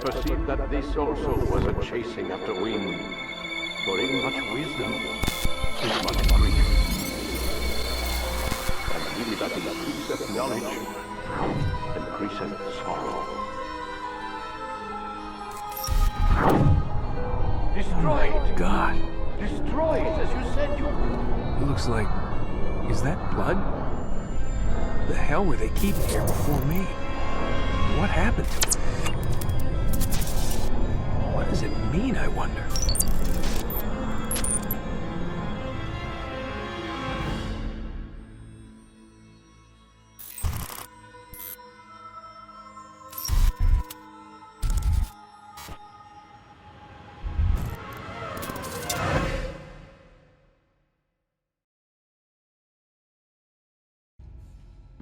perceived that this also was a chasing after wind. For in much wisdom is much grief. And he that increaseth knowledge increaseth sorrow. Destroyed! God. Destroyed, as you said you would. It looks like... Is that blood? The hell were they keeping here before me? What happened to them? What does it mean, I wonder?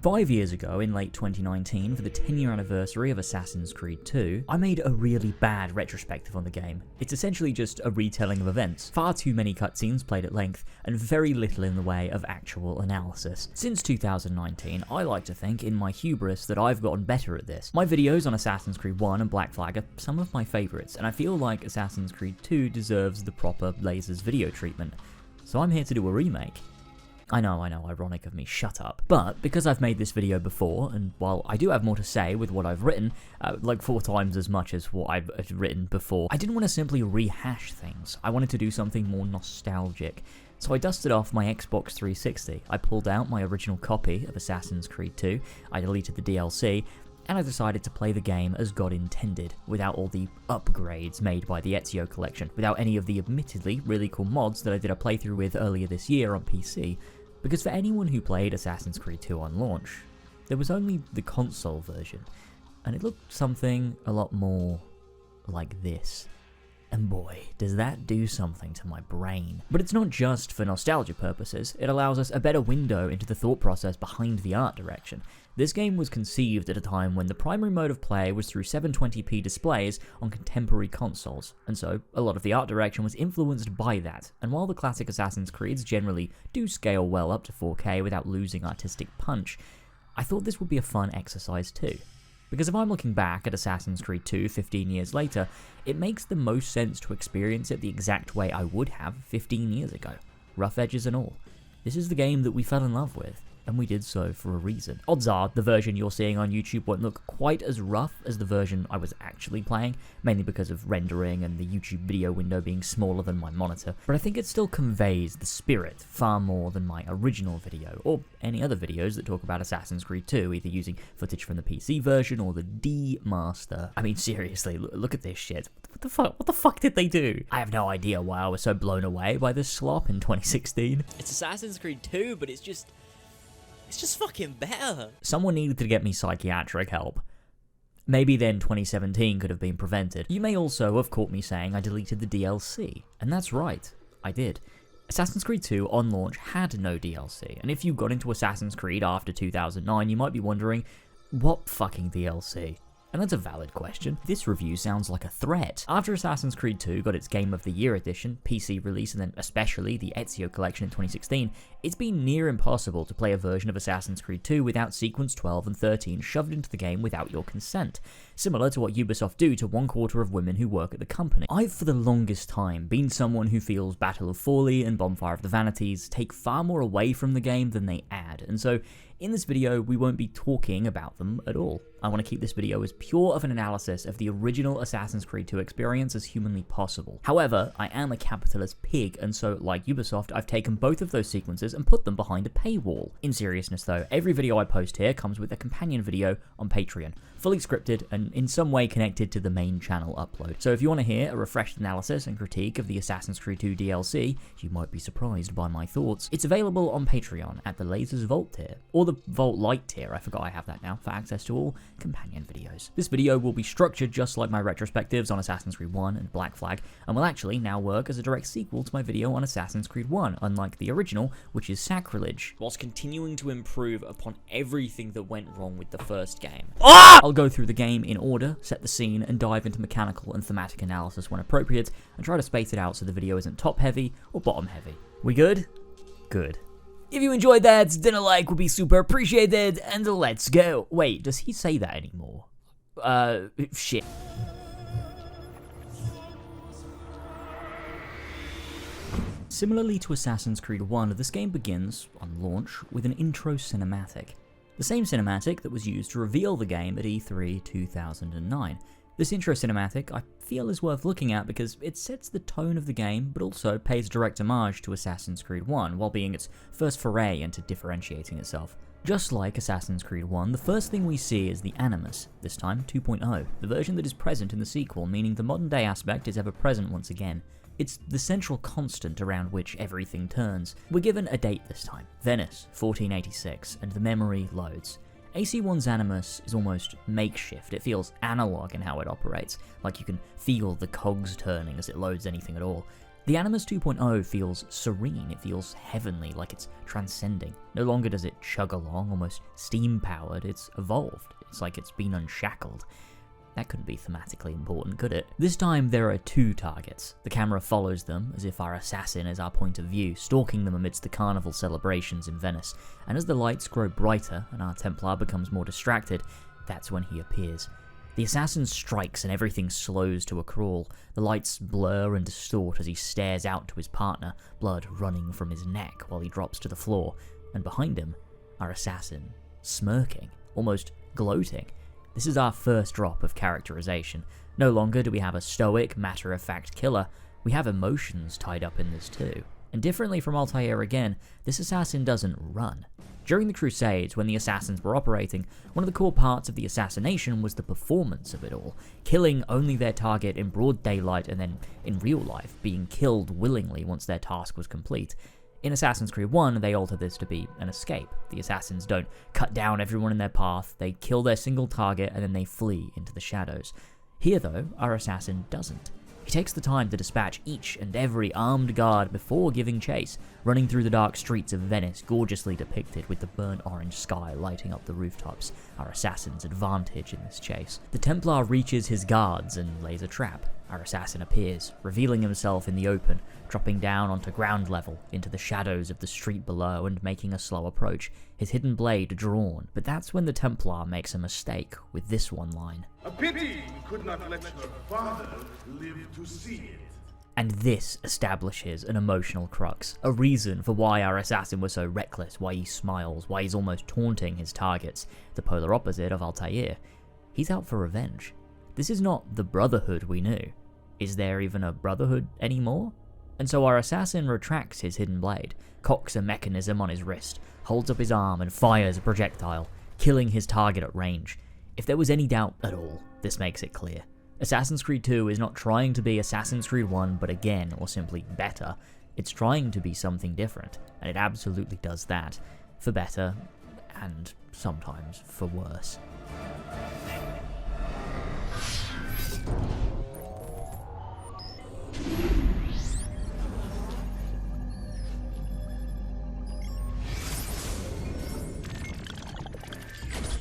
5 years ago, in late 2019, for the 10-year anniversary of Assassin's Creed 2, I made a really bad retrospective on the game. It's essentially just a retelling of events, far too many cutscenes played at length, and very little in the way of actual analysis. Since 2019, I like to think, in my hubris, that I've gotten better at this. My videos on Assassin's Creed 1 and Black Flag are some of my favourites, and I feel like Assassin's Creed 2 deserves the proper LazerzZ video treatment. So I'm here to do a remake. I know, ironic of me, shut up. But, because I've made this video before, and while I do have more to say with what I've written, like 4 times as much as what I've written before, I didn't want to simply rehash things. I wanted to do something more nostalgic. So I dusted off my Xbox 360, I pulled out my original copy of Assassin's Creed 2, I deleted the DLC, and I decided to play the game as God intended, without all the upgrades made by the Ezio collection, without any of the admittedly really cool mods that I did a playthrough with earlier this year on PC. Because for anyone who played Assassin's Creed 2 on launch, there was only the console version, and it looked something a lot more like this. And boy, does that do something to my brain. But it's not just for nostalgia purposes, it allows us a better window into the thought process behind the art direction. This game was conceived at a time when the primary mode of play was through 720p displays on contemporary consoles, and so a lot of the art direction was influenced by that, and while the classic Assassin's Creeds generally do scale well up to 4K without losing artistic punch, I thought this would be a fun exercise too. Because if I'm looking back at Assassin's Creed 2 15 years later, it makes the most sense to experience it the exact way I would have 15 years ago, rough edges and all. This is the game that we fell in love with, and we did so for a reason. Odds are, the version you're seeing on YouTube won't look quite as rough as the version I was actually playing, mainly because of rendering and the YouTube video window being smaller than my monitor, but I think it still conveys the spirit far more than my original video, or any other videos that talk about Assassin's Creed 2, either using footage from the PC version or the D-Master. I mean, seriously, look at this shit. What the fuck did they do? I have no idea why I was so blown away by this slop in 2016. It's Assassin's Creed 2, but it's just fucking better. Someone needed to get me psychiatric help. Maybe then 2017 could have been prevented. You may also have caught me saying I deleted the DLC, and that's right, I did. Assassin's Creed 2 on launch had no DLC, and if you got into Assassin's Creed after 2009, you might be wondering, what fucking DLC? And that's a valid question. This review sounds like a threat. After Assassin's Creed 2 got its Game of the Year edition, PC release, and then especially the Ezio collection in 2016, it's been near impossible to play a version of Assassin's Creed 2 without Sequence 12 and 13 shoved into the game without your consent, similar to what Ubisoft do to 1/4 of women who work at the company. I've for the longest time been someone who feels Battle of Forlì and Bonfire of the Vanities take far more away from the game than they add, and so in this video, we won't be talking about them at all. I want to keep this video as pure of an analysis of the original Assassin's Creed 2 experience as humanly possible. However, I am a capitalist pig, and so, like Ubisoft, I've taken both of those sequences and put them behind a paywall. In seriousness though, every video I post here comes with a companion video on Patreon, fully scripted and in some way connected to the main channel upload. So if you want to hear a refreshed analysis and critique of the Assassin's Creed 2 DLC, you might be surprised by my thoughts. It's available on Patreon at the LazerzZ Vault tier, or the Vault Lite tier, I forgot I have that now, for access to all companion videos. This video will be structured just like my retrospectives on Assassin's Creed 1 and Black Flag, and will actually now work as a direct sequel to my video on Assassin's Creed 1, unlike the original, which is sacrilege, whilst continuing to improve upon everything that went wrong with the first game. I'll go through the game in order, set the scene, and dive into mechanical and thematic analysis when appropriate, and try to space it out so the video isn't top-heavy or bottom-heavy. We good? Good. If you enjoyed that, then a like would be super appreciated, and let's go. Wait, does he say that anymore? Shit. Similarly to Assassin's Creed 1, this game begins, on launch, with an intro cinematic. The same cinematic that was used to reveal the game at E3 2009. This intro cinematic I feel is worth looking at because it sets the tone of the game, but also pays direct homage to Assassin's Creed 1, while being its first foray into differentiating itself. Just like Assassin's Creed 1, the first thing we see is the Animus, this time 2.0, the version that is present in the sequel, meaning the modern day aspect is ever present once again. It's the central constant around which everything turns. We're given a date this time, Venice, 1486, and the memory loads. AC1's Animus is almost makeshift. It feels analog in how it operates, like you can feel the cogs turning as it loads anything at all. The Animus 2.0 feels serene, it feels heavenly, like it's transcending. No longer does it chug along, almost steam-powered, it's evolved. It's like it's been unshackled. That couldn't be thematically important, could it? This time there are two targets. The camera follows them, as if our assassin is our point of view, stalking them amidst the carnival celebrations in Venice. And as the lights grow brighter and our Templar becomes more distracted, that's when he appears. The assassin strikes and everything slows to a crawl. The lights blur and distort as he stares out to his partner, blood running from his neck while he drops to the floor. And behind him, our assassin, smirking, almost gloating. This is our first drop of characterization. No longer do we have a stoic, matter-of-fact killer, we have emotions tied up in this too. And differently from Altair again, this assassin doesn't run. During the Crusades, when the assassins were operating, one of the core parts of the assassination was the performance of it all, killing only their target in broad daylight and then, in real life, being killed willingly once their task was complete. In Assassin's Creed 1, they alter this to be an escape. The assassins don't cut down everyone in their path, they kill their single target and then they flee into the shadows. Here though, our assassin doesn't. He takes the time to dispatch each and every armed guard before giving chase, running through the dark streets of Venice, gorgeously depicted with the burnt orange sky lighting up the rooftops, our assassin's advantage in this chase. The Templar reaches his guards and lays a trap. Our assassin appears, revealing himself in the open, dropping down onto ground level, into the shadows of the street below and making a slow approach, his hidden blade drawn. But that's when the Templar makes a mistake with this one line. A pity you could not let your father live to see it. And this establishes an emotional crux, a reason for why our assassin was so reckless, why he smiles, why he's almost taunting his targets, the polar opposite of Altair. He's out for revenge. This is not the brotherhood we knew. Is there even a brotherhood anymore? And so our assassin retracts his hidden blade, cocks a mechanism on his wrist, holds up his arm and fires a projectile, killing his target at range. If there was any doubt at all, this makes it clear. Assassin's Creed 2 is not trying to be Assassin's Creed 1, but again, or simply better. It's trying to be something different, and it absolutely does that. For better, and sometimes for worse.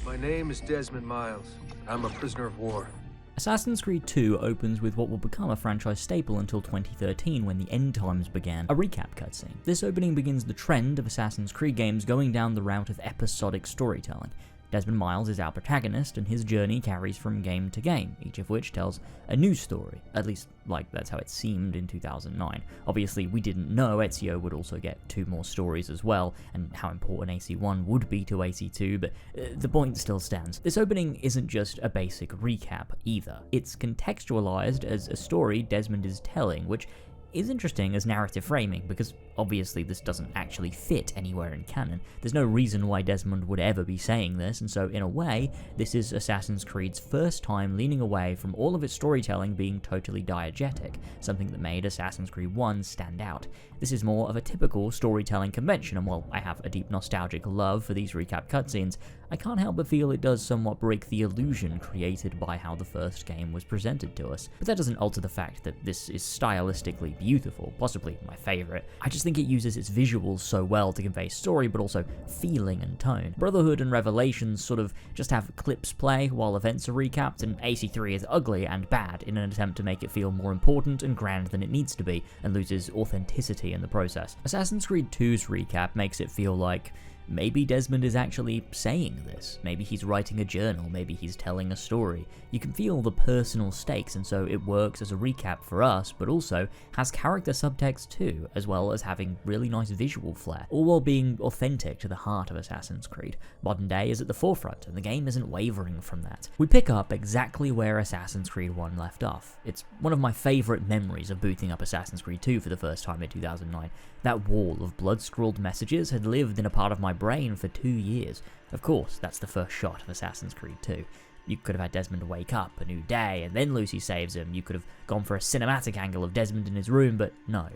My name is Desmond Miles. I'm a prisoner of war. Assassin's Creed 2 opens with what will become a franchise staple until 2013 when the End Times began, a recap cutscene. This opening begins the trend of Assassin's Creed games going down the route of episodic storytelling. Desmond Miles is our protagonist, and his journey carries from game to game, each of which tells a new story. At least, that's how it seemed in 2009. Obviously, we didn't know Ezio would also get 2 more stories as well, and how important AC1 would be to AC2, but the point still stands. This opening isn't just a basic recap, either. It's contextualized as a story Desmond is telling, which is interesting as narrative framing, because obviously this doesn't actually fit anywhere in canon. There's no reason why Desmond would ever be saying this, and so in a way, this is Assassin's Creed's first time leaning away from all of its storytelling being totally diegetic, something that made Assassin's Creed 1 stand out. This is more of a typical storytelling convention, and while I have a deep nostalgic love for these recap cutscenes, I can't help but feel it does somewhat break the illusion created by how the first game was presented to us. But that doesn't alter the fact that this is stylistically beautiful, possibly my favourite. I just think it uses its visuals so well to convey story, but also feeling and tone. Brotherhood and Revelations sort of just have clips play while events are recapped, and AC3 is ugly and bad in an attempt to make it feel more important and grand than it needs to be, and loses authenticity in the process. Assassin's Creed 2's recap makes it feel like Maybe Desmond is actually saying this. Maybe he's writing a journal, maybe he's telling a story. You can feel the personal stakes, and so it works as a recap for us, but also has character subtext too, as well as having really nice visual flair, all while being authentic to the heart of Assassin's Creed. Modern day is at the forefront, and the game isn't wavering from that. We pick up exactly where Assassin's Creed 1 left off. It's one of my favourite memories of booting up Assassin's Creed 2 for the first time in 2009. That wall of blood-scrawled messages had lived in a part of my brain for 2 years. Of course, that's the first shot of Assassin's Creed 2. You could have had Desmond wake up, a new day, and then Lucy saves him. You could have gone for a cinematic angle of Desmond in his room, but no.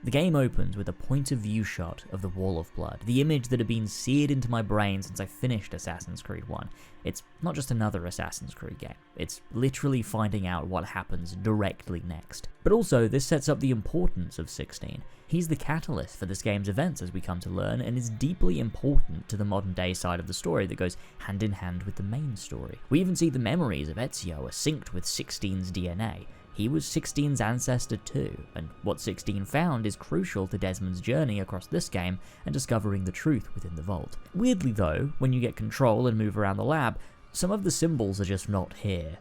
The game opens with a point-of-view shot of the Wall of Blood, the image that had been seared into my brain since I finished Assassin's Creed 1. It's not just another Assassin's Creed game, it's literally finding out what happens directly next. But also, this sets up the importance of 16. He's the catalyst for this game's events, as we come to learn, and is deeply important to the modern day side of the story that goes hand in hand with the main story. We even see the memories of Ezio are synced with 16's DNA. He was 16's ancestor too, and what 16 found is crucial to Desmond's journey across this game and discovering the truth within the vault. Weirdly though, when you get control and move around the lab, some of the symbols are just not here.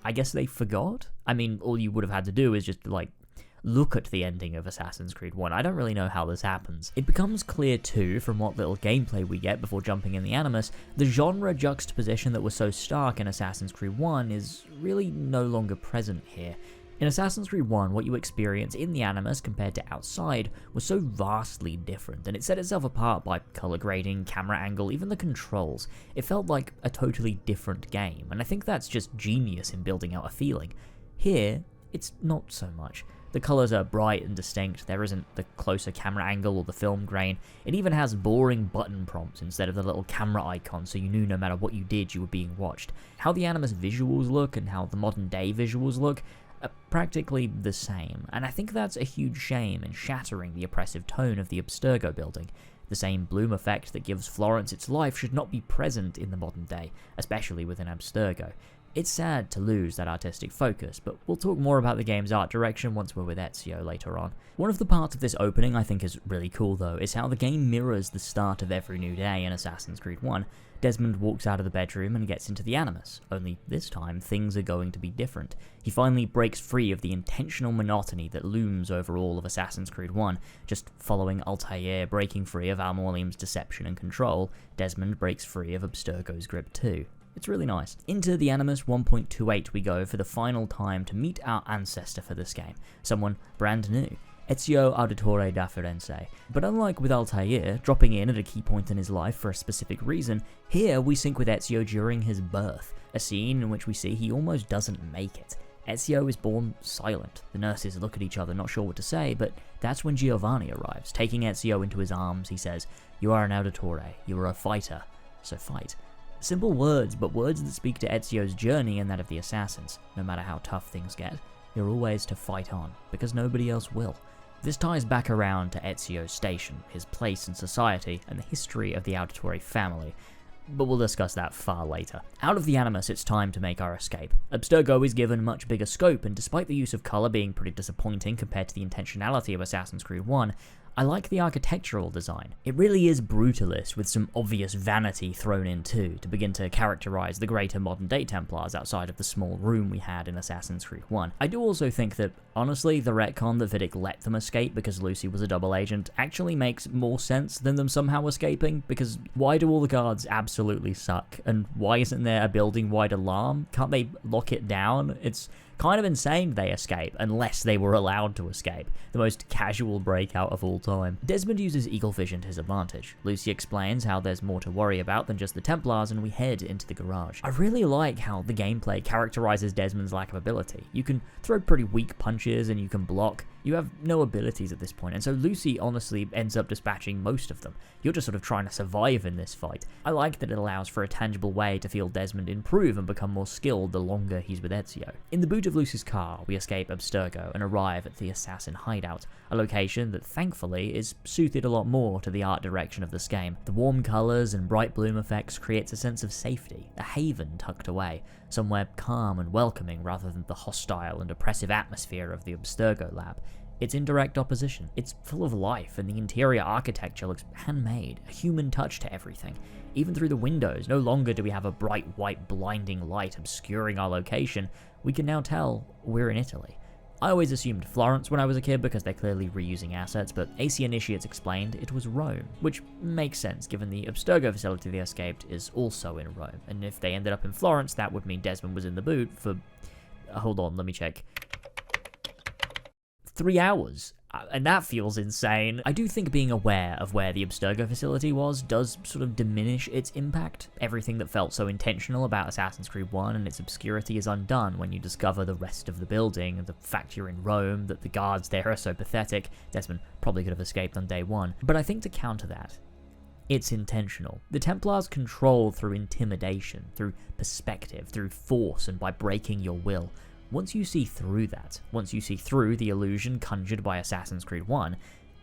I guess they forgot? I mean, all you would have had to do is just, look at the ending of Assassin's Creed 1. I don't really know how this happens. It becomes clear too, from what little gameplay we get before jumping in the Animus, the genre juxtaposition that was so stark in Assassin's Creed 1 is really no longer present here. In Assassin's Creed 1, what you experience in the Animus compared to outside was so vastly different, and it set itself apart by color grading, camera angle, even the controls. It felt like a totally different game, and I think that's just genius in building out a feeling. Here, it's not so much. The colors are bright and distinct, there isn't the closer camera angle or the film grain. It even has boring button prompts instead of the little camera icon, so you knew no matter what you did, you were being watched. How the Animus visuals look and how the modern day visuals look are practically the same, and I think that's a huge shame in shattering the oppressive tone of the Abstergo building. The same bloom effect that gives Florence its life should not be present in the modern day, especially within Abstergo. It's sad to lose that artistic focus, but we'll talk more about the game's art direction once we're with Ezio later on. One of the parts of this opening I think is really cool though, is how the game mirrors the start of every new day in Assassin's Creed 1. Desmond walks out of the bedroom and gets into the Animus, only this time things are going to be different. He finally breaks free of the intentional monotony that looms over all of Assassin's Creed 1. Just following Altair breaking free of Al-Mualim's deception and control, Desmond breaks free of Abstergo's grip too. It's really nice. Into the Animus 1.28 we go for the final time to meet our ancestor for this game, someone brand new. Ezio Auditore da Firenze. But unlike with Altair, dropping in at a key point in his life for a specific reason, here we sync with Ezio during his birth, a scene in which we see he almost doesn't make it. Ezio is born silent. The nurses look at each other not sure what to say, but that's when Giovanni arrives. Taking Ezio into his arms, he says, "You are an Auditore, you are a fighter, so fight." Simple words, but words that speak to Ezio's journey and that of the assassins. No matter how tough things get, you're always to fight on, because nobody else will. This ties back around to Ezio's station, his place in society, and the history of the Auditore family, but we'll discuss that far later. Out of the Animus, it's time to make our escape. Abstergo is given much bigger scope, and despite the use of colour being pretty disappointing compared to the intentionality of Assassin's Creed 1, I like the architectural design. It really is brutalist, with some obvious vanity thrown in too, to begin to characterize the greater modern day Templars outside of the small room we had in Assassin's Creed 1. I do also think that, honestly, the retcon that Vidic let them escape because Lucy was a double agent actually makes more sense than them somehow escaping, because why do all the guards absolutely suck? And why isn't there a building-wide alarm? Can't they lock it down? It's kind of insane they escape, unless they were allowed to escape. The most casual breakout of all time. Desmond uses eagle vision to his advantage. Lucy explains how there's more to worry about than just the Templars, and we head into the garage. I really like how the gameplay characterizes Desmond's lack of ability. You can throw pretty weak punches and you can block. You have no abilities at this point, and so Lucy honestly ends up dispatching most of them. You're just sort of trying to survive in this fight. I like that it allows for a tangible way to feel Desmond improve and become more skilled the longer he's with Ezio. In the boot of Lucy's car, we escape Abstergo and arrive at the assassin hideout, a location that thankfully is suited a lot more to the art direction of this game. The warm colours and bright bloom effects creates a sense of safety, a haven tucked away, somewhere calm and welcoming rather than the hostile and oppressive atmosphere of the Abstergo lab. It's in direct opposition. It's full of life, and the interior architecture looks handmade, a human touch to everything. Even through the windows, no longer do we have a bright white blinding light obscuring our location. We can now tell we're in Italy. I always assumed Florence when I was a kid because they're clearly reusing assets, but AC Initiates explained it was Rome, which makes sense given the Abstergo facility they escaped is also in Rome, and if they ended up in Florence, that would mean Desmond was in the boot for... hold on, let me check. 3 hours. And that feels insane. I do think being aware of where the Abstergo facility was does sort of diminish its impact. Everything that felt so intentional about Assassin's Creed 1 and its obscurity is undone when you discover the rest of the building, and the fact you're in Rome, that the guards there are so pathetic. Desmond probably could have escaped on day one. But I think to counter that, it's intentional. The Templars control through intimidation, through perspective, through force, and by breaking your will. Once you see through that, once you see through the illusion conjured by Assassin's Creed 1,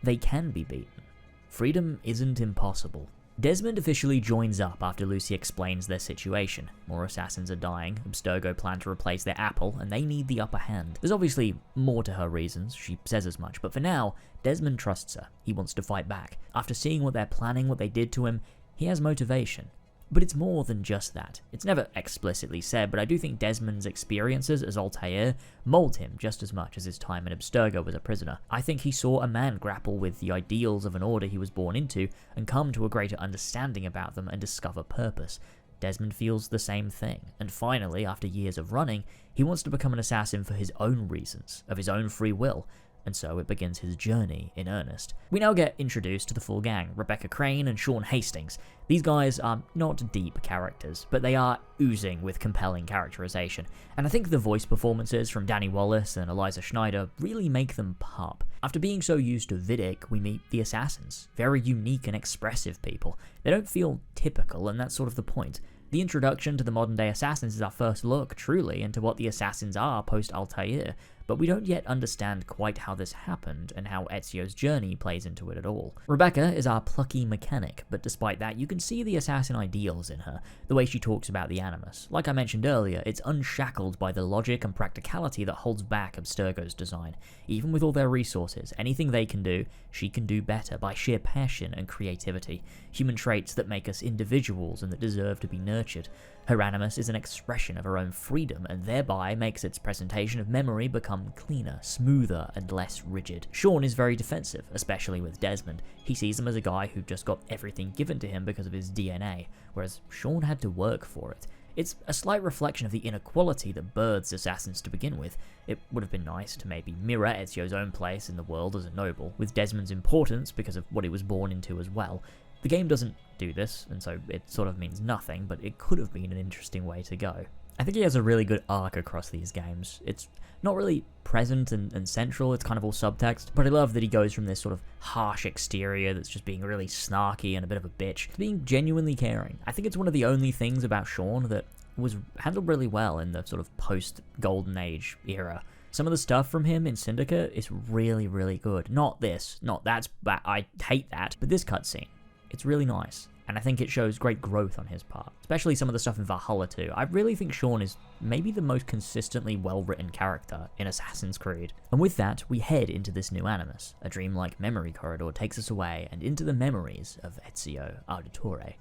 they can be beaten. Freedom isn't impossible. Desmond officially joins up after Lucy explains their situation. More assassins are dying, Abstergo plan to replace their apple, and they need the upper hand. There's obviously more to her reasons, she says as much, but for now, Desmond trusts her. He wants to fight back. After seeing what they're planning, what they did to him, he has motivation. But it's more than just that. It's never explicitly said, but I do think Desmond's experiences as Altair mold him just as much as his time in Abstergo as a prisoner. I think he saw a man grapple with the ideals of an order he was born into and come to a greater understanding about them and discover purpose. Desmond feels the same thing, and finally, after years of running, he wants to become an assassin for his own reasons, of his own free will. And so it begins his journey in earnest. We now get introduced to the full gang, Rebecca Crane and Sean Hastings. These guys are not deep characters, but they are oozing with compelling characterization, and I think the voice performances from Danny Wallace and Eliza Schneider really make them pop. After being so used to Vidic, we meet the assassins, very unique and expressive people. They don't feel typical, and that's sort of the point. The introduction to the modern-day assassins is our first look, truly, into what the assassins are post-Altair, but we don't yet understand quite how this happened and how Ezio's journey plays into it at all. Rebecca is our plucky mechanic, but despite that, you can see the assassin ideals in her, the way she talks about the Animus. Like I mentioned earlier, it's unshackled by the logic and practicality that holds back Abstergo's design. Even with all their resources, anything they can do, she can do better by sheer passion and creativity, human traits that make us individuals and that deserve to be nurtured. Her animus is an expression of her own freedom, and thereby makes its presentation of memory become cleaner, smoother, and less rigid. Sean is very defensive, especially with Desmond. He sees him as a guy who just got everything given to him because of his DNA, whereas Sean had to work for it. It's a slight reflection of the inequality that births assassins to begin with. It would have been nice to maybe mirror Ezio's own place in the world as a noble, with Desmond's importance because of what he was born into as well. The game doesn't do this, and so it sort of means nothing, but it could have been an interesting way to go. I think he has a really good arc across these games. It's not really present and central, it's kind of all subtext, but I love that he goes from this sort of harsh exterior that's just being really snarky and a bit of a bitch to being genuinely caring. I think it's one of the only things about Sean that was handled really well in the sort of post-Golden Age era. Some of the stuff from him in Syndicate is really, really good. Not this, not that's bad, I hate that, but this cutscene. It's really nice, and I think it shows great growth on his part, especially some of the stuff in Valhalla too. I really think Sean is maybe the most consistently well-written character in Assassin's Creed. And with that, we head into this new Animus. A dreamlike memory corridor takes us away and into the memories of Ezio Auditore.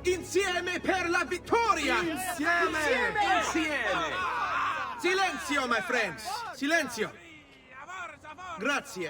Insieme per la vittoria! Insieme! Insieme! Silenzio, my friends! Silenzio! Grazie.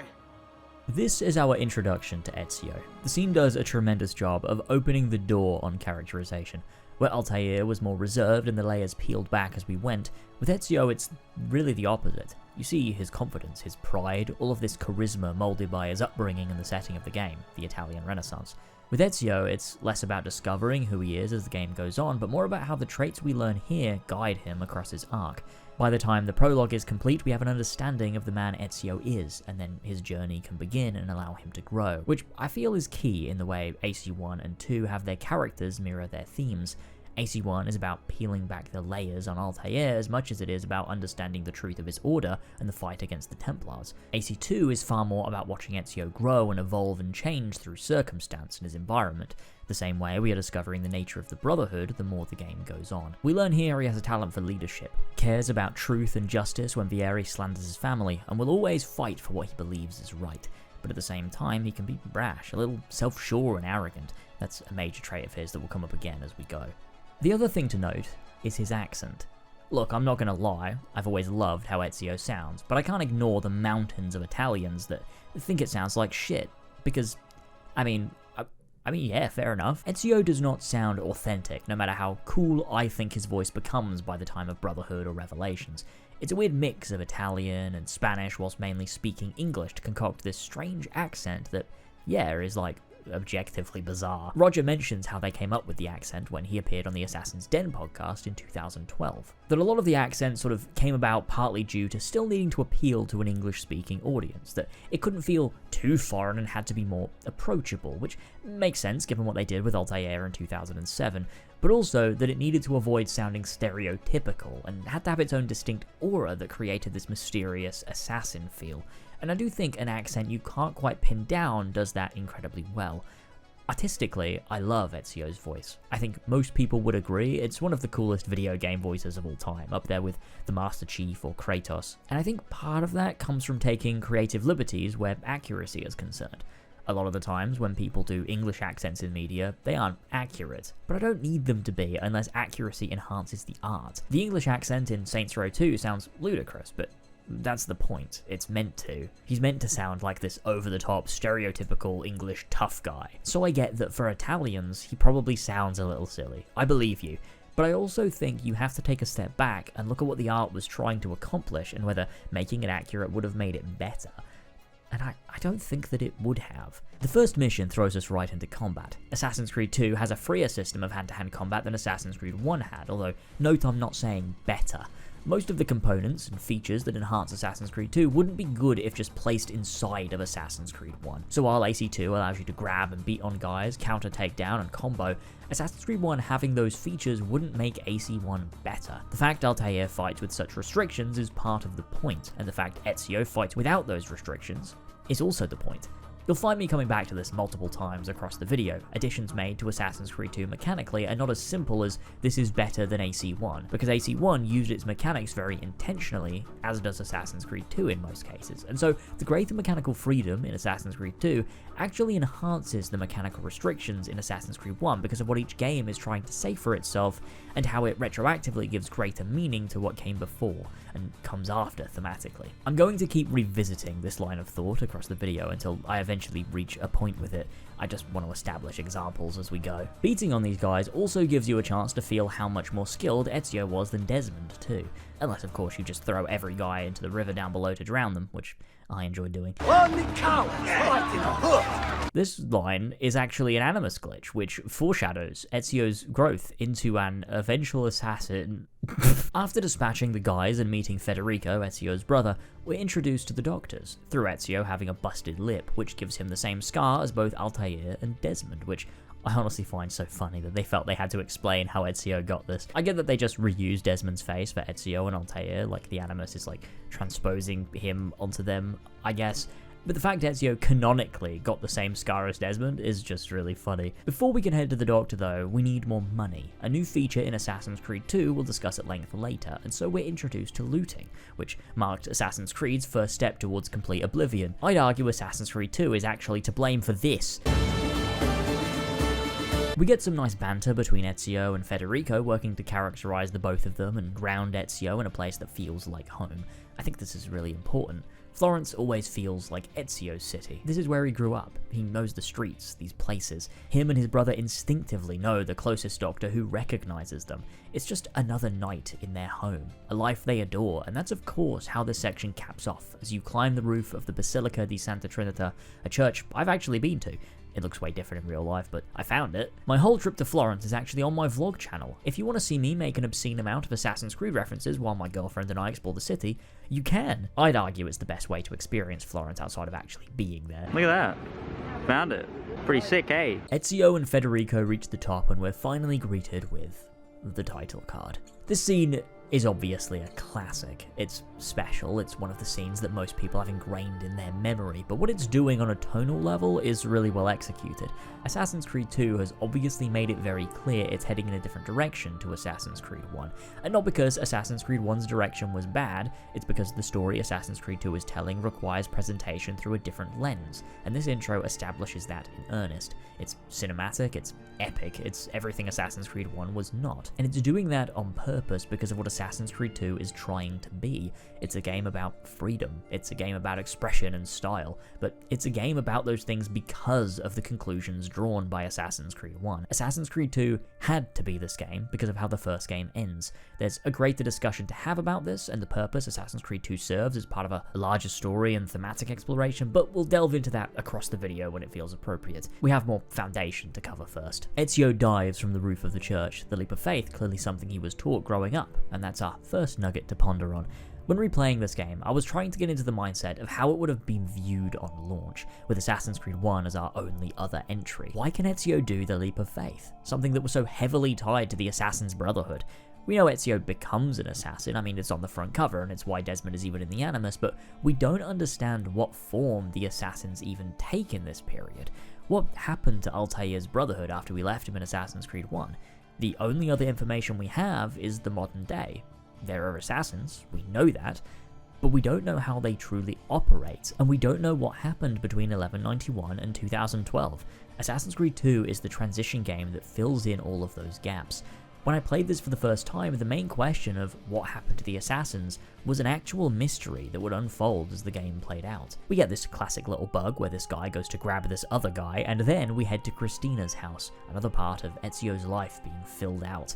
This is our introduction to Ezio. The scene does a tremendous job of opening the door on characterization. Where Altair was more reserved and the layers peeled back as we went, with Ezio it's really the opposite. You see his confidence, his pride, all of this charisma molded by his upbringing and the setting of the game, the Italian Renaissance. With Ezio, it's less about discovering who he is as the game goes on, but more about how the traits we learn here guide him across his arc. By the time the prologue is complete, we have an understanding of the man Ezio is, and then his journey can begin and allow him to grow, which I feel is key in the way AC1 and 2 have their characters mirror their themes. AC1 is about peeling back the layers on Altair as much as it is about understanding the truth of his order and the fight against the Templars. AC2 is far more about watching Ezio grow and evolve and change through circumstance and his environment. The same way we are discovering the nature of the Brotherhood the more the game goes on. We learn here he has a talent for leadership, cares about truth and justice when Vieri slanders his family, and will always fight for what he believes is right. But at the same time, he can be brash, a little self-sure and arrogant. That's a major trait of his that will come up again as we go. The other thing to note is his accent. Look, I'm not gonna lie, I've always loved how Ezio sounds, but I can't ignore the mountains of Italians that think it sounds like shit, because, I mean, yeah, fair enough. Ezio does not sound authentic, no matter how cool I think his voice becomes by the time of Brotherhood or Revelations. It's a weird mix of Italian and Spanish whilst mainly speaking English to concoct this strange accent that, yeah, is like objectively bizarre. Roger mentions how they came up with the accent when he appeared on the Assassin's Den podcast in 2012. That a lot of the accent sort of came about partly due to still needing to appeal to an English-speaking audience, that it couldn't feel too foreign and had to be more approachable, which makes sense given what they did with Altair in 2007, but also that it needed to avoid sounding stereotypical and had to have its own distinct aura that created this mysterious assassin feel. And I do think an accent you can't quite pin down does that incredibly well. Artistically, I love Ezio's voice. I think most people would agree it's one of the coolest video game voices of all time, up there with the Master Chief or Kratos. And I think part of that comes from taking creative liberties where accuracy is concerned. A lot of the times when people do English accents in media, they aren't accurate, but I don't need them to be unless accuracy enhances the art. The English accent in Saints Row 2 sounds ludicrous, but that's the point. It's meant to. He's meant to sound like this over-the-top, stereotypical English tough guy. So I get that for Italians, he probably sounds a little silly. I believe you. But I also think you have to take a step back and look at what the art was trying to accomplish and whether making it accurate would have made it better. And I don't think that it would have. The first mission throws us right into combat. Assassin's Creed 2 has a freer system of hand-to-hand combat than Assassin's Creed 1 had, although note I'm not saying better. Most of the components and features that enhance Assassin's Creed 2 wouldn't be good if just placed inside of Assassin's Creed 1. So while AC2 allows you to grab and beat on guys, counter takedown and combo, Assassin's Creed 1 having those features wouldn't make AC1 better. The fact Altair fights with such restrictions is part of the point, and the fact Ezio fights without those restrictions is also the point. You'll find me coming back to this multiple times across the video. Additions made to Assassin's Creed 2 mechanically are not as simple as this is better than AC1, because AC1 used its mechanics very intentionally, as does Assassin's Creed 2 in most cases, and so the greater mechanical freedom in Assassin's Creed 2 actually enhances the mechanical restrictions in Assassin's Creed 1 because of what each game is trying to say for itself and how it retroactively gives greater meaning to what came before and comes after thematically. I'm going to keep revisiting this line of thought across the video until I eventually reach a point with it. I just want to establish examples as we go. Beating on these guys also gives you a chance to feel how much more skilled Ezio was than Desmond too. Unless of course you just throw every guy into the river down below to drown them, which I enjoy doing. This line is actually an animus glitch, which foreshadows Ezio's growth into an eventual assassin. After dispatching the guys and meeting Federico, Ezio's brother, we're introduced to the doctors, through Ezio having a busted lip, which gives him the same scar as both Altair and Desmond, which I honestly find so funny that they felt they had to explain how Ezio got this. I get that they just reused Desmond's face for Ezio and Altair, like the animus is like transposing him onto them, I guess. But the fact Ezio canonically got the same scar as Desmond is just really funny. Before we can head to the doctor though, we need more money. A new feature in Assassin's Creed 2 we'll discuss at length later, and so we're introduced to looting, which marked Assassin's Creed's first step towards complete oblivion. I'd argue Assassin's Creed 2 is actually to blame for this. We get some nice banter between Ezio and Federico, working to characterize the both of them and ground Ezio in a place that feels like home. I think this is really important. Florence always feels like Ezio's city. This is where he grew up. He knows the streets, these places. Him and his brother instinctively know the closest doctor who recognizes them. It's just another night in their home, a life they adore, and that's of course how this section caps off as you climb the roof of the Basilica di Santa Trinita, a church I've actually been to. It looks way different in real life, but I found it. My whole trip to Florence is actually on my vlog channel. If you want to see me make an obscene amount of Assassin's Creed references while my girlfriend and I explore the city, you can. I'd argue it's the best way to experience Florence outside of actually being there. Look at that. Found it. Pretty sick, eh? Ezio and Federico reach the top and we're finally greeted with the title card. This scene is obviously a classic. It's special, it's one of the scenes that most people have ingrained in their memory, but what it's doing on a tonal level is really well executed. Assassin's Creed 2 has obviously made it very clear it's heading in a different direction to Assassin's Creed 1, and not because Assassin's Creed 1's direction was bad, it's because the story Assassin's Creed 2 is telling requires presentation through a different lens, and this intro establishes that in earnest. It's cinematic, it's epic, it's everything Assassin's Creed 1 was not, and it's doing that on purpose because of what Assassin's Creed 2 is trying to be. It's a game about freedom, it's a game about expression and style, but it's a game about those things because of the conclusions drawn by Assassin's Creed 1. Assassin's Creed 2 had to be this game because of how the first game ends. There's a greater discussion to have about this and the purpose Assassin's Creed 2 serves as part of a larger story and thematic exploration, but we'll delve into that across the video when it feels appropriate. We have more foundation to cover first. Ezio dives from the roof of the church, the leap of faith clearly something he was taught growing up, and that's our first nugget to ponder on. When replaying this game, I was trying to get into the mindset of how it would have been viewed on launch, with Assassin's Creed 1 as our only other entry. Why can Ezio do the leap of faith? Something that was so heavily tied to the Assassin's Brotherhood. We know Ezio becomes an assassin, I mean it's on the front cover and it's why Desmond is even in the Animus, but we don't understand what form the assassins even take in this period. What happened to Altair's Brotherhood after we left him in Assassin's Creed 1? The only other information we have is the modern day. There are assassins, we know that, but we don't know how they truly operate, and we don't know what happened between 1191 and 2012. Assassin's Creed 2 is the transition game that fills in all of those gaps. When I played this for the first time, the main question of what happened to the assassins was an actual mystery that would unfold as the game played out. We get this classic little bug where this guy goes to grab this other guy, and then we head to Christina's house, another part of Ezio's life being filled out.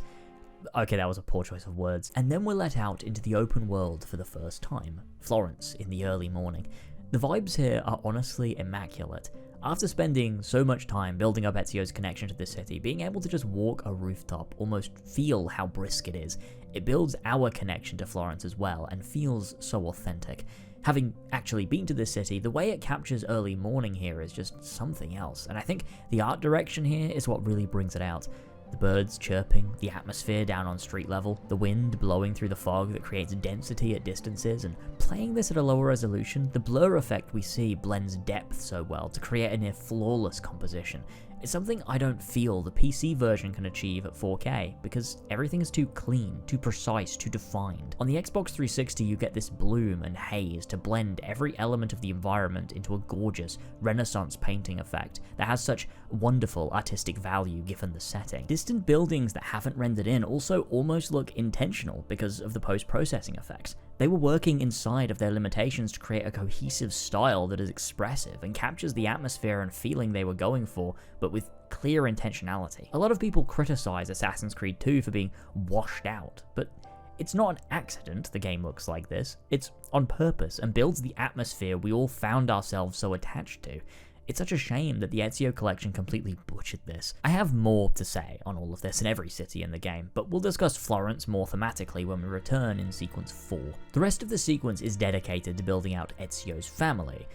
Okay, that was a poor choice of words. And then we're let out into the open world for the first time. Florence in the early morning. The vibes here are honestly immaculate. After spending so much time building up Ezio's connection to this city, being able to just walk a rooftop, almost feel how brisk it is, it builds our connection to Florence as well and feels so authentic. Having actually been to this city, the way it captures early morning here is just something else, and I think the art direction here is what really brings it out. The birds chirping, the atmosphere down on street level, the wind blowing through the fog that creates density at distances, and playing this at a lower resolution, the blur effect we see blends depth so well to create a near flawless composition. It's something I don't feel the PC version can achieve at 4K, because everything is too clean, too precise, too defined. On the Xbox 360 you get this bloom and haze to blend every element of the environment into a gorgeous, Renaissance painting effect that has such wonderful artistic value given the setting. Distant buildings that haven't rendered in also almost look intentional because of the post-processing effects. They were working inside of their limitations to create a cohesive style that is expressive and captures the atmosphere and feeling they were going for, but with clear intentionality. A lot of people criticize Assassin's Creed 2 for being washed out, but it's not an accident the game looks like this. It's on purpose and builds the atmosphere we all found ourselves so attached to. It's such a shame that the Ezio collection completely butchered this. I have more to say on all of this in every city in the game, but we'll discuss Florence more thematically when we return in sequence 4. The rest of the sequence is dedicated to building out Ezio's family.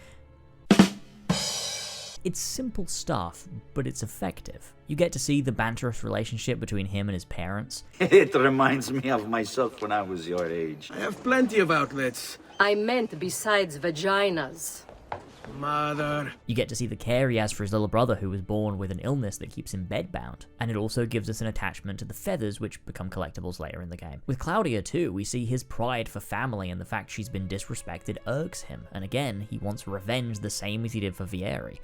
It's simple stuff, but it's effective. You get to see the banterous relationship between him and his parents. It reminds me of myself when I was your age. I have plenty of outlets. I meant besides vaginas. Mother. You get to see the care he has for his little brother who was born with an illness that keeps him bedbound, and it also gives us an attachment to the feathers which become collectibles later in the game. With Claudia too, we see his pride for family and the fact she's been disrespected irks him, and again, he wants revenge the same as he did for Vieri.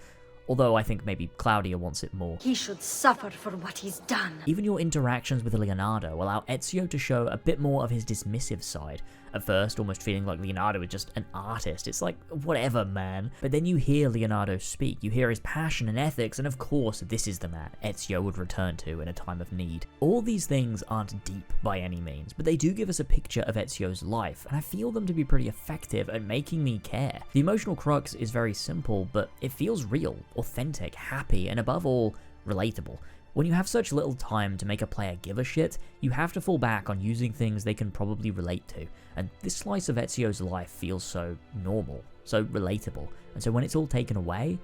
Although I think maybe Claudia wants it more. He should suffer for what he's done. Even your interactions with Leonardo allow Ezio to show a bit more of his dismissive side. at first almost feeling like Leonardo is just an artist. It's like, whatever, man. But then you hear Leonardo speak, you hear his passion and ethics, and of course this is the man Ezio would return to in a time of need. All these things aren't deep by any means, but they do give us a picture of Ezio's life, and I feel them to be pretty effective at making me care. The emotional crux is very simple, but it feels real, authentic, happy, and above all, relatable. When you have such little time to make a player give a shit, you have to fall back on using things they can probably relate to, and this slice of Ezio's life feels so normal, so relatable, and so when it's all taken away,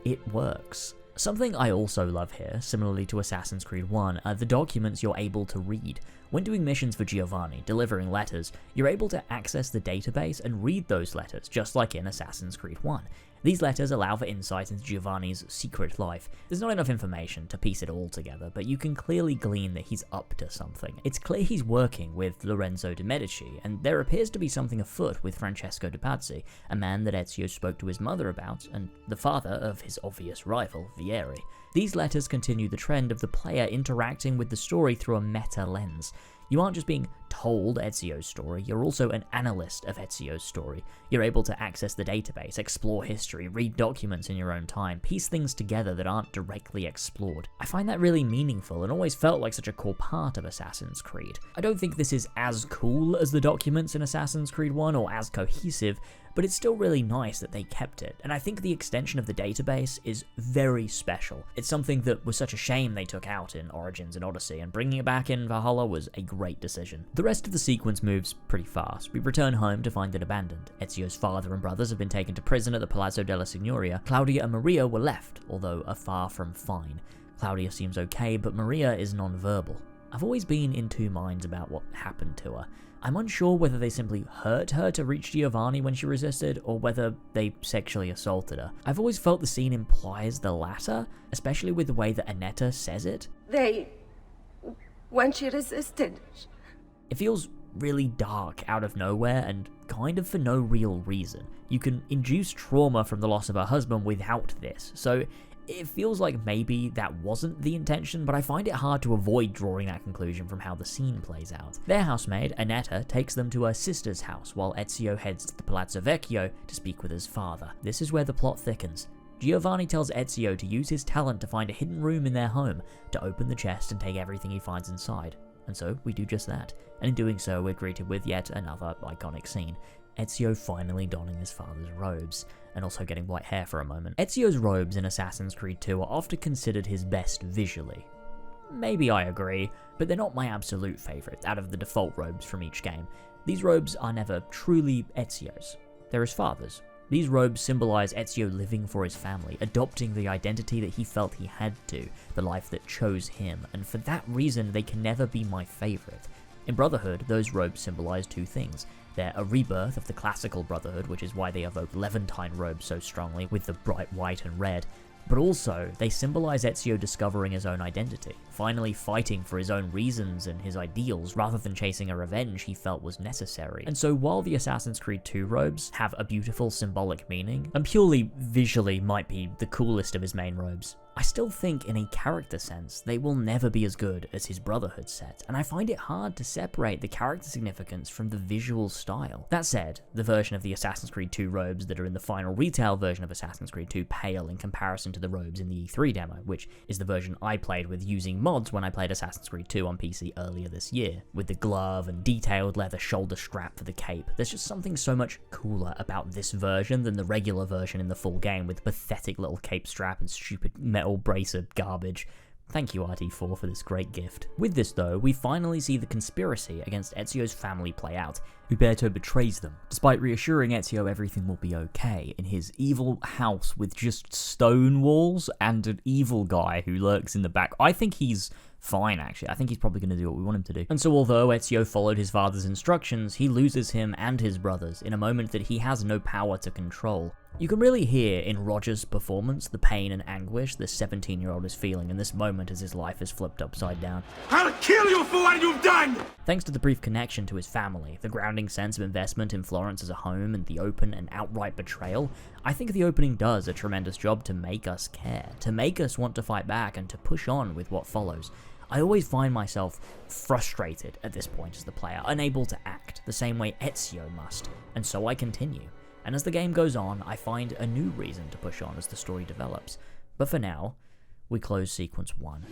it works. Something I also love here, similarly to Assassin's Creed 1, are the documents you're able to read. When doing missions for Giovanni, delivering letters, you're able to access the database and read those letters, just like in Assassin's Creed 1. These letters allow for insight into Giovanni's secret life. There's not enough information to piece it all together, but you can clearly glean that he's up to something. It's clear he's working with Lorenzo de' Medici, and there appears to be something afoot with Francesco de' Pazzi, a man that Ezio spoke to his mother about, and the father of his obvious rival, Vieri. These letters continue the trend of the player interacting with the story through a meta lens. You aren't just being told Ezio's story, you're also an analyst of Ezio's story. You're able to access the database, explore history, read documents in your own time, piece things together that aren't directly explored. I find that really meaningful and always felt like such a core part of Assassin's Creed. I don't think this is as cool as the documents in Assassin's Creed 1 or as cohesive, but it's still really nice that they kept it, and I think the extension of the database is very special. It's something that was such a shame they took out in Origins and Odyssey, and bringing it back in Valhalla was a great decision. The rest of the sequence moves pretty fast. We return home to find it abandoned. Ezio's father and brothers have been taken to prison at the Palazzo della Signoria. Claudia and Maria were left, although are far from fine. Claudia seems okay, but Maria is non-verbal. I've always been in two minds about what happened to her. I'm unsure whether they simply hurt her to reach Giovanni when she resisted, or whether they sexually assaulted her. I've always felt the scene implies the latter, especially with the way that Annetta says it. When she resisted. It feels really dark out of nowhere and kind of for no real reason. You can induce trauma from the loss of her husband without this, so it feels like maybe that wasn't the intention, but I find it hard to avoid drawing that conclusion from how the scene plays out. Their housemaid, Annetta, takes them to her sister's house while Ezio heads to the Palazzo Vecchio to speak with his father. This is where the plot thickens. Giovanni tells Ezio to use his talent to find a hidden room in their home, to open the chest and take everything he finds inside. And so we do just that, and in doing so we're greeted with yet another iconic scene. Ezio finally donning his father's robes, and also getting white hair for a moment. Ezio's robes in Assassin's Creed 2 are often considered his best visually. Maybe I agree, but they're not my absolute favourite out of the default robes from each game. These robes are never truly Ezio's. They're his father's. These robes symbolise Ezio living for his family, adopting the identity that he felt he had to, the life that chose him, and for that reason they can never be my favourite. In Brotherhood, those robes symbolise two things. They're a rebirth of the classical Brotherhood, which is why they evoke Levantine robes so strongly, with the bright white and red, but also they symbolise Ezio discovering his own identity, finally fighting for his own reasons and his ideals, rather than chasing a revenge he felt was necessary. And so while the Assassin's Creed 2 robes have a beautiful symbolic meaning, and purely visually might be the coolest of his main robes, I still think in a character sense, they will never be as good as his Brotherhood set, and I find it hard to separate the character significance from the visual style. That said, the version of the Assassin's Creed 2 robes that are in the final retail version of Assassin's Creed 2 pale in comparison to the robes in the E3 demo, which is the version I played with using mods when I played Assassin's Creed 2 on PC earlier this year. With the glove and detailed leather shoulder strap for the cape, there's just something so much cooler about this version than the regular version in the full game with the pathetic little cape strap and stupid metal bracer garbage. Thank you RT4 for this great gift. With this though, we finally see the conspiracy against Ezio's family play out. Uberto betrays them, despite reassuring Ezio everything will be okay in his evil house with just stone walls and an evil guy who lurks in the back. I think he's fine actually. I think he's probably going to do what we want him to do. And so although Ezio followed his father's instructions, he loses him and his brothers in a moment that he has no power to control. You can really hear in Roger's performance the pain and anguish this 17-year-old is feeling in this moment as his life is flipped upside down. I'll kill you for what you've done! Thanks to the brief connection to his family, the grounding sense of investment in Florence as a home, and the open and outright betrayal, I think the opening does a tremendous job to make us care, to make us want to fight back and to push on with what follows. I always find myself frustrated at this point as the player, unable to act the same way Ezio must, and so I continue. And as the game goes on, I find a new reason to push on as the story develops. But for now, we close sequence 1.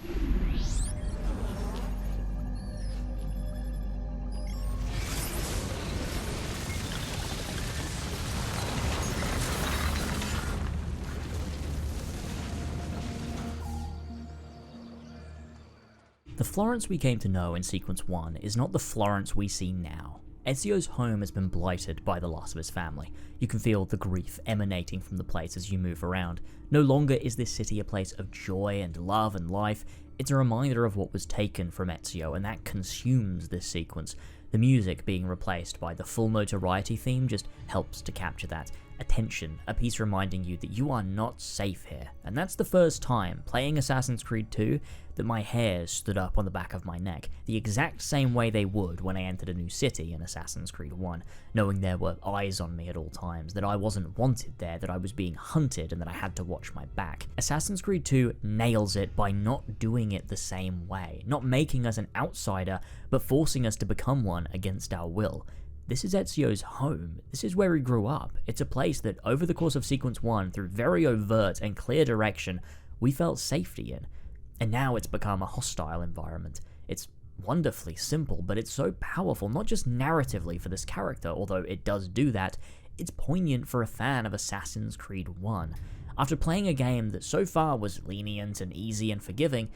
The Florence we came to know in sequence 1 is not the Florence we see now. Ezio's home has been blighted by the loss of his family. You can feel the grief emanating from the place as you move around. No longer is this city a place of joy and love and life. It's a reminder of what was taken from Ezio, and that consumes this sequence. The music being replaced by the full notoriety theme just helps to capture that. Attention, a piece reminding you that you are not safe here. And that's the first time playing Assassin's Creed 2 that my hairs stood up on the back of my neck, the exact same way they would when I entered a new city in Assassin's Creed 1, knowing there were eyes on me at all times, that I wasn't wanted there, that I was being hunted, and that I had to watch my back. Assassin's Creed 2 nails it by not doing it the same way, not making us an outsider, but forcing us to become one against our will. This is Ezio's home. This is where he grew up. It's a place that, over the course of sequence 1, through very overt and clear direction, we felt safety in. And now it's become a hostile environment. It's wonderfully simple, but it's so powerful, not just narratively for this character, although it does do that, it's poignant for a fan of Assassin's Creed 1. After playing a game that so far was lenient and easy and forgiving,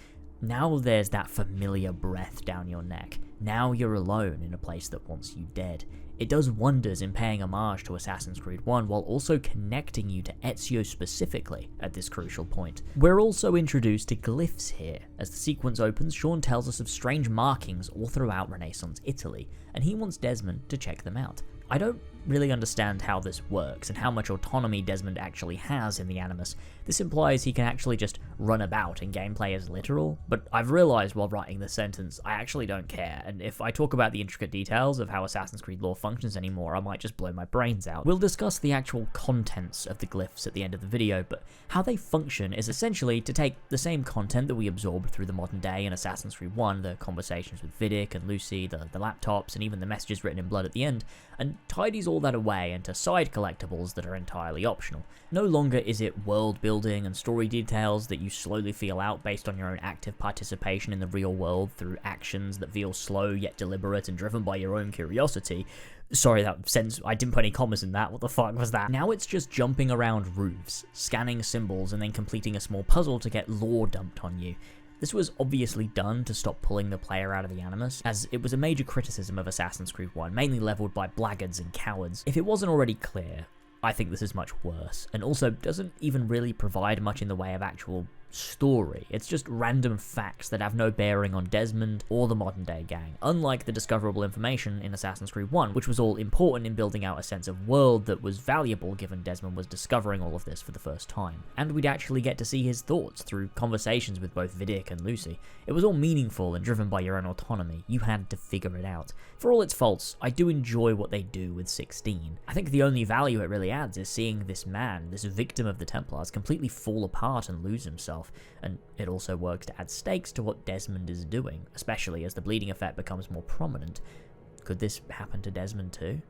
now there's that familiar breath down your neck. Now you're alone in a place that wants you dead. It does wonders in paying homage to Assassin's Creed 1 while also connecting you to Ezio specifically at this crucial point. We're also introduced to glyphs here. As the sequence opens, Sean tells us of strange markings all throughout Renaissance Italy, and he wants Desmond to check them out. I don't really understand how this works and how much autonomy Desmond actually has in the Animus. This implies he can actually just run about and gameplay is literal, but I've realized while writing this sentence, I actually don't care, and if I talk about the intricate details of how Assassin's Creed lore functions anymore, I might just blow my brains out. We'll discuss the actual contents of the glyphs at the end of the video, but how they function is essentially to take the same content that we absorbed through the modern day in Assassin's Creed 1, the conversations with Vidic and Lucy, the laptops, and even the messages written in blood at the end, and tidies all that away into side collectibles that are entirely optional. No longer is it world building and story details that you slowly feel out based on your own active participation in the real world through actions that feel slow yet deliberate and driven by your own curiosity. Sorry, that sentence, I didn't put any commas in that, what the fuck was that? Now it's just jumping around roofs, scanning symbols, and then completing a small puzzle to get lore dumped on you. This was obviously done to stop pulling the player out of the Animus, as it was a major criticism of Assassin's Creed 1, mainly leveled by blackguards and cowards. If it wasn't already clear, I think this is much worse, and also doesn't even really provide much in the way of actual story. It's just random facts that have no bearing on Desmond or the modern day gang, unlike the discoverable information in Assassin's Creed 1, which was all important in building out a sense of world that was valuable given Desmond was discovering all of this for the first time. And we'd actually get to see his thoughts through conversations with both Vidic and Lucy. It was all meaningful and driven by your own autonomy. You had to figure it out. For all its faults, I do enjoy what they do with 16. I think the only value it really adds is seeing this man, this victim of the Templars, completely fall apart and lose himself. And it also works to add stakes to what Desmond is doing, especially as the bleeding effect becomes more prominent. Could this happen to Desmond too?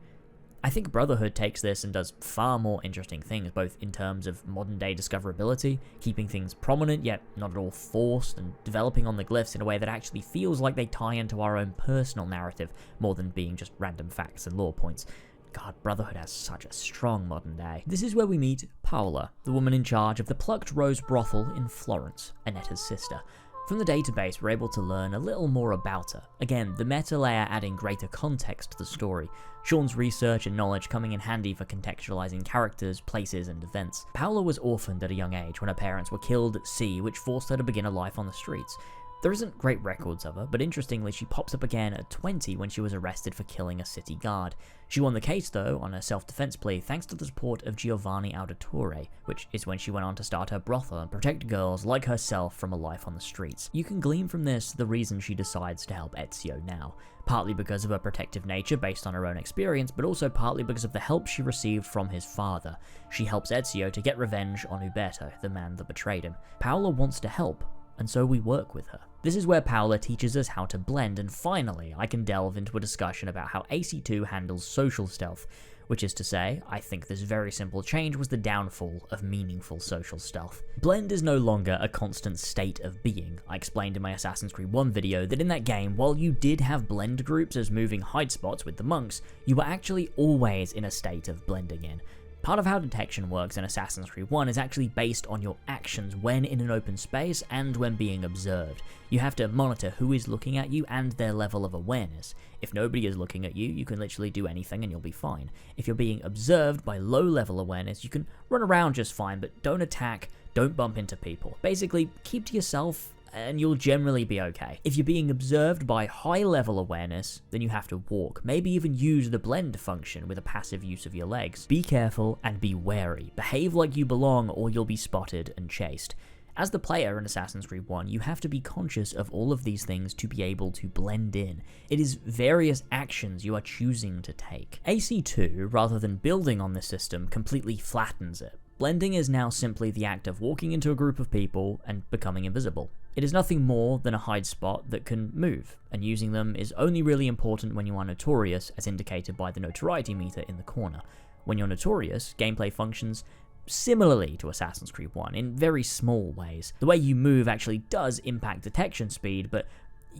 I think Brotherhood takes this and does far more interesting things, both in terms of modern day discoverability, keeping things prominent yet not at all forced, and developing on the glyphs in a way that actually feels like they tie into our own personal narrative more than being just random facts and lore points. God, Brotherhood has such a strong modern day. This is where we meet Paola, the woman in charge of the Plucked Rose brothel in Florence, Annetta's sister. From the database, we're able to learn a little more about her. Again, the meta layer adding greater context to the story. Sean's research and knowledge coming in handy for contextualizing characters, places, and events. Paola was orphaned at a young age when her parents were killed at sea, which forced her to begin a life on the streets. There isn't great records of her, but interestingly she pops up again at 20 when she was arrested for killing a city guard. She won the case though on a self-defense plea thanks to the support of Giovanni Auditore, which is when she went on to start her brothel and protect girls like herself from a life on the streets. You can glean from this the reason she decides to help Ezio now, partly because of her protective nature based on her own experience, but also partly because of the help she received from his father. She helps Ezio to get revenge on Uberto, the man that betrayed him. Paola wants to help, and so we work with her. This is where Paola teaches us how to blend, and finally I can delve into a discussion about how AC2 handles social stealth, which is to say, I think this very simple change was the downfall of meaningful social stealth. Blend is no longer a constant state of being. I explained in my Assassin's Creed 1 video that in that game, while you did have blend groups as moving hide spots with the monks, you were actually always in a state of blending in. Part of how detection works in Assassin's Creed 1 is actually based on your actions when in an open space and when being observed. You have to monitor who is looking at you and their level of awareness. If nobody is looking at you, you can literally do anything and you'll be fine. If you're being observed by low level awareness, you can run around just fine, but don't attack, don't bump into people. Basically, keep to yourself and you'll generally be okay. If you're being observed by high level awareness, then you have to walk, maybe even use the blend function with a passive use of your legs. Be careful and be wary. Behave like you belong or you'll be spotted and chased. As the player in Assassin's Creed 1, you have to be conscious of all of these things to be able to blend in. It is various actions you are choosing to take. AC2, rather than building on this system, completely flattens it. Blending is now simply the act of walking into a group of people and becoming invisible. It is nothing more than a hide spot that can move, and using them is only really important when you are notorious, as indicated by the notoriety meter in the corner. When you're notorious, gameplay functions similarly to Assassin's Creed 1, in very small ways. The way you move actually does impact detection speed, but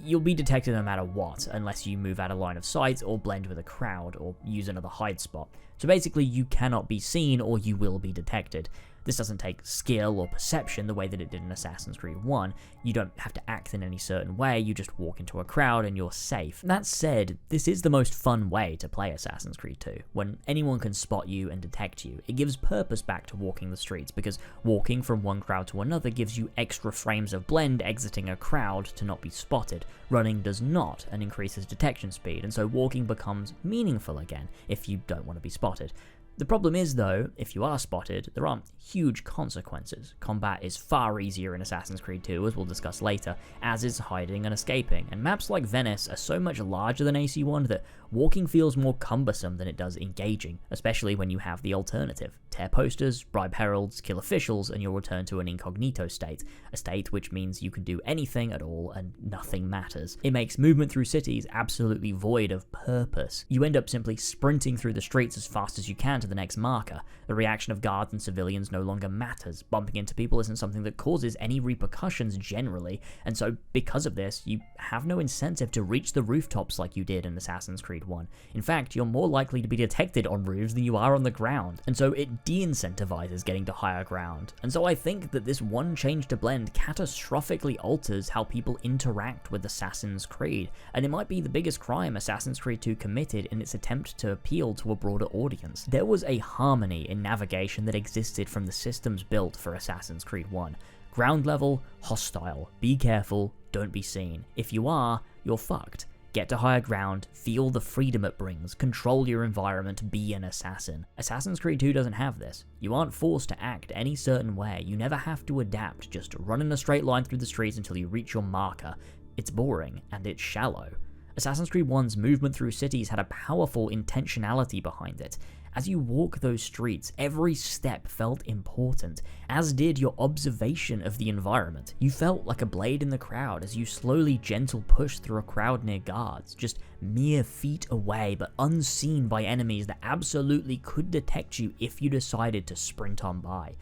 you'll be detected no matter what, unless you move out of line of sight or blend with a crowd or use another hide spot. So basically you cannot be seen or you will be detected. This doesn't take skill or perception the way that it did in Assassin's Creed 1. You don't have to act in any certain way, you just walk into a crowd and you're safe. That said, this is the most fun way to play Assassin's Creed 2, when anyone can spot you and detect you. It gives purpose back to walking the streets, because walking from one crowd to another gives you extra frames of blend exiting a crowd to not be spotted. Running does not, and increases detection speed, and so walking becomes meaningful again if you don't want to be spotted. The problem is, though, if you are spotted, there aren't huge consequences. Combat is far easier in Assassin's Creed 2, as we'll discuss later, as is hiding and escaping, and maps like Venice are so much larger than AC1 that walking feels more cumbersome than it does engaging, especially when you have the alternative. Tear posters, bribe heralds, kill officials, and you'll return to an incognito state, a state which means you can do anything at all and nothing matters. It makes movement through cities absolutely void of purpose. You end up simply sprinting through the streets as fast as you can to the next marker. The reaction of guards and civilians no longer matters. Bumping into people isn't something that causes any repercussions generally, and so because of this, you have no incentive to reach the rooftops like you did in Assassin's Creed 1. In fact, you're more likely to be detected on roofs than you are on the ground, and so it de-incentivizes getting to higher ground. And so I think that this one change to blend catastrophically alters how people interact with Assassin's Creed, and it might be the biggest crime Assassin's Creed 2 committed in its attempt to appeal to a broader audience. There was a harmony in navigation that existed from the systems built for Assassin's Creed 1. Ground level, hostile, be careful, don't be seen. If you are, you're fucked. Get to higher ground, feel the freedom it brings, control your environment, be an assassin. Assassin's Creed 2 doesn't have this. You aren't forced to act any certain way, you never have to adapt, just run in a straight line through the streets until you reach your marker. It's boring, and it's shallow. Assassin's Creed 1's movement through cities had a powerful intentionality behind it. As you walk those streets, every step felt important, as did your observation of the environment. You felt like a blade in the crowd as you slowly gentle pushed through a crowd near guards, just mere feet away but unseen by enemies that absolutely could detect you if you decided to sprint on by.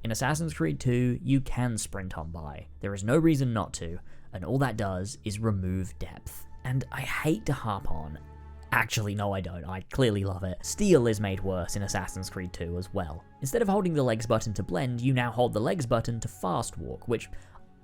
In Assassin's Creed 2, you can sprint on by. There is no reason not to, and all that does is remove depth. And I hate to harp on, actually no I don't, I clearly love it, steal is made worse in Assassin's Creed 2 as well. Instead of holding the legs button to blend, you now hold the legs button to fast walk, which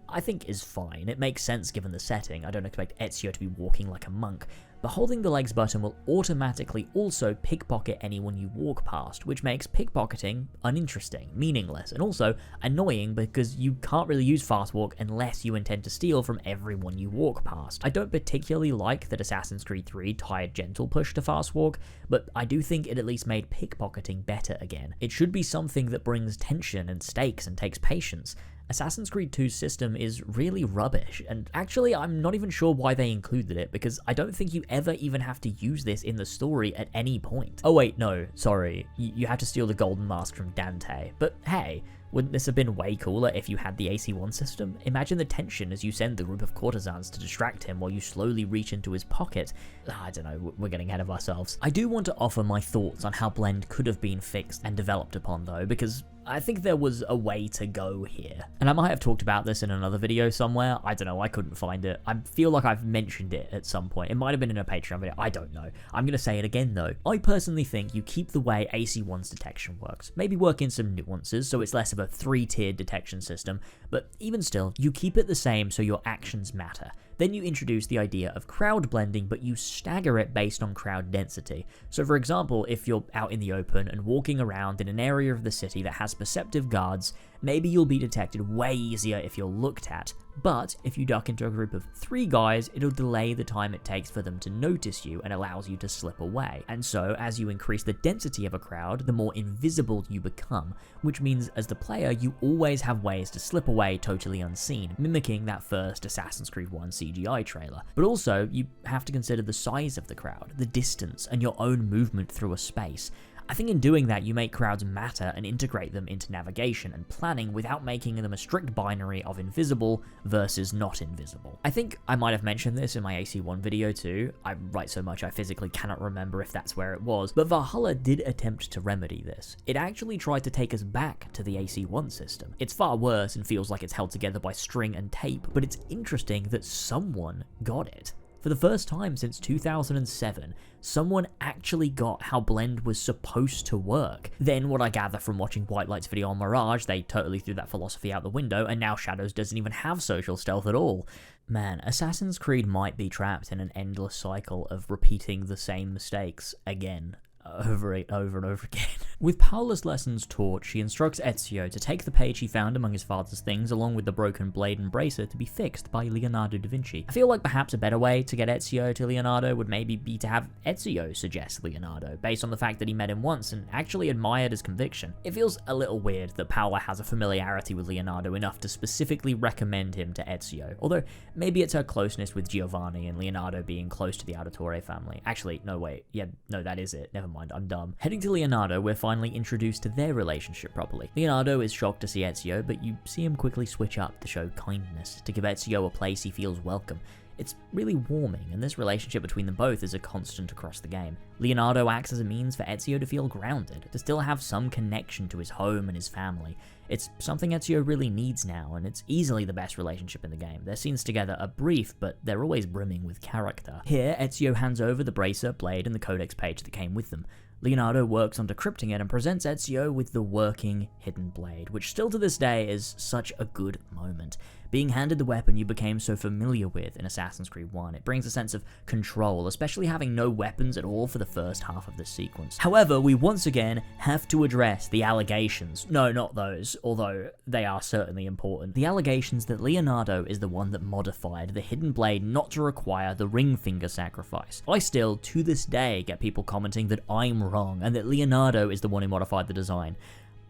I think is fine. It makes sense given the setting. I don't expect Ezio to be walking like a monk, but holding the legs button will automatically also pickpocket anyone you walk past, which makes pickpocketing uninteresting, meaningless, and also annoying because you can't really use fast walk unless you intend to steal from everyone you walk past. I don't particularly like that Assassin's Creed 3 tied gentle push to fast walk, but I do think it at least made pickpocketing better again. It should be something that brings tension and stakes and takes patience. Assassin's Creed 2's system is really rubbish, and actually I'm not even sure why they included it, because I don't think you ever even have to use this in the story at any point. Oh wait, no, sorry, you have to steal the golden mask from Dante, but hey, wouldn't this have been way cooler if you had the AC-1 system? Imagine the tension as you send the group of courtesans to distract him while you slowly reach into his pocket. I don't know, we're getting ahead of ourselves. I do want to offer my thoughts on how Blend could have been fixed and developed upon though, because I think there was a way to go here. And I might have talked about this in another video somewhere. I don't know, I couldn't find it. I feel like I've mentioned it at some point. It might have been in a Patreon video, I don't know. I'm gonna say it again though. I personally think you keep the way AC-1's detection works. Maybe work in some nuances so it's less of a 3-tiered detection system, but even still, you keep it the same so your actions matter. Then you introduce the idea of crowd blending, but you stagger it based on crowd density. So for example, if you're out in the open and walking around in an area of the city that has perceptive guards, maybe you'll be detected way easier if you're looked at. But if you duck into a group of 3 guys, it'll delay the time it takes for them to notice you and allows you to slip away. And so as you increase the density of a crowd, the more invisible you become, which means as the player you always have ways to slip away totally unseen, mimicking that first Assassin's Creed 1 CGI trailer. But also you have to consider the size of the crowd, the distance, and your own movement through a space. I think in doing that, you make crowds matter and integrate them into navigation and planning without making them a strict binary of invisible versus not invisible. I think I might have mentioned this in my AC-1 video too. I write so much I physically cannot remember if that's where it was, but Valhalla did attempt to remedy this. It actually tried to take us back to the AC-1 system. It's far worse and feels like it's held together by string and tape, but it's interesting that someone got it. For the first time since 2007, someone actually got how Blend was supposed to work. Then what I gather from watching White Light's video on Mirage, they totally threw that philosophy out the window, and now Shadows doesn't even have social stealth at all. Man, Assassin's Creed might be trapped in an endless cycle of repeating the same mistakes again. Over and over again. With Paola's lessons taught, she instructs Ezio to take the page he found among his father's things along with the broken blade and bracer to be fixed by Leonardo da Vinci. I feel like perhaps a better way to get Ezio to Leonardo would maybe be to have Ezio suggest Leonardo, based on the fact that he met him once and actually admired his conviction. It feels a little weird that Paola has a familiarity with Leonardo enough to specifically recommend him to Ezio, although maybe it's her closeness with Giovanni and Leonardo being close to the Auditore family. Actually, no wait, yeah, no that is it, never mind. I'm dumb. Heading to Leonardo, we're finally introduced to their relationship properly. Leonardo is shocked to see Ezio, but you see him quickly switch up to show kindness, to give Ezio a place he feels welcome. It's really warming, and this relationship between them both is a constant across the game. Leonardo acts as a means for Ezio to feel grounded, to still have some connection to his home and his family. It's something Ezio really needs now, and it's easily the best relationship in the game. Their scenes together are brief, but they're always brimming with character. Here, Ezio hands over the bracer, blade, and the codex page that came with them. Leonardo works on decrypting it and presents Ezio with the working hidden blade, which still to this day is such a good moment. Being handed the weapon you became so familiar with in Assassin's Creed 1, it brings a sense of control, especially having no weapons at all for the first half of the sequence. However, we once again have to address the allegations. No, not those, although they are certainly important. The allegations that Leonardo is the one that modified the hidden blade not to require the ring finger sacrifice. I still, to this day, get people commenting that I'm wrong and that Leonardo is the one who modified the design.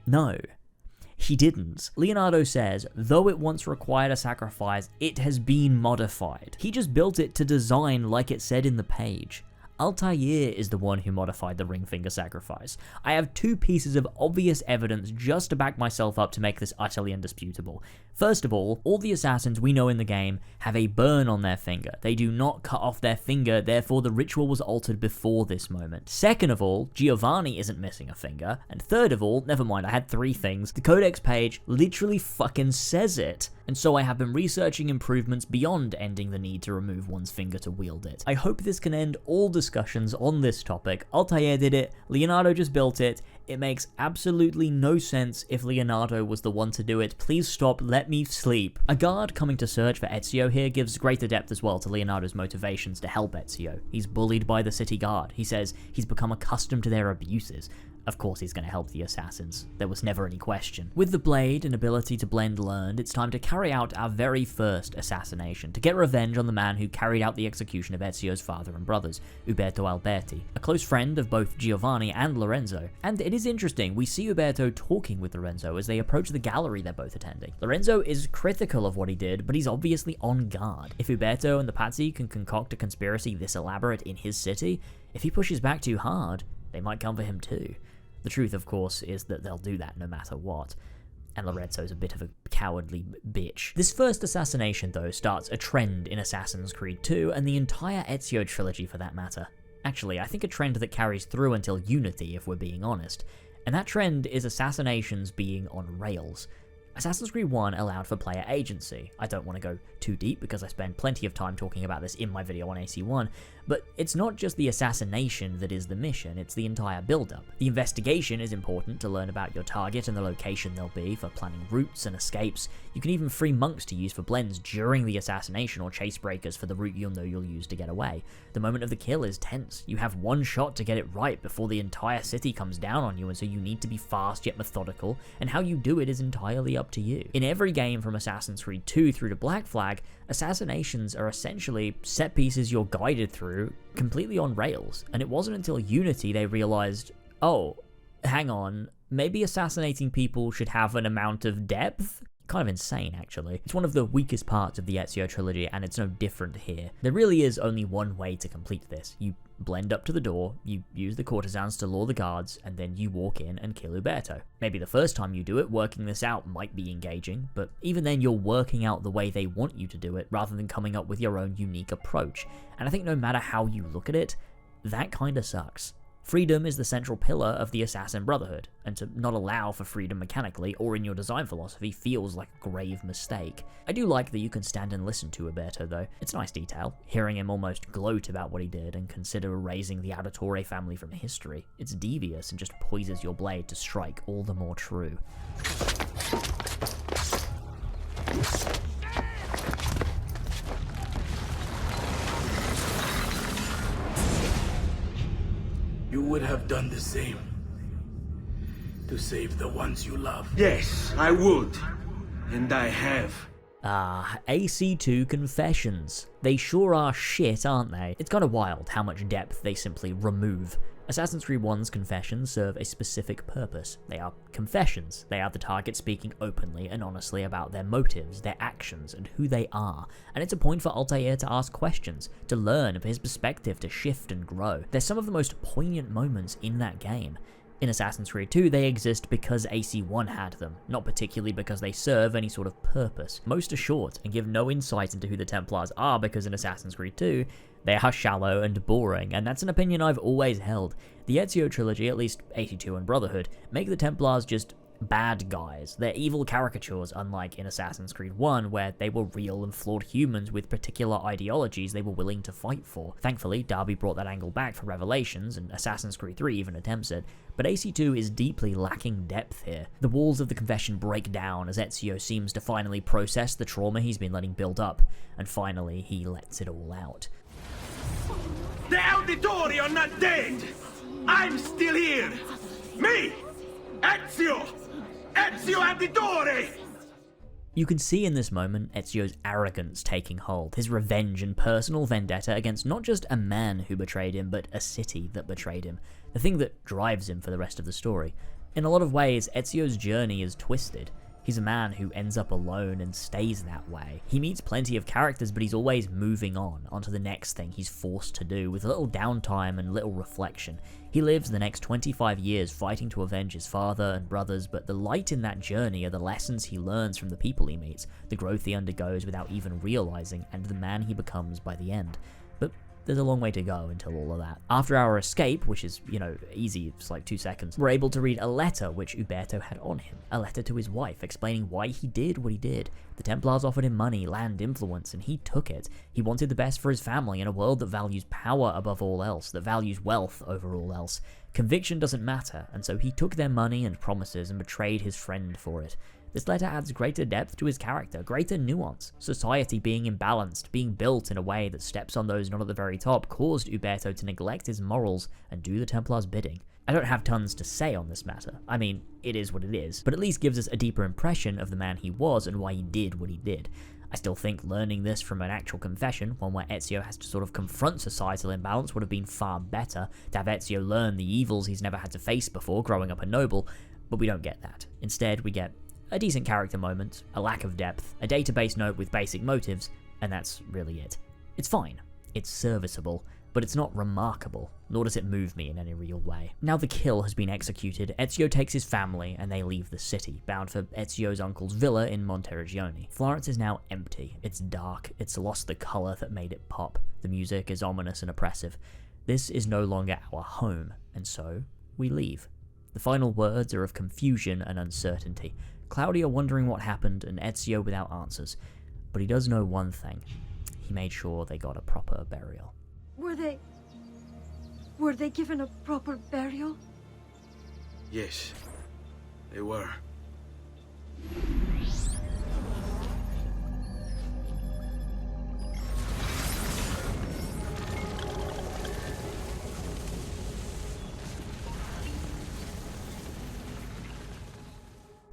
No. He didn't. Leonardo says, though it once required a sacrifice, it has been modified. He just built it to design like it said in the page. Altair is the one who modified the ring finger sacrifice. I have 2 pieces of obvious evidence just to back myself up to make this utterly indisputable. First of all the assassins we know in the game have a burn on their finger. They do not cut off their finger, therefore the ritual was altered before this moment. Second of all, Giovanni isn't missing a finger. And third of all, never mind, I had 3 things. The codex page literally fucking says it. And so I have been researching improvements beyond ending the need to remove one's finger to wield it. I hope this can end all discussions on this topic. Altair did it, Leonardo just built it. It makes absolutely no sense if Leonardo was the one to do it. Please stop, let me sleep. A guard coming to search for Ezio here gives greater depth as well to Leonardo's motivations to help Ezio. He's bullied by the city guard. He says he's become accustomed to their abuses. Of course he's going to help the assassins. There was never any question. With the blade and ability to blend learned, it's time to carry out our very first assassination, to get revenge on the man who carried out the execution of Ezio's father and brothers, Uberto Alberti, a close friend of both Giovanni and Lorenzo. And it is interesting, we see Uberto talking with Lorenzo as they approach the gallery they're both attending. Lorenzo is critical of what he did, but he's obviously on guard. If Uberto and the Pazzi can concoct a conspiracy this elaborate in his city, if he pushes back too hard, they might come for him too. The truth, of course, is that they'll do that no matter what. And Lorenzo's a bit of a cowardly bitch. This first assassination, though, starts a trend in Assassin's Creed 2, and the entire Ezio trilogy for that matter. Actually, I think a trend that carries through until Unity, if we're being honest. And that trend is assassinations being on rails. Assassin's Creed 1 allowed for player agency. I don't want to go too deep because I spend plenty of time talking about this in my video on AC1, but it's not just the assassination that is the mission, it's the entire build-up. The investigation is important to learn about your target and the location they'll be for planning routes and escapes. You can even free monks to use for blends during the assassination or chase breakers for the route you'll know you'll use to get away. The moment of the kill is tense. You have one shot to get it right before the entire city comes down on you, and so you need to be fast yet methodical, and how you do it is entirely up to you. In every game from Assassin's Creed 2 through to Black Flag, assassinations are essentially set pieces you're guided through completely on rails, and it wasn't until Unity they realized, oh, hang on, maybe assassinating people should have an amount of depth? Kind of insane, actually. It's one of the weakest parts of the Ezio trilogy, and it's no different here. There really is only one way to complete this. You blend up to the door, you use the courtesans to lure the guards, and then you walk in and kill Uberto. Maybe the first time you do it, working this out might be engaging, but even then you're working out the way they want you to do it, rather than coming up with your own unique approach. And I think no matter how you look at it, that kinda sucks. Freedom is the central pillar of the Assassin Brotherhood, and to not allow for freedom mechanically or in your design philosophy feels like a grave mistake. I do like that you can stand and listen to Uberto though. It's a nice detail, hearing him almost gloat about what he did and consider erasing the Auditore family from history. It's devious and just poises your blade to strike all the more true. You would have done the same to save the ones you love. Yes, I would. And I have. Ah, AC2 Confessions. They sure are shit, aren't they? It's kinda wild how much depth they simply remove. Assassin's Creed 1's confessions serve a specific purpose. They are confessions. They are the target speaking openly and honestly about their motives, their actions, and who they are. And it's a point for Altair to ask questions, to learn of his perspective, to shift and grow. They're some of the most poignant moments in that game. In Assassin's Creed 2, they exist because AC1 had them, not particularly because they serve any sort of purpose. Most are short and give no insight into who the Templars are because in Assassin's Creed 2, they are shallow and boring, and that's an opinion I've always held. The Ezio trilogy, at least 82 and Brotherhood, make the Templars just bad guys. They're evil caricatures, unlike in Assassin's Creed 1, where they were real and flawed humans with particular ideologies they were willing to fight for. Thankfully, Darby brought that angle back for Revelations, and Assassin's Creed 3 even attempts it, but AC2 is deeply lacking depth here. The walls of the confession break down as Ezio seems to finally process the trauma he's been letting build up, and finally he lets it all out. The Auditore are not dead! I'm still here! Me! Ezio! Ezio Auditore! You can see in this moment Ezio's arrogance taking hold, his revenge and personal vendetta against not just a man who betrayed him, but a city that betrayed him, the thing that drives him for the rest of the story. In a lot of ways, Ezio's journey is twisted. He's a man who ends up alone and stays that way. He meets plenty of characters, but he's always moving onto the next thing he's forced to do, with little downtime and little reflection. He lives the next 25 years fighting to avenge his father and brothers, but the light in that journey are the lessons he learns from the people he meets, the growth he undergoes without even realizing, and the man he becomes by the end. But there's a long way to go until all of that. After our escape, which is, easy, it's like 2 seconds, we're able to read a letter which Uberto had on him. A letter to his wife explaining why he did what he did. The Templars offered him money, land, influence, and he took it. He wanted the best for his family in a world that values power above all else, that values wealth over all else. Conviction doesn't matter, and so he took their money and promises and betrayed his friend for it. This letter adds greater depth to his character, greater nuance. Society being imbalanced, being built in a way that steps on those not at the very top, caused Uberto to neglect his morals and do the Templars' bidding. I don't have tons to say on this matter. I mean, it is what it is, but at least gives us a deeper impression of the man he was and why he did what he did. I still think learning this from an actual confession, one where Ezio has to sort of confront societal imbalance, would have been far better, to have Ezio learn the evils he's never had to face before growing up a noble, but we don't get that. Instead, we get a decent character moment, a lack of depth, a database note with basic motives, and that's really it. It's fine, it's serviceable, but it's not remarkable, nor does it move me in any real way. Now the kill has been executed, Ezio takes his family and they leave the city, bound for Ezio's uncle's villa in Monteriggioni. Florence is now empty, it's dark, it's lost the colour that made it pop, the music is ominous and oppressive. This is no longer our home, and so we leave. The final words are of confusion and uncertainty, Claudia wondering what happened and Ezio without answers, but he does know one thing, he made sure they got a proper burial. Were they given a proper burial? Yes, they were.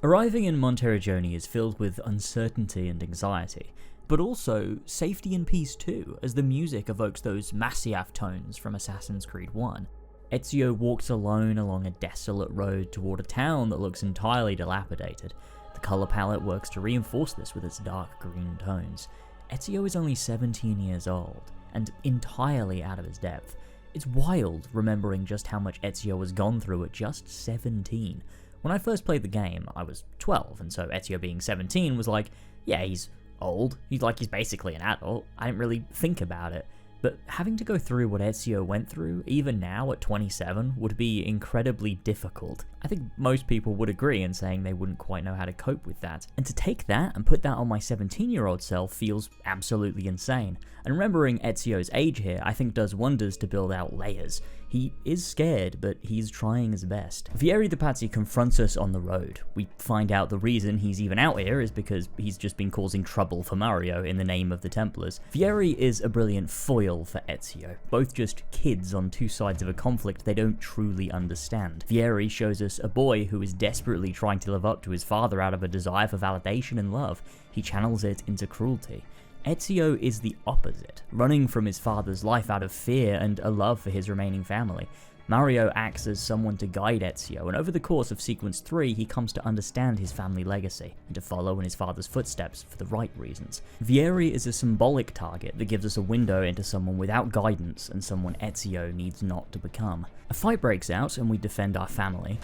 Arriving in Monteriggioni is filled with uncertainty and anxiety, but also safety and peace too, as the music evokes those Masyaf tones from Assassin's Creed 1. Ezio walks alone along a desolate road toward a town that looks entirely dilapidated. The colour palette works to reinforce this with its dark green tones. Ezio is only 17 years old, and entirely out of his depth. It's wild remembering just how much Ezio has gone through at just 17. When I first played the game, I was 12, and so Ezio being 17 was like, yeah, he's old, he's basically an adult. I didn't really think about it, but having to go through what Ezio went through, even now at 27, would be incredibly difficult. I think most people would agree in saying they wouldn't quite know how to cope with that. And to take that and put that on my 17-year-old self feels absolutely insane. And remembering Ezio's age here, I think does wonders to build out layers. He is scared, but he's trying his best. Vieri the Pazzi confronts us on the road. We find out the reason he's even out here is because he's just been causing trouble for Mario in the name of the Templars. Vieri is a brilliant foil for Ezio, both just kids on two sides of a conflict they don't truly understand. Vieri shows us a boy who is desperately trying to live up to his father out of a desire for validation and love. He channels it into cruelty. Ezio is the opposite, running from his father's life out of fear and a love for his remaining family. Mario acts as someone to guide Ezio, and over the course of Sequence 3, he comes to understand his family legacy, and to follow in his father's footsteps for the right reasons. Vieri is a symbolic target that gives us a window into someone without guidance, and someone Ezio needs not to become. A fight breaks out, and we defend our family.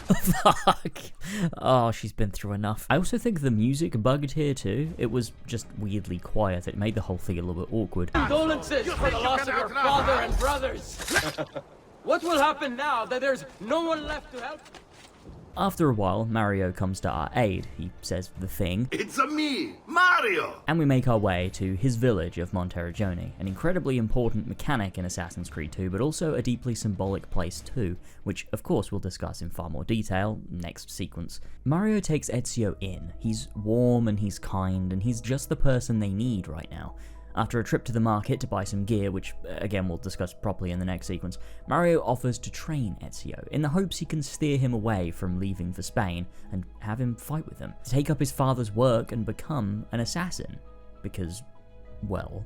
Fuck! Oh, she's been through enough. I also think the music bugged here too. It was just weirdly quiet. It made the whole thing a little bit awkward. Condolences for the loss of your father and brothers! What will happen now that there's no one left to help? After a while, Mario comes to our aid. He says the thing. It's a me, Mario! And we make our way to his village of Monteriggioni, an incredibly important mechanic in Assassin's Creed 2, but also a deeply symbolic place too, which of course we'll discuss in far more detail next sequence. Mario takes Ezio in. He's warm and he's kind, and he's just the person they need right now. After a trip to the market to buy some gear, which again we'll discuss properly in the next sequence, Mario offers to train Ezio, in the hopes he can steer him away from leaving for Spain and have him fight with him, to take up his father's work and become an assassin. Because, well,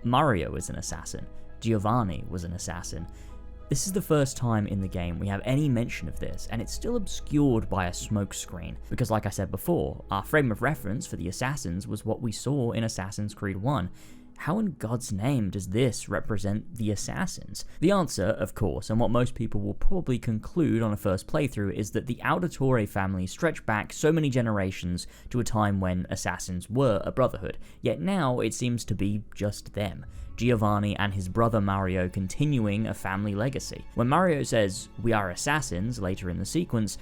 Mario is an assassin, Giovanni was an assassin. This is the first time in the game we have any mention of this, and it's still obscured by a smokescreen, because like I said before, our frame of reference for the assassins was what we saw in Assassin's Creed 1. How in God's name does this represent the assassins? The answer, of course, and what most people will probably conclude on a first playthrough, is that the Auditore family stretched back so many generations to a time when assassins were a brotherhood, yet now it seems to be just them. Giovanni and his brother Mario continuing a family legacy. When Mario says, "We are assassins," later in the sequence,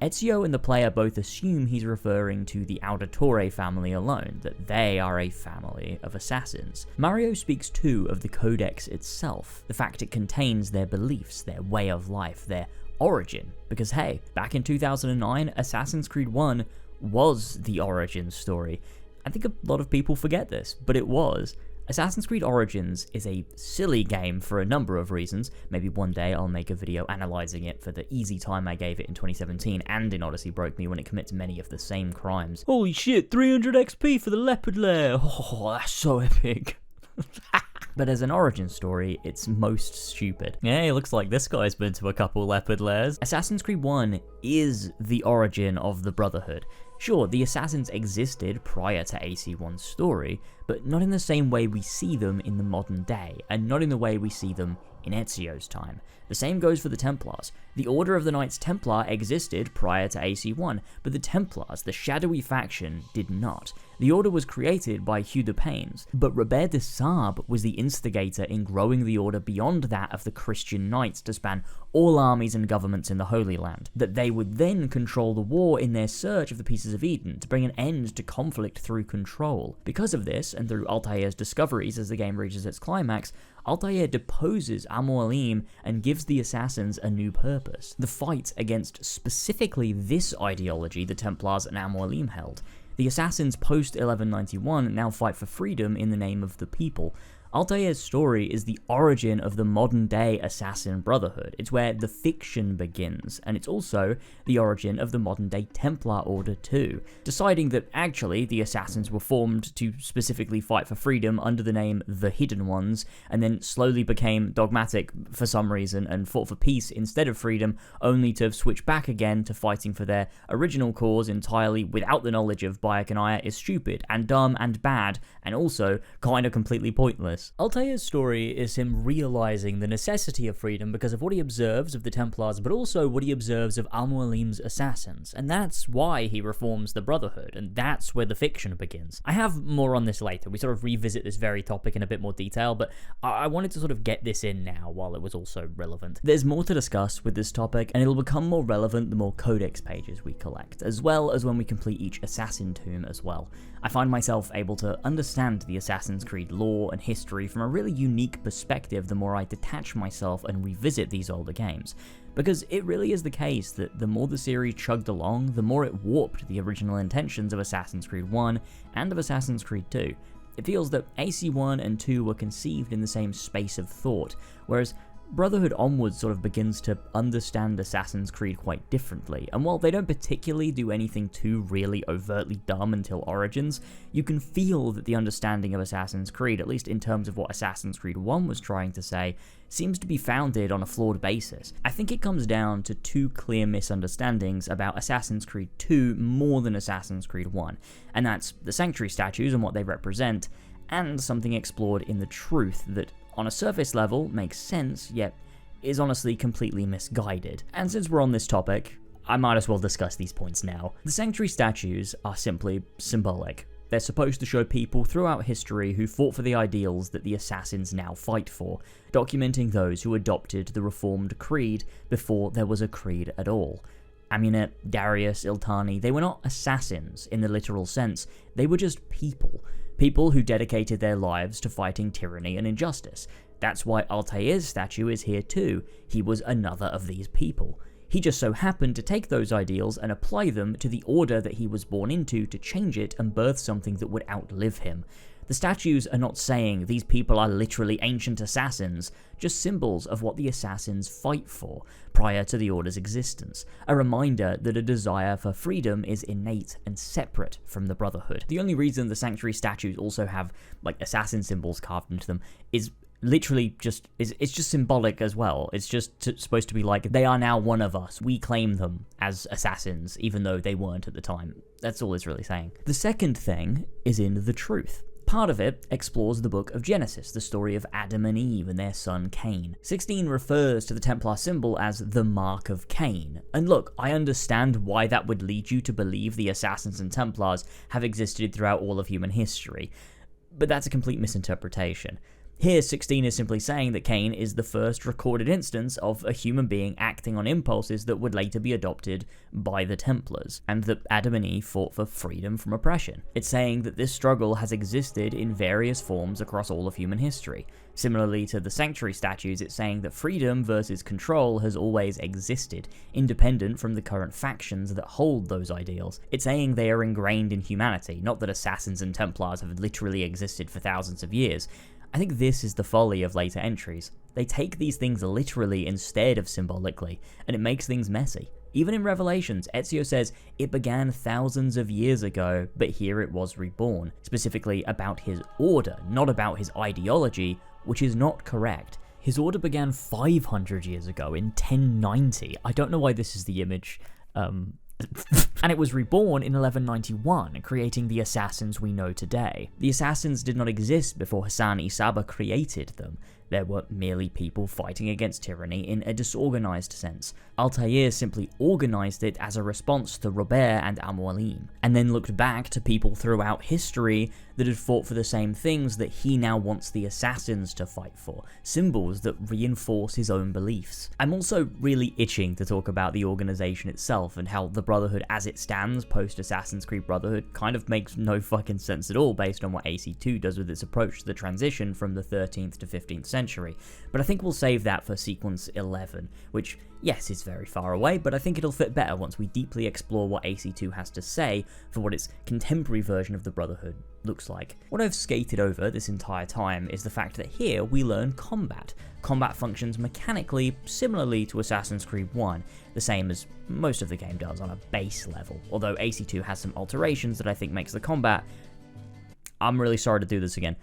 Ezio and the player both assume he's referring to the Auditore family alone, that they are a family of assassins. Mario speaks too of the Codex itself, the fact it contains their beliefs, their way of life, their origin, because hey, back in 2009, Assassin's Creed 1 was the origin story. I think a lot of people forget this, but it was. Assassin's Creed Origins is a silly game for a number of reasons. Maybe one day I'll make a video analysing it for the easy time I gave it in 2017 and in Odyssey Broke Me when it commits many of the same crimes. Holy shit, 300 XP for the Leopard Lair! Oh, that's so epic. But as an origin story, it's most stupid. Yeah, it looks like this guy's been to a couple Leopard Lairs. Assassin's Creed 1 is the origin of the Brotherhood. Sure, the Assassins existed prior to AC1's story, but not in the same way we see them in the modern day, and not in the way we see them in Ezio's time. The same goes for the Templars. The Order of the Knights Templar existed prior to AC1, but the Templars, the shadowy faction, did not. The Order was created by Hugh de Paynes, but Robert de Sabre was the instigator in growing the Order beyond that of the Christian Knights to span all armies and governments in the Holy Land, that they would then control the war in their search of the Pieces of Eden to bring an end to conflict through control. Because of this, and through Altair's discoveries as the game reaches its climax, Altair deposes Al-Mualim and gives the Assassins a new purpose. The fight against specifically this ideology the Templars and Al-Mualim held. The Assassins post-1191 now fight for freedom in the name of the people. Altair's story is the origin of the modern-day Assassin Brotherhood. It's where the fiction begins, and it's also the origin of the modern-day Templar Order too, deciding that actually the Assassins were formed to specifically fight for freedom under the name The Hidden Ones, and then slowly became dogmatic for some reason and fought for peace instead of freedom, only to switch back again to fighting for their original cause entirely without the knowledge of Bayek is stupid and dumb and bad, and also kind of completely pointless. Altair's story is him realizing the necessity of freedom because of what he observes of the Templars, but also what he observes of Al-Mualim's assassins, and that's why he reforms the Brotherhood, and that's where the fiction begins. I have more on this later. We sort of revisit this very topic in a bit more detail, but I wanted to sort of get this in now while it was also relevant. There's more to discuss with this topic, and it'll become more relevant the more codex pages we collect, as well as when we complete each assassin tomb as well. I find myself able to understand the Assassin's Creed lore and history from a really unique perspective the more I detach myself and revisit these older games. Because it really is the case that the more the series chugged along, the more it warped the original intentions of Assassin's Creed 1 and of Assassin's Creed 2. It feels that AC1 and 2 were conceived in the same space of thought, whereas Brotherhood onwards sort of begins to understand Assassin's Creed quite differently, and while they don't particularly do anything too really overtly dumb until Origins, you can feel that the understanding of Assassin's Creed, at least in terms of what Assassin's Creed 1 was trying to say, seems to be founded on a flawed basis. I think it comes down to two clear misunderstandings about Assassin's Creed 2 more than Assassin's Creed 1, and that's the Sanctuary statues and what they represent, and something explored in the truth that on a surface level makes sense, yet is honestly completely misguided. And since we're on this topic, I might as well discuss these points now. The Sanctuary statues are simply symbolic. They're supposed to show people throughout history who fought for the ideals that the Assassins now fight for, documenting those who adopted the Reformed Creed before there was a creed at all. Amunet, Darius, Iltani, they were not assassins in the literal sense, they were just people. People who dedicated their lives to fighting tyranny and injustice. That's why Altair's statue is here too. He was another of these people. He just so happened to take those ideals and apply them to the order that he was born into to change it and birth something that would outlive him. The statues are not saying these people are literally ancient assassins, just symbols of what the assassins fight for prior to the Order's existence, a reminder that a desire for freedom is innate and separate from the Brotherhood. The only reason the Sanctuary statues also have like assassin symbols carved into them is literally it's just symbolic as well. It's just supposed to be like, they are now one of us. We claim them as assassins, even though they weren't at the time. That's all it's really saying. The second thing is in the truth. Part of it explores the book of Genesis, the story of Adam and Eve and their son Cain. 16 refers to the Templar symbol as the Mark of Cain. And look, I understand why that would lead you to believe the Assassins and Templars have existed throughout all of human history, but that's a complete misinterpretation. Here, 16 is simply saying that Cain is the first recorded instance of a human being acting on impulses that would later be adopted by the Templars, and that Adam and Eve fought for freedom from oppression. It's saying that this struggle has existed in various forms across all of human history. Similarly to the sanctuary statues, it's saying that freedom versus control has always existed, independent from the current factions that hold those ideals. It's saying they are ingrained in humanity, not that assassins and Templars have literally existed for thousands of years. I think this is the folly of later entries. They take these things literally instead of symbolically, and it makes things messy. Even in Revelations, Ezio says it began thousands of years ago, but here it was reborn, specifically about his order, not about his ideology, which is not correct. His order began 500 years ago in 1090. I don't know why this is the image. And it was reborn in 1191, creating the assassins we know today. The assassins did not exist before Hassan Isaba created them. There were merely people fighting against tyranny in a disorganized sense. Altair simply organized it as a response to Robert and Al-Mualim, and then looked back to people throughout history that had fought for the same things that he now wants the assassins to fight for, symbols that reinforce his own beliefs. I'm also really itching to talk about the organization itself and how the Brotherhood as it stands post-Assassin's Creed Brotherhood kind of makes no fucking sense at all based on what AC2 does with its approach to the transition from the 13th to 15th century, but I think we'll save that for sequence 11, which, yes, is very far away, but I think it'll fit better once we deeply explore what AC2 has to say for what its contemporary version of the Brotherhood looks like. What I've skated over this entire time is the fact that here we learn combat. Combat functions mechanically similarly to Assassin's Creed 1, the same as most of the game does on a base level, although AC2 has some alterations that I think makes the combat, I'm really sorry to do this again,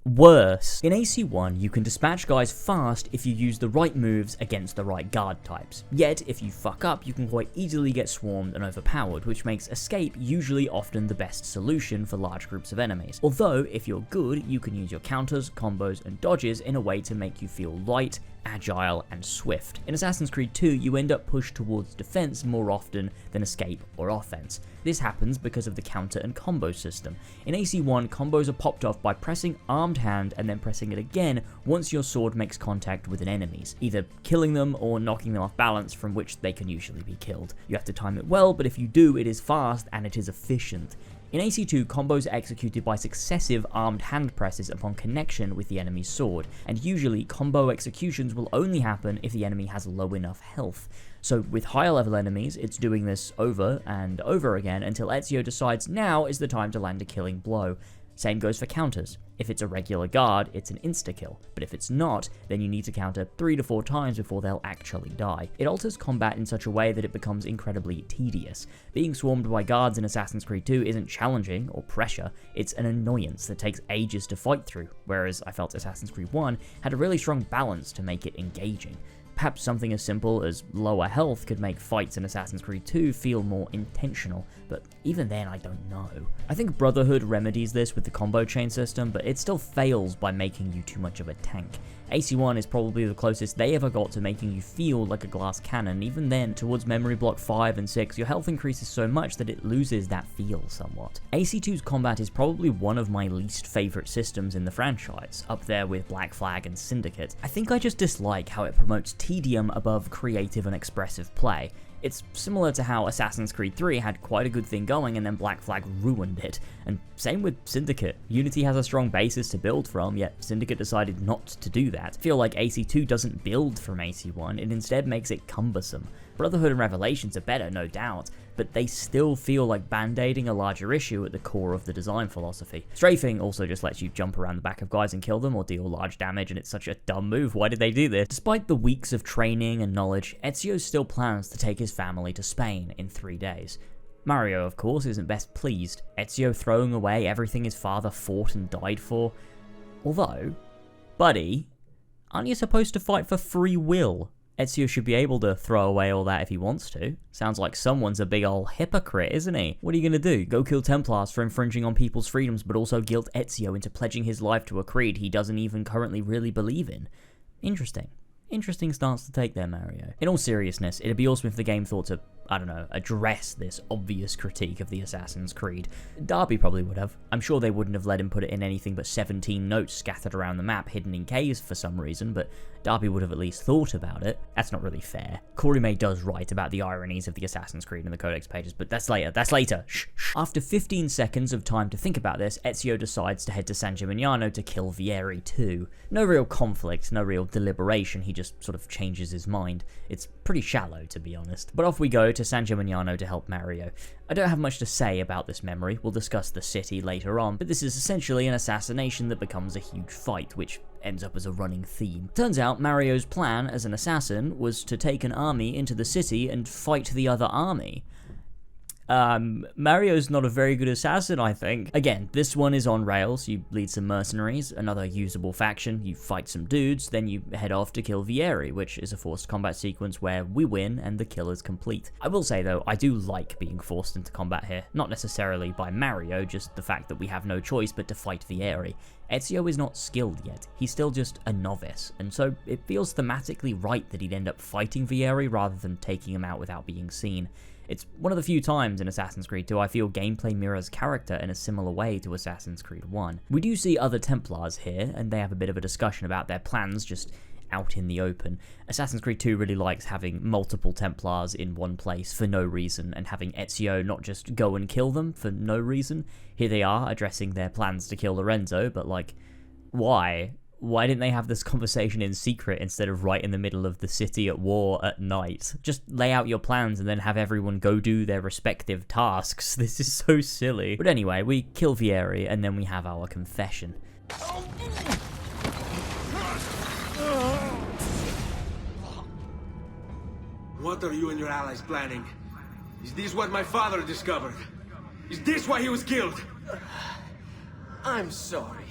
worse. In AC1, you can dispatch guys fast if you use the right moves against the right guard types. Yet, if you fuck up, you can quite easily get swarmed and overpowered, which makes escape usually often the best solution for large groups of enemies. Although, if you're good, you can use your counters, combos, and dodges in a way to make you feel light, agile, and swift. In Assassin's Creed 2, you end up pushed towards defense more often than escape or offense. This happens because of the counter and combo system. In AC1, combos are popped off by pressing armed hand and then pressing it again once your sword makes contact with an enemy's, either killing them or knocking them off balance, from which they can usually be killed. You have to time it well, but if you do, it is fast and it is efficient. In AC2, combos are executed by successive armed hand presses upon connection with the enemy's sword, and usually combo executions will only happen if the enemy has low enough health. So with higher level enemies, it's doing this over and over again until Ezio decides now is the time to land a killing blow. Same goes for counters. If it's a regular guard, it's an insta-kill, but if it's not, then you need to counter 3 to 4 times before they'll actually die. It alters combat in such a way that it becomes incredibly tedious. Being swarmed by guards in Assassin's Creed 2 isn't challenging or pressure, it's an annoyance that takes ages to fight through, whereas I felt Assassin's Creed 1 had a really strong balance to make it engaging. Perhaps something as simple as lower health could make fights in Assassin's Creed 2 feel more intentional, but even then I don't know. I think Brotherhood remedies this with the combo chain system, but it still fails by making you too much of a tank. AC1 is probably the closest they ever got to making you feel like a glass cannon. Even then, towards Memory Block 5 and 6, your health increases so much that it loses that feel somewhat. AC2's combat is probably one of my least favourite systems in the franchise, up there with Black Flag and Syndicate. I think I just dislike how it promotes tedium above creative and expressive play. It's similar to how Assassin's Creed 3 had quite a good thing going and then Black Flag ruined it. And same with Syndicate. Unity has a strong basis to build from, yet Syndicate decided not to do that. I feel like AC2 doesn't build from AC1, it instead makes it cumbersome. Brotherhood and Revelations are better, no doubt, but they still feel like band-aiding a larger issue at the core of the design philosophy. Strafing also just lets you jump around the back of guys and kill them or deal large damage, and it's such a dumb move. Why did they do this? Despite the weeks of training and knowledge, Ezio still plans to take his family to Spain in 3 days. Mario, of course, isn't best pleased. Ezio throwing away everything his father fought and died for. Although, buddy, aren't you supposed to fight for free will? Ezio should be able to throw away all that if he wants to. Sounds like someone's a big ol' hypocrite, isn't he? What are you gonna do? Go kill Templars for infringing on people's freedoms, but also guilt Ezio into pledging his life to a creed he doesn't even currently really believe in? Interesting. Interesting stance to take there, Mario. In all seriousness, it'd be awesome if the game thought to I don't know, address this obvious critique of the Assassin's Creed. Darby probably would have. I'm sure they wouldn't have let him put it in anything but 17 notes scattered around the map, hidden in caves for some reason, but Darby would have at least thought about it. That's not really fair. Korime does write about the ironies of the Assassin's Creed in the Codex pages, but that's later. Shh. After 15 seconds of time to think about this, Ezio decides to head to San Gimignano to kill Vieri too. No real conflict, no real deliberation, he just sort of changes his mind. It's pretty shallow, to be honest. But off we go to San Gimignano to help Mario. I don't have much to say about this memory, we'll discuss the city later on, but this is essentially an assassination that becomes a huge fight, which ends up as a running theme. Turns out Mario's plan as an assassin was to take an army into the city and fight the other army. Mario's not a very good assassin, I think. Again, this one is on rails. You lead some mercenaries, another usable faction, you fight some dudes, then you head off to kill Vieri, which is a forced combat sequence where we win and the kill is complete. I will say though, I do like being forced into combat here. Not necessarily by Mario, just the fact that we have no choice but to fight Vieri. Ezio is not skilled yet, he's still just a novice, and so it feels thematically right that he'd end up fighting Vieri rather than taking him out without being seen. It's one of the few times in Assassin's Creed 2 I feel gameplay mirrors character in a similar way to Assassin's Creed 1. We do see other Templars here, and they have a bit of a discussion about their plans just out in the open. Assassin's Creed 2 really likes having multiple Templars in one place for no reason, and having Ezio not just go and kill them for no reason. Here they are addressing their plans to kill Lorenzo, but like, why? Why didn't they have this conversation in secret instead of right in the middle of the city at war at night? Just lay out your plans and then have everyone go do their respective tasks. This is so silly. But anyway, we kill Vieri and then we have our confession. What are you and your allies planning? Is this what my father discovered? Is this why he was killed? I'm sorry.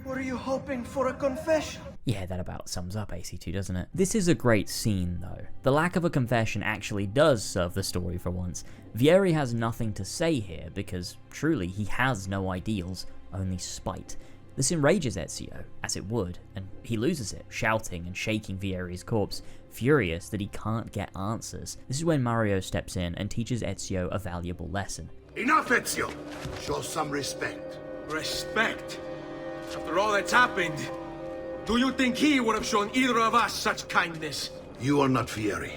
Were you hoping for a confession? Yeah, that about sums up AC2, doesn't it? This is a great scene, though. The lack of a confession actually does serve the story for once. Vieri has nothing to say here, because truly he has no ideals, only spite. This enrages Ezio, as it would, and he loses it, shouting and shaking Vieri's corpse, furious that he can't get answers. This is when Mario steps in and teaches Ezio a valuable lesson. Enough, Ezio! Show some respect. Respect? After all that's happened, do you think he would have shown either of us such kindness? You are not Vieri.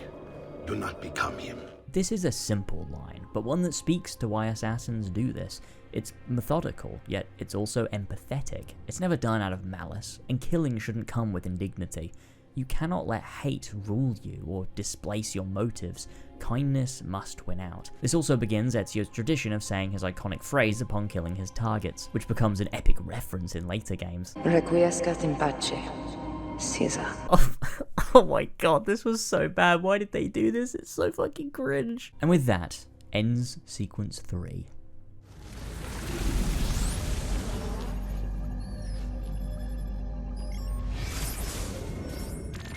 Do not become him. This is a simple line, but one that speaks to why assassins do this. It's methodical, yet it's also empathetic. It's never done out of malice, and killing shouldn't come with indignity. You cannot let hate rule you or displace your motives. Kindness must win out. This also begins Ezio's tradition of saying his iconic phrase upon killing his targets, which becomes an epic reference in later games. Requiescat in pace, Caesar. Oh my god, this was so bad. Why did they do this? It's so fucking cringe. And with that, ends sequence 3.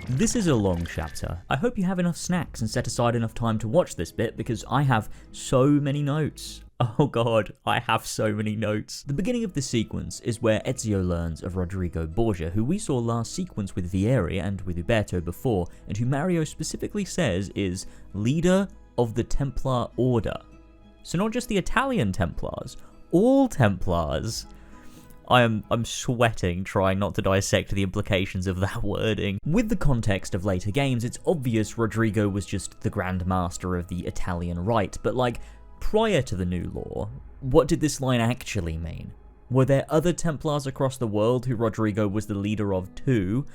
This is a long chapter. I hope you have enough snacks and set aside enough time to watch this bit because I have so many notes. Oh god, I have so many notes. The beginning of this sequence is where Ezio learns of Rodrigo Borgia, who we saw last sequence with Vieri and with Uberto before, and who Mario specifically says is leader of the Templar Order. So not just the Italian Templars, all Templars. I'm sweating trying not to dissect the implications of that wording. With the context of later games, it's obvious Rodrigo was just the Grand Master of the Italian Rite, but like, prior to the new law, what did this line actually mean? Were there other Templars across the world who Rodrigo was the leader of too?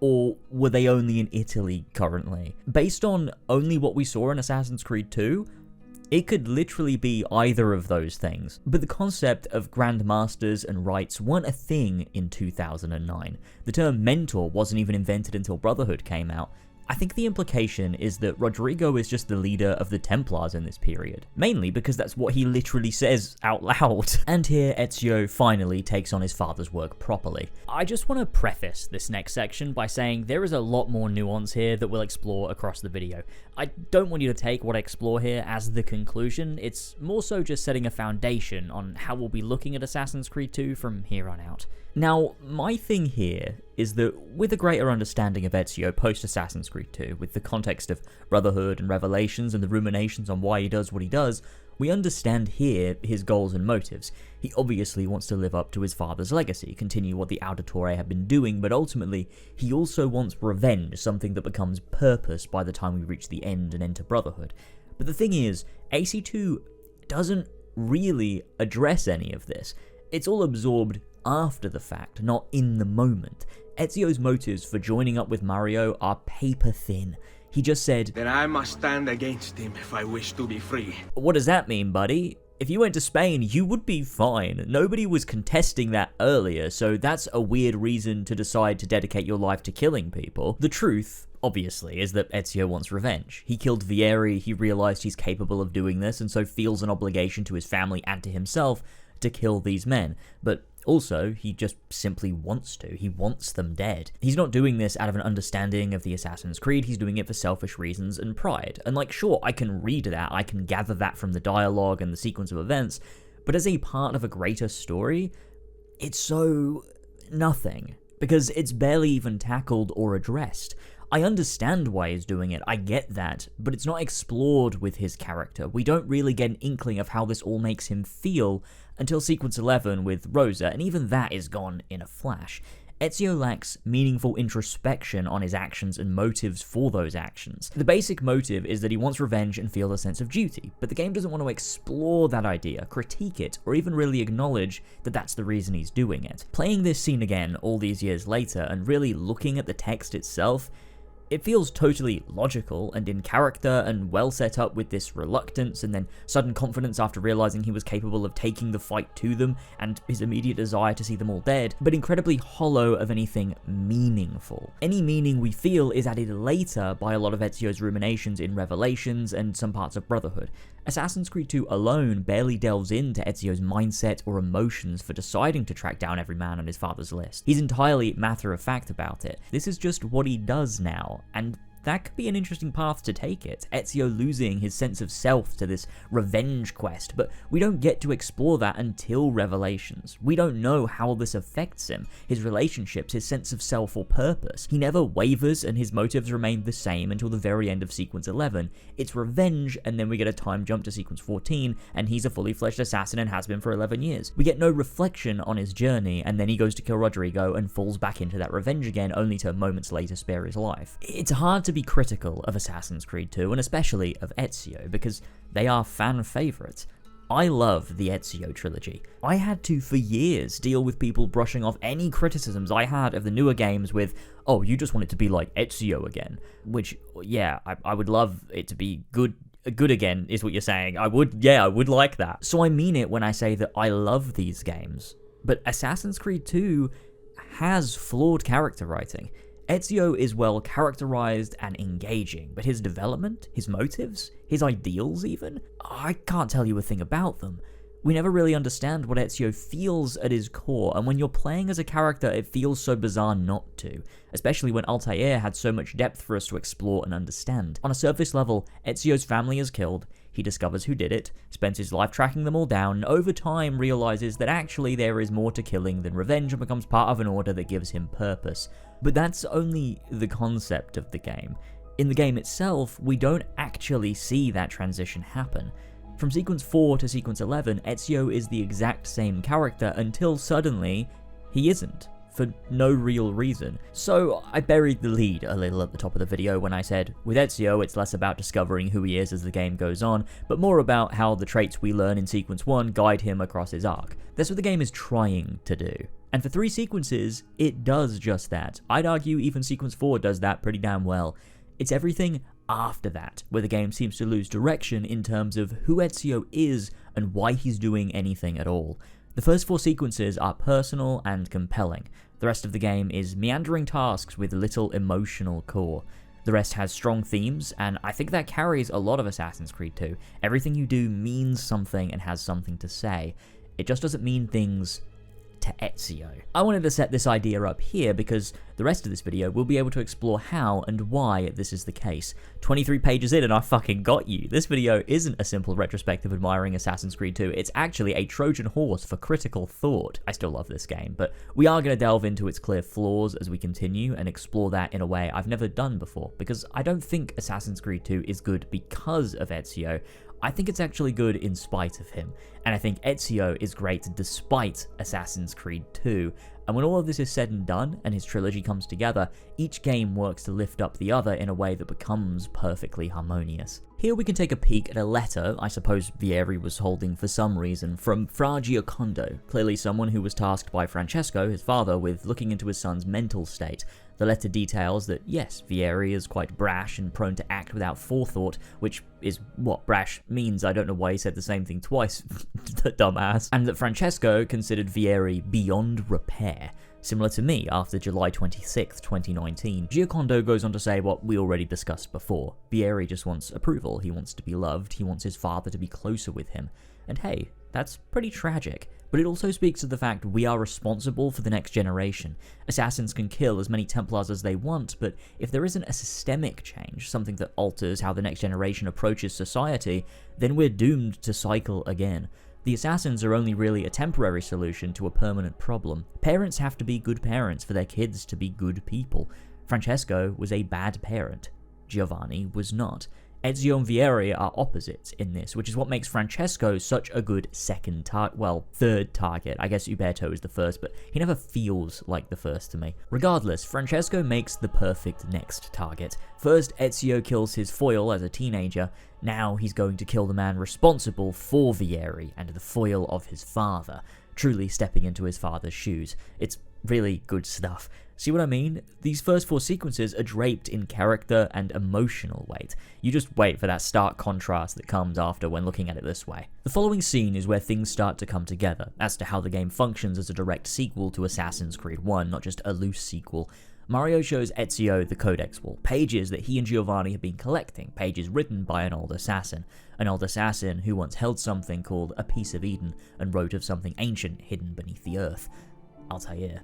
Or were they only in Italy currently? Based on only what we saw in Assassin's Creed 2, it could literally be either of those things. But the concept of Grand Masters and rights weren't a thing in 2009. The term mentor wasn't even invented until Brotherhood came out. I think the implication is that Rodrigo is just the leader of the Templars in this period, mainly because that's what he literally says out loud. And here Ezio finally takes on his father's work properly. I just want to preface this next section by saying there is a lot more nuance here that we'll explore across the video. I don't want you to take what I explore here as the conclusion, it's more so just setting a foundation on how we'll be looking at Assassin's Creed 2 from here on out. Now, my thing here is that with a greater understanding of Ezio post-Assassin's Creed 2, with the context of Brotherhood and Revelations and the ruminations on why he does what he does, we understand here his goals and motives. He obviously wants to live up to his father's legacy, continue what the Auditore have been doing, but ultimately, he also wants revenge, something that becomes purpose by the time we reach the end and enter Brotherhood. But the thing is, AC2 doesn't really address any of this. It's all absorbed after the fact, not in the moment. Ezio's motives for joining up with Mario are paper thin. He just said, "Then I must stand against him if I wish to be free." What does that mean, buddy? If you went to Spain, you would be fine. Nobody was contesting that earlier, so that's a weird reason to decide to dedicate your life to killing people. The truth, obviously, is that Ezio wants revenge. He killed Vieri, he realized he's capable of doing this, and so feels an obligation to his family and to himself to kill these men. But also, he just simply wants to. He wants them dead. He's not doing this out of an understanding of the Assassin's Creed, he's doing it for selfish reasons and pride. And like, sure, I can read that, I can gather that from the dialogue and the sequence of events, but as a part of a greater story, it's so nothing, because it's barely even tackled or addressed. I understand why he's doing it, I get that, but it's not explored with his character. We don't really get an inkling of how this all makes him feel until Sequence 11 with Rosa, and even that is gone in a flash. Ezio lacks meaningful introspection on his actions and motives for those actions. The basic motive is that he wants revenge and feels a sense of duty, but the game doesn't want to explore that idea, critique it, or even really acknowledge that that's the reason he's doing it. Playing this scene again all these years later and really looking at the text itself, it feels totally logical and in character and well set up with this reluctance and then sudden confidence after realizing he was capable of taking the fight to them and his immediate desire to see them all dead, but incredibly hollow of anything meaningful. Any meaning we feel is added later by a lot of Ezio's ruminations in Revelations and some parts of Brotherhood. Assassin's Creed 2 alone barely delves into Ezio's mindset or emotions for deciding to track down every man on his father's list. He's entirely matter-of-fact about it. This is just what he does now, and that could be an interesting path to take it. Ezio losing his sense of self to this revenge quest, but we don't get to explore that until Revelations. We don't know how this affects him, his relationships, his sense of self or purpose. He never wavers and his motives remain the same until the very end of Sequence 11. It's revenge, and then we get a time jump to Sequence 14, and he's a fully fledged assassin and has been for 11 years. We get no reflection on his journey, and then he goes to kill Rodrigo and falls back into that revenge again, only to moments later spare his life. It's hard to be critical of Assassin's Creed 2, and especially of Ezio, because they are fan favourites. I love the Ezio trilogy. I had to, for years, deal with people brushing off any criticisms I had of the newer games with, oh, you just want it to be like Ezio again. Which, yeah, I would love it to be good again, is what you're saying. I would like that. So I mean it when I say that I love these games. But Assassin's Creed 2 has flawed character writing. Ezio is well characterized and engaging, but his development, his motives, his ideals even, I can't tell you a thing about them. We never really understand what Ezio feels at his core, and when you're playing as a character, it feels so bizarre not to, especially when Altair had so much depth for us to explore and understand. On a surface level, Ezio's family is killed, he discovers who did it, spends his life tracking them all down, and over time realizes that actually there is more to killing than revenge and becomes part of an order that gives him purpose. But that's only the concept of the game. In the game itself, we don't actually see that transition happen. From Sequence 4 to Sequence 11, Ezio is the exact same character until suddenly he isn't, for no real reason. So I buried the lead a little at the top of the video when I said, with Ezio it's less about discovering who he is as the game goes on, but more about how the traits we learn in Sequence 1 guide him across his arc. That's what the game is trying to do. And for 3 sequences, it does just that. I'd argue even Sequence 4 does that pretty damn well. It's everything after that where the game seems to lose direction in terms of who Ezio is and why he's doing anything at all. The first 4 sequences are personal and compelling. The rest of the game is meandering tasks with little emotional core. The rest has strong themes, and I think that carries a lot of Assassin's Creed 2. Everything you do means something and has something to say. It just doesn't mean things to Ezio. I wanted to set this idea up here because the rest of this video we'll be able to explore how and why this is the case. 23 pages in and I fucking got you. This video isn't a simple retrospective admiring Assassin's Creed 2, it's actually a Trojan horse for critical thought. I still love this game, but we are going to delve into its clear flaws as we continue and explore that in a way I've never done before, because I don't think Assassin's Creed 2 is good because of Ezio. I think it's actually good in spite of him, and I think Ezio is great despite Assassin's Creed 2, and when all of this is said and done, and his trilogy comes together, each game works to lift up the other in a way that becomes perfectly harmonious. Here we can take a peek at a letter I suppose Vieri was holding for some reason from Fra Giocondo, clearly someone who was tasked by Francesco, his father, with looking into his son's mental state. The letter details that, yes, Vieri is quite brash and prone to act without forethought, which is what brash means. I don't know why he said the same thing twice, dumbass. And that Francesco considered Vieri beyond repair. Similar to me after July 26th, 2019. Giocondo goes on to say what we already discussed before. Vieri just wants approval, he wants to be loved, he wants his father to be closer with him. And hey, that's pretty tragic. But it also speaks to the fact we are responsible for the next generation. Assassins can kill as many Templars as they want, but if there isn't a systemic change, something that alters how the next generation approaches society, then we're doomed to cycle again. The assassins are only really a temporary solution to a permanent problem. Parents have to be good parents for their kids to be good people. Francesco was a bad parent. Giovanni was not. Ezio and Vieri are opposites in this, which is what makes Francesco such a good third target. I guess Uberto is the first, but he never feels like the first to me. Regardless, Francesco makes the perfect next target. First, Ezio kills his foil as a teenager. Now he's going to kill the man responsible for Vieri and the foil of his father, truly stepping into his father's shoes. It's really good stuff. See what I mean? These first 4 sequences are draped in character and emotional weight. You just wait for that stark contrast that comes after when looking at it this way. The following scene is where things start to come together as to how the game functions as a direct sequel to Assassin's Creed 1, not just a loose sequel. Mario shows Ezio the Codex Wall, pages that he and Giovanni have been collecting, pages written by an old assassin who once held something called a piece of Eden and wrote of something ancient hidden beneath the earth. Altair.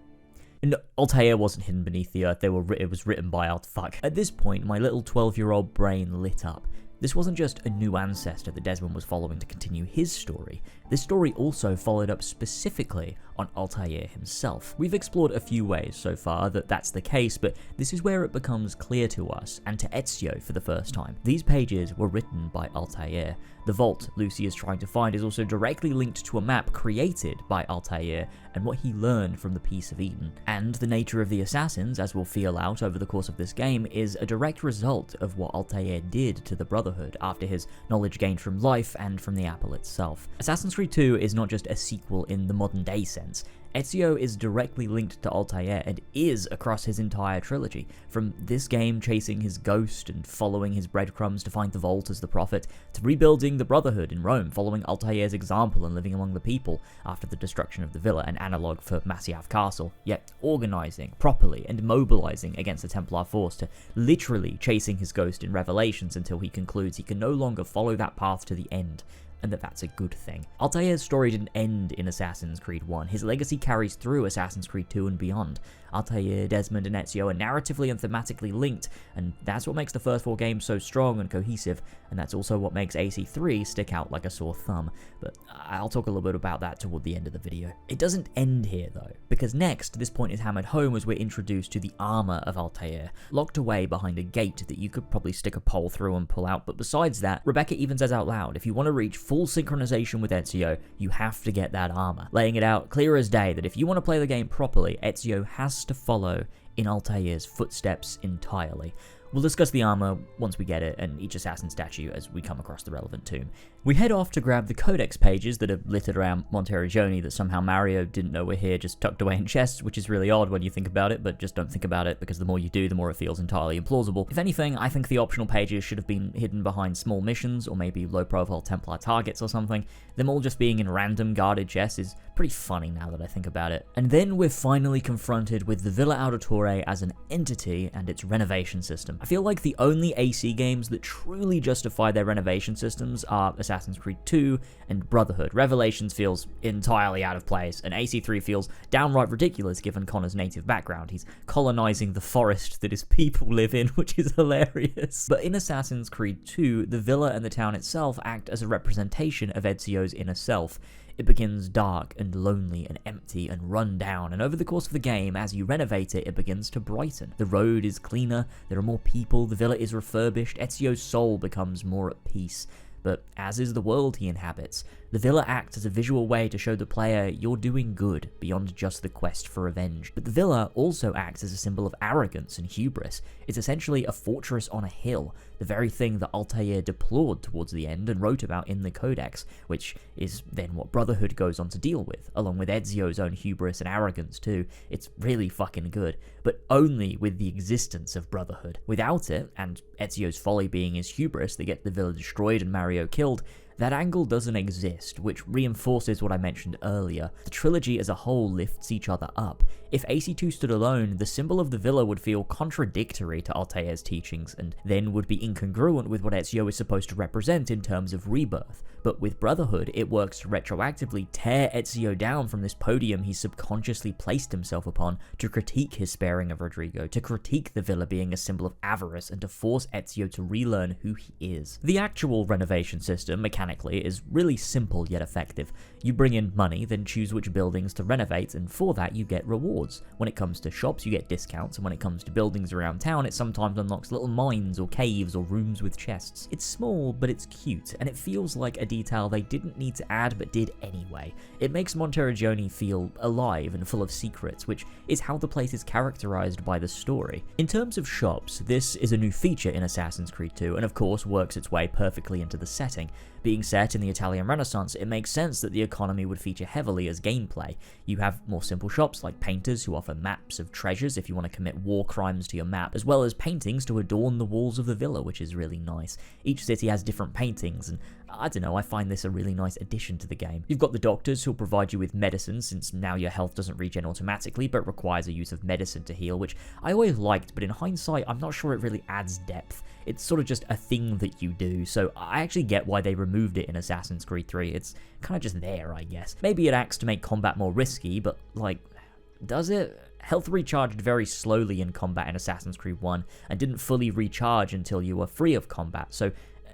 No, Altair wasn't hidden beneath the earth, it was written by fuck. At this point, my little 12-year-old brain lit up. This wasn't just a new ancestor that Desmond was following to continue his story. This story also followed up specifically on Altair himself. We've explored a few ways so far that that's the case, but this is where it becomes clear to us, and to Ezio for the first time. These pages were written by Altair. The vault Lucy is trying to find is also directly linked to a map created by Altair and what he learned from the Piece of Eden. And the nature of the assassins, as we'll feel out over the course of this game, is a direct result of what Altair did to the Brotherhood after his knowledge gained from life and from the apple itself. Assassin's Creed 2 is not just a sequel in the modern day sense. Ezio is directly linked to Altair and is across his entire trilogy, from this game chasing his ghost and following his breadcrumbs to find the vault as the prophet, to rebuilding the Brotherhood in Rome, following Altair's example and living among the people after the destruction of the villa, an analogue for Masyaf Castle, yet organising properly and mobilising against the Templar force, to literally chasing his ghost in Revelations until he concludes he can no longer follow that path to the end, and that's a good thing. Altair's story didn't end in Assassin's Creed 1, his legacy carries through Assassin's Creed 2 and beyond. Altair, Desmond, and Ezio are narratively and thematically linked, and that's what makes the first 4 games so strong and cohesive, and that's also what makes AC3 stick out like a sore thumb, but I'll talk a little bit about that toward the end of the video. It doesn't end here though, because next, this point is hammered home as we're introduced to the armor of Altair, locked away behind a gate that you could probably stick a pole through and pull out, but besides that, Rebecca even says out loud, if you want to reach full synchronization with Ezio, you have to get that armor, laying it out clear as day that if you want to play the game properly, Ezio has to follow in Altair's footsteps entirely. We'll discuss the armor once we get it, and each assassin statue as we come across the relevant tomb. We head off to grab the codex pages that are littered around Monteriggioni that somehow Mario didn't know were here, just tucked away in chests, which is really odd when you think about it, but just don't think about it, because the more you do, the more it feels entirely implausible. If anything, I think the optional pages should have been hidden behind small missions, or maybe low-profile Templar targets or something. Them all just being in random guarded chests is pretty funny now that I think about it. And then we're finally confronted with the Villa Auditore as an entity and its renovation system. I feel like the only AC games that truly justify their renovation systems are Assassin's Creed 2 and Brotherhood. Revelations feels entirely out of place, and AC3 feels downright ridiculous given Connor's native background. He's colonizing the forest that his people live in, which is hilarious. But in Assassin's Creed 2, the villa and the town itself act as a representation of Ezio's inner self. It begins dark and lonely and empty and run down, and over the course of the game, as you renovate it, it begins to brighten. The road is cleaner, there are more people, the villa is refurbished, Ezio's soul becomes more at peace. But as is the world he inhabits, the villa acts as a visual way to show the player you're doing good beyond just the quest for revenge. But the villa also acts as a symbol of arrogance and hubris. It's essentially a fortress on a hill, the very thing that Altair deplored towards the end and wrote about in the Codex, which is then what Brotherhood goes on to deal with, along with Ezio's own hubris and arrogance too. It's really fucking good, but only with the existence of Brotherhood. Without it, and Ezio's folly being his hubris that gets the villa destroyed and Mario killed, that angle doesn't exist, which reinforces what I mentioned earlier. The trilogy as a whole lifts each other up. If AC2 stood alone, the symbol of the villa would feel contradictory to Altair's teachings, and then would be incongruent with what Ezio is supposed to represent in terms of rebirth. But with Brotherhood, it works to retroactively tear Ezio down from this podium he subconsciously placed himself upon, to critique his sparing of Rodrigo, to critique the villa being a symbol of avarice, and to force Ezio to relearn who he is. The actual renovation system, mechanically, is really simple yet effective. You bring in money, then choose which buildings to renovate, and for that you get rewards. When it comes to shops, you get discounts, and when it comes to buildings around town, it sometimes unlocks little mines or caves or rooms with chests. It's small, but it's cute, and it feels like a detail they didn't need to add but did anyway. It makes Monteriggioni feel alive and full of secrets, which is how the place is characterized by the story. In terms of shops, this is a new feature in Assassin's Creed 2, and of course works its way perfectly into the setting. Being set in the Italian Renaissance, it makes sense that the economy would feature heavily as gameplay. You have more simple shops like painters who offer maps of treasures if you want to commit war crimes to your map, as well as paintings to adorn the walls of the villa, which is really nice. Each city has different paintings, and I don't know, I find this a really nice addition to the game. You've got the doctors who'll provide you with medicine, since now your health doesn't regen automatically, but requires a use of medicine to heal, which I always liked, but in hindsight, I'm not sure it really adds depth. It's sort of just a thing that you do, so I actually get why they removed it in Assassin's Creed 3. It's kind of just there, I guess. Maybe it acts to make combat more risky, but, like, does it? Health recharged very slowly in combat in Assassin's Creed 1, and didn't fully recharge until you were free of combat, so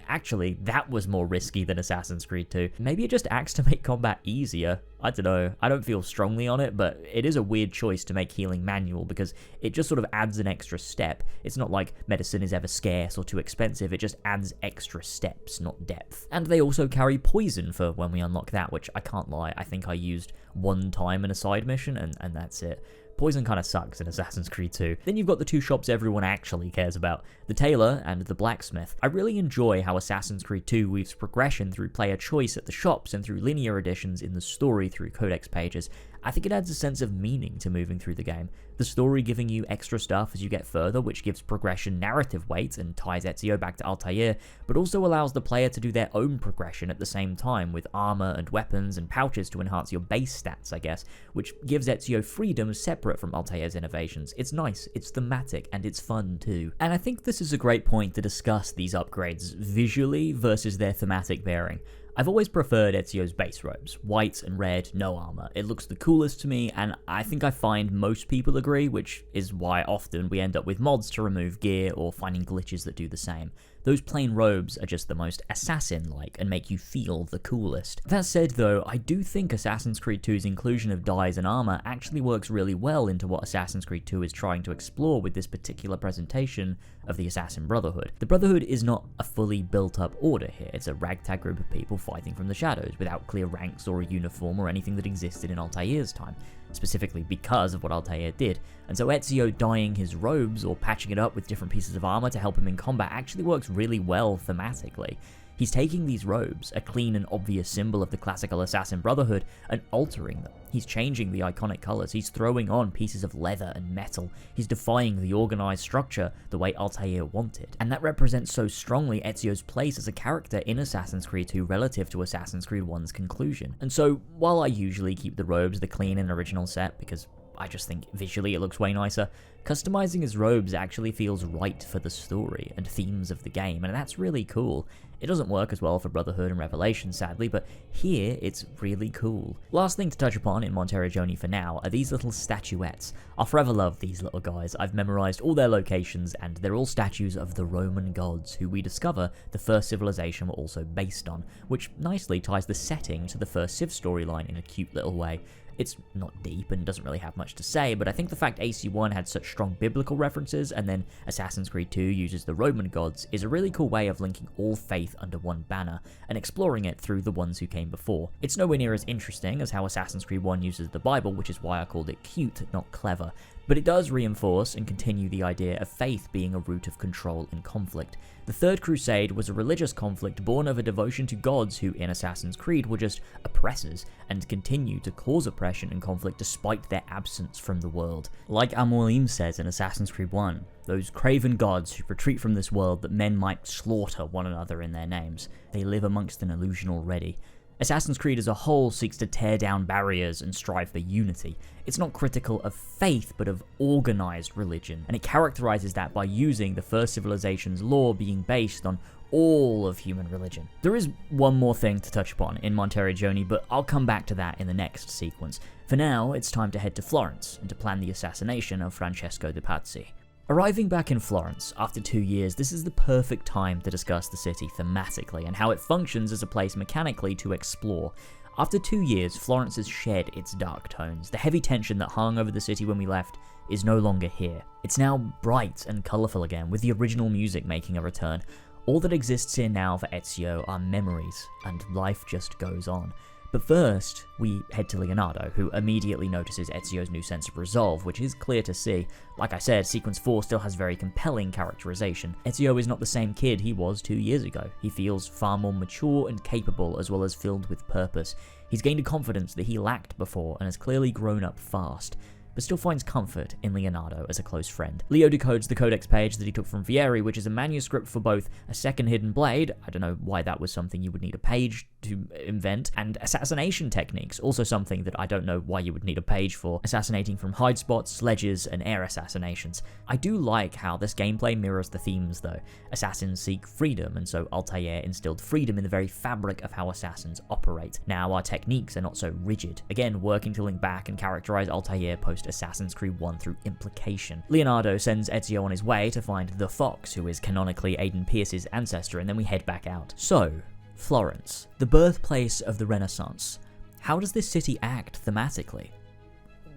actually, that was more risky than Assassin's Creed 2. Maybe it just acts to make combat easier. I don't know. I don't feel strongly on it, but it is a weird choice to make healing manual because it just sort of adds an extra step. It's not like medicine is ever scarce or too expensive, it just adds extra steps, not depth. And they also carry poison for when we unlock that, which I can't lie, I think I used one time in a side mission and that's it. Poison kind of sucks in Assassin's Creed 2. Then you've got the two shops everyone actually cares about, the tailor and the blacksmith. I really enjoy how Assassin's Creed 2 weaves progression through player choice at the shops and through linear additions in the story through codex pages. I think it adds a sense of meaning to moving through the game. The story giving you extra stuff as you get further, which gives progression narrative weight and ties Ezio back to Altair, but also allows the player to do their own progression at the same time with armor and weapons and pouches to enhance your base stats, I guess, which gives Ezio freedom separate from Altair's innovations. It's nice, it's thematic, and it's fun too. And I think this is a great point to discuss these upgrades visually versus their thematic bearing. I've always preferred Ezio's base robes, white and red, no armor. It looks the coolest to me, and I think I find most people agree, which is why often we end up with mods to remove gear or finding glitches that do the same. Those plain robes are just the most assassin-like and make you feel the coolest. That said though, I do think Assassin's Creed 2's inclusion of dyes and armor actually works really well into what Assassin's Creed 2 is trying to explore with this particular presentation of the Assassin Brotherhood. The Brotherhood is not a fully built up order here, it's a ragtag group of people fighting from the shadows without clear ranks or a uniform or anything that existed in Altair's time, specifically because of what Altair did. And so Ezio dyeing his robes or patching it up with different pieces of armor to help him in combat actually works really well thematically. He's taking these robes, a clean and obvious symbol of the classical assassin brotherhood, and altering them. He's changing the iconic colors, he's throwing on pieces of leather and metal, he's defying the organized structure the way Altair wanted. And that represents so strongly Ezio's place as a character in Assassin's Creed 2 relative to Assassin's Creed 1's conclusion. And so, while I usually keep the robes the clean and original set, because I just think visually it looks way nicer, customizing his robes actually feels right for the story and themes of the game, and that's really cool. It doesn't work as well for Brotherhood and Revelation, sadly, but here it's really cool. Last thing to touch upon in Monteriggioni for now are these little statuettes. I'll forever love these little guys. I've memorized all their locations, and they're all statues of the Roman gods, who we discover the first civilization were also based on, which nicely ties the setting to the first Civ storyline in a cute little way. It's not deep and doesn't really have much to say, but I think the fact AC1 had such strong biblical references and then Assassin's Creed 2 uses the Roman gods is a really cool way of linking all faith under one banner and exploring it through the ones who came before. It's nowhere near as interesting as how Assassin's Creed 1 uses the Bible, which is why I called it cute, not clever, but it does reinforce and continue the idea of faith being a root of control and conflict. The Third Crusade was a religious conflict born of a devotion to gods who, in Assassin's Creed, were just oppressors and continue to cause oppression and conflict despite their absence from the world. Like Amolim says in Assassin's Creed 1, those craven gods who retreat from this world that men might slaughter one another in their names. They live amongst an illusion already. Assassin's Creed as a whole seeks to tear down barriers and strive for unity. It's not critical of faith, but of organized religion, and it characterizes that by using the first civilization's law being based on all of human religion. There is one more thing to touch upon in Monteriggioni, but I'll come back to that in the next sequence. For now, it's time to head to Florence and to plan the assassination of Francesco de Pazzi. Arriving back in Florence after 2 years, this is the perfect time to discuss the city thematically and how it functions as a place mechanically to explore. After 2 years, Florence has shed its dark tones. The heavy tension that hung over the city when we left is no longer here. It's now bright and colourful again, with the original music making a return. All that exists here now for Ezio are memories, and life just goes on. But first, we head to Leonardo, who immediately notices Ezio's new sense of resolve, which is clear to see. Like I said, Sequence 4 still has very compelling characterization. Ezio is not the same kid he was 2 years ago. He feels far more mature and capable, as well as filled with purpose. He's gained a confidence that he lacked before, and has clearly grown up fast, but still finds comfort in Leonardo as a close friend. Leo decodes the codex page that he took from Vieri, which is a manuscript for both a second hidden blade, I don't know why that was something you would need a page to invent, and assassination techniques, also something that I don't know why you would need a page for, assassinating from hide spots, ledges, and air assassinations. I do like how this gameplay mirrors the themes though. Assassins seek freedom, and so Altair instilled freedom in the very fabric of how assassins operate. Now our techniques are not so rigid, again working to link back and characterize Altair post Assassin's Creed 1 through implication. Leonardo sends Ezio on his way to find the Fox, who is canonically Aiden Pierce's ancestor, and then we head back out. So, Florence, the birthplace of the Renaissance. How does this city act thematically?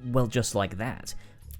Well, just like that.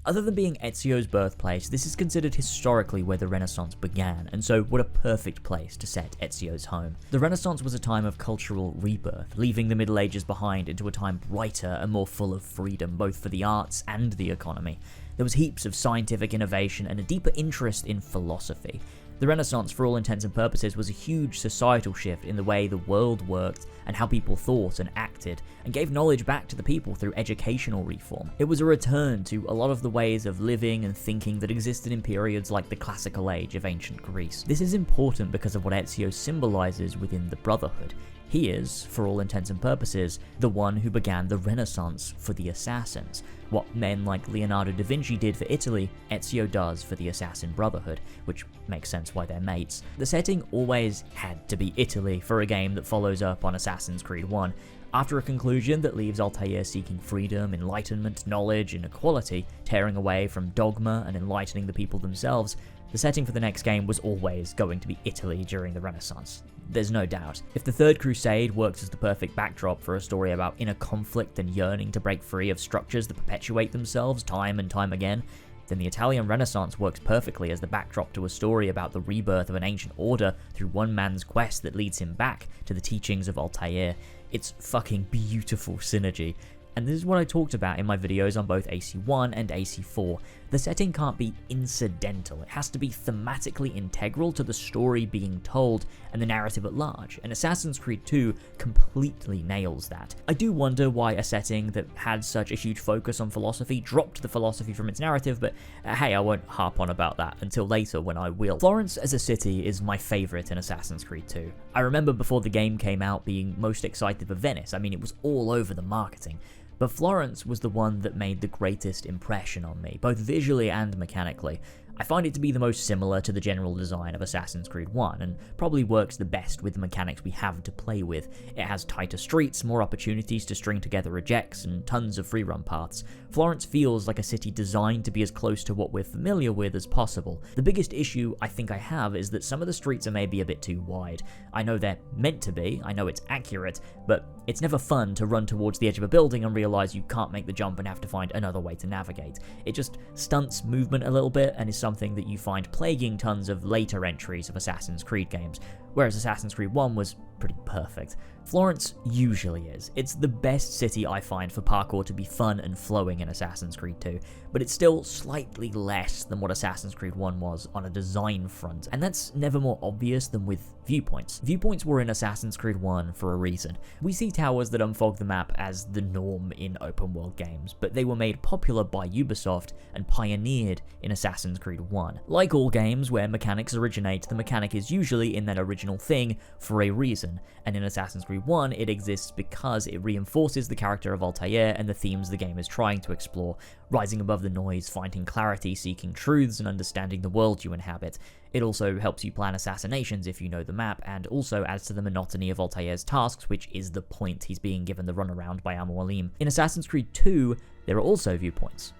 Other than being Ezio's birthplace, this is considered historically where the Renaissance began, and so what a perfect place to set Ezio's home. The Renaissance was a time of cultural rebirth, leaving the Middle Ages behind into a time brighter and more full of freedom, both for the arts and the economy. There was heaps of scientific innovation and a deeper interest in philosophy. The Renaissance, for all intents and purposes, was a huge societal shift in the way the world worked and how people thought and acted, and gave knowledge back to the people through educational reform. It was a return to a lot of the ways of living and thinking that existed in periods like the classical age of ancient Greece. This is important because of what Ezio symbolizes within the Brotherhood. He is, for all intents and purposes, the one who began the Renaissance for the assassins. What men like Leonardo da Vinci did for Italy, Ezio does for the Assassin Brotherhood, which makes sense why they're mates. The setting always had to be Italy for a game that follows up on Assassin's Creed 1. After a conclusion that leaves Altair seeking freedom, enlightenment, knowledge, and equality, tearing away from dogma and enlightening the people themselves, the setting for the next game was always going to be Italy during the Renaissance. There's no doubt. If the Third Crusade works as the perfect backdrop for a story about inner conflict and yearning to break free of structures that perpetuate themselves time and time again, then the Italian Renaissance works perfectly as the backdrop to a story about the rebirth of an ancient order through one man's quest that leads him back to the teachings of Altair. It's fucking beautiful synergy. And this is what I talked about in my videos on both AC1 and AC4. The setting can't be incidental, it has to be thematically integral to the story being told and the narrative at large, and Assassin's Creed 2 completely nails that. I do wonder why a setting that had such a huge focus on philosophy dropped the philosophy from its narrative, but hey, I won't harp on about that until later when I will. Florence as a city is my favourite in Assassin's Creed 2. I remember before the game came out being most excited for Venice. I mean, it was all over the marketing. But Florence was the one that made the greatest impression on me, both visually and mechanically. I find it to be the most similar to the general design of Assassin's Creed 1, and probably works the best with the mechanics we have to play with. It has tighter streets, more opportunities to string together rejects, and tons of free-run paths. Florence feels like a city designed to be as close to what we're familiar with as possible. The biggest issue I think I have is that some of the streets are maybe a bit too wide. I know they're meant to be, I know it's accurate, but it's never fun to run towards the edge of a building and realize you can't make the jump and have to find another way to navigate. It just stunts movement a little bit and is something that you find plaguing tons of later entries of Assassin's Creed games, whereas Assassin's Creed 1 was pretty perfect. Florence usually is. It's the best city I find for parkour to be fun and flowing in Assassin's Creed 2, but it's still slightly less than what Assassin's Creed 1 was on a design front, and that's never more obvious than with viewpoints. Viewpoints were in Assassin's Creed 1 for a reason. We see towers that unfog the map as the norm in open world games, but they were made popular by Ubisoft and pioneered in Assassin's Creed 1. Like all games where mechanics originate, the mechanic is usually in that original thing for a reason, and in Assassin's Creed 1 it exists because it reinforces the character of Altair and the themes the game is trying to explore, rising above the noise, finding clarity, seeking truths, and understanding the world you inhabit. It also helps you plan assassinations if you know the map, and also adds to the monotony of Altair's tasks, which is the point he's being given the runaround by Al-Mualim. In Assassin's Creed 2, there are also viewpoints.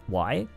Why?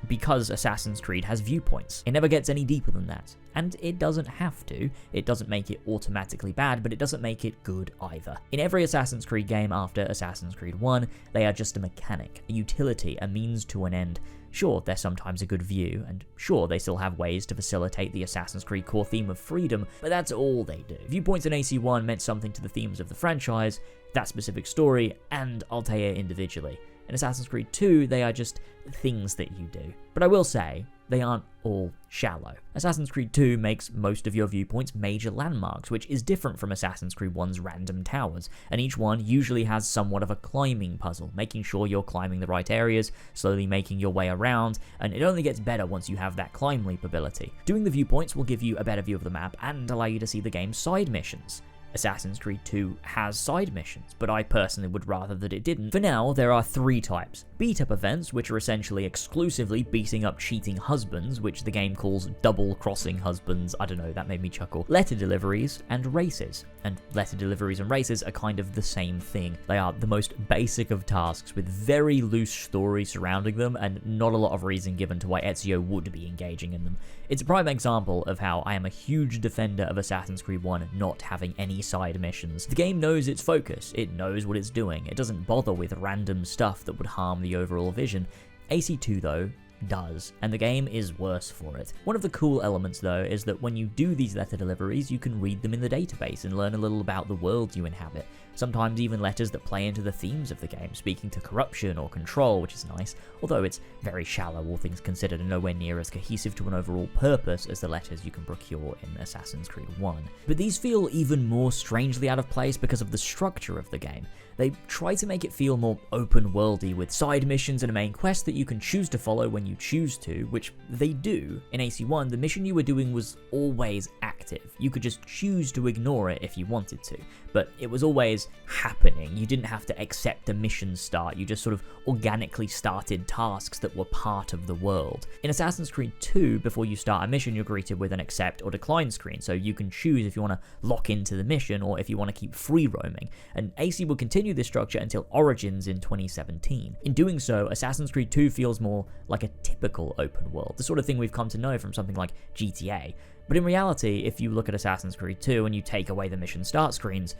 Because Assassin's Creed has viewpoints. It never gets any deeper than that. And it doesn't have to. It doesn't make it automatically bad, but it doesn't make it good either. In every Assassin's Creed game after Assassin's Creed 1, they are just a mechanic, a utility, a means to an end. Sure, they're sometimes a good view, and sure, they still have ways to facilitate the Assassin's Creed core theme of freedom, but that's all they do. Viewpoints in AC1 meant something to the themes of the franchise, that specific story, and Altair individually. In Assassin's Creed 2, they are just things that you do. But I will say, they aren't all shallow. Assassin's Creed 2 makes most of your viewpoints major landmarks, which is different from Assassin's Creed 1's random towers, and each one usually has somewhat of a climbing puzzle, making sure you're climbing the right areas, slowly making your way around, and it only gets better once you have that climb leap ability. Doing the viewpoints will give you a better view of the map and allow you to see the game's side missions. Assassin's Creed 2 has side missions, but I personally would rather that it didn't. For now, there are 3 types. Beat-up events, which are essentially exclusively beating up cheating husbands, which the game calls double-crossing husbands, I don't know, that made me chuckle. Letter deliveries, and races. And letter deliveries and races are kind of the same thing. They are the most basic of tasks with very loose story surrounding them and not a lot of reason given to why Ezio would be engaging in them. It's a prime example of how I am a huge defender of Assassin's Creed 1 not having any side missions. The game knows its focus, it knows what it's doing, it doesn't bother with random stuff that would harm the overall vision. AC2 though, does, and the game is worse for it. One of the cool elements though is that when you do these letter deliveries, you can read them in the database and learn a little about the world you inhabit. Sometimes even letters that play into the themes of the game, speaking to corruption or control, which is nice, although it's very shallow all things considered and nowhere near as cohesive to an overall purpose as the letters you can procure in Assassin's Creed 1. But these feel even more strangely out of place because of the structure of the game. They try to make it feel more open-worldy with side missions and a main quest that you can choose to follow when you choose to, which they do. In AC1, the mission you were doing was always active. You could just choose to ignore it if you wanted to, but it was always happening. You didn't have to accept a mission start, you just sort of organically started tasks that were part of the world. In Assassin's Creed 2, before you start a mission, you're greeted with an accept or decline screen, so you can choose if you want to lock into the mission or if you want to keep free roaming, and AC will continue this structure until Origins in 2017. In doing so, Assassin's Creed 2 feels more like a typical open world, the sort of thing we've come to know from something like GTA. But in reality, if you look at Assassin's Creed 2 and you take away the mission start screens,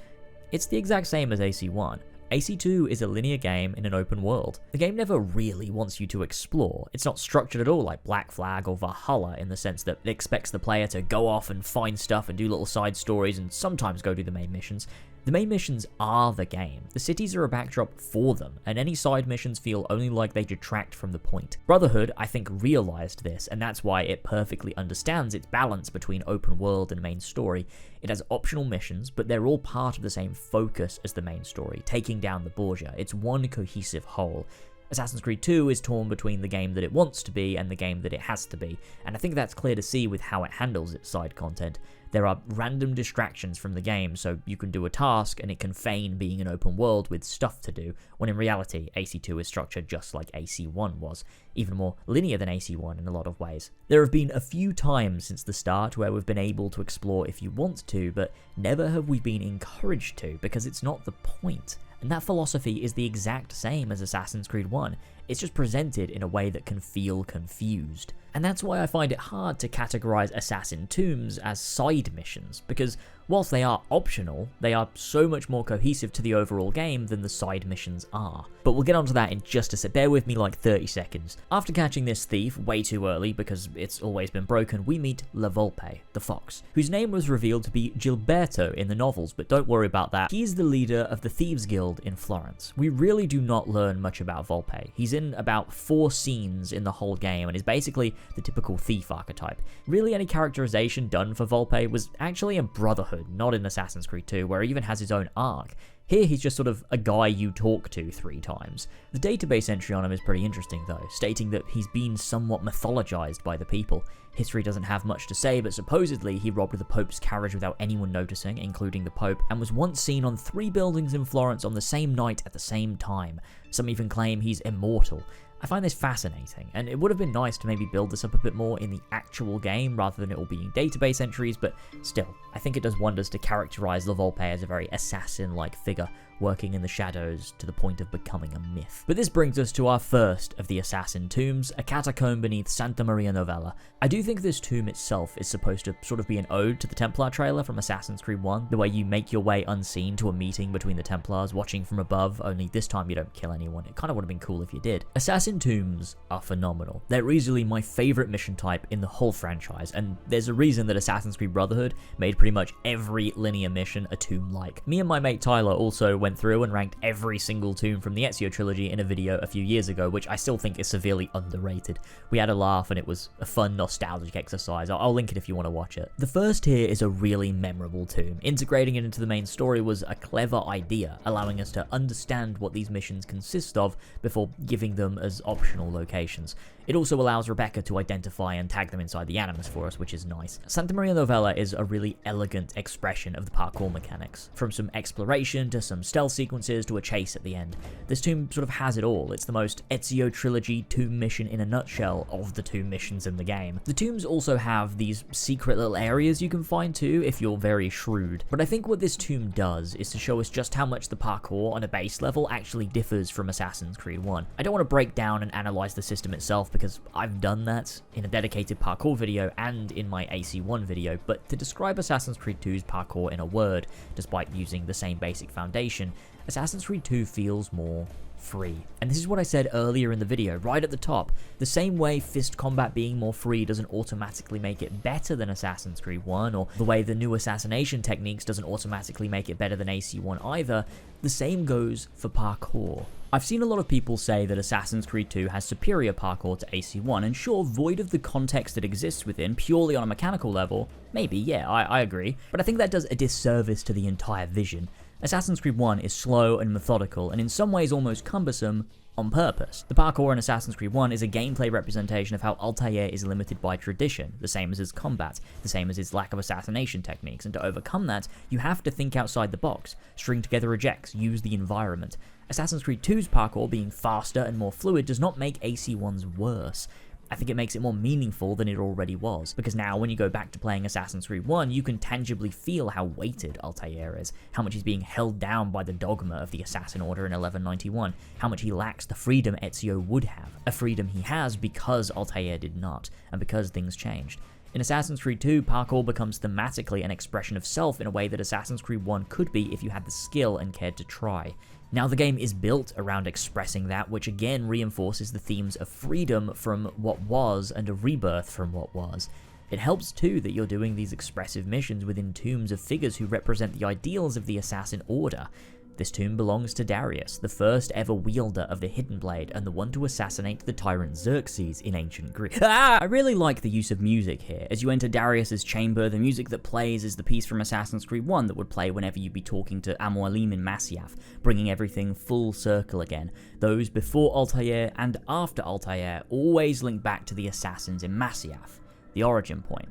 it's the exact same as AC1. AC2 is a linear game in an open world. The game never really wants you to explore. It's not structured at all like Black Flag or Valhalla in the sense that it expects the player to go off and find stuff and do little side stories and sometimes go do the main missions. The main missions are the game. The cities are a backdrop for them, and any side missions feel only like they detract from the point. Brotherhood, I think, realized this, and that's why it perfectly understands its balance between open world and main story. It has optional missions, but they're all part of the same focus as the main story, taking down the Borgia. It's one cohesive whole. Assassin's Creed 2 is torn between the game that it wants to be and the game that it has to be, and I think that's clear to see with how it handles its side content. There are random distractions from the game, so you can do a task and it can feign being an open world with stuff to do, when in reality AC2 is structured just like AC1 was, even more linear than AC1 in a lot of ways. There have been a few times since the start where we've been able to explore if you want to, but never have we been encouraged to, because it's not the point. And that philosophy is the exact same as Assassin's Creed 1, it's just presented in a way that can feel confused. And that's why I find it hard to categorize Assassin Tombs as side missions, because whilst they are optional, they are so much more cohesive to the overall game than the side missions are. But we'll get onto that in just a sec, bear with me like 30 seconds. After catching this thief way too early, because it's always been broken, we meet La Volpe, the fox, whose name was revealed to be Gilberto in the novels, but don't worry about that. He is the leader of the Thieves Guild in Florence. We really do not learn much about Volpe. He's in about 4 scenes in the whole game and is basically the typical thief archetype. Really, any characterization done for Volpe was actually in Brotherhood, not in Assassin's Creed 2, where he even has his own arc. Here he's just sort of a guy you talk to 3 times. The database entry on him is pretty interesting though, stating that he's been somewhat mythologized by the people. History doesn't have much to say, but supposedly he robbed the Pope's carriage without anyone noticing, including the Pope, and was once seen on 3 buildings in Florence on the same night at the same time. Some even claim he's immortal. I find this fascinating, and it would have been nice to maybe build this up a bit more in the actual game rather than it all being database entries, but still, I think it does wonders to characterize La Volpe as a very assassin-like figure, working in the shadows to the point of becoming a myth. But this brings us to our first of the Assassin Tombs, a catacomb beneath Santa Maria Novella. I do think this tomb itself is supposed to sort of be an ode to the Templar trailer from Assassin's Creed 1, the way you make your way unseen to a meeting between the Templars, watching from above, only this time you don't kill anyone. It kind of would have been cool if you did. Assassin Tombs are phenomenal. They're easily my favorite mission type in the whole franchise, and there's a reason that Assassin's Creed Brotherhood made pretty much every linear mission a tomb-like. Me and my mate Tyler also went through and ranked every single tomb from the Ezio trilogy in a video a few years ago, which I still think is severely underrated. We had a laugh and it was a fun nostalgic exercise. I'll link it if you want to watch it. The first here is a really memorable tomb. Integrating it into the main story was a clever idea, allowing us to understand what these missions consist of before giving them as optional locations. It also allows Rebecca to identify and tag them inside the Animus for us, which is nice. Santa Maria Novella is a really elegant expression of the parkour mechanics, from some exploration to some stealth sequences to a chase at the end. This tomb sort of has it all. It's the most Ezio trilogy tomb mission in a nutshell of the tomb missions in the game. The tombs also have these secret little areas you can find too if you're very shrewd, but I think what this tomb does is to show us just how much the parkour on a base level actually differs from Assassin's Creed 1. I don't want to break down and analyze the system itself because I've done that in a dedicated parkour video and in my AC1 video, but to describe Assassin's Creed 2's parkour in a word, despite using the same basic foundation, Assassin's Creed 2 feels more free. And this is what I said earlier in the video, right at the top. The same way fist combat being more free doesn't automatically make it better than Assassin's Creed 1, or the way the new assassination techniques doesn't automatically make it better than AC1 either, the same goes for parkour. I've seen a lot of people say that Assassin's Creed 2 has superior parkour to AC1, and sure, void of the context it exists within, purely on a mechanical level, maybe, yeah, I agree, but I think that does a disservice to the entire vision. Assassin's Creed 1 is slow and methodical, and in some ways almost cumbersome, on purpose. The parkour in Assassin's Creed 1 is a gameplay representation of how Altair is limited by tradition, the same as his combat, the same as his lack of assassination techniques, and to overcome that, you have to think outside the box, string together rejects, use the environment. Assassin's Creed 2's parkour being faster and more fluid does not make AC1's worse. I think it makes it more meaningful than it already was, because now when you go back to playing Assassin's Creed 1, you can tangibly feel how weighted Altair is, how much he's being held down by the dogma of the Assassin Order in 1191, how much he lacks the freedom Ezio would have, a freedom he has because Altair did not, and because things changed. In Assassin's Creed 2, parkour becomes thematically an expression of self in a way that Assassin's Creed 1 could be if you had the skill and cared to try. Now the game is built around expressing that, which again reinforces the themes of freedom from what was and a rebirth from what was. It helps too that you're doing these expressive missions within tombs of figures who represent the ideals of the assassin order. This tomb belongs to Darius, the first ever wielder of the Hidden Blade and the one to assassinate the tyrant Xerxes in ancient Greece. I really like the use of music here. As you enter Darius's chamber, the music that plays is the piece from Assassin's Creed 1 that would play whenever you'd be talking to Amoalim in Masyaf, bringing everything full circle again. Those before Altair and after Altair always link back to the assassins in Masyaf, the origin point.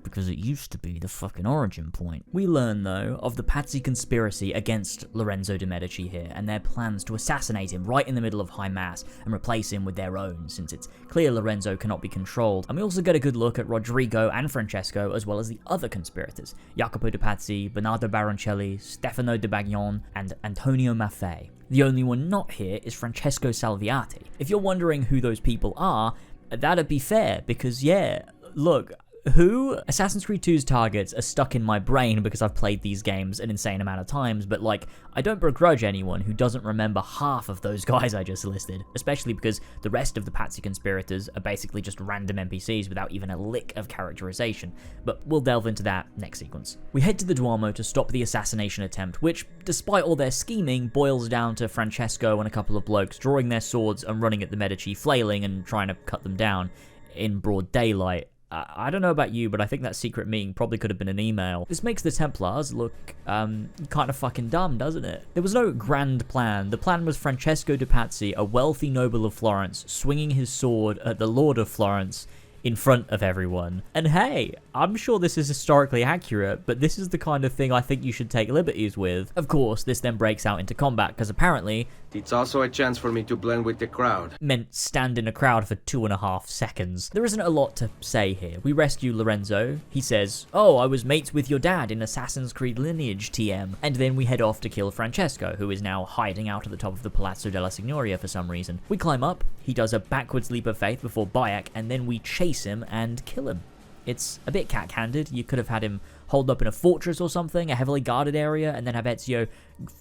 Because it used to be the fucking origin point. We learn, though, of the Pazzi conspiracy against Lorenzo de' Medici here, and their plans to assassinate him right in the middle of High Mass and replace him with their own, since it's clear Lorenzo cannot be controlled. And we also get a good look at Rodrigo and Francesco, as well as the other conspirators, Jacopo de' Pazzi, Bernardo Baroncelli, Stefano de Bagnon, and Antonio Maffei. The only one not here is Francesco Salviati. If you're wondering who those people are, that'd be fair, because yeah, look, who? Assassin's Creed 2's targets are stuck in my brain because I've played these games an insane amount of times, but like, I don't begrudge anyone who doesn't remember half of those guys I just listed, especially because the rest of the Pazzi conspirators are basically just random NPCs without even a lick of characterization, but we'll delve into that next sequence. We head to the Duomo to stop the assassination attempt, which, despite all their scheming, boils down to Francesco and a couple of blokes drawing their swords and running at the Medici, flailing and trying to cut them down in broad daylight. I don't know about you, but I think that secret meeting probably could have been an email. This makes the Templars look kind of fucking dumb, doesn't it? There was no grand plan. The plan was Francesco de' Pazzi, a wealthy noble of Florence, swinging his sword at the Lord of Florence in front of everyone. And hey, I'm sure this is historically accurate, but this is the kind of thing I think you should take liberties with. Of course, this then breaks out into combat, because apparently it's also a chance for me to blend with the crowd. Meant stand in a crowd for 2.5 seconds. There isn't a lot to say here. We rescue Lorenzo. He says, "Oh, I was mates with your dad in Assassin's Creed Lineage, TM." And then we head off to kill Francesco, who is now hiding out at the top of the Palazzo della Signoria for some reason. We climb up, he does a backwards leap of faith before Bayek, and then we chase him and kill him. It's a bit cack-handed. You could have had him holed up in a fortress or something, a heavily guarded area, and then have Ezio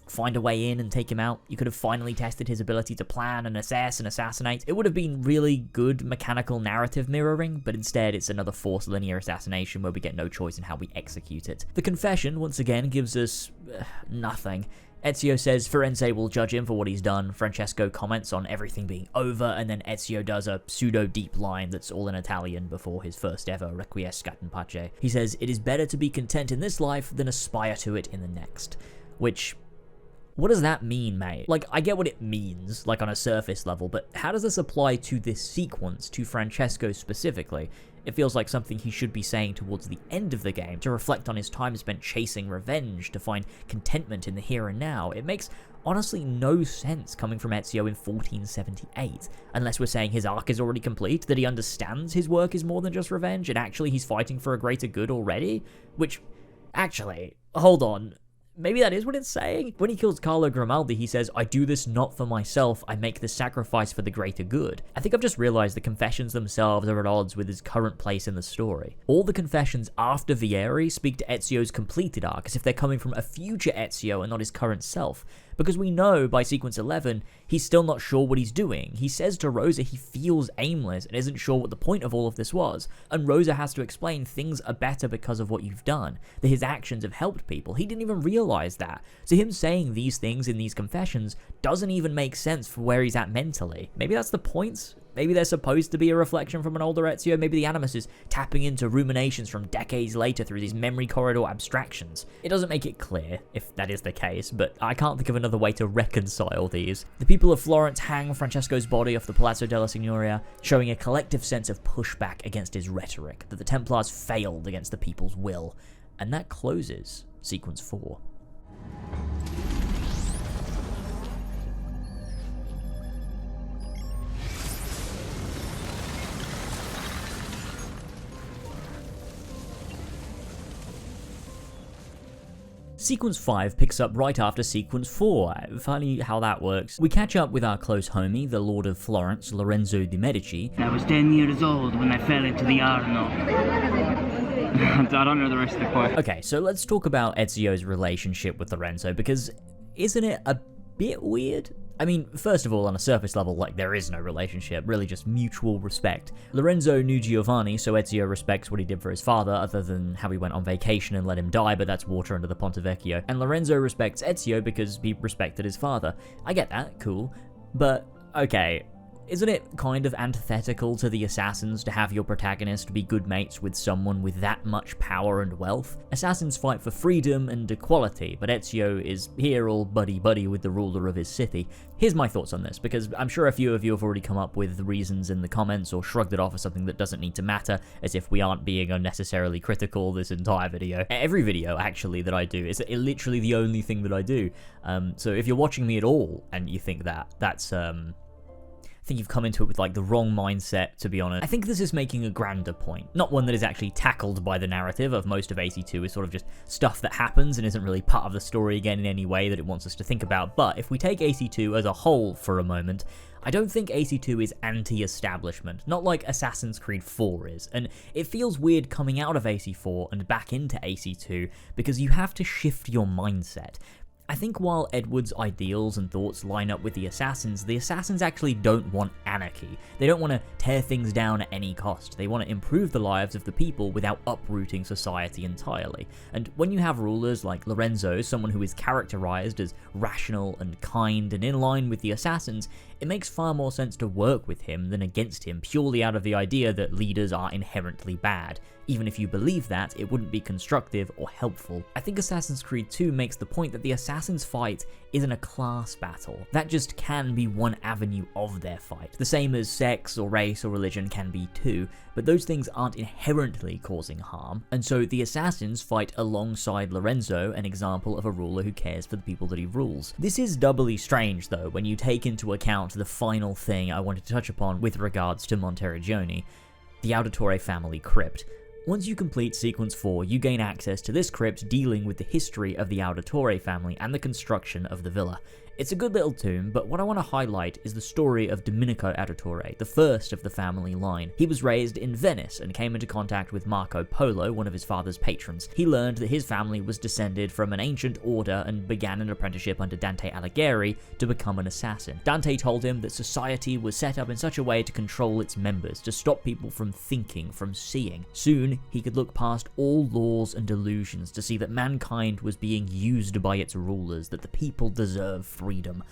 find a way in and take him out. You could have finally tested his ability to plan and assess and assassinate. It would have been really good mechanical narrative mirroring, but instead it's another forced linear assassination where we get no choice in how we execute it. The confession, once again, gives us nothing. Ezio says Firenze will judge him for what he's done. Francesco comments on everything being over, and then Ezio does a pseudo-deep line that's all in Italian before his first ever Requiescat in Pace. He says, "It is better to be content in this life than aspire to it in the next." Which, what does that mean, mate? Like, I get what it means, like on a surface level, but how does this apply to this sequence, to Francesco specifically? It feels like something he should be saying towards the end of the game, to reflect on his time spent chasing revenge, to find contentment in the here and now. It makes honestly no sense coming from Ezio in 1478, unless we're saying his arc is already complete, that he understands his work is more than just revenge, and actually he's fighting for a greater good already? Which, actually, hold on. Maybe that is what it's saying? When he kills Carlo Grimaldi, he says, "I do this not for myself, I make this sacrifice for the greater good." I think I've just realized the confessions themselves are at odds with his current place in the story. All the confessions after Vieri speak to Ezio's completed arc, as if they're coming from a future Ezio and not his current self. Because we know by sequence 11, he's still not sure what he's doing. He says to Rosa he feels aimless and isn't sure what the point of all of this was. And Rosa has to explain things are better because of what you've done, that his actions have helped people. He didn't even realize that. So him saying these things in these confessions doesn't even make sense for where he's at mentally. Maybe that's the point? Maybe they're supposed to be a reflection from an older Ezio. Maybe the Animus is tapping into ruminations from decades later through these memory corridor abstractions. It doesn't make it clear if that is the case, but I can't think of another way to reconcile these. The people of Florence hang Francesco's body off the Palazzo della Signoria, showing a collective sense of pushback against his rhetoric, that the Templars failed against the people's will. And that closes sequence 4. Sequence 5 picks up right after Sequence 4. Funny how that works. We catch up with our close homie, the Lord of Florence, Lorenzo de' Medici. I was 10 years old when I fell into the Arno. I don't know the rest of the quote. Okay, so let's talk about Ezio's relationship with Lorenzo, because isn't it a bit weird. I mean, first of all, on a surface level, like, there is no relationship, really just mutual respect. Lorenzo knew Giovanni, so Ezio respects what he did for his father, other than how he went on vacation and let him die, but that's water under the Ponte Vecchio. And Lorenzo respects Ezio because he respected his father. I get that, cool. But, okay, isn't it kind of antithetical to the assassins to have your protagonist be good mates with someone with that much power and wealth? Assassins fight for freedom and equality, but Ezio is here all buddy-buddy with the ruler of his city. Here's my thoughts on this, because I'm sure a few of you have already come up with reasons in the comments or shrugged it off as something that doesn't need to matter, as if we aren't being unnecessarily critical this entire video. Every video, actually, that I do is literally the only thing that I do. So if you're watching me at all and you think that, that's, I think you've come into it with like the wrong mindset, to be honest. I think this is making a grander point, not one that is actually tackled by the narrative of most of AC2 is sort of just stuff that happens and isn't really part of the story again in any way that it wants us to think about. But if we take AC2 as a whole for a moment, I don't think AC2 is anti-establishment, not like Assassin's Creed 4 is, and it feels weird coming out of AC4 and back into AC2 because you have to shift your mindset. I think while Edward's ideals and thoughts line up with the assassins actually don't want anarchy. They don't want to tear things down at any cost. They want to improve the lives of the people without uprooting society entirely. And when you have rulers like Lorenzo, someone who is characterized as rational and kind and in line with the assassins, it makes far more sense to work with him than against him, purely out of the idea that leaders are inherently bad. Even if you believe that, it wouldn't be constructive or helpful. I think Assassin's Creed 2 makes the point that the assassins' fight isn't a class battle. That just can be one avenue of their fight. The same as sex or race or religion can be too, but those things aren't inherently causing harm. And so the assassins fight alongside Lorenzo, an example of a ruler who cares for the people that he rules. This is doubly strange though when you take into account the final thing I wanted to touch upon with regards to Monteriggioni, the Auditore family crypt. Once you complete Sequence 4, you gain access to this crypt dealing with the history of the Auditore family and the construction of the villa. It's a good little tomb, but what I want to highlight is the story of Domenico Auditore, the first of the family line. He was raised in Venice and came into contact with Marco Polo, one of his father's patrons. He learned that his family was descended from an ancient order and began an apprenticeship under Dante Alighieri to become an assassin. Dante told him that society was set up in such a way to control its members, to stop people from thinking, from seeing. Soon, he could look past all laws and delusions to see that mankind was being used by its rulers, that the people deserve freedom.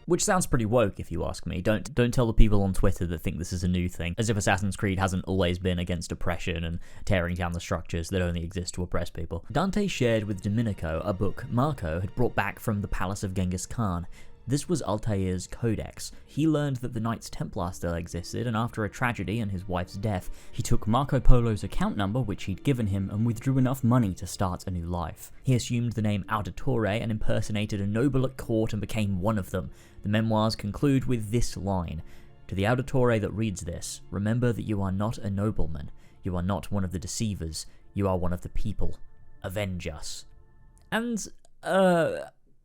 Which sounds pretty woke if you ask me. Don't tell the people on Twitter that think this is a new thing, as if Assassin's Creed hasn't always been against oppression and tearing down the structures that only exist to oppress people. Dante shared with Domenico a book Marco had brought back from the palace of Genghis Khan. This was Altair's Codex. He learned that the Knights Templar still existed, and after a tragedy and his wife's death, he took Marco Polo's account number, which he'd given him, and withdrew enough money to start a new life. He assumed the name Auditore and impersonated a noble at court and became one of them. The memoirs conclude with this line: "To the Auditore that reads this, remember that you are not a nobleman. You are not one of the deceivers. You are one of the people. Avenge us." And,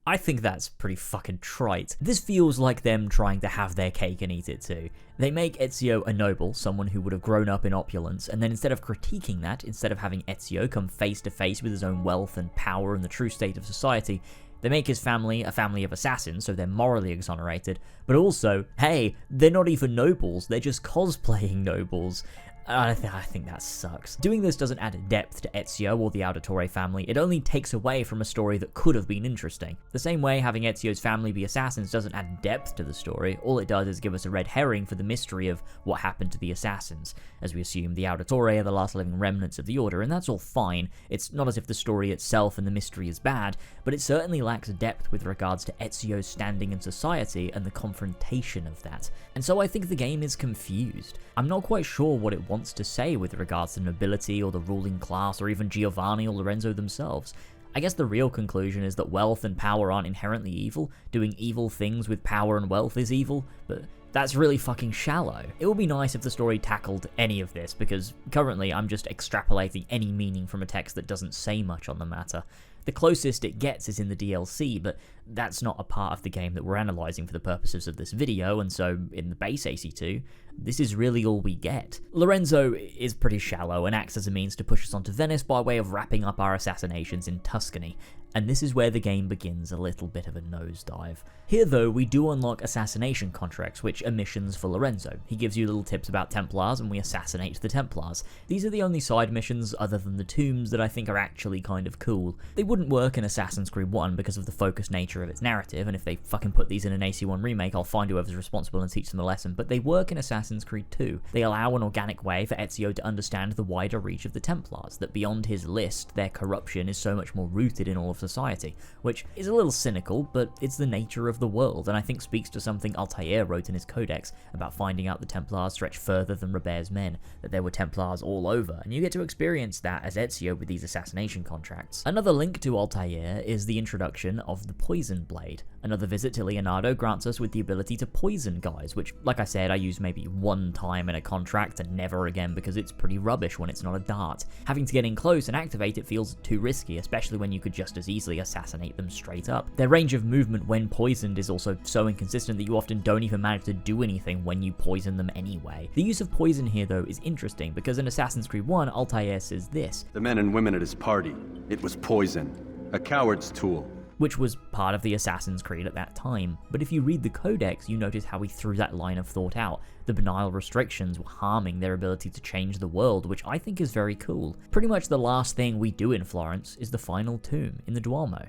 I think that's pretty fucking trite. This feels like them trying to have their cake and eat it too. They make Ezio a noble, someone who would have grown up in opulence, and then instead of critiquing that, instead of having Ezio come face to face with his own wealth and power and the true state of society, they make his family a family of assassins, so they're morally exonerated, but also, hey, they're not even nobles, they're just cosplaying nobles. I think that sucks. Doing this doesn't add depth to Ezio or the Auditore family, it only takes away from a story that could have been interesting. The same way having Ezio's family be assassins doesn't add depth to the story, all it does is give us a red herring for the mystery of what happened to the assassins, as we assume the Auditore are the last living remnants of the Order, and that's all fine. It's not as if the story itself and the mystery is bad, but it certainly lacks depth with regards to Ezio's standing in society and the confrontation of that. And so I think the game is confused. I'm not quite sure what it wants to say with regards to nobility or the ruling class or even Giovanni or Lorenzo themselves. I guess the real conclusion is that wealth and power aren't inherently evil. Doing evil things with power and wealth is evil, but that's really fucking shallow. It would be nice if the story tackled any of this, because currently I'm just extrapolating any meaning from a text that doesn't say much on the matter. The closest it gets is in the DLC, but that's not a part of the game that we're analysing for the purposes of this video, and so in the base AC2, this is really all we get. Lorenzo is pretty shallow and acts as a means to push us onto Venice by way of wrapping up our assassinations in Tuscany, and this is where the game begins a little bit of a nosedive. Here though, we do unlock assassination contracts, which are missions for Lorenzo. He gives you little tips about Templars and we assassinate the Templars. These are the only side missions other than the tombs that I think are actually kind of cool. They wouldn't work in Assassin's Creed 1 because of the focused nature of its narrative, and if they fucking put these in an AC1 remake, I'll find whoever's responsible and teach them a lesson, but they work in Assassin's Creed 2. They allow an organic way for Ezio to understand the wider reach of the Templars, that beyond his list, their corruption is so much more rooted in all of society, which is a little cynical, but it's the nature of the world, and I think speaks to something Altair wrote in his codex about finding out the Templars stretch further than Robert's men, that there were Templars all over, and you get to experience that as Ezio with these assassination contracts. Another link to Altair is the introduction of the Poison Blade. Another visit to Leonardo grants us with the ability to poison guys, which, like I said, I use maybe one time in a contract and never again because it's pretty rubbish when it's not a dart. Having to get in close and activate it feels too risky, especially when you could just as easily assassinate them straight up. Their range of movement when poisoned is also so inconsistent that you often don't even manage to do anything when you poison them anyway. The use of poison here though is interesting because in Assassin's Creed 1, Altair says this: "The men and women at his party, it was poison, a coward's tool." Which was part of the Assassin's Creed at that time. But if you read the codex, you notice how he threw that line of thought out. The banal restrictions were harming their ability to change the world, which I think is very cool. Pretty much the last thing we do in Florence is the final tomb in the Duomo.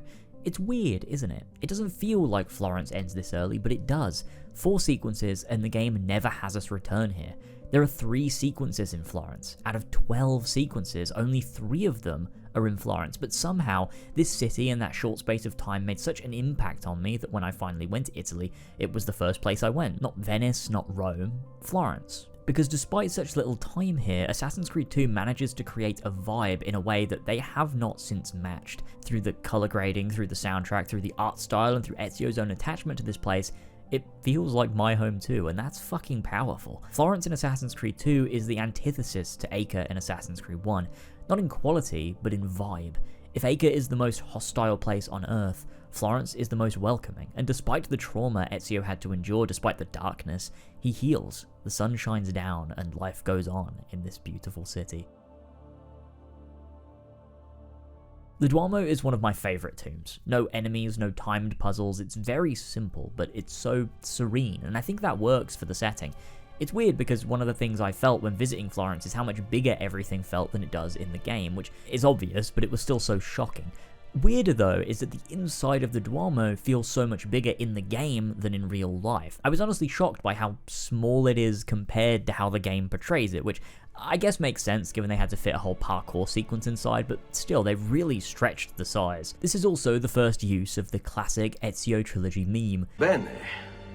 It's weird, isn't it? It doesn't feel like Florence ends this early, but it does. 4 sequences and the game never has us return here. There are 3 sequences in Florence. Out of 12 sequences, only 3 of them are in Florence, but somehow this city in that short space of time made such an impact on me that when I finally went to Italy, it was the first place I went. Not Venice, not Rome, Florence. Because despite such little time here, Assassin's Creed 2 manages to create a vibe in a way that they have not since matched. Through the color grading, through the soundtrack, through the art style, and through Ezio's own attachment to this place, it feels like my home too, and that's fucking powerful. Florence in Assassin's Creed 2 is the antithesis to Acre in Assassin's Creed 1, not in quality, but in vibe. If Acre is the most hostile place on Earth, Florence is the most welcoming, and despite the trauma Ezio had to endure, despite the darkness, he heals, the sun shines down, and life goes on in this beautiful city. The Duomo is one of my favourite tombs. No enemies, no timed puzzles, it's very simple, but it's so serene, and I think that works for the setting. It's weird because one of the things I felt when visiting Florence is how much bigger everything felt than it does in the game, which is obvious, but it was still so shocking. Weirder though is that the inside of the Duomo feels so much bigger in the game than in real life. I was honestly shocked by how small it is compared to how the game portrays it, which I guess makes sense given they had to fit a whole parkour sequence inside, but still, they've really stretched the size. This is also the first use of the classic Ezio trilogy meme. Bene.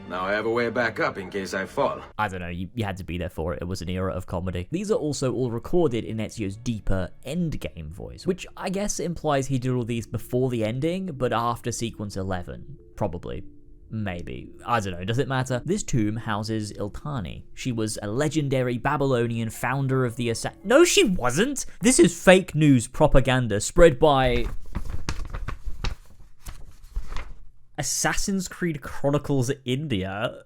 Now I have a way back up in case I fall. I don't know, you had to be there for it. It was an era of comedy. These are also all recorded in Ezio's deeper endgame voice, which I guess implies he did all these before the ending, but after sequence 11. Probably. Maybe. I don't know, does it matter? This tomb houses Iltani. She was a legendary Babylonian founder of the No, she wasn't! This is fake news propaganda spread by Assassin's Creed Chronicles India.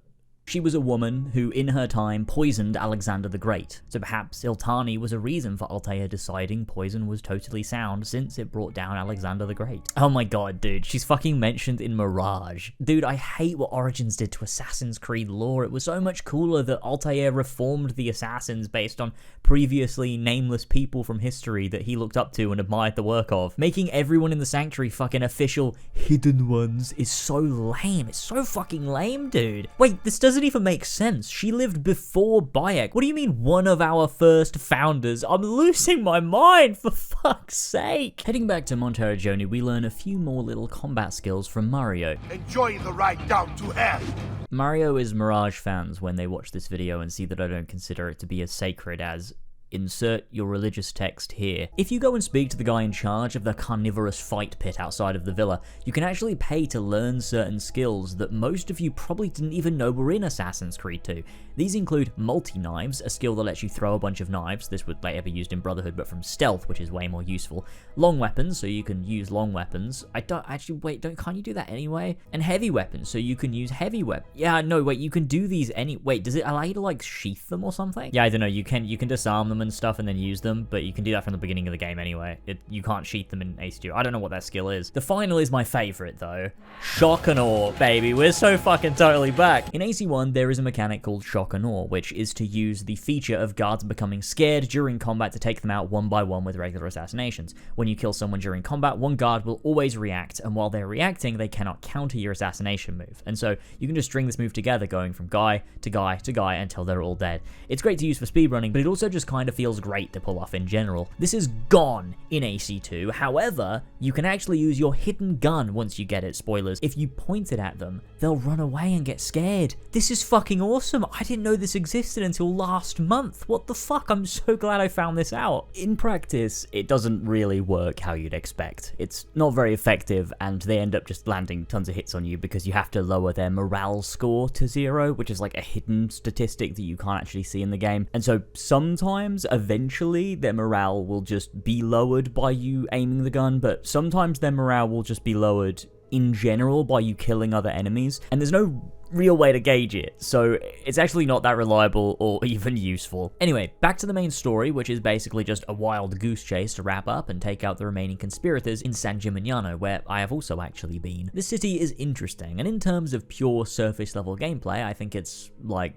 She was a woman who, in her time, poisoned Alexander the Great. So perhaps Iltani was a reason for Altair deciding poison was totally sound, since it brought down Alexander the Great. Oh my god, dude, she's fucking mentioned in Mirage. Dude, I hate what Origins did to Assassin's Creed lore. It was so much cooler that Altair reformed the assassins based on previously nameless people from history that he looked up to and admired the work of. Making everyone in the Sanctuary fucking official hidden ones is so lame. It's so fucking lame, dude. Wait, this doesn't even make sense. She lived before Bayek. What do you mean one of our first founders? I'm losing my mind, for fuck's sake. Heading back to Monteriggioni, we learn a few more little combat skills from Mario. Enjoy the ride down to hell. Mario is Mirage fans when they watch this video and see that I don't consider it to be as sacred as Insert your religious text here. If you go and speak to the guy in charge of the carnivorous fight pit outside of the villa, you can actually pay to learn certain skills that most of you probably didn't even know were in Assassin's Creed 2. These include multi-knives, a skill that lets you throw a bunch of knives. This would later be used in Brotherhood, but from stealth, which is way more useful. Long weapons, so you can use long weapons. Can't you do that anyway? And heavy weapons, so you can use heavy weapons. Yeah, no, wait, you can do these does it allow you to, like, sheath them or something? Yeah, I don't know, you can disarm them and stuff and then use them, but you can do that from the beginning of the game anyway. You can't sheath them in AC2. I don't know what that skill is. The final is my favorite, though. Shock and awe, baby. We're so fucking totally back. In AC1, there is a mechanic called shock and awe, which is to use the feature of guards becoming scared during combat to take them out one by one with regular assassinations. When you kill someone during combat, one guard will always react, and while they're reacting, they cannot counter your assassination move. And so you can just string this move together, going from guy to guy to guy until they're all dead. It's great to use for speedrunning, but it also just kind of feels great to pull off in general. This is gone in AC2, however, you can actually use your hidden gun once you get it, spoilers. If you point it at them, they'll run away and get scared. This is fucking awesome. I didn't know this existed until last month. What the fuck? I'm so glad I found this out. In practice, it doesn't really work how you'd expect. It's not very effective, and they end up just landing tons of hits on you because you have to lower their morale score to 0, which is like a hidden statistic that you can't actually see in the game. And so sometimes, eventually, their morale will just be lowered by you aiming the gun, but sometimes their morale will just be lowered in general by you killing other enemies, and there's no real way to gauge it, so it's actually not that reliable or even useful. Anyway, back to the main story, which is basically just a wild goose chase to wrap up and take out the remaining conspirators in San Gimignano, where I have also actually been. The city is interesting, and in terms of pure surface level gameplay, I think it's, like,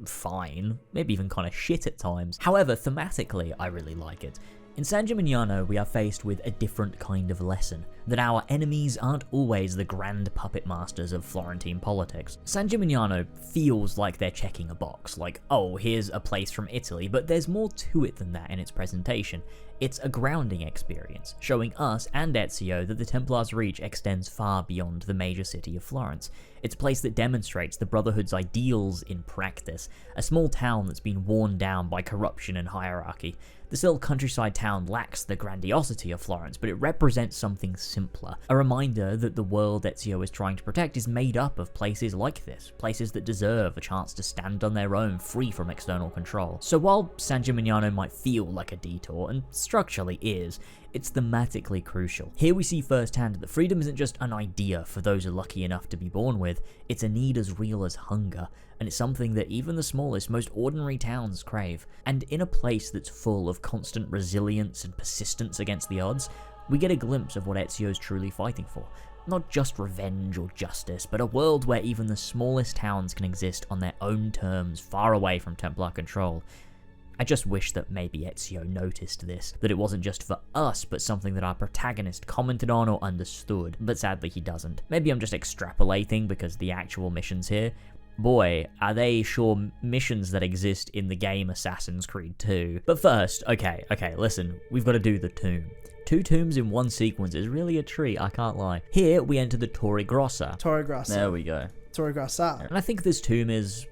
fine, maybe even kind of shit at times. However, thematically, I really like it. In San Gimignano, we are faced with a different kind of lesson, that our enemies aren't always the grand puppet masters of Florentine politics. San Gimignano feels like they're checking a box, like, oh, here's a place from Italy, but there's more to it than that in its presentation. It's a grounding experience, showing us and Ezio that the Templars' reach extends far beyond the major city of Florence. It's a place that demonstrates the Brotherhood's ideals in practice, a small town that's been worn down by corruption and hierarchy. This little countryside town lacks the grandiosity of Florence, but it represents something simpler. A reminder that the world Ezio is trying to protect is made up of places like this, places that deserve a chance to stand on their own, free from external control. So while San Gimignano might feel like a detour, and structurally is, it's thematically crucial. Here we see firsthand that freedom isn't just an idea for those lucky enough to be born with, it's a need as real as hunger, and it's something that even the smallest, most ordinary towns crave. And in a place that's full of constant resilience and persistence against the odds, we get a glimpse of what Ezio's truly fighting for. Not just revenge or justice, but a world where even the smallest towns can exist on their own terms, far away from Templar control. I just wish that maybe Ezio noticed this, that it wasn't just for us, but something that our protagonist commented on or understood, but sadly he doesn't. Maybe I'm just extrapolating because the actual missions here, boy, are they sure missions that exist in the game Assassin's Creed 2. But first, okay, listen, we've got to do the tomb. 2 tombs in one sequence is really a treat, I can't lie. Here, we enter the Torre Grossa. Torre Grossa. There we go. Torre Grossa. And I think this tomb is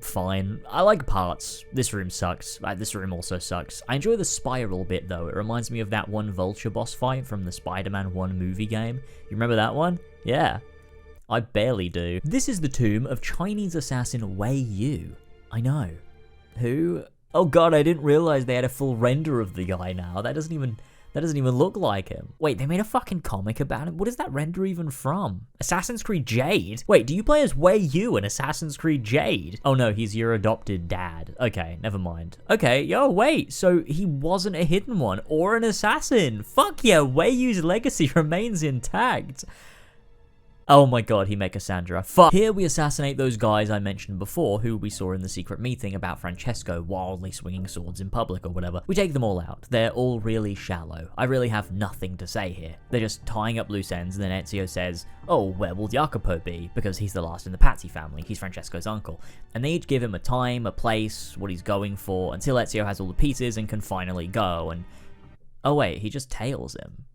fine. I like parts. This room sucks. This room also sucks. I enjoy the spiral bit, though. It reminds me of that one Vulture boss fight from the Spider-Man 1 movie game. You remember that one? Yeah. I barely do. This is the tomb of Chinese assassin Wei Yu. I know. Who? Oh god, I didn't realize they had a full render of the guy now. That doesn't even look like him. Wait, they made a fucking comic about him? What is that render even from? Assassin's Creed Jade? Wait, do you play as Wei Yu in Assassin's Creed Jade? Oh no, he's your adopted dad. Okay, never mind. Okay, yo, wait, so he wasn't a hidden one or an assassin. Fuck yeah, Wei Yu's legacy remains intact. Oh my god, he met Cassandra. Fuck. Here we assassinate those guys I mentioned before, who we saw in the secret meeting about Francesco wildly swinging swords in public or whatever. We take them all out. They're all really shallow. I really have nothing to say here. They're just tying up loose ends, and then Ezio says, oh, where will Jacopo be? Because he's the last in the Pazzi family. He's Francesco's uncle. And they each give him a time, a place, what he's going for, until Ezio has all the pieces and can finally go, and... oh wait, he just tails him.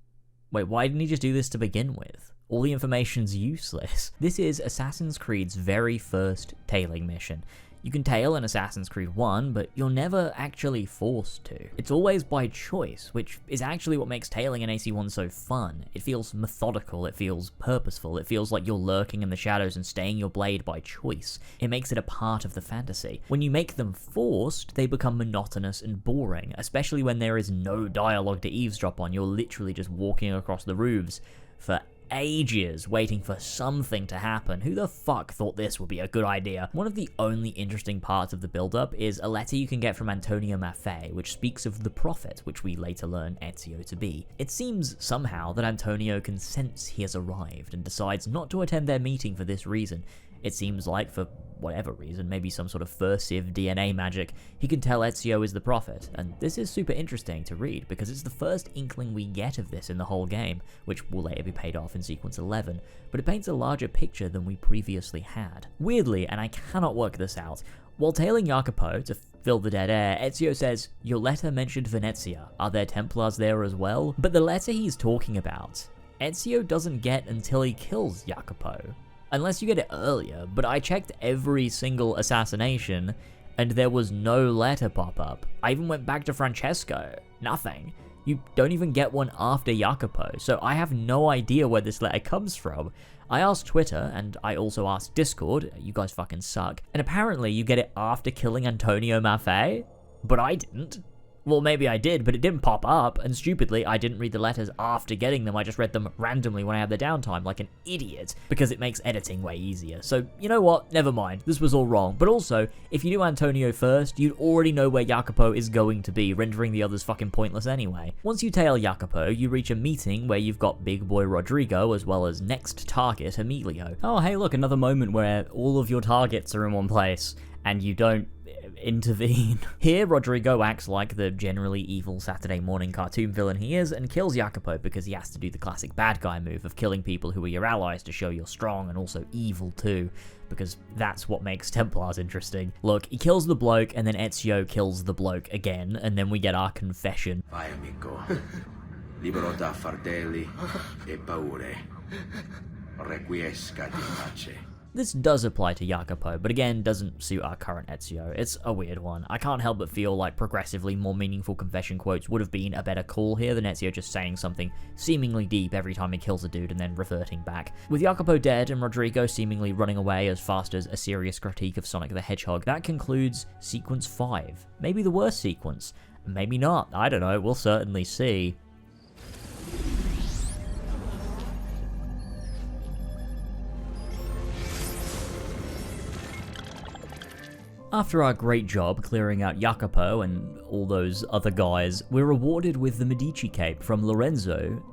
Wait, why didn't he just do this to begin with? All the information's useless. This is Assassin's Creed's very first tailing mission. You can tail in Assassin's Creed 1, but you're never actually forced to. It's always by choice, which is actually what makes tailing in AC1 so fun. It feels methodical, it feels purposeful, it feels like you're lurking in the shadows and staying your blade by choice. It makes it a part of the fantasy. When you make them forced, they become monotonous and boring, especially when there is no dialogue to eavesdrop on. You're literally just walking across the roofs for ages waiting for something to happen. Who the fuck thought this would be a good idea? One of the only interesting parts of the build-up is a letter you can get from Antonio Maffei, which speaks of the Prophet, which we later learn Ezio to be. It seems somehow that Antonio can sense he has arrived and decides not to attend their meeting for this reason. It seems like, for whatever reason, maybe some sort of fursive DNA magic, he can tell Ezio is the Prophet, and this is super interesting to read because it's the first inkling we get of this in the whole game, which will later be paid off in Sequence 11, but it paints a larger picture than we previously had. Weirdly, and I cannot work this out, while tailing Jacopo to fill the dead air, Ezio says, "Your letter mentioned Venezia. Are there Templars there as well?" But the letter he's talking about, Ezio doesn't get until he kills Jacopo. Unless you get it earlier, but I checked every single assassination and there was no letter pop up. I even went back to Francesco. Nothing. You don't even get one after Jacopo, so I have no idea where this letter comes from. I asked Twitter, and I also asked Discord, you guys fucking suck, and apparently you get it after killing Antonio Maffei, but I didn't. Well, maybe I did, but it didn't pop up, and stupidly, I didn't read the letters after getting them. I just read them randomly when I had the downtime, like an idiot, because it makes editing way easier. So, you know what? Never mind. This was all wrong. But also, if you do Antonio first, you'd already know where Jacopo is going to be, rendering the others fucking pointless anyway. Once you tail Jacopo, you reach a meeting where you've got big boy Rodrigo, as well as next target Emilio. Oh, hey, look, another moment where all of your targets are in one place, and you don't intervene. Here, Rodrigo acts like the generally evil Saturday morning cartoon villain he is and kills Jacopo because he has to do the classic bad guy move of killing people who are your allies to show you're strong and also evil too, because that's what makes Templars interesting. Look, he kills the bloke and then Ezio kills the bloke again, and then we get our confession. Vai amico, libero da fardelli e paure, requiescat in pace. This does apply to Jacopo, but again, doesn't suit our current Ezio. It's a weird one. I can't help but feel like progressively more meaningful confession quotes would have been a better call here than Ezio just saying something seemingly deep every time he kills a dude and then reverting back. With Jacopo dead and Rodrigo seemingly running away as fast as a serious critique of Sonic the Hedgehog, that concludes Sequence 5. Maybe the worst sequence. Maybe not. I don't know. We'll certainly see. After our great job clearing out Jacopo and all those other guys, we're rewarded with the Medici cape from Lorenzo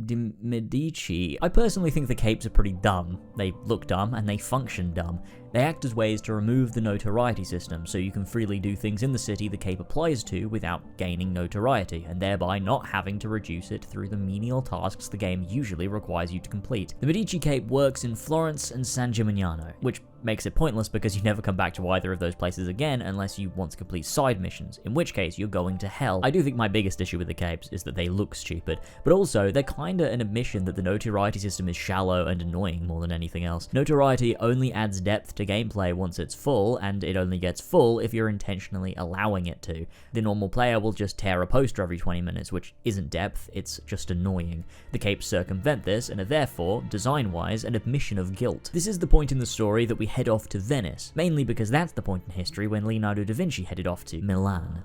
de Medici. I personally think the capes are pretty dumb. They look dumb and they function dumb. They act as ways to remove the notoriety system, so you can freely do things in the city the cape applies to without gaining notoriety, and thereby not having to reduce it through the menial tasks the game usually requires you to complete. The Medici cape works in Florence and San Gimignano, which makes it pointless because you never come back to either of those places again unless you want to complete side missions, in which case you're going to hell. I do think my biggest issue with the capes is that they look stupid, but also they're kinda an admission that the notoriety system is shallow and annoying more than anything else. Notoriety only adds depth to gameplay once it's full, and it only gets full if you're intentionally allowing it to. The normal player will just tear a poster every 20 minutes, which isn't depth, it's just annoying. The capes circumvent this, and are therefore, design-wise, an admission of guilt. This is the point in the story that we head off to Venice, mainly because that's the point in history when Leonardo da Vinci headed off to Milan.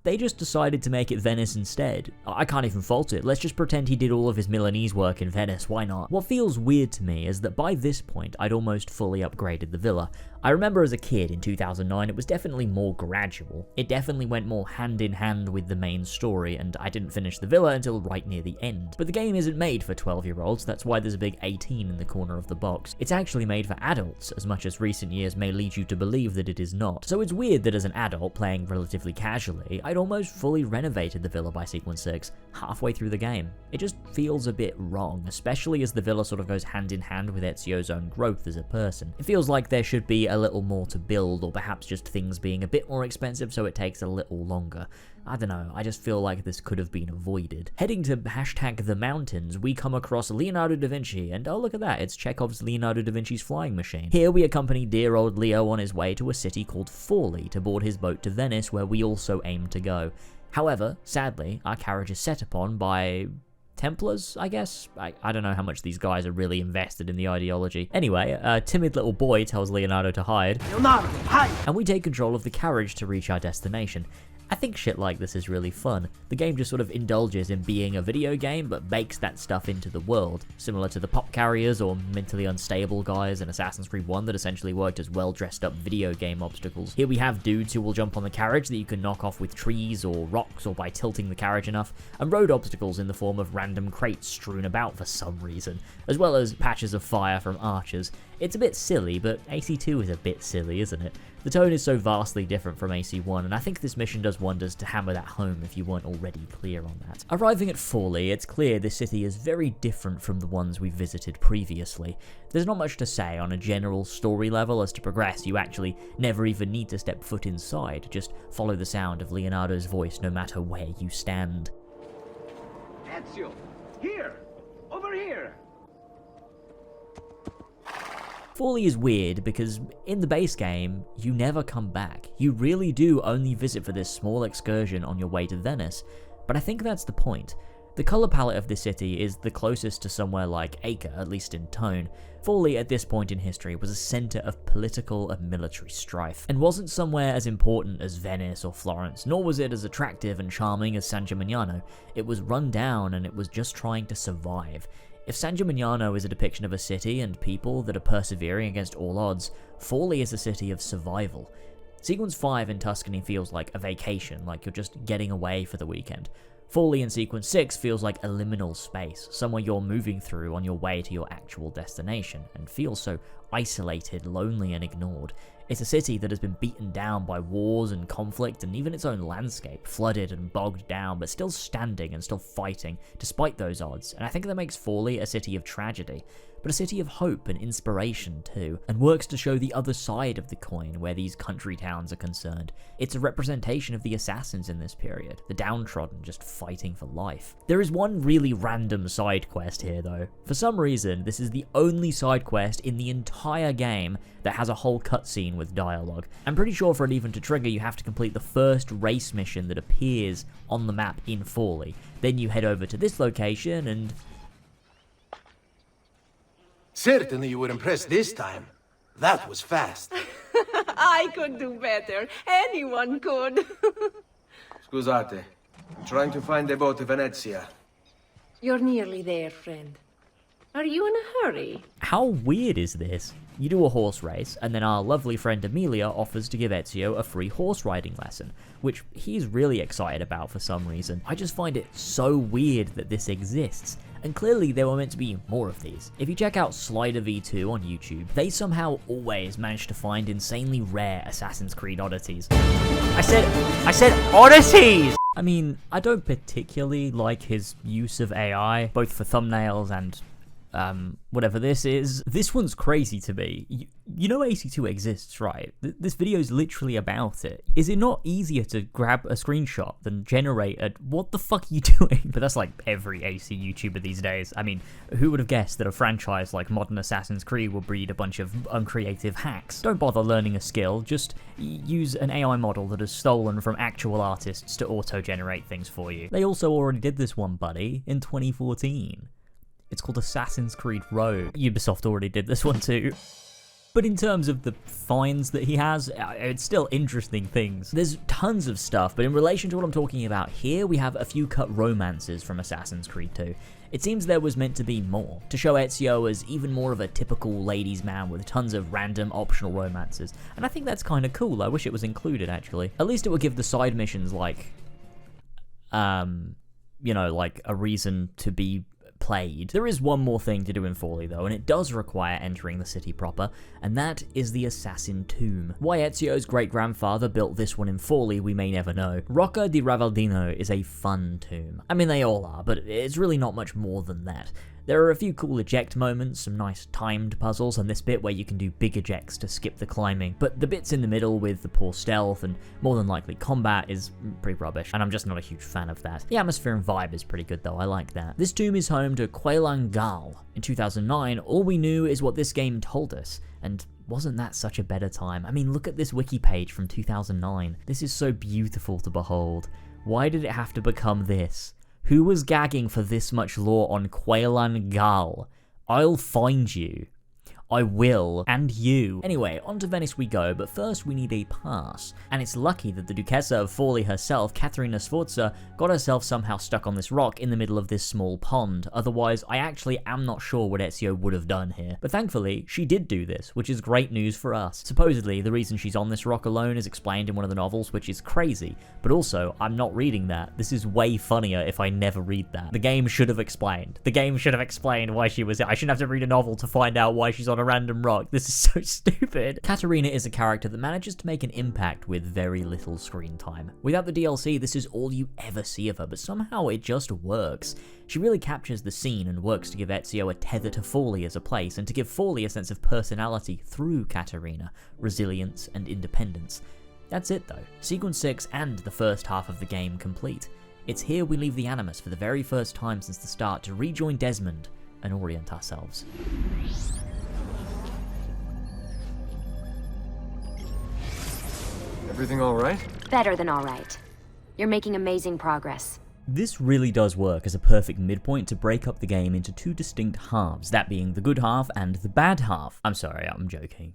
They just decided to make it Venice instead. I can't even fault it. Let's just pretend he did all of his Milanese work in Venice, why not? What feels weird to me is that by this point, I'd almost fully upgraded the villa. I remember as a kid in 2009, it was definitely more gradual. It definitely went more hand in hand with the main story, and I didn't finish the villa until right near the end. But the game isn't made for 12-year-olds, that's why there's a big 18 in the corner of the box. It's actually made for adults, as much as recent years may lead you to believe that it is not. So it's weird that as an adult playing relatively casually, I'd almost fully renovated the villa by Sequence 6, halfway through the game. It just feels a bit wrong, especially as the villa sort of goes hand in hand with Ezio's own growth as a person. It feels like there should be a little more to build, or perhaps just things being a bit more expensive so it takes a little longer. I don't know, I just feel like this could have been avoided. Heading to #the mountains, we come across Leonardo da Vinci, and oh look at that, it's Chekhov's Leonardo da Vinci's flying machine. Here we accompany dear old Leo on his way to a city called Forli to board his boat to Venice, where we also aim to go. However, sadly, our carriage is set upon by Templars, I guess? I don't know how much these guys are really invested in the ideology. Anyway, a timid little boy tells Leonardo to hide. Leonardo, hide! And we take control of the carriage to reach our destination. I think shit like this is really fun. The game just sort of indulges in being a video game, but bakes that stuff into the world, similar to the pop carriers or mentally unstable guys in Assassin's Creed 1 that essentially worked as well-dressed up video game obstacles. Here we have dudes who will jump on the carriage that you can knock off with trees or rocks or by tilting the carriage enough, and road obstacles in the form of random crates strewn about for some reason, as well as patches of fire from archers. It's a bit silly, but AC2 is a bit silly, isn't it? The tone is so vastly different from AC1, and I think this mission does wonders to hammer that home if you weren't already clear on that. Arriving at Forli, it's clear this city is very different from the ones we visited previously. There's not much to say on a general story level. As to progress, you actually never even need to step foot inside, just follow the sound of Leonardo's voice no matter where you stand. Ezio! Here! Over here! Forli is weird because in the base game, you never come back. You really do only visit for this small excursion on your way to Venice, but I think that's the point. The colour palette of this city is the closest to somewhere like Acre, at least in tone. Forli at this point in history was a centre of political and military strife, and wasn't somewhere as important as Venice or Florence, nor was it as attractive and charming as San Gimignano. It was run down and it was just trying to survive. If San Gimignano is a depiction of a city and people that are persevering against all odds, Forli is a city of survival. Sequence 5 in Tuscany feels like a vacation, like you're just getting away for the weekend. Forli in Sequence 6 feels like a liminal space, somewhere you're moving through on your way to your actual destination, and feels so isolated, lonely, and ignored. It's a city that has been beaten down by wars and conflict, and even its own landscape, flooded and bogged down, but still standing and still fighting, despite those odds, and I think that makes Forli a city of tragedy, but a city of hope and inspiration too, and works to show the other side of the coin where these country towns are concerned. It's a representation of the assassins in this period, the downtrodden just fighting for life. There is one really random side quest here though. For some reason, this is the only side quest in the entire game that has a whole cutscene with dialogue. I'm pretty sure for it even to trigger, you have to complete the first race mission that appears on the map in Forli. Then you head over to this location and... Certainly you were impressed this time. That was fast. I could do better. Anyone could. Scusate. I'm trying to find a boat to Venezia. You're nearly there, friend. Are you in a hurry? How weird is this? You do a horse race, and then our lovely friend Emilia offers to give Ezio a free horse riding lesson, which he's really excited about for some reason. I just find it so weird that this exists. And clearly there were meant to be more of these. If you check out Slider V2 on YouTube, they somehow always manage to find insanely rare Assassin's Creed oddities. I said oddities! I mean, I don't particularly like his use of AI, both for thumbnails and whatever this is. This one's crazy to me. You know AC2 exists, right? This video is literally about it. Is it not easier to grab a screenshot than generate a what the fuck are you doing? But that's like every AC YouTuber these days. I mean, who would have guessed that a franchise like modern Assassin's Creed will breed a bunch of uncreative hacks? Don't bother learning a skill, just use an AI model that is stolen from actual artists to auto-generate things for you. They also already did this one, buddy, in 2014. It's called Assassin's Creed Rogue. Ubisoft already did this one too. But in terms of the finds that he has, it's still interesting things. There's tons of stuff, but in relation to what I'm talking about here, we have a few cut romances from Assassin's Creed 2. It seems there was meant to be more, to show Ezio as even more of a typical ladies' man with tons of random optional romances. And I think that's kind of cool. I wish it was included, actually. At least it would give the side missions, like, you know, like a reason to be played. There is one more thing to do in Forli though, and it does require entering the city proper, and that is the Assassin Tomb. Why Ezio's great-grandfather built this one in Forli, we may never know. Rocca di Ravaldino is a fun tomb. I mean, they all are, but it's really not much more than that. There are a few cool eject moments, some nice timed puzzles, and this bit where you can do big ejects to skip the climbing, but the bits in the middle with the poor stealth and more than likely combat is pretty rubbish, and I'm just not a huge fan of that. The atmosphere and vibe is pretty good though, I like that. This tomb is home to Quailan Gal. In 2009, all we knew is what this game told us, and wasn't that such a better time? I mean, look at this wiki page from 2009. This is so beautiful to behold. Why did it have to become this? Who was gagging for this much lore on Quailan Gal? I'll find you. I will, and you. Anyway, on to Venice we go, but first we need a pass. And it's lucky that the Duchessa of Forli herself, Caterina Sforza, got herself somehow stuck on this rock in the middle of this small pond. Otherwise, I actually am not sure what Ezio would have done here. But thankfully, she did do this, which is great news for us. Supposedly, the reason she's on this rock alone is explained in one of the novels, which is crazy. But also, I'm not reading that. This is way funnier if I never read that. The game should have explained. The game should have explained why she was there. I shouldn't have to read a novel to find out why she's on a random rock. This is so stupid. Caterina is a character that manages to make an impact with very little screen time. Without the DLC, this is all you ever see of her, but somehow it just works. She really captures the scene and works to give Ezio a tether to Forli as a place, and to give Forli a sense of personality through Caterina, resilience and independence. That's it though. Sequence 6 and the first half of the game complete. It's here we leave the Animus for the very first time since the start to rejoin Desmond and orient ourselves. Everything all right? Better than all right. You're making amazing progress. This really does work as a perfect midpoint to break up the game into two distinct halves, that being the good half and the bad half. I'm sorry, I'm joking.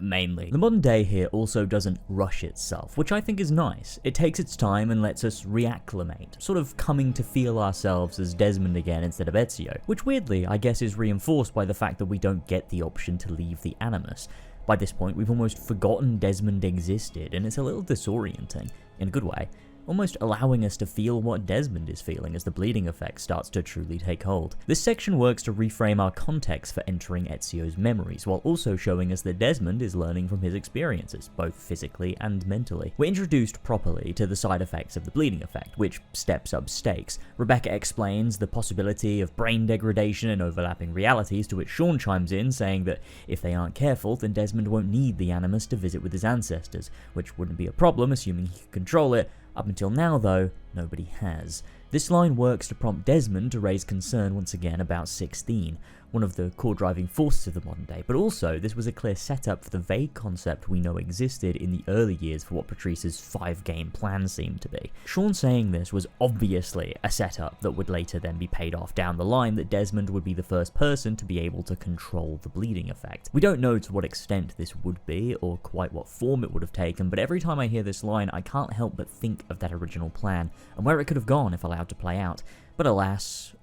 Mainly. The modern day here also doesn't rush itself, which I think is nice. It takes its time and lets us reacclimate, sort of coming to feel ourselves as Desmond again instead of Ezio, which weirdly I guess is reinforced by the fact that we don't get the option to leave the Animus. By this point, we've almost forgotten Desmond existed, and it's a little disorienting, in a good way, almost allowing us to feel what Desmond is feeling as the bleeding effect starts to truly take hold. This section works to reframe our context for entering Ezio's memories, while also showing us that Desmond is learning from his experiences, both physically and mentally. We're introduced properly to the side effects of the bleeding effect, which steps up stakes. Rebecca explains the possibility of brain degradation and overlapping realities, to which Sean chimes in, saying that if they aren't careful, then Desmond won't need the Animus to visit with his ancestors, which wouldn't be a problem assuming he could control it. Up until now, though, nobody has. This line works to prompt Desmond to raise concern once again about 16, one of the core driving forces of the modern day, but also this was a clear setup for the vague concept we know existed in the early years for what Patrice's 5-game plan seemed to be. Sean saying this was obviously a setup that would later then be paid off down the line, that Desmond would be the first person to be able to control the bleeding effect. We don't know to what extent this would be, or quite what form it would have taken, but every time I hear this line I can't help but think of that original plan, and where it could have gone if allowed to play out. But alas,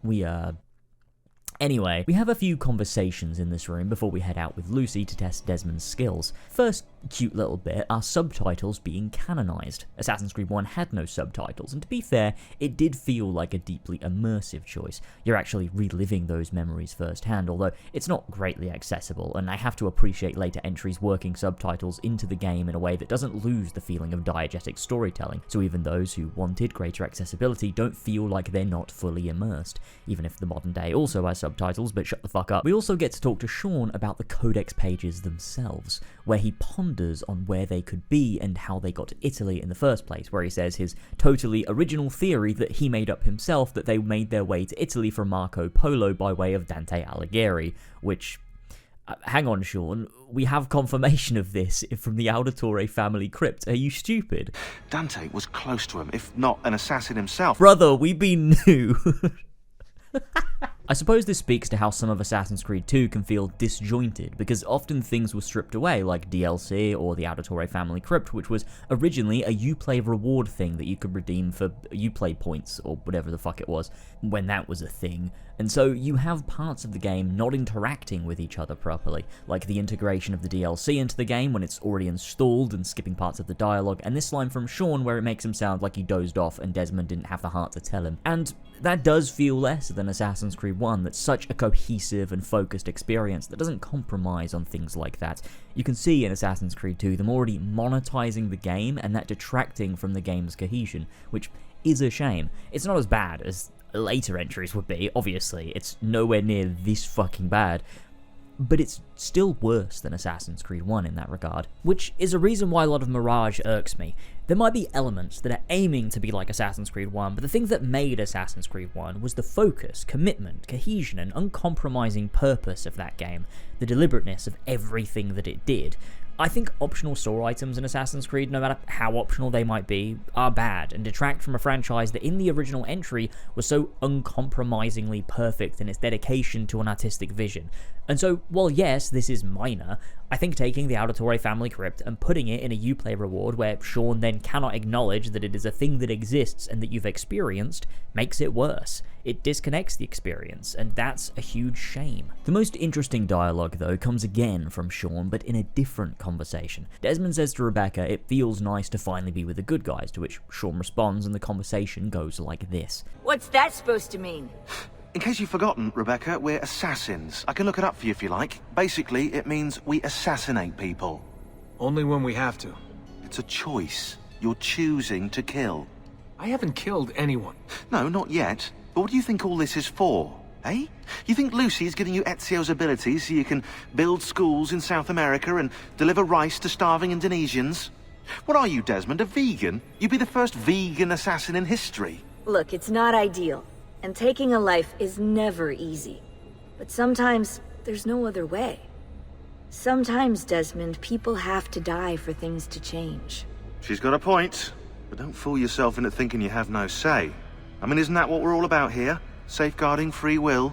Anyway, we have a few conversations in this room before we head out with Lucy to test Desmond's skills. First cute little bit are subtitles being canonized. Assassin's Creed 1 had no subtitles, and to be fair, it did feel like a deeply immersive choice. You're actually reliving those memories firsthand, although it's not greatly accessible, and I have to appreciate later entries working subtitles into the game in a way that doesn't lose the feeling of diegetic storytelling, so even those who wanted greater accessibility don't feel like they're not fully immersed, even if the modern day also has subtitles, but shut the fuck up. We also get to talk to Sean about the codex pages themselves, where he ponders on where they could be and how they got to Italy in the first place, where he says his totally original theory that he made up himself, that they made their way to Italy from Marco Polo by way of Dante Alighieri, which... hang on, Sean, we have confirmation of this from the Auditore family crypt. Are you stupid? Dante was close to him, if not an assassin himself. Brother, we been new. I suppose this speaks to how some of Assassin's Creed 2 can feel disjointed, because often things were stripped away, like DLC or the Auditore family crypt, which was originally a Uplay reward thing that you could redeem for Uplay points, or whatever the fuck it was, when that was a thing. And so you have parts of the game not interacting with each other properly, like the integration of the DLC into the game when it's already installed and skipping parts of the dialogue, and this line from Sean where it makes him sound like he dozed off and Desmond didn't have the heart to tell him. And that does feel less than Assassin's Creed 1, that's such a cohesive and focused experience that doesn't compromise on things like that. You can see in Assassin's Creed 2 them already monetizing the game and that detracting from the game's cohesion, which is a shame. It's not as bad as later entries would be. Obviously, it's nowhere near this fucking bad, but it's still worse than Assassin's Creed 1 in that regard, which is a reason why a lot of Mirage irks me. There might be elements that are aiming to be like Assassin's Creed 1, but the thing that made Assassin's Creed 1 was the focus, commitment, cohesion, and uncompromising purpose of that game, the deliberateness of everything that it did. I think optional store items in Assassin's Creed, no matter how optional they might be, are bad and detract from a franchise that in the original entry was so uncompromisingly perfect in its dedication to an artistic vision. And so, while yes, this is minor, I think taking the Auditore family crypt and putting it in a Uplay reward where Sean then cannot acknowledge that it is a thing that exists and that you've experienced makes it worse. It disconnects the experience, and that's a huge shame. The most interesting dialogue, though, comes again from Sean, but in a different conversation. Desmond says to Rebecca, it feels nice to finally be with the good guys, to which Sean responds, and the conversation goes like this. What's that supposed to mean? In case you've forgotten, Rebecca, we're assassins. I can look it up for you if you like. Basically, it means we assassinate people. Only when we have to. It's a choice. You're choosing to kill. I haven't killed anyone. No, not yet. But what do you think all this is for, eh? You think Lucy's giving you Ezio's abilities so you can build schools in South America and deliver rice to starving Indonesians? What are you, Desmond, a vegan? You'd be the first vegan assassin in history. Look, it's not ideal, and taking a life is never easy. But sometimes there's no other way. Sometimes, Desmond, people have to die for things to change. She's got a point, but don't fool yourself into thinking you have no say. I mean, isn't that what we're all about here? Safeguarding free will?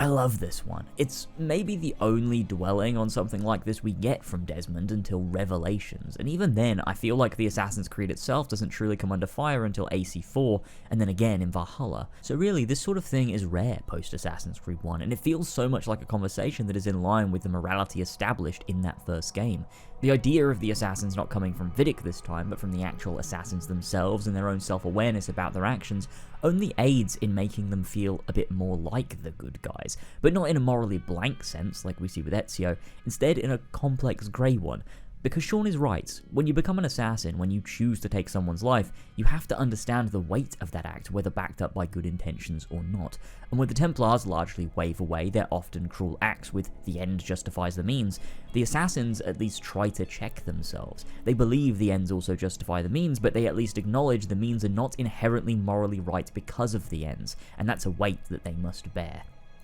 I love this one. It's maybe the only dwelling on something like this we get from Desmond until Revelations, and even then I feel like the Assassin's Creed itself doesn't truly come under fire until AC4, and then again in Valhalla. So really, this sort of thing is rare post-Assassin's Creed 1, and it feels so much like a conversation that is in line with the morality established in that first game. The idea of the assassins not coming from Vidic this time, but from the actual assassins themselves and their own self-awareness about their actions, only aids in making them feel a bit more like the good guys, but not in a morally blank sense like we see with Ezio, instead in a complex grey one. Because Sean is right, when you become an assassin, when you choose to take someone's life, you have to understand the weight of that act, whether backed up by good intentions or not. And when the Templars largely wave away their often cruel acts with the end justifies the means, the assassins at least try to check themselves. They believe the ends also justify the means, but they at least acknowledge the means are not inherently morally right because of the ends, and that's a weight that they must bear.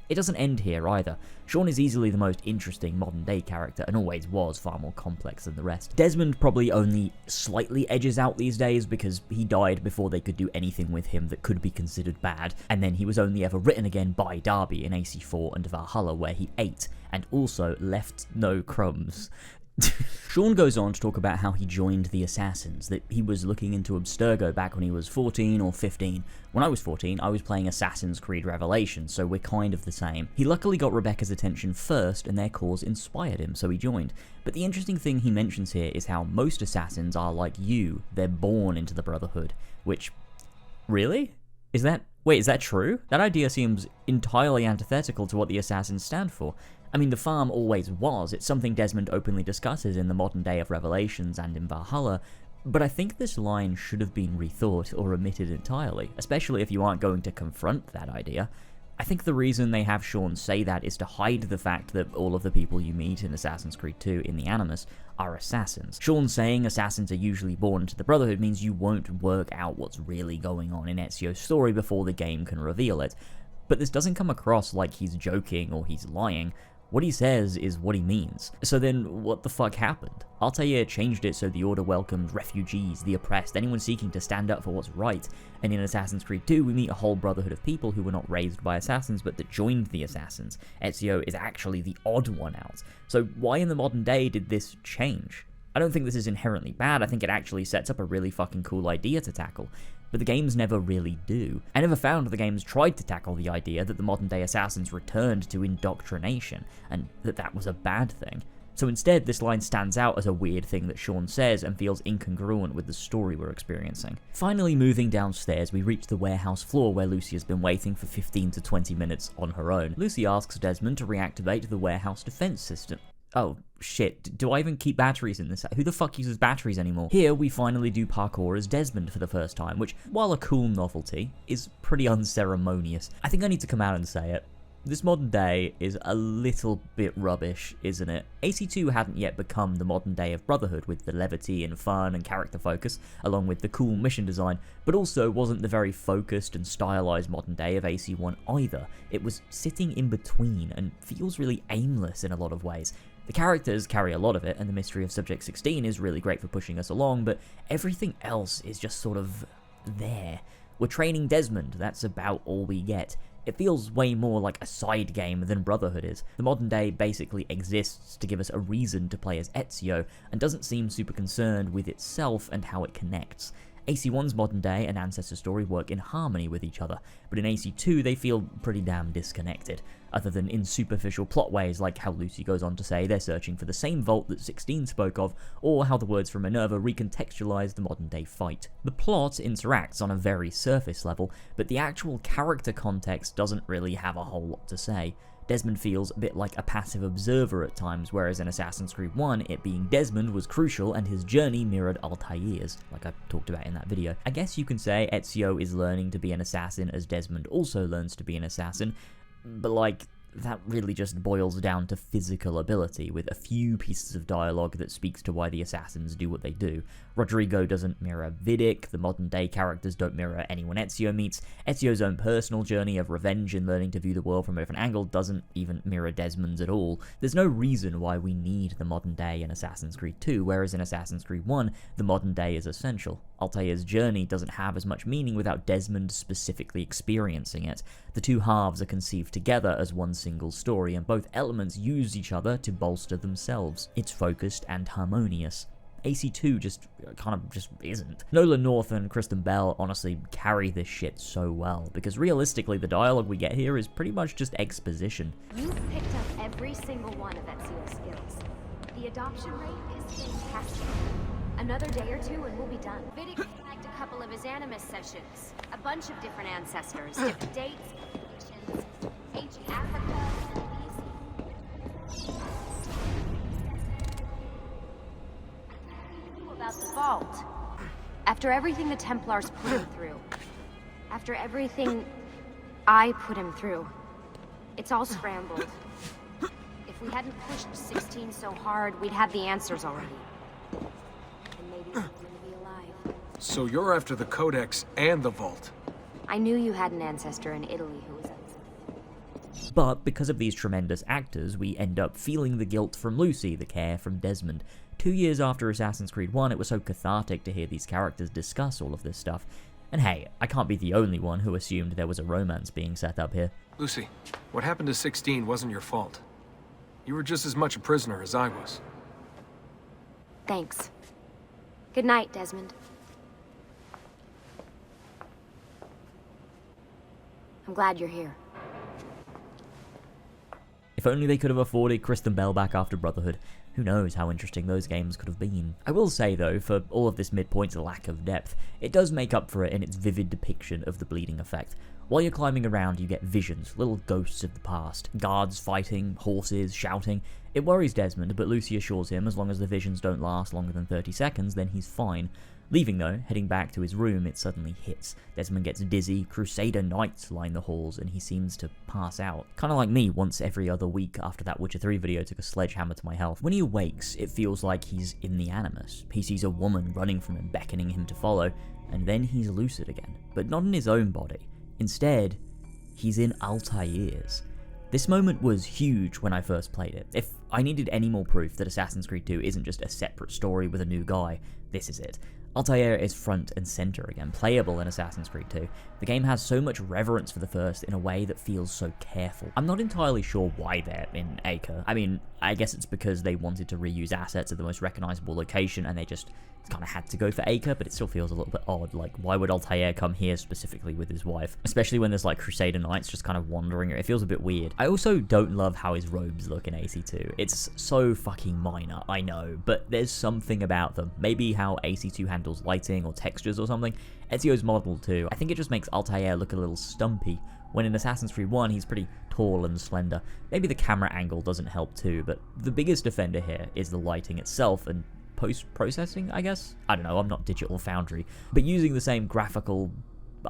It doesn't end here either. Sean is easily the most interesting modern-day character, and always was far more complex than the rest. Desmond probably only slightly edges out these days because he died before they could do anything with him that could be considered bad, and then he was only ever written again by Darby in AC4 and Valhalla, where he ate, and also left no crumbs. Sean goes on to talk about how he joined the Assassins, that he was looking into Abstergo back when he was 14 or 15. When I was 14, I was playing Assassin's Creed Revelations, so we're kind of the same. He luckily got Rebecca's attention first, and their cause inspired him, so he joined. But the interesting thing he mentions here is how most assassins are like you, they're born into the Brotherhood, which... Really? Is that true? That idea seems entirely antithetical to what the Assassins stand for. I mean, the farm always was. It's something Desmond openly discusses in the modern day of Revelations and in Valhalla, but I think this line should have been rethought or omitted entirely, especially if you aren't going to confront that idea. I think the reason they have Sean say that is to hide the fact that all of the people you meet in Assassin's Creed 2 in the Animus are assassins. Sean saying assassins are usually born into the Brotherhood means you won't work out what's really going on in Ezio's story before the game can reveal it. But this doesn't come across like he's joking or he's lying. What he says is what he means. So then, what the fuck happened? Altair changed it so the Order welcomed refugees, the oppressed, anyone seeking to stand up for what's right. And in Assassin's Creed 2, we meet a whole brotherhood of people who were not raised by assassins, but that joined the assassins. Ezio is actually the odd one out. So why in the modern day did this change? I don't think this is inherently bad, I think it actually sets up a really fucking cool idea to tackle. But the games never really do. I never found the games tried to tackle the idea that the modern-day assassins returned to indoctrination, and that was a bad thing. So instead, this line stands out as a weird thing that Sean says and feels incongruent with the story we're experiencing. Finally, moving downstairs, we reach the warehouse floor where Lucy has been waiting for 15 to 20 minutes on her own. Lucy asks Desmond to reactivate the warehouse defense system. Oh, shit, do I even keep batteries in this? Who the fuck uses batteries anymore? Here, we finally do parkour as Desmond for the first time, which, while a cool novelty, is pretty unceremonious. I think I need to come out and say it. This modern day is a little bit rubbish, isn't it? AC2 hadn't yet become the modern day of Brotherhood with the levity and fun and character focus, along with the cool mission design, but also wasn't the very focused and stylized modern day of AC1 either. It was sitting in between and feels really aimless in a lot of ways. The characters carry a lot of it, and the mystery of Subject 16 is really great for pushing us along, but everything else is just sort of there. We're training Desmond, that's about all we get. It feels way more like a side game than Brotherhood is. The modern day basically exists to give us a reason to play as Ezio, and doesn't seem super concerned with itself and how it connects. AC1's modern day and ancestor story work in harmony with each other, but in AC2 they feel pretty damn disconnected, other than in superficial plot ways like how Lucy goes on to say they're searching for the same vault that 16 spoke of, or how the words from Minerva recontextualize the modern day fight. The plot interacts on a very surface level, but the actual character context doesn't really have a whole lot to say. Desmond feels a bit like a passive observer at times, whereas in Assassin's Creed 1, it being Desmond was crucial and his journey mirrored Altair's, like I talked about in that video. I guess you can say Ezio is learning to be an assassin as Desmond also learns to be an assassin, but like, that really just boils down to physical ability, with a few pieces of dialogue that speaks to why the assassins do what they do. Rodrigo doesn't mirror Vidic, the modern day characters don't mirror anyone Ezio meets, Ezio's own personal journey of revenge and learning to view the world from a different angle doesn't even mirror Desmond's at all. There's no reason why we need the modern day in Assassin's Creed 2, whereas in Assassin's Creed 1, the modern day is essential. Altair's journey doesn't have as much meaning without Desmond specifically experiencing it. The two halves are conceived together as one single story, and both elements use each other to bolster themselves. It's focused and harmonious. AC2 just isn't. Nolan North and Kristen Bell honestly carry this shit so well, because realistically the dialogue we get here is pretty much just exposition. You've picked up every single one of Ezio's skills. The adoption rate is fantastic. Another day or two and we'll be done. Vidic flagged a couple of his Animus sessions. A bunch of different ancestors, different dates, missions, ancient Africa, about the vault. After everything the Templars put him through, after everything I put him through, it's all scrambled. If we hadn't pushed 16 so hard, we'd have the answers already. And maybe we're gonna be alive. So you're after the Codex and the vault? I knew you had an ancestor in Italy who was unsuccessful. But because of these tremendous actors, we end up feeling the guilt from Lucy, the care from Desmond. 2 years after Assassin's Creed 1, it was so cathartic to hear these characters discuss all of this stuff. And hey, I can't be the only one who assumed there was a romance being set up here. Lucy, what happened to 16 wasn't your fault. You were just as much a prisoner as I was. Thanks. Good night, Desmond. I'm glad you're here. If only they could have afforded Kristen Bell back after Brotherhood. Who knows how interesting those games could have been. I will say though, for all of this midpoint's lack of depth, it does make up for it in its vivid depiction of the bleeding effect. While you're climbing around, you get visions, little ghosts of the past. Guards fighting, horses shouting. It worries Desmond, but Lucy assures him as long as the visions don't last longer than 30 seconds, then he's fine. Leaving though, heading back to his room, it suddenly hits. Desmond gets dizzy, Crusader Knights line the halls, and he seems to pass out. Kinda like me once every other week after that Witcher 3 video took a sledgehammer to my health. When he awakes, it feels like he's in the Animus. He sees a woman running from him, beckoning him to follow, and then he's lucid again. But not in his own body. Instead, he's in Altair's. This moment was huge when I first played it. If I needed any more proof that Assassin's Creed 2 isn't just a separate story with a new guy, this is it. Altair is front and center again, playable in Assassin's Creed 2. The game has so much reverence for the first in a way that feels so careful. I'm not entirely sure why they're in Acre. I mean, I guess it's because they wanted to reuse assets at the most recognizable location and they just kind of had to go for Acre, but it still feels a little bit odd. Like, why would Altair come here specifically with his wife? Especially when there's like Crusader Knights just kind of wandering. It feels a bit weird. I also don't love how his robes look in AC2. It's so fucking minor, I know, but there's something about them. Maybe how AC2 handles lighting or textures or something. Ezio's model too. I think it just makes Altair look a little stumpy, when in Assassin's Creed 1 he's pretty tall and slender. Maybe the camera angle doesn't help too, but the biggest offender here is the lighting itself and post-processing, I guess? I don't know, I'm not Digital Foundry, but using the same graphical,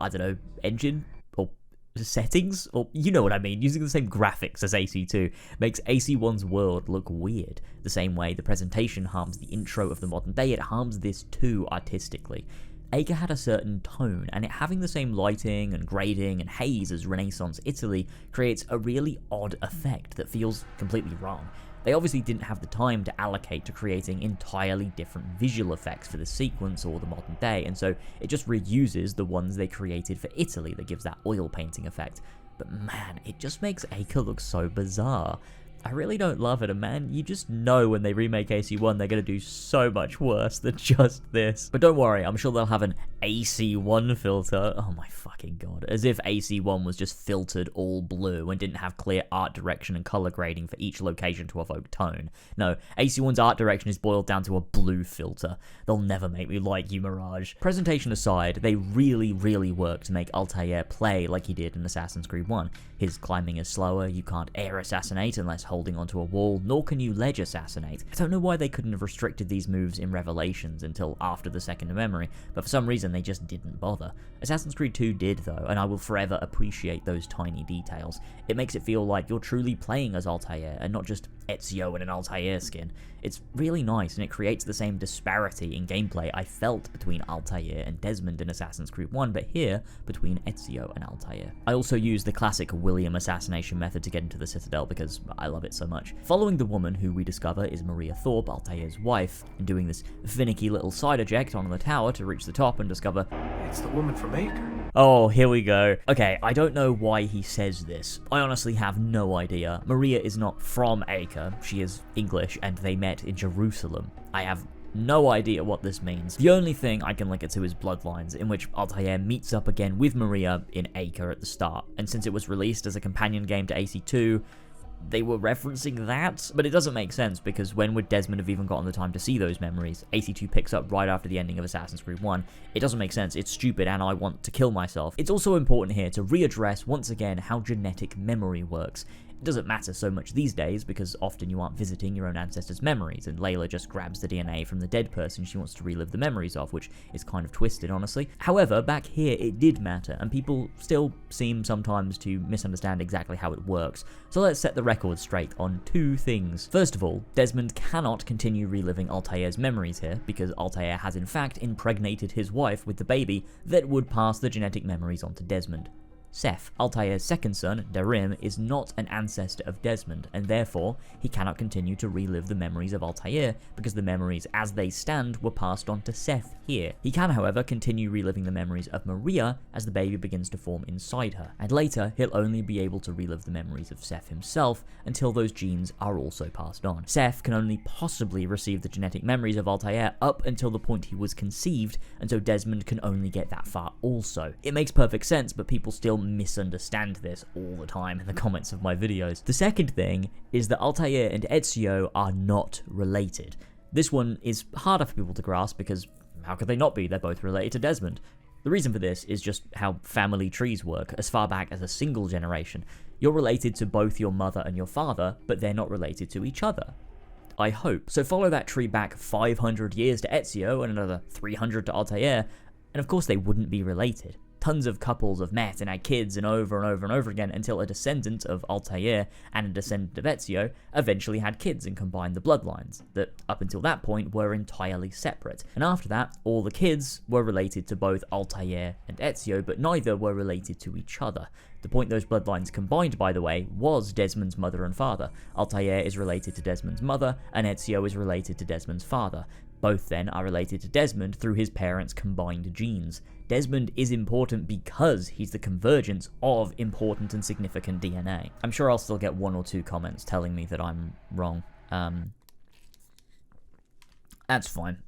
I don't know, engine or settings, or you know what I mean, using the same graphics as AC2 makes AC1's world look weird. The same way the presentation harms the intro of the modern day, it harms this too artistically. Acre had a certain tone, and it having the same lighting and grading and haze as Renaissance Italy creates a really odd effect that feels completely wrong. They obviously didn't have the time to allocate to creating entirely different visual effects for the sequence or the modern day, and so it just reuses the ones they created for Italy that gives that oil painting effect. But man, it just makes Acre look so bizarre. I really don't love it, and man, you just know when they remake AC1 they're going to do so much worse than just this. But don't worry, I'm sure they'll have an AC1 filter. Oh my fucking god. As if AC1 was just filtered all blue and didn't have clear art direction and color grading for each location to evoke tone. No, AC1's art direction is boiled down to a blue filter. They'll never make me like you, Mirage. Presentation aside, they really work to make Altair play like he did in Assassin's Creed 1. His climbing is slower, you can't air assassinate unless holding onto a wall, nor can you ledge assassinate. I don't know why they couldn't have restricted these moves in Revelations until after the second memory, but for some reason they just didn't bother. Assassin's Creed 2 did though, and I will forever appreciate those tiny details. It makes it feel like you're truly playing as Altair and not just Ezio in an Altair skin. It's really nice, and it creates the same disparity in gameplay I felt between Altair and Desmond in Assassin's Creed 1, but here between Ezio and Altair. I also use the classic William assassination method to get into the Citadel because I love it so much. Following the woman who we discover is Maria Thorpe, Altair's wife, and doing this finicky little side eject on the tower to reach the top and discover it's the woman from Acre. Oh, here we go. Okay, I don't know why he says this. I honestly have no idea. Maria is not from Acre, she is English, and they met in Jerusalem. I have no idea what this means. The only thing I can link it to is Bloodlines, in which Altair meets up again with Maria in Acre at the start, and since it was released as a companion game to AC2, they were referencing that, but it doesn't make sense because when would Desmond have even gotten the time to see those memories? AC2 picks up right after the ending of Assassin's Creed 1. It doesn't make sense, it's stupid, and I want to kill myself. It's also important here to readdress once again how genetic memory works. It doesn't matter so much these days because often you aren't visiting your own ancestors' memories, and Layla just grabs the DNA from the dead person she wants to relive the memories of, which is kind of twisted, honestly. However, back here it did matter, and people still seem sometimes to misunderstand exactly how it works. So let's set the record straight on two things. First of all, Desmond cannot continue reliving Altair's memories here, because Altair has in fact impregnated his wife with the baby that would pass the genetic memories on to Desmond. Seth, Altair's second son, Darim, is not an ancestor of Desmond, and therefore he cannot continue to relive the memories of Altair, because the memories as they stand were passed on to Seth here. He can, however, continue reliving the memories of Maria as the baby begins to form inside her, and later he'll only be able to relive the memories of Seth himself until those genes are also passed on. Seth can only possibly receive the genetic memories of Altair up until the point he was conceived, and so Desmond can only get that far also. It makes perfect sense, but people still misunderstand this all the time in the comments of my videos. The second thing is that Altair and Ezio are not related. This one is harder for people to grasp because how could they not be? They're both related to Desmond. The reason for this is just how family trees work, as far back as a single generation. You're related to both your mother and your father, but they're not related to each other. I hope. So follow that tree back 500 years to Ezio and another 300 to Altair, and of course they wouldn't be related. Tons of couples have met and had kids and over again until a descendant of Altair and a descendant of Ezio eventually had kids and combined the bloodlines, that up until that point were entirely separate. And after that, all the kids were related to both Altair and Ezio, but neither were related to each other. The point those bloodlines combined, by the way, was Desmond's mother and father. Altair is related to Desmond's mother, and Ezio is related to Desmond's father. Both then are related to Desmond through his parents' combined genes. Desmond is important because he's the convergence of important and significant DNA. I'm sure I'll still get one or two comments telling me that I'm wrong. That's fine.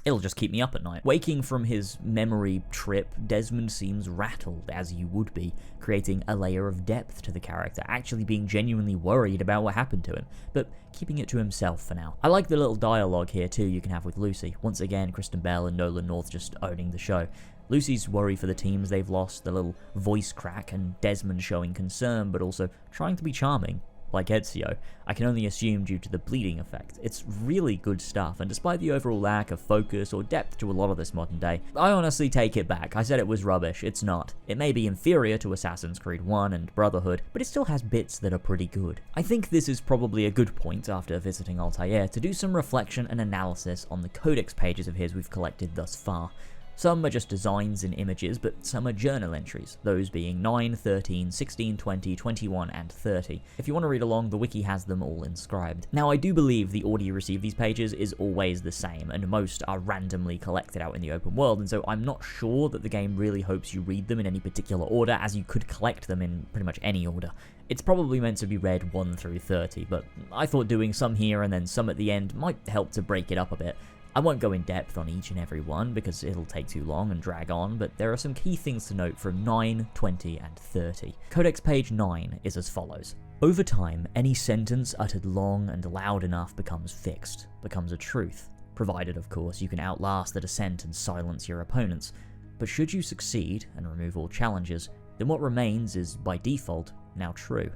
It'll just keep me up at night. Waking from his memory trip, Desmond seems rattled, as you would be, creating a layer of depth to the character, actually being genuinely worried about what happened to him, but keeping it to himself for now. I like the little dialogue here too you can have with Lucy. Once again, Kristen Bell and Nolan North just owning the show. Lucy's worry for the teams they've lost, the little voice crack, and Desmond showing concern, but also trying to be charming, like Ezio. I can only assume due to the bleeding effect. It's really good stuff, and despite the overall lack of focus or depth to a lot of this modern day, I honestly take it back. I said it was rubbish. It's not. It may be inferior to Assassin's Creed 1 and Brotherhood, but it still has bits that are pretty good. I think this is probably a good point, after visiting Altair, to do some reflection and analysis on the codex pages of his we've collected thus far. Some are just designs and images, but some are journal entries, those being 9, 13, 16, 20, 21, and 30. If you want to read along, the wiki has them all inscribed. Now, I do believe the order you receive these pages is always the same, and most are randomly collected out in the open world, and so I'm not sure that the game really hopes you read them in any particular order, as you could collect them in pretty much any order. It's probably meant to be read 1 through 30, but I thought doing some here and then some at the end might help to break it up a bit. I won't go in depth on each and every one because it'll take too long and drag on, but there are some key things to note from 9, 20, and 30. Codex page 9 is as follows. Over time, any sentence uttered long and loud enough becomes fixed, becomes a truth, provided, of course, you can outlast the dissent and silence your opponents. But should you succeed and remove all challenges, then what remains is, by default, now true.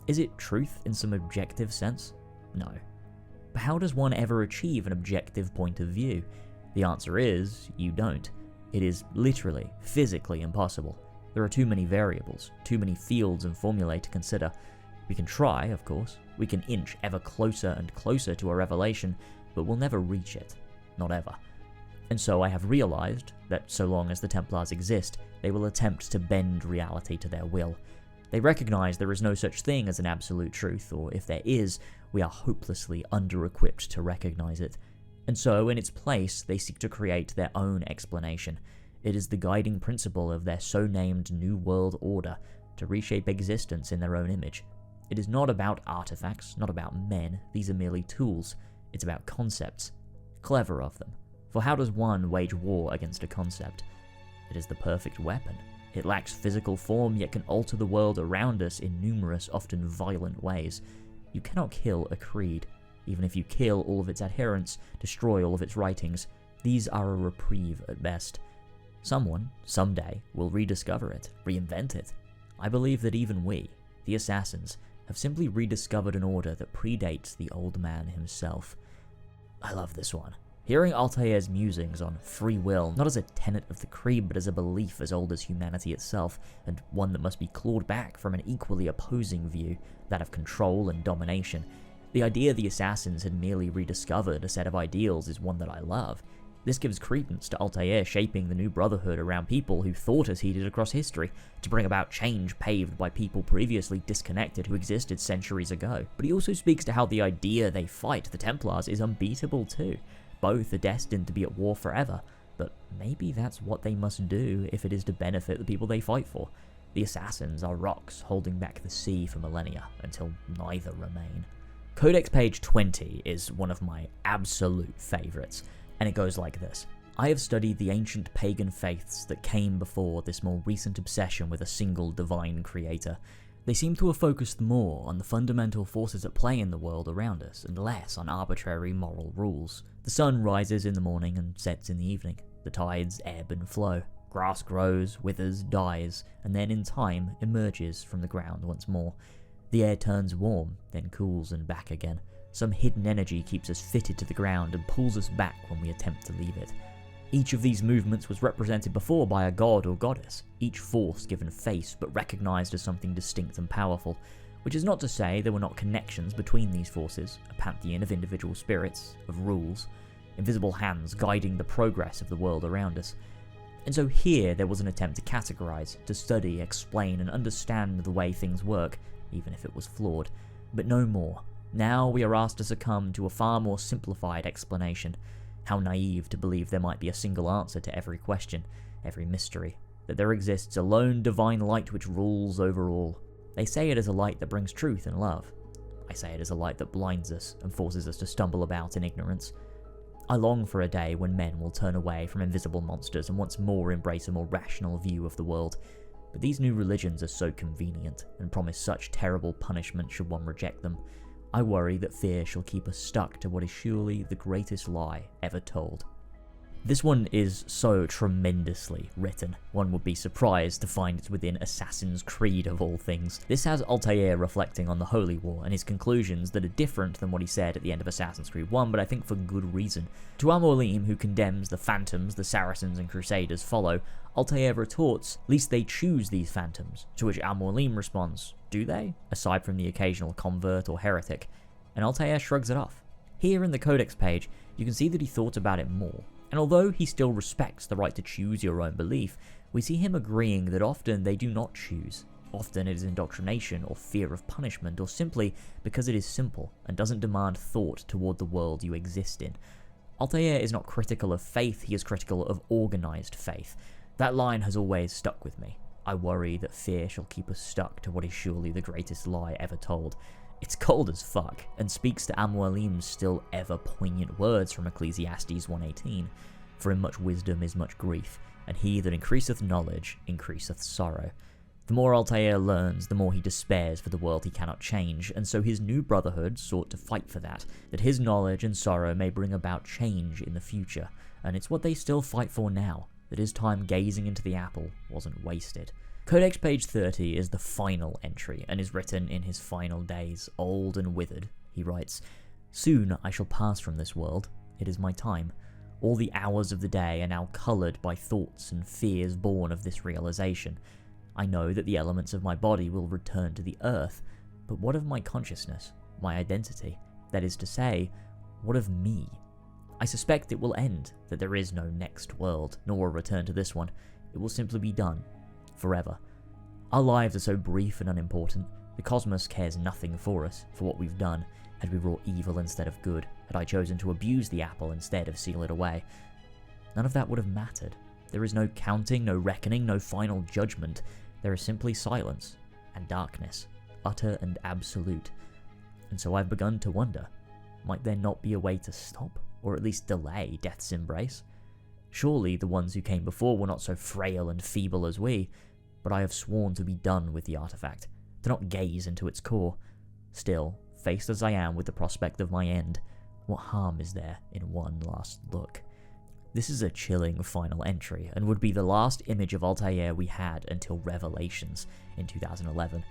Is it truth in some objective sense? No. But how does one ever achieve an objective point of view? The answer is, you don't. It is literally, physically impossible. There are too many variables, too many fields and formulae to consider. We can try, of course. We can inch ever closer and closer to a revelation, but we'll never reach it. Not ever. And so I have realized that so long as the Templars exist, they will attempt to bend reality to their will. They recognize there is no such thing as an absolute truth, or if there is, we are hopelessly under-equipped to recognize it. And so, in its place, they seek to create their own explanation. It is the guiding principle of their so-named New World Order, to reshape existence in their own image. It is not about artifacts, not about men, these are merely tools. It's about concepts. Clever of them. For how does one wage war against a concept? It is the perfect weapon. It lacks physical form, yet can alter the world around us in numerous, often violent ways. You cannot kill a creed. Even if you kill all of its adherents, destroy all of its writings, these are a reprieve at best. Someone, someday, will rediscover it, reinvent it. I believe that even we, the assassins, have simply rediscovered an order that predates the old man himself. I love this one. Hearing Altair's musings on free will, not as a tenet of the creed, but as a belief as old as humanity itself, and one that must be clawed back from an equally opposing view, that of control and domination. The idea the assassins had merely rediscovered a set of ideals is one that I love. This gives credence to Altair shaping the new brotherhood around people who thought as he did across history, to bring about change paved by people previously disconnected who existed centuries ago. But he also speaks to how the idea they fight, the Templars, is unbeatable too. Both are destined to be at war forever, but maybe that's what they must do if it is to benefit the people they fight for. The assassins are rocks holding back the sea for millennia, until neither remain. Codex page 20 is one of my absolute favourites, and it goes like this. I have studied the ancient pagan faiths that came before this more recent obsession with a single divine creator. They seem to have focused more on the fundamental forces at play in the world around us, and less on arbitrary moral rules. The sun rises in the morning and sets in the evening. The tides ebb and flow. Grass grows, withers, dies, and then in time emerges from the ground once more. The air turns warm, then cools and back again. Some hidden energy keeps us fitted to the ground and pulls us back when we attempt to leave it. Each of these movements was represented before by a god or goddess, each force given a face but recognized as something distinct and powerful, which is not to say there were not connections between these forces, a pantheon of individual spirits, of rules, invisible hands guiding the progress of the world around us. And so here there was an attempt to categorize, to study, explain, and understand the way things work, even if it was flawed, but no more. Now we are asked to succumb to a far more simplified explanation. How naive to believe there might be a single answer to every question, every mystery, that there exists a lone divine light which rules over all. They say it is a light that brings truth and love. I say it is a light that blinds us and forces us to stumble about in ignorance. I long for a day when men will turn away from invisible monsters and once more embrace a more rational view of the world. But these new religions are so convenient and promise such terrible punishment should one reject them. I worry that fear shall keep us stuck to what is surely the greatest lie ever told. This one is so tremendously written, one would be surprised to find it's within Assassin's Creed of all things. This has Altair reflecting on the Holy War and his conclusions that are different than what he said at the end of Assassin's Creed 1, but I think for good reason. To Al-Mualim, who condemns the phantoms the Saracens and Crusaders follow, Altair retorts, least they choose these phantoms, to which Al-Mualim responds, do they? Aside from the occasional convert or heretic. And Altair shrugs it off. Here in the Codex page, you can see that he thought about it more. And although he still respects the right to choose your own belief, we see him agreeing that often they do not choose. Often it is indoctrination or fear of punishment, or simply because it is simple and doesn't demand thought toward the world you exist in. Altair is not critical of faith, he is critical of organized faith. That line has always stuck with me. I worry that fear shall keep us stuck to what is surely the greatest lie ever told. It's cold as fuck, and speaks to Al-Mualim's still ever poignant words from Ecclesiastes 1:18. For in much wisdom is much grief, and he that increaseth knowledge increaseth sorrow. The more Altair learns, the more he despairs for the world he cannot change, and so his new brotherhood sought to fight for that his knowledge and sorrow may bring about change in the future, and it's what they still fight for now, that his time gazing into the apple wasn't wasted. Codex page 30 is the final entry, and is written in his final days, old and withered. He writes, soon I shall pass from this world, it is my time. All the hours of the day are now coloured by thoughts and fears born of this realisation. I know that the elements of my body will return to the earth, but what of my consciousness, my identity? That is to say, what of me? I suspect it will end, that there is no next world, nor a return to this one. It will simply be done. Forever. Our lives are so brief and unimportant. The cosmos cares nothing for us, for what we've done. Had we wrought evil instead of good, had I chosen to abuse the apple instead of seal it away, none of that would have mattered. There is no counting, no reckoning, no final judgment. There is simply silence and darkness, utter and absolute. And so I've begun to wonder, might there not be a way to stop, or at least delay death's embrace? Surely the ones who came before were not so frail and feeble as we, but I have sworn to be done with the artifact, to not gaze into its core. Still, faced as I am with the prospect of my end, what harm is there in one last look? This is a chilling final entry, and would be the last image of Altair we had until Revelations in 2011.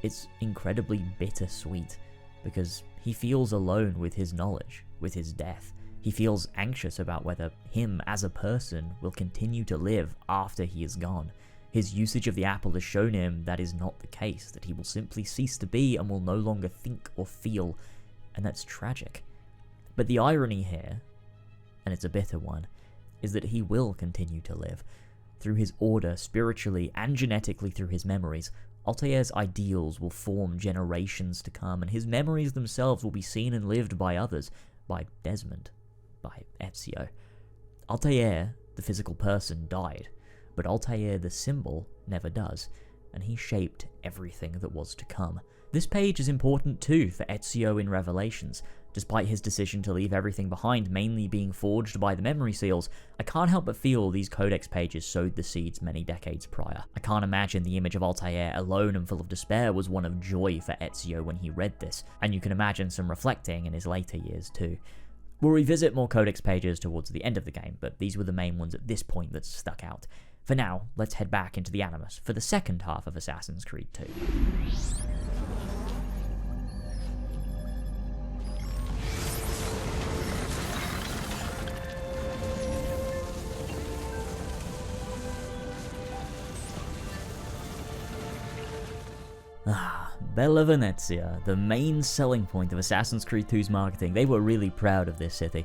It's incredibly bittersweet, because he feels alone with his knowledge, with his death. He feels anxious about whether him as a person will continue to live after he is gone. His usage of the apple has shown him that is not the case, that he will simply cease to be and will no longer think or feel, and that's tragic. But the irony here, and it's a bitter one, is that he will continue to live. Through his order, spiritually and genetically through his memories, Altair's ideals will form generations to come, and his memories themselves will be seen and lived by others, by Desmond, by Ezio. Altair, the physical person, died, but Altair the symbol never does, and he shaped everything that was to come. This page is important too for Ezio in Revelations. Despite his decision to leave everything behind mainly being forged by the memory seals, I can't help but feel these codex pages sowed the seeds many decades prior. I can't imagine the image of Altair alone and full of despair was one of joy for Ezio when he read this, and you can imagine some reflecting in his later years too. We'll revisit more codex pages towards the end of the game, but these were the main ones at this point that stuck out. For now, let's head back into the Animus for the second half of Assassin's Creed 2. Bella Venezia, the main selling point of Assassin's Creed 2's marketing. They were really proud of this city.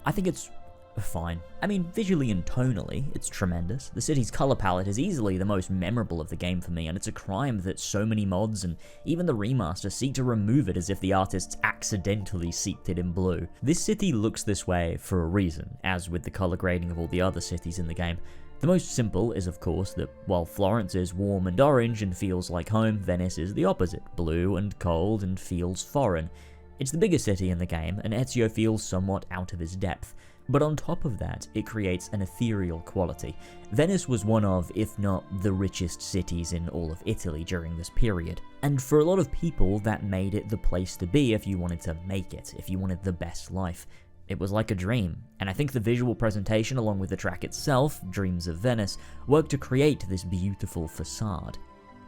I think it's fine. I mean, visually and tonally, it's tremendous. The city's color palette is easily the most memorable of the game for me, and it's a crime that so many mods and even the remaster seek to remove it as if the artists accidentally seeped it in blue. This city looks this way for a reason, as with the color grading of all the other cities in the game. The most simple is, of course, that while Florence is warm and orange and feels like home, Venice is the opposite, blue and cold and feels foreign. It's the biggest city in the game, and Ezio feels somewhat out of his depth. But on top of that, it creates an ethereal quality. Venice was one of, if not the richest cities in all of Italy during this period. And for a lot of people, that made it the place to be if you wanted to make it, if you wanted the best life. It was like a dream, and I think the visual presentation along with the track itself, Dreams of Venice, worked to create this beautiful facade.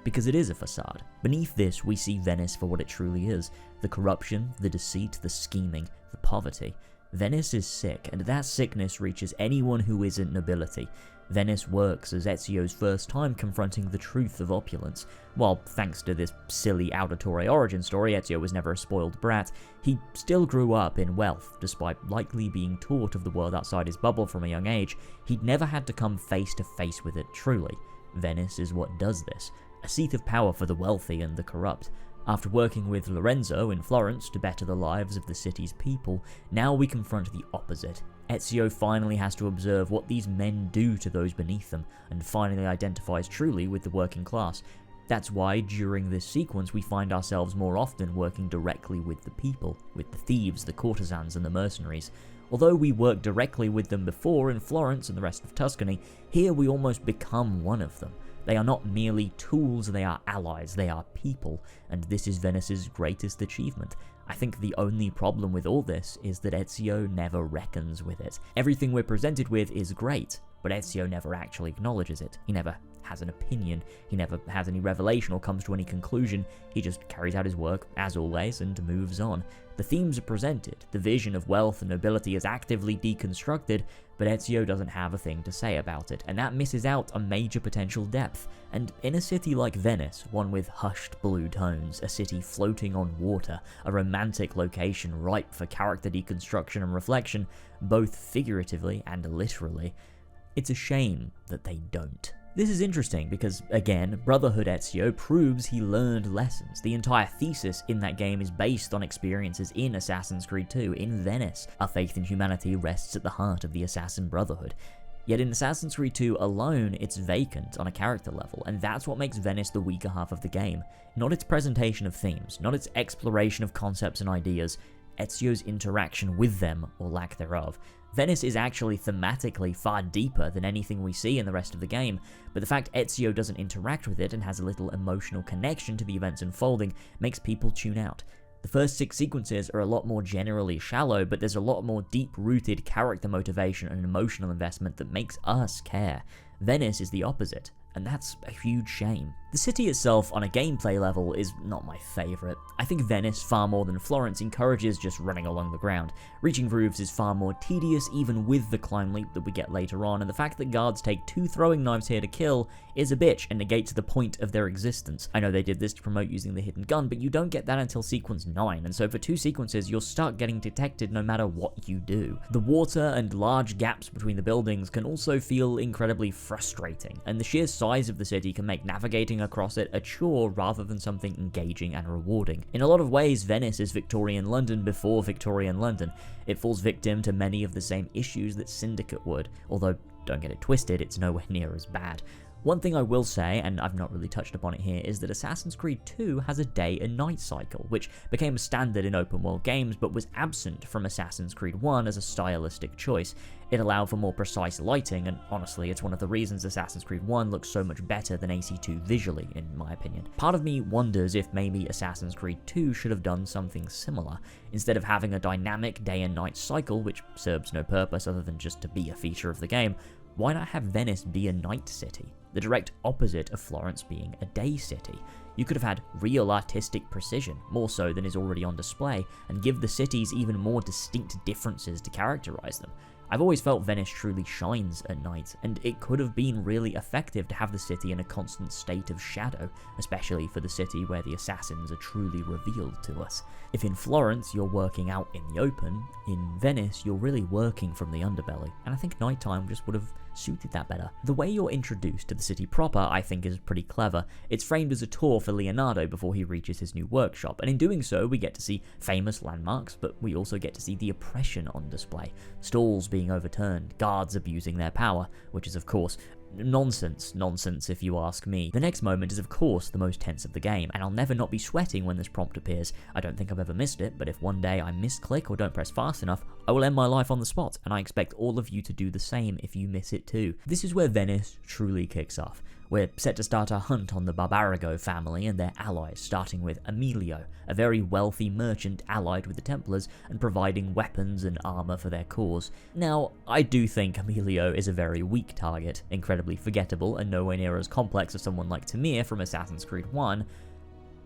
Because it is a facade. Beneath this, we see Venice for what it truly is. The corruption, the deceit, the scheming, the poverty. Venice is sick, and that sickness reaches anyone who isn't nobility. Venice works as Ezio's first time confronting the truth of opulence. While, thanks to this silly Auditore origin story, Ezio was never a spoiled brat, he still grew up in wealth. Despite likely being taught of the world outside his bubble from a young age, he'd never had to come face to face with it truly. Venice is what does this, a seat of power for the wealthy and the corrupt. After working with Lorenzo in Florence to better the lives of the city's people, now we confront the opposite. Ezio finally has to observe what these men do to those beneath them, and finally identifies truly with the working class. That's why during this sequence we find ourselves more often working directly with the people, with the thieves, the courtesans and the mercenaries. Although we worked directly with them before in Florence and the rest of Tuscany, here we almost become one of them. They are not merely tools, they are allies, they are people, and this is Venice's greatest achievement. I think the only problem with all this is that Ezio never reckons with it. Everything we're presented with is great, but Ezio never actually acknowledges it. He never has an opinion, he never has any revelation or comes to any conclusion. He just carries out his work, as always, and moves on. The themes are presented, the vision of wealth and nobility is actively deconstructed, but Ezio doesn't have a thing to say about it, and that misses out a major potential depth. And in a city like Venice, one with hushed blue tones, a city floating on water, a romantic location ripe for character deconstruction and reflection, both figuratively and literally, it's a shame that they don't. This is interesting because, again, Brotherhood Ezio proves he learned lessons. The entire thesis in that game is based on experiences in Assassin's Creed 2, in Venice. Our faith in humanity rests at the heart of the Assassin Brotherhood. Yet in Assassin's Creed 2 alone, it's vacant on a character level, and that's what makes Venice the weaker half of the game. Not its presentation of themes, not its exploration of concepts and ideas, Ezio's interaction with them, or lack thereof. Venice is actually thematically far deeper than anything we see in the rest of the game, but the fact Ezio doesn't interact with it and has a little emotional connection to the events unfolding makes people tune out. The first 6 sequences are a lot more generally shallow, but there's a lot more deep-rooted character motivation and emotional investment that makes us care. Venice is the opposite, and that's a huge shame. The city itself on a gameplay level is not my favourite. I think Venice, far more than Florence, encourages just running along the ground. Reaching roofs is far more tedious even with the climb leap that we get later on, and the fact that guards take 2 throwing knives here to kill is a bitch and negates the point of their existence. I know they did this to promote using the hidden gun, but you don't get that until sequence 9, and so for 2 sequences you're stuck getting detected no matter what you do. The water and large gaps between the buildings can also feel incredibly frustrating, and the sheer size of the city can make navigating across it a chore rather than something engaging and rewarding. In a lot of ways, Venice is Victorian London before Victorian London. It falls victim to many of the same issues that Syndicate would, although don't get it twisted, it's nowhere near as bad. One thing I will say, and I've not really touched upon it here, is that Assassin's Creed 2 has a day and night cycle, which became a standard in open world games but was absent from Assassin's Creed 1 as a stylistic choice. It allowed for more precise lighting, and honestly, it's one of the reasons Assassin's Creed 1 looks so much better than AC2 visually, in my opinion. Part of me wonders if maybe Assassin's Creed 2 should have done something similar. Instead of having a dynamic day and night cycle, which serves no purpose other than just to be a feature of the game, why not have Venice be a night city? The direct opposite of Florence being a day city. You could have had real artistic precision, more so than is already on display, and give the cities even more distinct differences to characterize them. I've always felt Venice truly shines at night, and it could have been really effective to have the city in a constant state of shadow, especially for the city where the assassins are truly revealed to us. If in Florence you're working out in the open, in Venice you're really working from the underbelly, and I think nighttime just would have suited that better. The way you're introduced to the city proper I think is pretty clever. It's framed as a tour for Leonardo before he reaches his new workshop, and in doing so we get to see famous landmarks, but we also get to see the oppression on display. Stalls being overturned, guards abusing their power, which is of course nonsense if you ask me. The next moment is of course the most tense of the game, and I'll never not be sweating when this prompt appears. I don't think I've ever missed it, but if one day I misclick or don't press fast enough, I will end my life on the spot, and I expect all of you to do the same if you miss it too. This is where Venice truly kicks off. We're set to start our hunt on the Barbarigo family and their allies, starting with Emilio, a very wealthy merchant allied with the Templars and providing weapons and armor for their cause. Now, I do think Emilio is a very weak target, incredibly forgettable and nowhere near as complex as someone like Tamir from Assassin's Creed 1.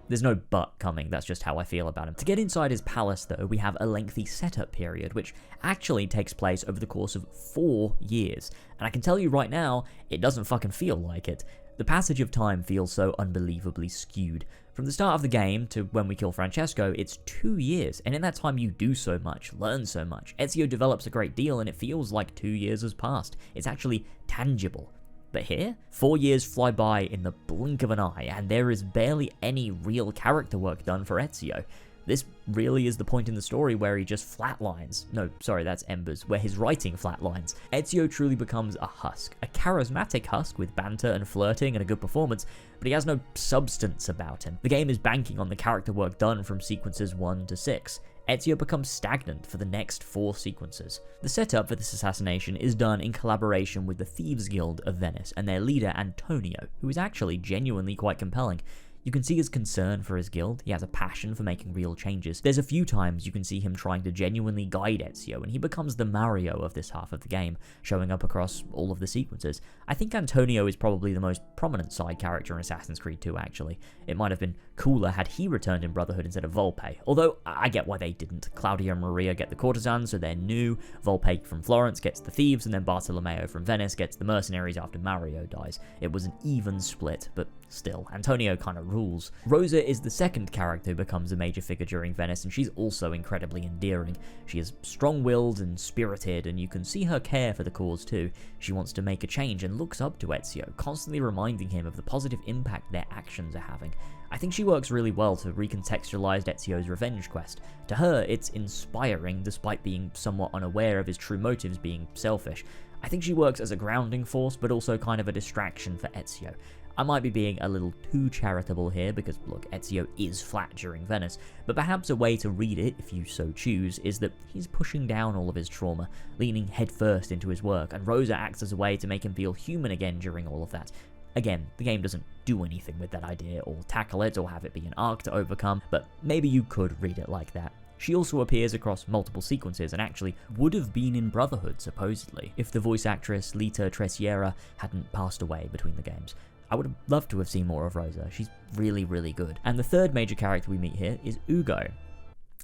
There's no but coming, that's just how I feel about him. To get inside his palace though, we have a lengthy setup period, which actually takes place over the course of 4 years. And I can tell you right now, it doesn't fucking feel like it. The passage of time feels so unbelievably skewed. From the start of the game to when we kill Francesco, it's 2 years, and in that time you do so much, learn so much. Ezio develops a great deal, and it feels like 2 years has passed. It's actually tangible. But here, 4 years fly by in the blink of an eye, and there is barely any real character work done for Ezio. This really is the point in the story where he just flatlines. No, sorry, that's Embers, where his writing flatlines. Ezio truly becomes a husk, a charismatic husk with banter and flirting and a good performance, but he has no substance about him. The game is banking on the character work done from sequences 1 to 6. Ezio becomes stagnant for the next 4 sequences. The setup for this assassination is done in collaboration with the Thieves Guild of Venice and their leader Antonio, who is actually genuinely quite compelling. You can see his concern for his guild, he has a passion for making real changes. There's a few times you can see him trying to genuinely guide Ezio, and he becomes the Mario of this half of the game, showing up across all of the sequences. I think Antonio is probably the most prominent side character in Assassin's Creed 2 actually. It might have been cooler had he returned in Brotherhood instead of Volpe, although I get why they didn't. Claudia and Maria get the courtesans, so they're new, Volpe from Florence gets the thieves, and then Bartolomeo from Venice gets the mercenaries after Mario dies. It was an even split, but still, Antonio kind of rules. Rosa is the second character who becomes a major figure during Venice, and she's also incredibly endearing. She is strong-willed and spirited, and you can see her care for the cause too. She wants to make a change and looks up to Ezio, constantly reminding him of the positive impact their actions are having. I think she works really well to recontextualize Ezio's revenge quest. To her, it's inspiring despite being somewhat unaware of his true motives being selfish. I think she works as a grounding force, but also kind of a distraction for Ezio. I might be being a little too charitable here because, look, Ezio is flat during Venice, but perhaps a way to read it, if you so choose, is that he's pushing down all of his trauma, leaning headfirst into his work, and Rosa acts as a way to make him feel human again during all of that. Again, the game doesn't do anything with that idea, or tackle it, or have it be an arc to overcome, but maybe you could read it like that. She also appears across multiple sequences and actually would have been in Brotherhood, supposedly, if the voice actress Lita Tresiera hadn't passed away between the games. I would have loved to have seen more of Rosa. She's really, really good. And the third major character we meet here is Ugo.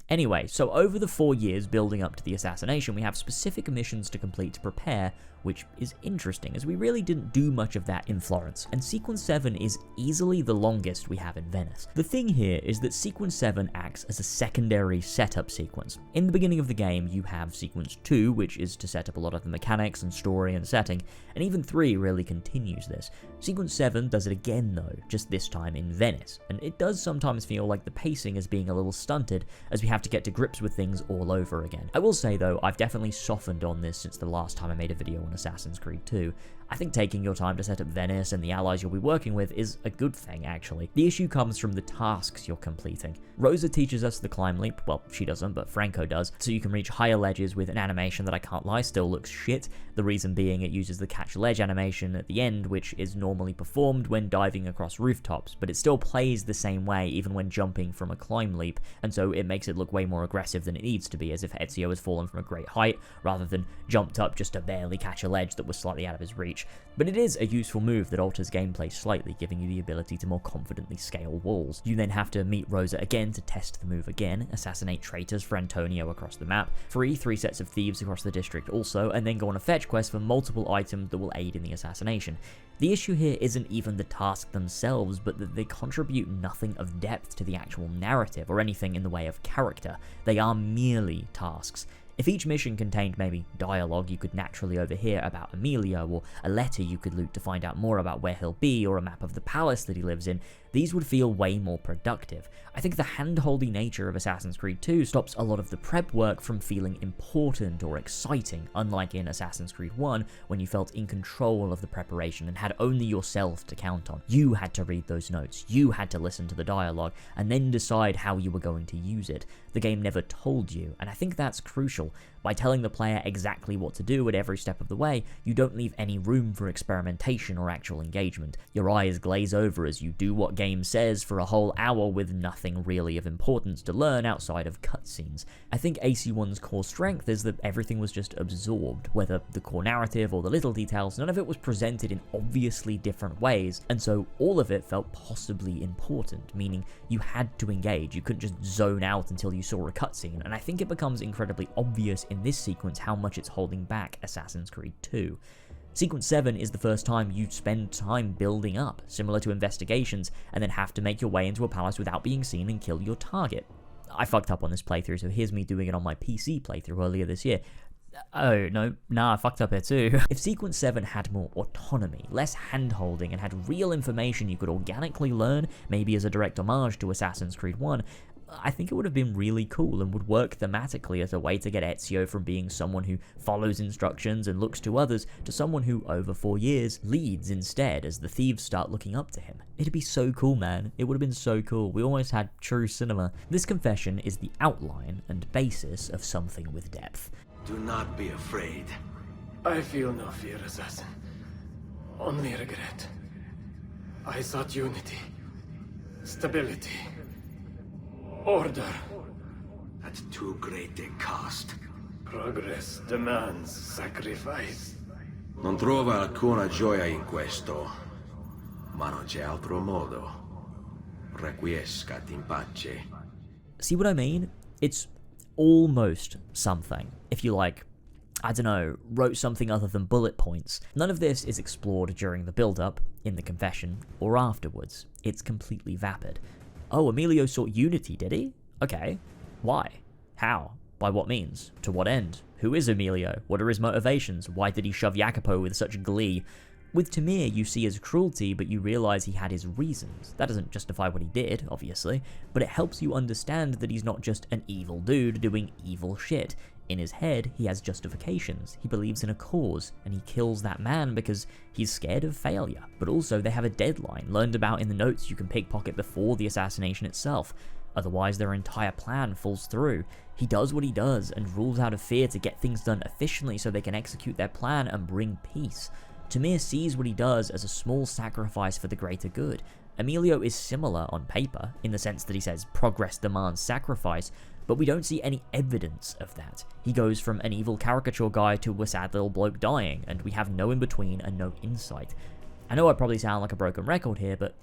Anyway, so over the 4 years building up to the assassination, we have specific missions to complete to prepare, which is interesting, as we really didn't do much of that in Florence, and Sequence 7 is easily the longest we have in Venice. The thing here is that Sequence 7 acts as a secondary setup sequence. In the beginning of the game, you have Sequence 2, which is to set up a lot of the mechanics and story and setting, and even 3 really continues this. Sequence 7 does it again though, just this time in Venice, and it does sometimes feel like the pacing is being a little stunted, as we have to get to grips with things all over again. I will say though, I've definitely softened on this since the last time I made a video on Assassin's Creed 2. I think taking your time to set up Venice and the allies you'll be working with is a good thing, actually. The issue comes from the tasks you're completing. Rosa teaches us the climb leap, well, she doesn't, but Franco does, so you can reach higher ledges with an animation that I can't lie still looks shit, the reason being it uses the catch ledge animation at the end, which is normally performed when diving across rooftops, but it still plays the same way even when jumping from a climb leap, and so it makes it look way more aggressive than it needs to be, as if Ezio has fallen from a great height, rather than jumped up just to barely catch a ledge that was slightly out of his reach. But it is a useful move that alters gameplay slightly, giving you the ability to more confidently scale walls. You then have to meet Rosa again to test the move again, assassinate traitors for Antonio across the map, free 3 sets of thieves across the district also, and then go on a fetch quest for multiple items that will aid in the assassination. The issue here isn't even the tasks themselves, but that they contribute nothing of depth to the actual narrative or anything in the way of character. They are merely tasks. If each mission contained maybe dialogue you could naturally overhear about Emilio, or a letter you could loot to find out more about where he'll be, or a map of the palace that he lives in, these would feel way more productive. I think the hand-holdy nature of Assassin's Creed 2 stops a lot of the prep work from feeling important or exciting, unlike in Assassin's Creed 1, when you felt in control of the preparation and had only yourself to count on. You had to read those notes, you had to listen to the dialogue, and then decide how you were going to use it. The game never told you, and I think that's crucial. artificial. By telling the player exactly what to do at every step of the way, you don't leave any room for experimentation or actual engagement. Your eyes glaze over as you do what game says for a whole hour with nothing really of importance to learn outside of cutscenes. I think AC1's core strength is that everything was just absorbed, whether the core narrative or the little details, none of it was presented in obviously different ways, and so all of it felt possibly important, meaning you had to engage, you couldn't just zone out until you saw a cutscene, and I think it becomes incredibly obvious in this sequence how much it's holding back Assassin's Creed 2. Sequence 7 is the first time you spend time building up, similar to investigations, and then have to make your way into a palace without being seen and kill your target. I fucked up on this playthrough, so here's me doing it on my PC playthrough earlier this year. Oh, no, I fucked up here too. If Sequence 7 had more autonomy, less hand-holding, and had real information you could organically learn, maybe as a direct homage to Assassin's Creed 1, I think it would have been really cool and would work thematically as a way to get Ezio from being someone who follows instructions and looks to others to someone who, over 4 years, leads instead as the thieves start looking up to him. It'd be so cool, man. It would have been so cool. We almost had true cinema. This confession is the outline and basis of something with depth. Do not be afraid. I feel no fear, Assassin. Only regret. I sought unity, stability, order. At too great a cost. Progress demands sacrifice. Non trova alcuna gioia in questo, ma non c'è altro modo. Requiescat in pace. See what I mean? It's almost something. If you I don't know, wrote something other than bullet points. None of this is explored during the build-up, in the confession, or afterwards. It's completely vapid. Oh, Emilio sought unity, did he? Okay. Why? How? By what means? To what end? Who is Emilio? What are his motivations? Why did he shove Jacopo with such glee? With Tamir, you see his cruelty, but you realize he had his reasons. That doesn't justify what he did, obviously, but it helps you understand that he's not just an evil dude doing evil shit. In his head, he has justifications. He believes in a cause, and he kills that man because he's scared of failure. But also, they have a deadline, learned about in the notes you can pickpocket before the assassination itself. Otherwise, their entire plan falls through. He does what he does, and rules out of fear to get things done efficiently so they can execute their plan and bring peace. Tamir sees what he does as a small sacrifice for the greater good. Emilio is similar on paper, in the sense that he says progress demands sacrifice, but we don't see any evidence of that. He goes from an evil caricature guy to a sad little bloke dying, and we have no in-between and no insight. I know I probably sound like a broken record here, but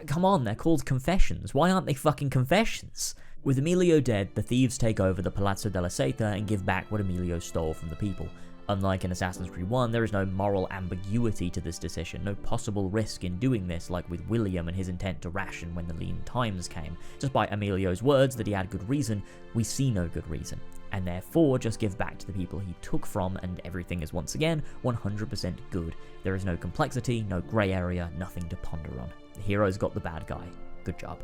come on, they're called confessions. Why aren't they fucking confessions? With Emilio dead, the thieves take over the Palazzo della Seta and give back what Emilio stole from the people. Unlike in Assassin's Creed 1, there is no moral ambiguity to this decision, no possible risk in doing this like with William and his intent to ration when the lean times came. Despite Emilio's words that he had good reason, we see no good reason, and therefore just give back to the people he took from, and everything is once again 100% good. There is no complexity, no grey area, nothing to ponder on. The hero's got the bad guy. Good job.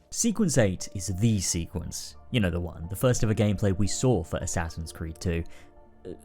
Sequence 8 is the sequence. You know the one, the first ever gameplay we saw for Assassin's Creed 2.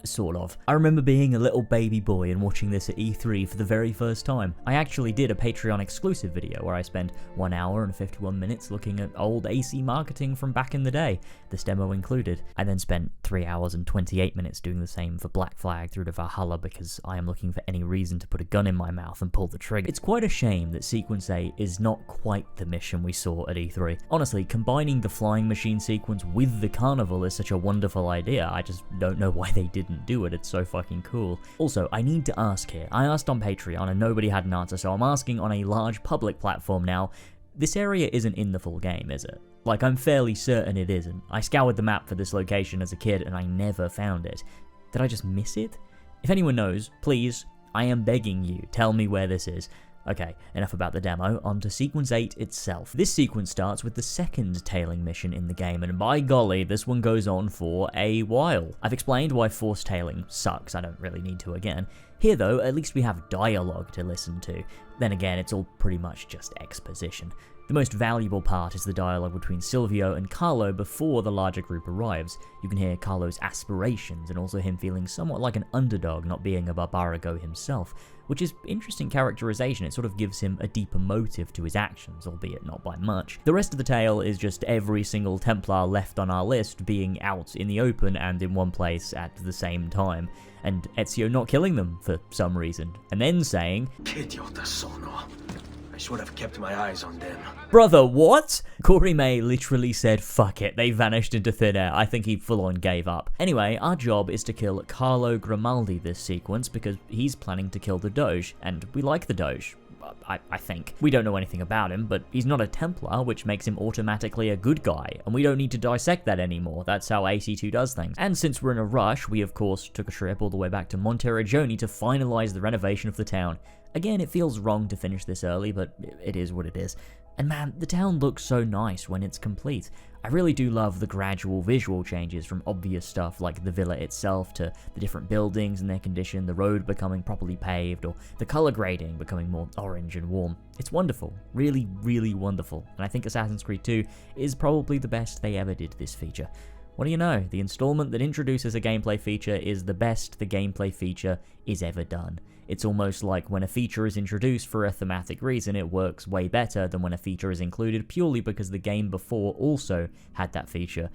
Sort of. I remember being a little baby boy and watching this at E3 for the very first time. I actually did a Patreon exclusive video where I spent 1 hour and 51 minutes looking at old AC marketing from back in the day, this demo included. I then spent 3 hours and 28 minutes doing the same for Black Flag through to Valhalla because I am looking for any reason to put a gun in my mouth and pull the trigger. It's quite a shame that Sequence 8 is not quite the mission we saw at E3. Honestly, combining the flying machine sequence with the carnival is such a wonderful idea. I just don't know why they didn't do it. It's so fucking cool. Also, I need to ask here. I asked on Patreon and nobody had an answer, so I'm asking on a large public platform now. This area isn't in the full game, is it? Like, I'm fairly certain it isn't. I scoured the map for this location as a kid and I never found it. Did I just miss it? If anyone knows, please, I am begging you, tell me where this is. Okay, enough about the demo, on to Sequence 8 itself. This sequence starts with the second tailing mission in the game, and by golly, this one goes on for a while. I've explained why forced tailing sucks, I don't really need to again. Here though, at least we have dialogue to listen to. Then again, it's all pretty much just exposition. The most valuable part is the dialogue between Silvio and Carlo before the larger group arrives. You can hear Carlo's aspirations and also him feeling somewhat like an underdog, not being a barbarigo himself, which is interesting characterization. It sort of gives him a deeper motive to his actions, albeit not by much. The rest of the tale is just every single Templar left on our list being out in the open and in one place at the same time, and Ezio not killing them for some reason, and then saying, Che idiota sono. I should have kept my eyes on them. Brother, what? Corey May literally said, fuck it, they vanished into thin air. I think he full-on gave up. Anyway, our job is to kill Carlo Grimaldi this sequence because he's planning to kill the Doge, and we like the Doge. I think. We don't know anything about him, but he's not a Templar, which makes him automatically a good guy, and we don't need to dissect that anymore. That's how AC2 does things. And since we're in a rush, we of course took a trip all the way back to Monteriggioni to finalize the renovation of the town. Again, it feels wrong to finish this early, but it is what it is. And man, the town looks so nice when it's complete. I really do love the gradual visual changes from obvious stuff like the villa itself to the different buildings and their condition, the road becoming properly paved, or the color grading becoming more orange and warm. It's wonderful. Really, really wonderful. And I think Assassin's Creed 2 is probably the best they ever did this feature. What do you know? The installment that introduces a gameplay feature is the best the gameplay feature is ever done. It's almost like when a feature is introduced for a thematic reason, it works way better than when a feature is included purely because the game before also had that feature.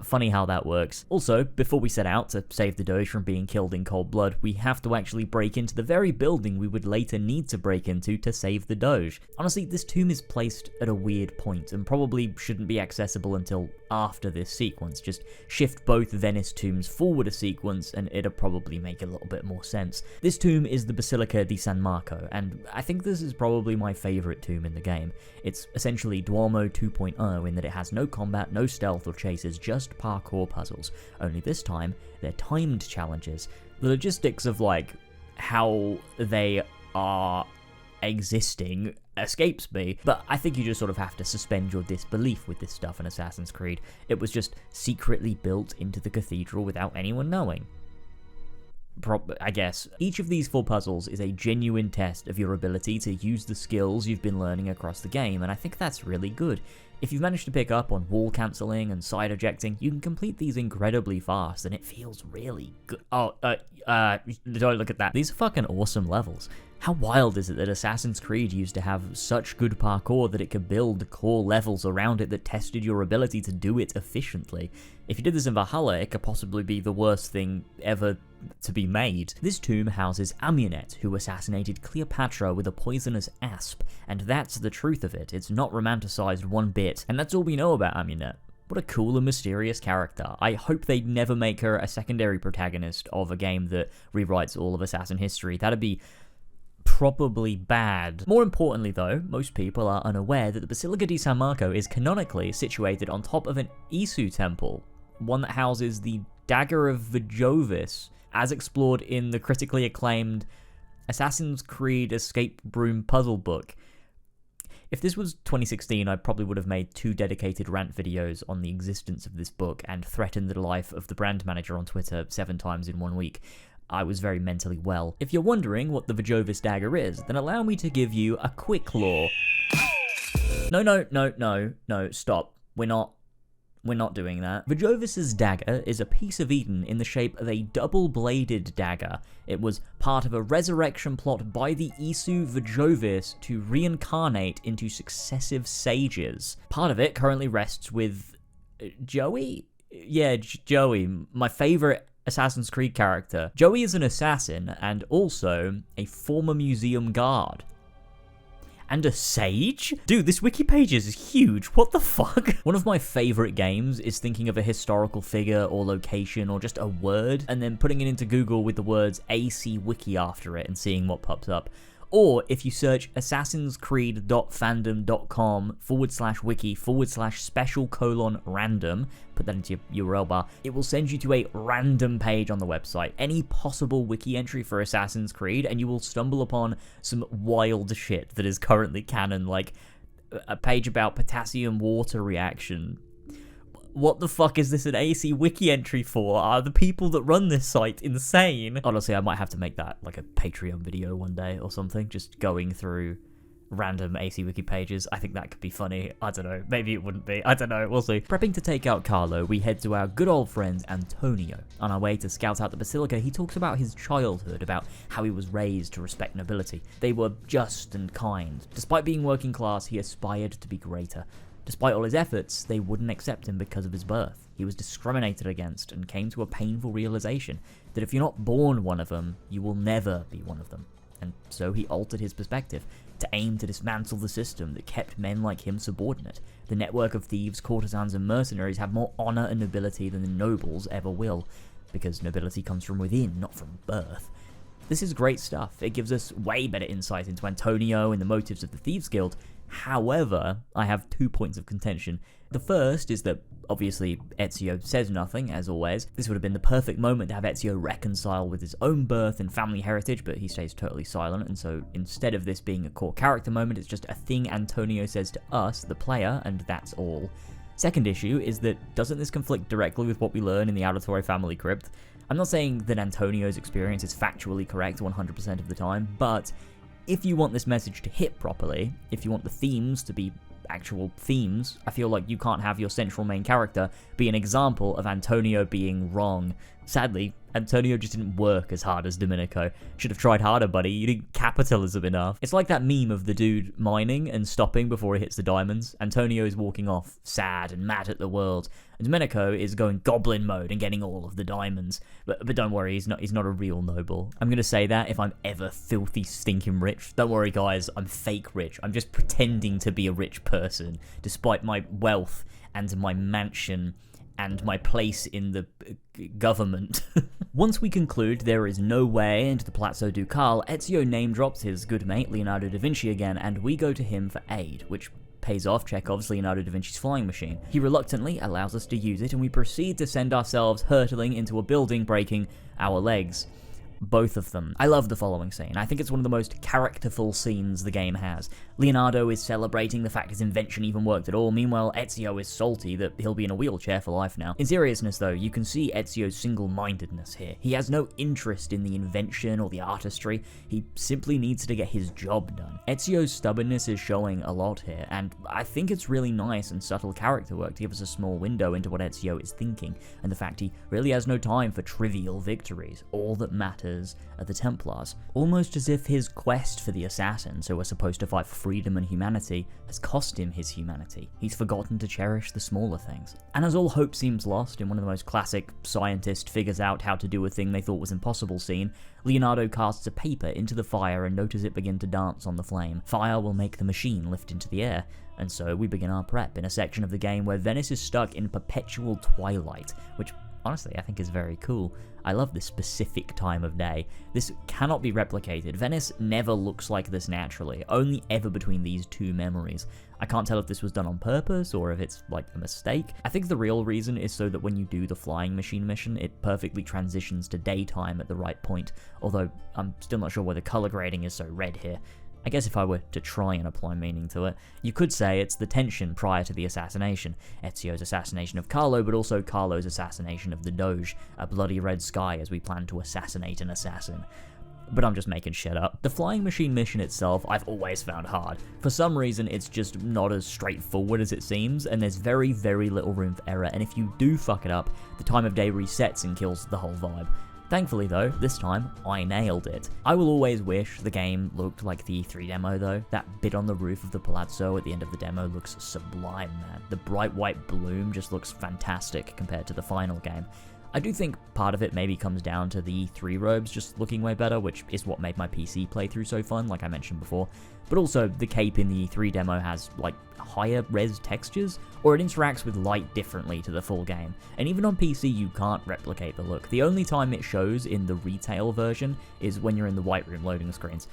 Funny how that works. Also, before we set out to save the Doge from being killed in cold blood, we have to actually break into the very building we would later need to break into to save the Doge. Honestly, this tomb is placed at a weird point and probably shouldn't be accessible until after this sequence. Just shift both Venice tombs forward a sequence and it'll probably make a little bit more sense. This tomb is the Basilica di San Marco, and I think this is probably my favorite tomb in the game. It's essentially Duomo 2.0 in that it has no combat, no stealth or chases, just parkour puzzles, only this time they're timed challenges. The logistics of like how they are existing escapes me, but I think you just sort of have to suspend your disbelief with this stuff in Assassin's Creed. It was just secretly built into the cathedral without anyone knowing. I guess. Each of these 4 puzzles is a genuine test of your ability to use the skills you've been learning across the game, and I think that's really good. If you've managed to pick up on wall cancelling and side ejecting, you can complete these incredibly fast, and it feels really good. Don't look at that. These are fucking awesome levels. How wild is it that Assassin's Creed used to have such good parkour that it could build core levels around it that tested your ability to do it efficiently? If you did this in Valhalla, it could possibly be the worst thing ever to be made. This tomb houses Amunet, who assassinated Cleopatra with a poisonous asp, and that's the truth of it. It's not romanticized one bit, and that's all we know about Amunet. What a cool and mysterious character. I hope they never make her a secondary protagonist of a game that rewrites all of Assassin history. That'd be probably bad. More importantly though, most people are unaware that the Basilica di San Marco is canonically situated on top of an Isu temple, one that houses the Dagger of Vejovis, as explored in the critically acclaimed Assassin's Creed Escape Room puzzle book. If this was 2016, I probably would have made 2 dedicated rant videos on the existence of this book and threatened the life of the brand manager on Twitter 7 times in 1 week. I was very mentally well. If you're wondering what the Vejovis dagger is, then allow me to give you a quick lore. No, stop. We're not doing that. Vejovis's dagger is a piece of Eden in the shape of a double-bladed dagger. It was part of a resurrection plot by the Isu Vejovis to reincarnate into successive sages. Part of it currently rests with Joey? Yeah, Joey, my favorite Assassin's Creed character. Joey is an assassin and also a former museum guard. And a sage? Dude, this wiki page is huge. What the fuck? One of my favorite games is thinking of a historical figure or location or just a word and then putting it into Google with the words AC Wiki after it and seeing what pops up. Or if you search assassinscreed.fandom.com/wiki/special:random, put that into your URL bar, it will send you to a random page on the website. Any possible wiki entry for Assassin's Creed, and you will stumble upon some wild shit that is currently canon, like a page about potassium water reaction. What the fuck is this an AC wiki entry for? Are the people that run this site insane? Honestly, I might have to make that like a Patreon video one day or something, just going through random AC Wiki pages. I think that could be funny. I don't know. Maybe it wouldn't be. I don't know. We'll see. Prepping to take out Carlo, we head to our good old friend Antonio. On our way to scout out the Basilica, he talks about his childhood, about how he was raised to respect nobility. They were just and kind. Despite being working class, he aspired to be greater. Despite all his efforts, they wouldn't accept him because of his birth. He was discriminated against and came to a painful realization that if you're not born one of them, you will never be one of them. And so he altered his perspective to aim to dismantle the system that kept men like him subordinate. The network of thieves, courtesans, and mercenaries have more honor and nobility than the nobles ever will, because nobility comes from within, not from birth. This is great stuff. It gives us way better insight into Antonio and the motives of the Thieves Guild. However, I have 2 points of contention. The first is that, obviously, Ezio says nothing, as always. This would have been the perfect moment to have Ezio reconcile with his own birth and family heritage, but he stays totally silent, and so instead of this being a core character moment, it's just a thing Antonio says to us, the player, and that's all. Second issue is that, doesn't this conflict directly with what we learn in the Auditore family crypt? I'm not saying that Antonio's experience is factually correct 100% of the time, but if you want this message to hit properly, if you want the themes to be actual themes, I feel like you can't have your central main character be an example of Antonio being wrong. Sadly, Antonio just didn't work as hard as Domenico. Should have tried harder, buddy. You didn't capitalism enough. It's like that meme of the dude mining and stopping before he hits the diamonds. Antonio is walking off, sad and mad at the world. And Domenico is going goblin mode and getting all of the diamonds. But don't worry, he's not a real noble. I'm gonna say that if I'm ever filthy stinking rich. Don't worry, guys, I'm fake rich. I'm just pretending to be a rich person, despite my wealth and my mansion and my place in the government. Once we conclude there is no way into the Palazzo Ducale, Ezio name drops his good mate Leonardo da Vinci again, and we go to him for aid, which pays off Chekhov's Leonardo da Vinci's flying machine. He reluctantly allows us to use it, and we proceed to send ourselves hurtling into a building, breaking our legs. Both of them. I love the following scene. I think it's one of the most characterful scenes the game has. Leonardo is celebrating the fact his invention even worked at all, meanwhile Ezio is salty that he'll be in a wheelchair for life now. In seriousness though, you can see Ezio's single-mindedness here. He has no interest in the invention or the artistry, he simply needs to get his job done. Ezio's stubbornness is showing a lot here, and I think it's really nice and subtle character work to give us a small window into what Ezio is thinking, and the fact he really has no time for trivial victories. All that matters are the Templars. Almost as if his quest for the assassins, who are supposed to fight for freedom and humanity, has cost him his humanity. He's forgotten to cherish the smaller things. And as all hope seems lost in one of the most classic scientist figures out how to do a thing they thought was impossible scene, Leonardo casts a paper into the fire and notices it begin to dance on the flame. Fire will make the machine lift into the air, and so we begin our prep in a section of the game where Venice is stuck in perpetual twilight, which honestly I think is very cool. I love this specific time of day. This cannot be replicated. Venice never looks like this naturally, only ever between these two memories. I can't tell if this was done on purpose or if it's like a mistake. I think the real reason is so that when you do the flying machine mission, it perfectly transitions to daytime at the right point, although I'm still not sure why the color grading is so red here. I guess if I were to try and apply meaning to it, you could say it's the tension prior to the assassination. Ezio's assassination of Carlo, but also Carlo's assassination of the Doge, a bloody red sky as we plan to assassinate an assassin. But I'm just making shit up. The flying machine mission itself, I've always found hard. For some reason, it's just not as straightforward as it seems, and there's very, very little room for error, and if you do fuck it up, the time of day resets and kills the whole vibe. Thankfully though, this time, I nailed it. I will always wish the game looked like the E3 demo though. That bit on the roof of the palazzo at the end of the demo looks sublime, man. The bright white bloom just looks fantastic compared to the final game. I do think part of it maybe comes down to the E3 robes just looking way better, which is what made my PC playthrough so fun, like I mentioned before. But also, the cape in the E3 demo has, like, higher res textures, or it interacts with light differently to the full game. And even on PC, you can't replicate the look. The only time it shows in the retail version is when you're in the White Room loading screens.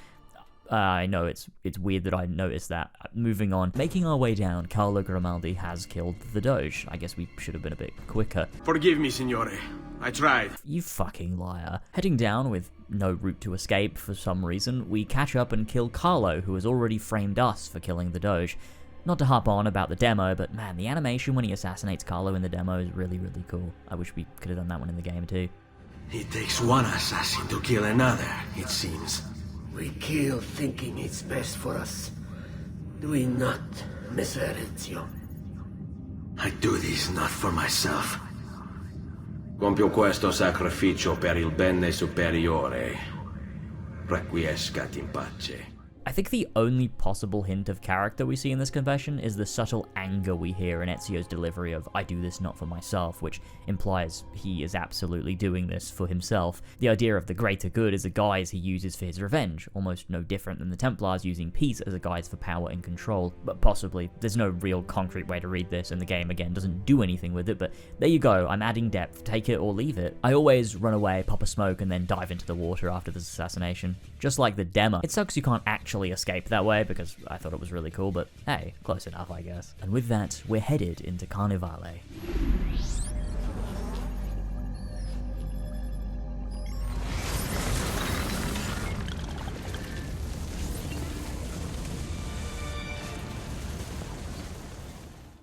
I know it's weird that I noticed that. Moving on. Making our way down, Carlo Grimaldi has killed the Doge. I guess we should have been a bit quicker. Forgive me, signore. I tried. You fucking liar. Heading down with no route to escape for some reason, we catch up and kill Carlo, who has already framed us for killing the Doge. Not to harp on about the demo, but man, the animation when he assassinates Carlo in the demo is really, really cool. I wish we could have done that one in the game too. It takes one assassin to kill another, it seems. We kill thinking it's best for us. Do we not, Messer Ezio? I do this not for myself. Compio questo sacrificio per il bene superiore. Requiescat in pace. I think the only possible hint of character we see in this confession is the subtle anger we hear in Ezio's delivery of "I do this not for myself," which implies he is absolutely doing this for himself. The idea of the greater good is a guise he uses for his revenge, almost no different than the Templars using peace as a guise for power and control. But possibly, there's no real concrete way to read this, and the game again doesn't do anything with it, but there you go, I'm adding depth, take it or leave it. I always run away, pop a smoke, and then dive into the water after this assassination. Just like the demo. It sucks you can't actually escape that way, because I thought it was really cool, but hey, close enough, I guess. And with that, we're headed into Carnivale.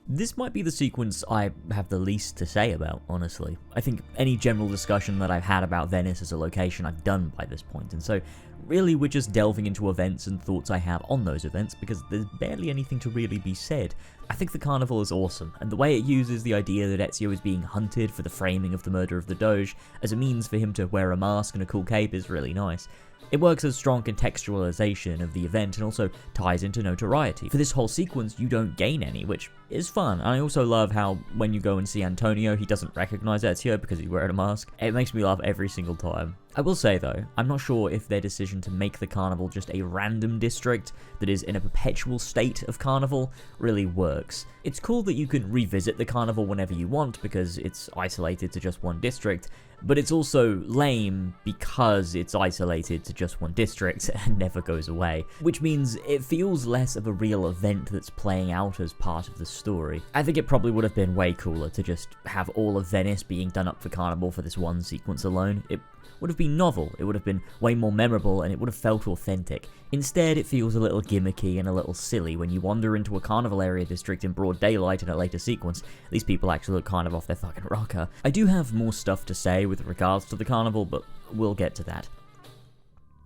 This might be the sequence I have the least to say about, honestly. I think any general discussion that I've had about Venice as a location I've done by this point, and so really we're just delving into events and thoughts I have on those events because there's barely anything to really be said. I think the carnival is awesome, and the way it uses the idea that Ezio is being hunted for the framing of the murder of the Doge as a means for him to wear a mask and a cool cape is really nice. It works as strong contextualization of the event and also ties into notoriety. For this whole sequence, you don't gain any, which is fun. I also love how when you go and see Antonio, he doesn't recognize Ezio because he's wearing a mask. It makes me laugh every single time. I will say though, I'm not sure if their decision to make the carnival just a random district that is in a perpetual state of carnival really works. It's cool that you can revisit the carnival whenever you want because it's isolated to just one district, but it's also lame because it's isolated to just one district and never goes away, which means it feels less of a real event that's playing out as part of the story. I think it probably would have been way cooler to just have all of Venice being done up for Carnival for this one sequence alone. It would have been novel, it would have been way more memorable, and it would have felt authentic. Instead, it feels a little gimmicky and a little silly when you wander into a carnival area district in broad daylight in a later sequence. These people actually look kind of off their fucking rocker. I do have more stuff to say with regards to the carnival, but we'll get to that.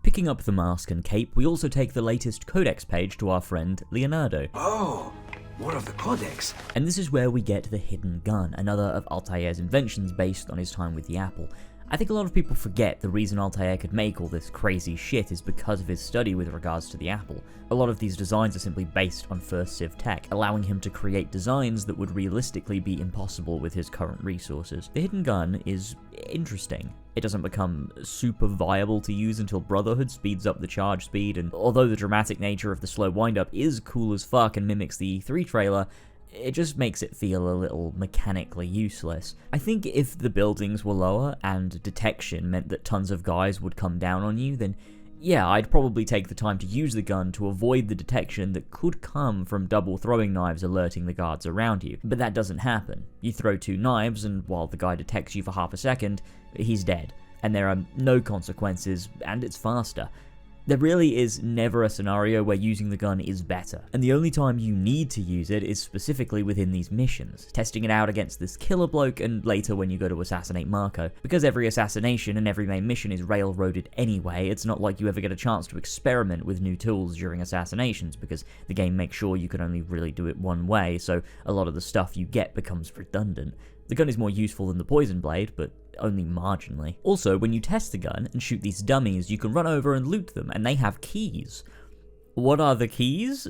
Picking up the mask and cape, we also take the latest codex page to our friend Leonardo. Oh, more of the codex. And this is where we get the hidden gun, another of Altair's inventions based on his time with the Apple. I think a lot of people forget the reason Altair could make all this crazy shit is because of his study with regards to the Apple. A lot of these designs are simply based on first Civ tech, allowing him to create designs that would realistically be impossible with his current resources. The hidden gun is interesting. It doesn't become super viable to use until Brotherhood speeds up the charge speed, and although the dramatic nature of the slow windup is cool as fuck and mimics the E3 trailer, it just makes it feel a little mechanically useless. I think if the buildings were lower and detection meant that tons of guys would come down on you, then yeah, I'd probably take the time to use the gun to avoid the detection that could come from double throwing knives alerting the guards around you. But that doesn't happen. You throw 2 knives and while the guy detects you for half a second, he's dead. And there are no consequences, and it's faster. There really is never a scenario where using the gun is better, and the only time you need to use it is specifically within these missions, testing it out against this killer bloke and later when you go to assassinate Marco. Because every assassination and every main mission is railroaded anyway, it's not like you ever get a chance to experiment with new tools during assassinations, because the game makes sure you can only really do it one way, so a lot of the stuff you get becomes redundant. The gun is more useful than the poison blade, but only marginally. Also, when you test the gun and shoot these dummies, you can run over and loot them, and they have keys. What are the keys?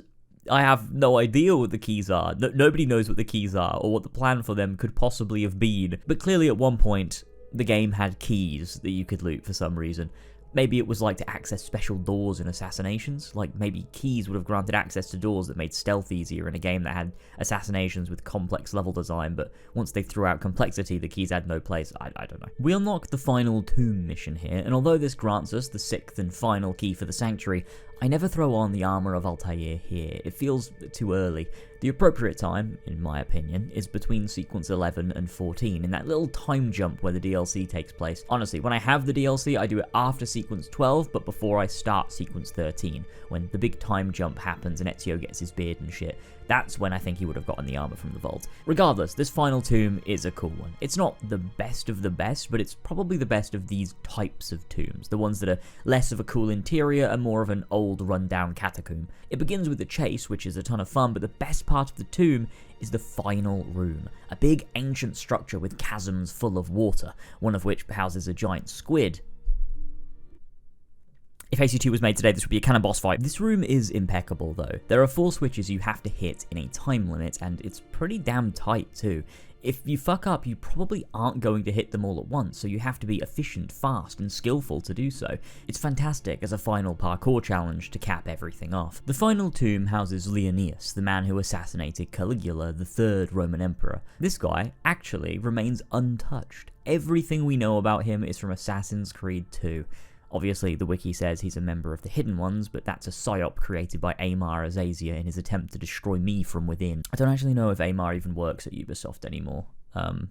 I have no idea what the keys are. Nobody knows what the keys are, or what the plan for them could possibly have been. But clearly at one point, the game had keys that you could loot for some reason. Maybe it was like to access special doors in assassinations, like maybe keys would have granted access to doors that made stealth easier in a game that had assassinations with complex level design, but once they threw out complexity, the keys had no place. I don't know. We unlock the final tomb mission here, and although this grants us the 6th and final key for the sanctuary, I never throw on the armor of Altair here. It feels too early. The appropriate time, in my opinion, is between sequence 11 and 14, in that little time jump where the DLC takes place. Honestly, when I have the DLC, I do it after sequence 12, but before I start sequence 13, when the big time jump happens and Ezio gets his beard and shit. That's when I think he would have gotten the armor from the vault. Regardless, this final tomb is a cool one. It's not the best of the best, but it's probably the best of these types of tombs, the ones that are less of a cool interior and more of an old rundown catacomb. It begins with the chase, which is a ton of fun, but the best part of the tomb is the final room, a big ancient structure with chasms full of water, one of which houses a giant squid. If AC2 was made today, this would be a canon boss fight. This room is impeccable though. There are 4 switches you have to hit in a time limit, and it's pretty damn tight too. If you fuck up, you probably aren't going to hit them all at once, so you have to be efficient, fast, and skillful to do so. It's fantastic as a final parkour challenge to cap everything off. The final tomb houses Leonidas, the man who assassinated Caligula, the 3rd Roman emperor. This guy actually remains untouched. Everything we know about him is from Assassin's Creed 2. Obviously, the wiki says he's a member of the Hidden Ones, but that's a psyop created by Amar Azasia in his attempt to destroy me from within. I don't actually know if Amar even works at Ubisoft anymore. But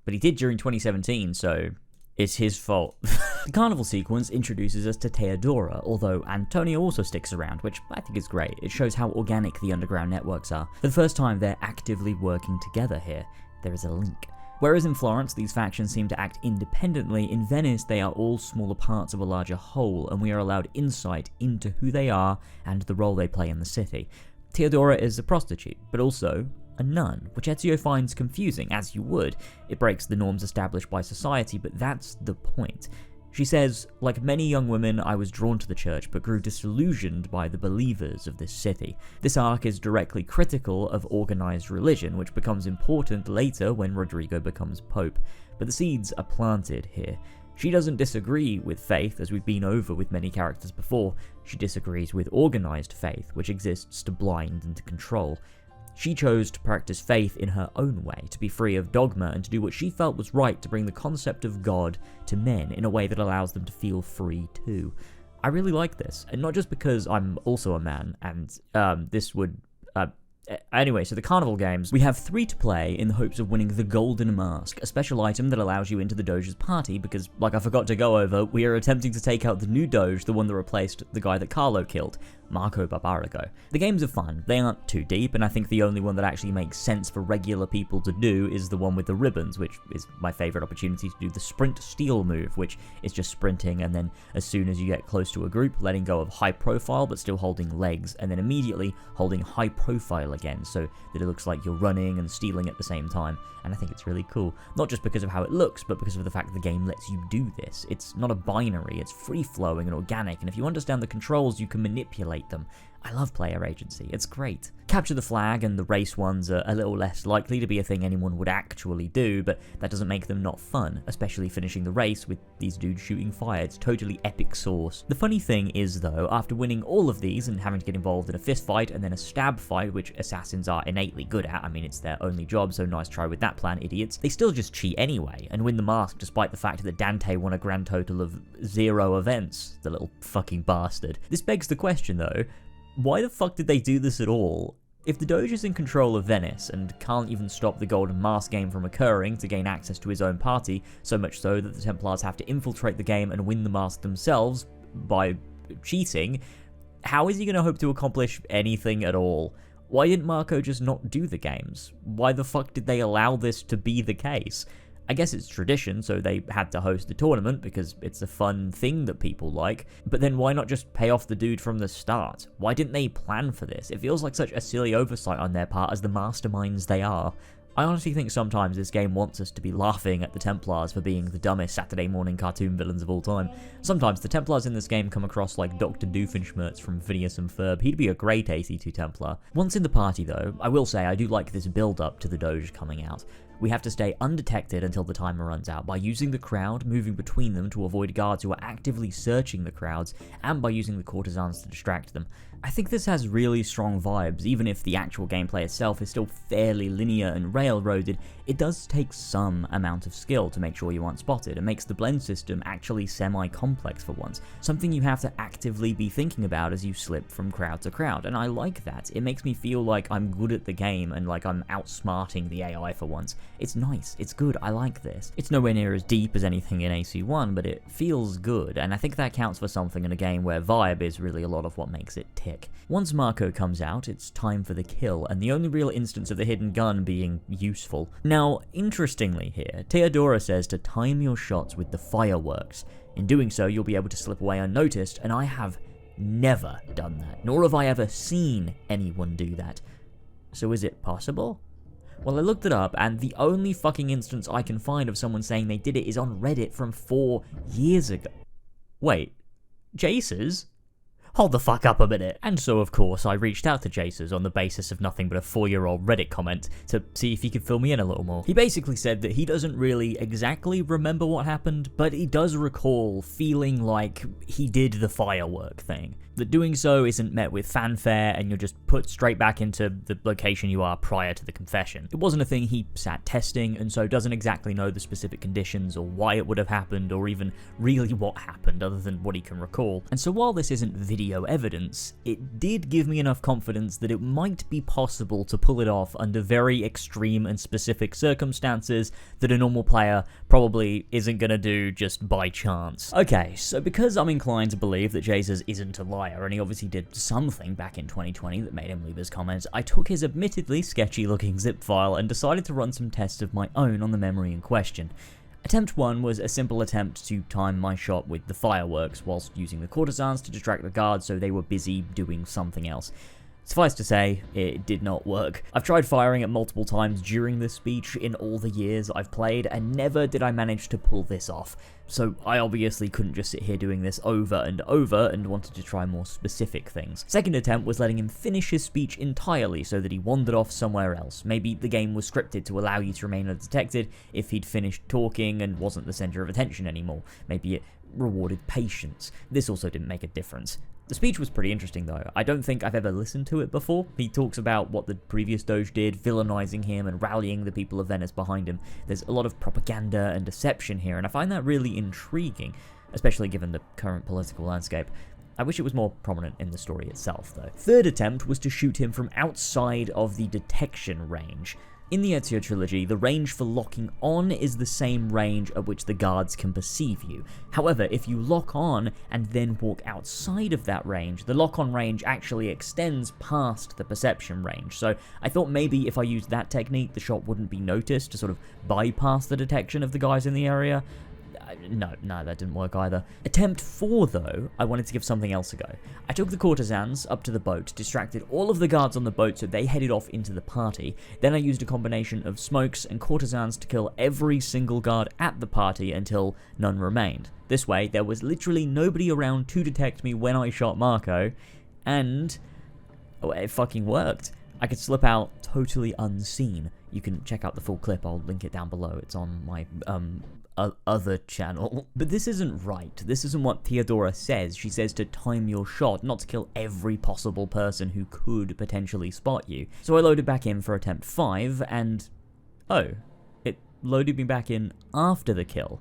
he did during 2017, so it's his fault. The carnival sequence introduces us to Theodora, although Antonio also sticks around, which I think is great. It shows how organic the underground networks are. For the first time, they're actively working together here. There is a link. Whereas in Florence, these factions seem to act independently, in Venice they are all smaller parts of a larger whole, and we are allowed insight into who they are and the role they play in the city. Theodora is a prostitute, but also a nun, which Ezio finds confusing, as you would. It breaks the norms established by society, but that's the point. She says, like many young women, I was drawn to the church, but grew disillusioned by the believers of this city. This arc is directly critical of organized religion, which becomes important later when Rodrigo becomes pope. But the seeds are planted here. She doesn't disagree with faith, as we've been over with many characters before. She disagrees with organized faith, which exists to blind and to control. She chose to practice faith in her own way, to be free of dogma and to do what she felt was right to bring the concept of God to men in a way that allows them to feel free too. I really like this, and not just because I'm also a man, and this would... Anyway, so the carnival games, we have 3 to play in the hopes of winning the Golden Mask, a special item that allows you into the Doge's party because, like I forgot to go over, we are attempting to take out the new Doge, the one that replaced the guy that Carlo killed, Marco Barbarigo. The games are fun, they aren't too deep, and I think the only one that actually makes sense for regular people to do is the one with the ribbons, which is my favourite opportunity to do the sprint steal move, which is just sprinting and then as soon as you get close to a group, letting go of high profile but still holding legs, and then immediately holding high profile again, so that it looks like you're running and stealing at the same time, and I think it's really cool. Not just because of how it looks, but because of the fact that the game lets you do this. It's not a binary, it's free-flowing and organic, and if you understand the controls, you can manipulate them. I love player agency, it's great. Capture the flag and the race ones are a little less likely to be a thing anyone would actually do, but that doesn't make them not fun, especially finishing the race with these dudes shooting fire. It's totally epic sauce. The funny thing is though, after winning all of these and having to get involved in a fist fight and then a stab fight, which assassins are innately good at, I mean it's their only job, so nice try with that plan, idiots, they still just cheat anyway and win the mask despite the fact that Dante won a grand total of 0 events, the little fucking bastard. This begs the question though, why the fuck did they do this at all? If the Doge is in control of Venice and can't even stop the Golden Mask game from occurring to gain access to his own party, so much so that the Templars have to infiltrate the game and win the mask themselves by cheating, how is he going to hope to accomplish anything at all? Why didn't Marco just not do the games? Why the fuck did they allow this to be the case? I guess it's tradition, so they had to host the tournament because it's a fun thing that people like, but then why not just pay off the dude from the start? Why didn't they plan for this? It feels like such a silly oversight on their part as the masterminds they are. I honestly think sometimes this game wants us to be laughing at the Templars for being the dumbest Saturday morning cartoon villains of all time. Sometimes the Templars in this game come across like Dr. Doofenshmirtz from Phineas and Ferb. He'd be a great AC2 Templar. Once in the party though, I will say I do like this build-up to the Doge coming out. We have to stay undetected until the timer runs out by using the crowd, moving between them to avoid guards who are actively searching the crowds, and by using the courtesans to distract them. I think this has really strong vibes, even if the actual gameplay itself is still fairly linear and railroaded. It does take some amount of skill to make sure you aren't spotted, and makes the blend system actually semi-complex for once, something you have to actively be thinking about as you slip from crowd to crowd, and I like that. It makes me feel like I'm good at the game and like I'm outsmarting the AI for once. It's nice, it's good, I like this. It's nowhere near as deep as anything in AC1, but it feels good, and I think that counts for something in a game where vibe is really a lot of what makes it tick. kick. Once Marco comes out, it's time for the kill, and the only real instance of the hidden gun being useful. Now, interestingly here, Teodora says to time your shots with the fireworks. In doing so, you'll be able to slip away unnoticed, and I have never done that, nor have I ever seen anyone do that. So is it possible? Well, I looked it up, and the only fucking instance I can find of someone saying they did it is on Reddit from 4 years ago. Wait, LazerzZ? Hold the fuck up a minute. And so, of course, I reached out to LazerzZ on the basis of nothing but a 4-year-old Reddit comment to see if he could fill me in a little more. He basically said that he doesn't really exactly remember what happened, but he does recall feeling like he did the firework thing. That doing so isn't met with fanfare and you're just put straight back into the location you are prior to the confession. It wasn't a thing he sat testing, and so doesn't exactly know the specific conditions or why it would have happened or even really what happened other than what he can recall. And so while this isn't video evidence, it did give me enough confidence that it might be possible to pull it off under very extreme and specific circumstances that a normal player probably isn't gonna do just by chance. Okay, so because I'm inclined to believe that LazerzZ isn't a liar, and he obviously did something back in 2020 that made him leave his comments, I took his admittedly sketchy looking zip file and decided to run some tests of my own on the memory in question. Attempt 1 was a simple attempt to time my shot with the fireworks whilst using the courtesans to distract the guards so they were busy doing something else. Suffice to say, it did not work. I've tried firing it multiple times during this speech in all the years I've played, and never did I manage to pull this off. So I obviously couldn't just sit here doing this over and over and wanted to try more specific things. Second attempt was letting him finish his speech entirely so that he wandered off somewhere else. Maybe the game was scripted to allow you to remain undetected if he'd finished talking and wasn't the center of attention anymore. Maybe it rewarded patience. This also didn't make a difference. The speech was pretty interesting though. I don't think I've ever listened to it before. He talks about what the previous Doge did, villainizing him and rallying the people of Venice behind him. There's a lot of propaganda and deception here, and I find that really intriguing, especially given the current political landscape. I wish it was more prominent in the story itself though. Third attempt was to shoot him from outside of the detection range. In the Ezio trilogy, the range for locking on is the same range at which the guards can perceive you. However, if you lock on and then walk outside of that range, the lock-on range actually extends past the perception range. So I thought maybe if I used that technique, the shot wouldn't be noticed to sort of bypass the detection of the guys in the area. No, that didn't work either. Attempt 4, though, I wanted to give something else a go. I took the courtesans up to the boat, distracted all of the guards on the boat so they headed off into the party. Then I used a combination of smokes and courtesans to kill every single guard at the party until none remained. This way, there was literally nobody around to detect me when I shot Marco, and it fucking worked. I could slip out totally unseen. You can check out the full clip, I'll link it down below. It's on my, other channel. But this isn't right. This isn't what Teodora says. She says to time your shot, not to kill every possible person who could potentially spot you. So I loaded back in for attempt 5, and oh, it loaded me back in after the kill.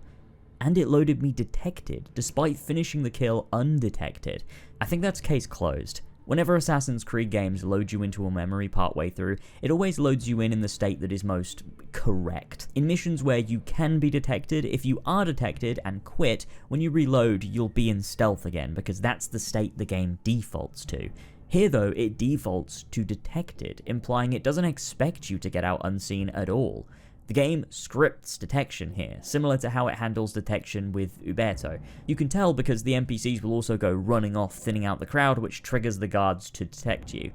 And it loaded me detected, despite finishing the kill undetected. I think that's case closed. Whenever Assassin's Creed games load you into a memory partway through, it always loads you in the state that is most correct. In missions where you can be detected, if you are detected and quit, when you reload, you'll be in stealth again, because that's the state the game defaults to. Here though, it defaults to detected, implying it doesn't expect you to get out unseen at all. The game scripts detection here, similar to how it handles detection with Uberto. You can tell because the NPCs will also go running off, thinning out the crowd, which triggers the guards to detect you.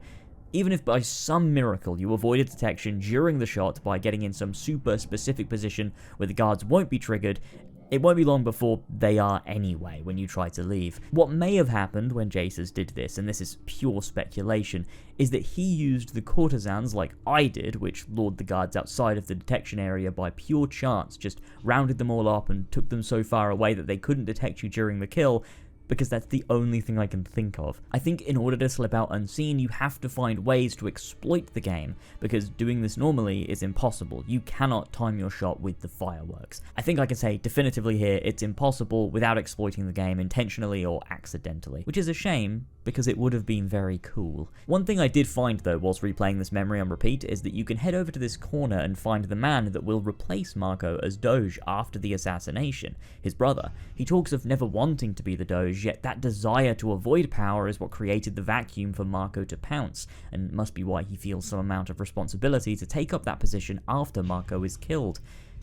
Even if by some miracle you avoided detection during the shot by getting in some super specific position where the guards won't be triggered, it won't be long before they are anyway when you try to leave. What may have happened when LazerzZ did this, and this is pure speculation, is that he used the courtesans like I did, which lured the guards outside of the detection area by pure chance, just rounded them all up and took them so far away that they couldn't detect you during the kill, because that's the only thing I can think of. I think in order to slip out unseen, you have to find ways to exploit the game, because doing this normally is impossible. You cannot time your shot with the fireworks. I think I can say definitively here, it's impossible without exploiting the game intentionally or accidentally, which is a shame, because it would have been very cool. One thing I did find though whilst replaying this memory on repeat is that you can head over to this corner and find the man that will replace Marco as Doge after the assassination, his brother. He talks of never wanting to be the Doge, yet that desire to avoid power is what created the vacuum for Marco to pounce, and must be why he feels some amount of responsibility to take up that position after Marco is killed.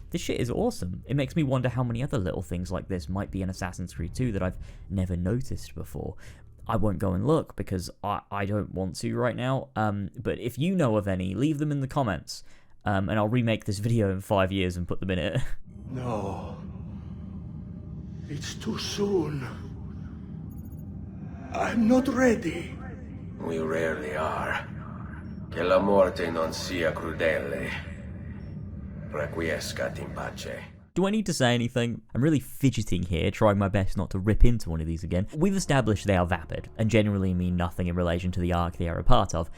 This shit is awesome. It makes me wonder how many other little things like this might be in Assassin's Creed 2 that I've never noticed before. I won't go and look because I don't want to right now, but if you know of any, leave them in the comments, and I'll remake this video in 5 years and put them in it. No. It's too soon. I'm not ready. We rarely are. Che la morte non sia crudele. Requiescat in pace. Do I need to say anything? I'm really fidgeting here, trying my best not to rip into one of these again. We've established they are vapid, and generally mean nothing in relation to the arc they are a part of.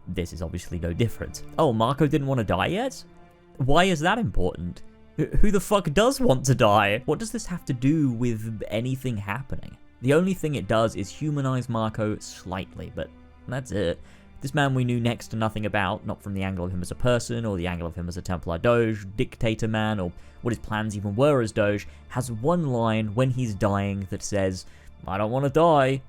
This is obviously no different. Oh, Marco didn't want to die yet? Why is that important? Who the fuck does want to die? What does this have to do with anything happening? The only thing it does is humanize Marco slightly, but that's it. This man we knew next to nothing about, not from the angle of him as a person, or the angle of him as a Templar Doge, dictator man, or what his plans even were as Doge, has one line when he's dying that says, I don't want to die.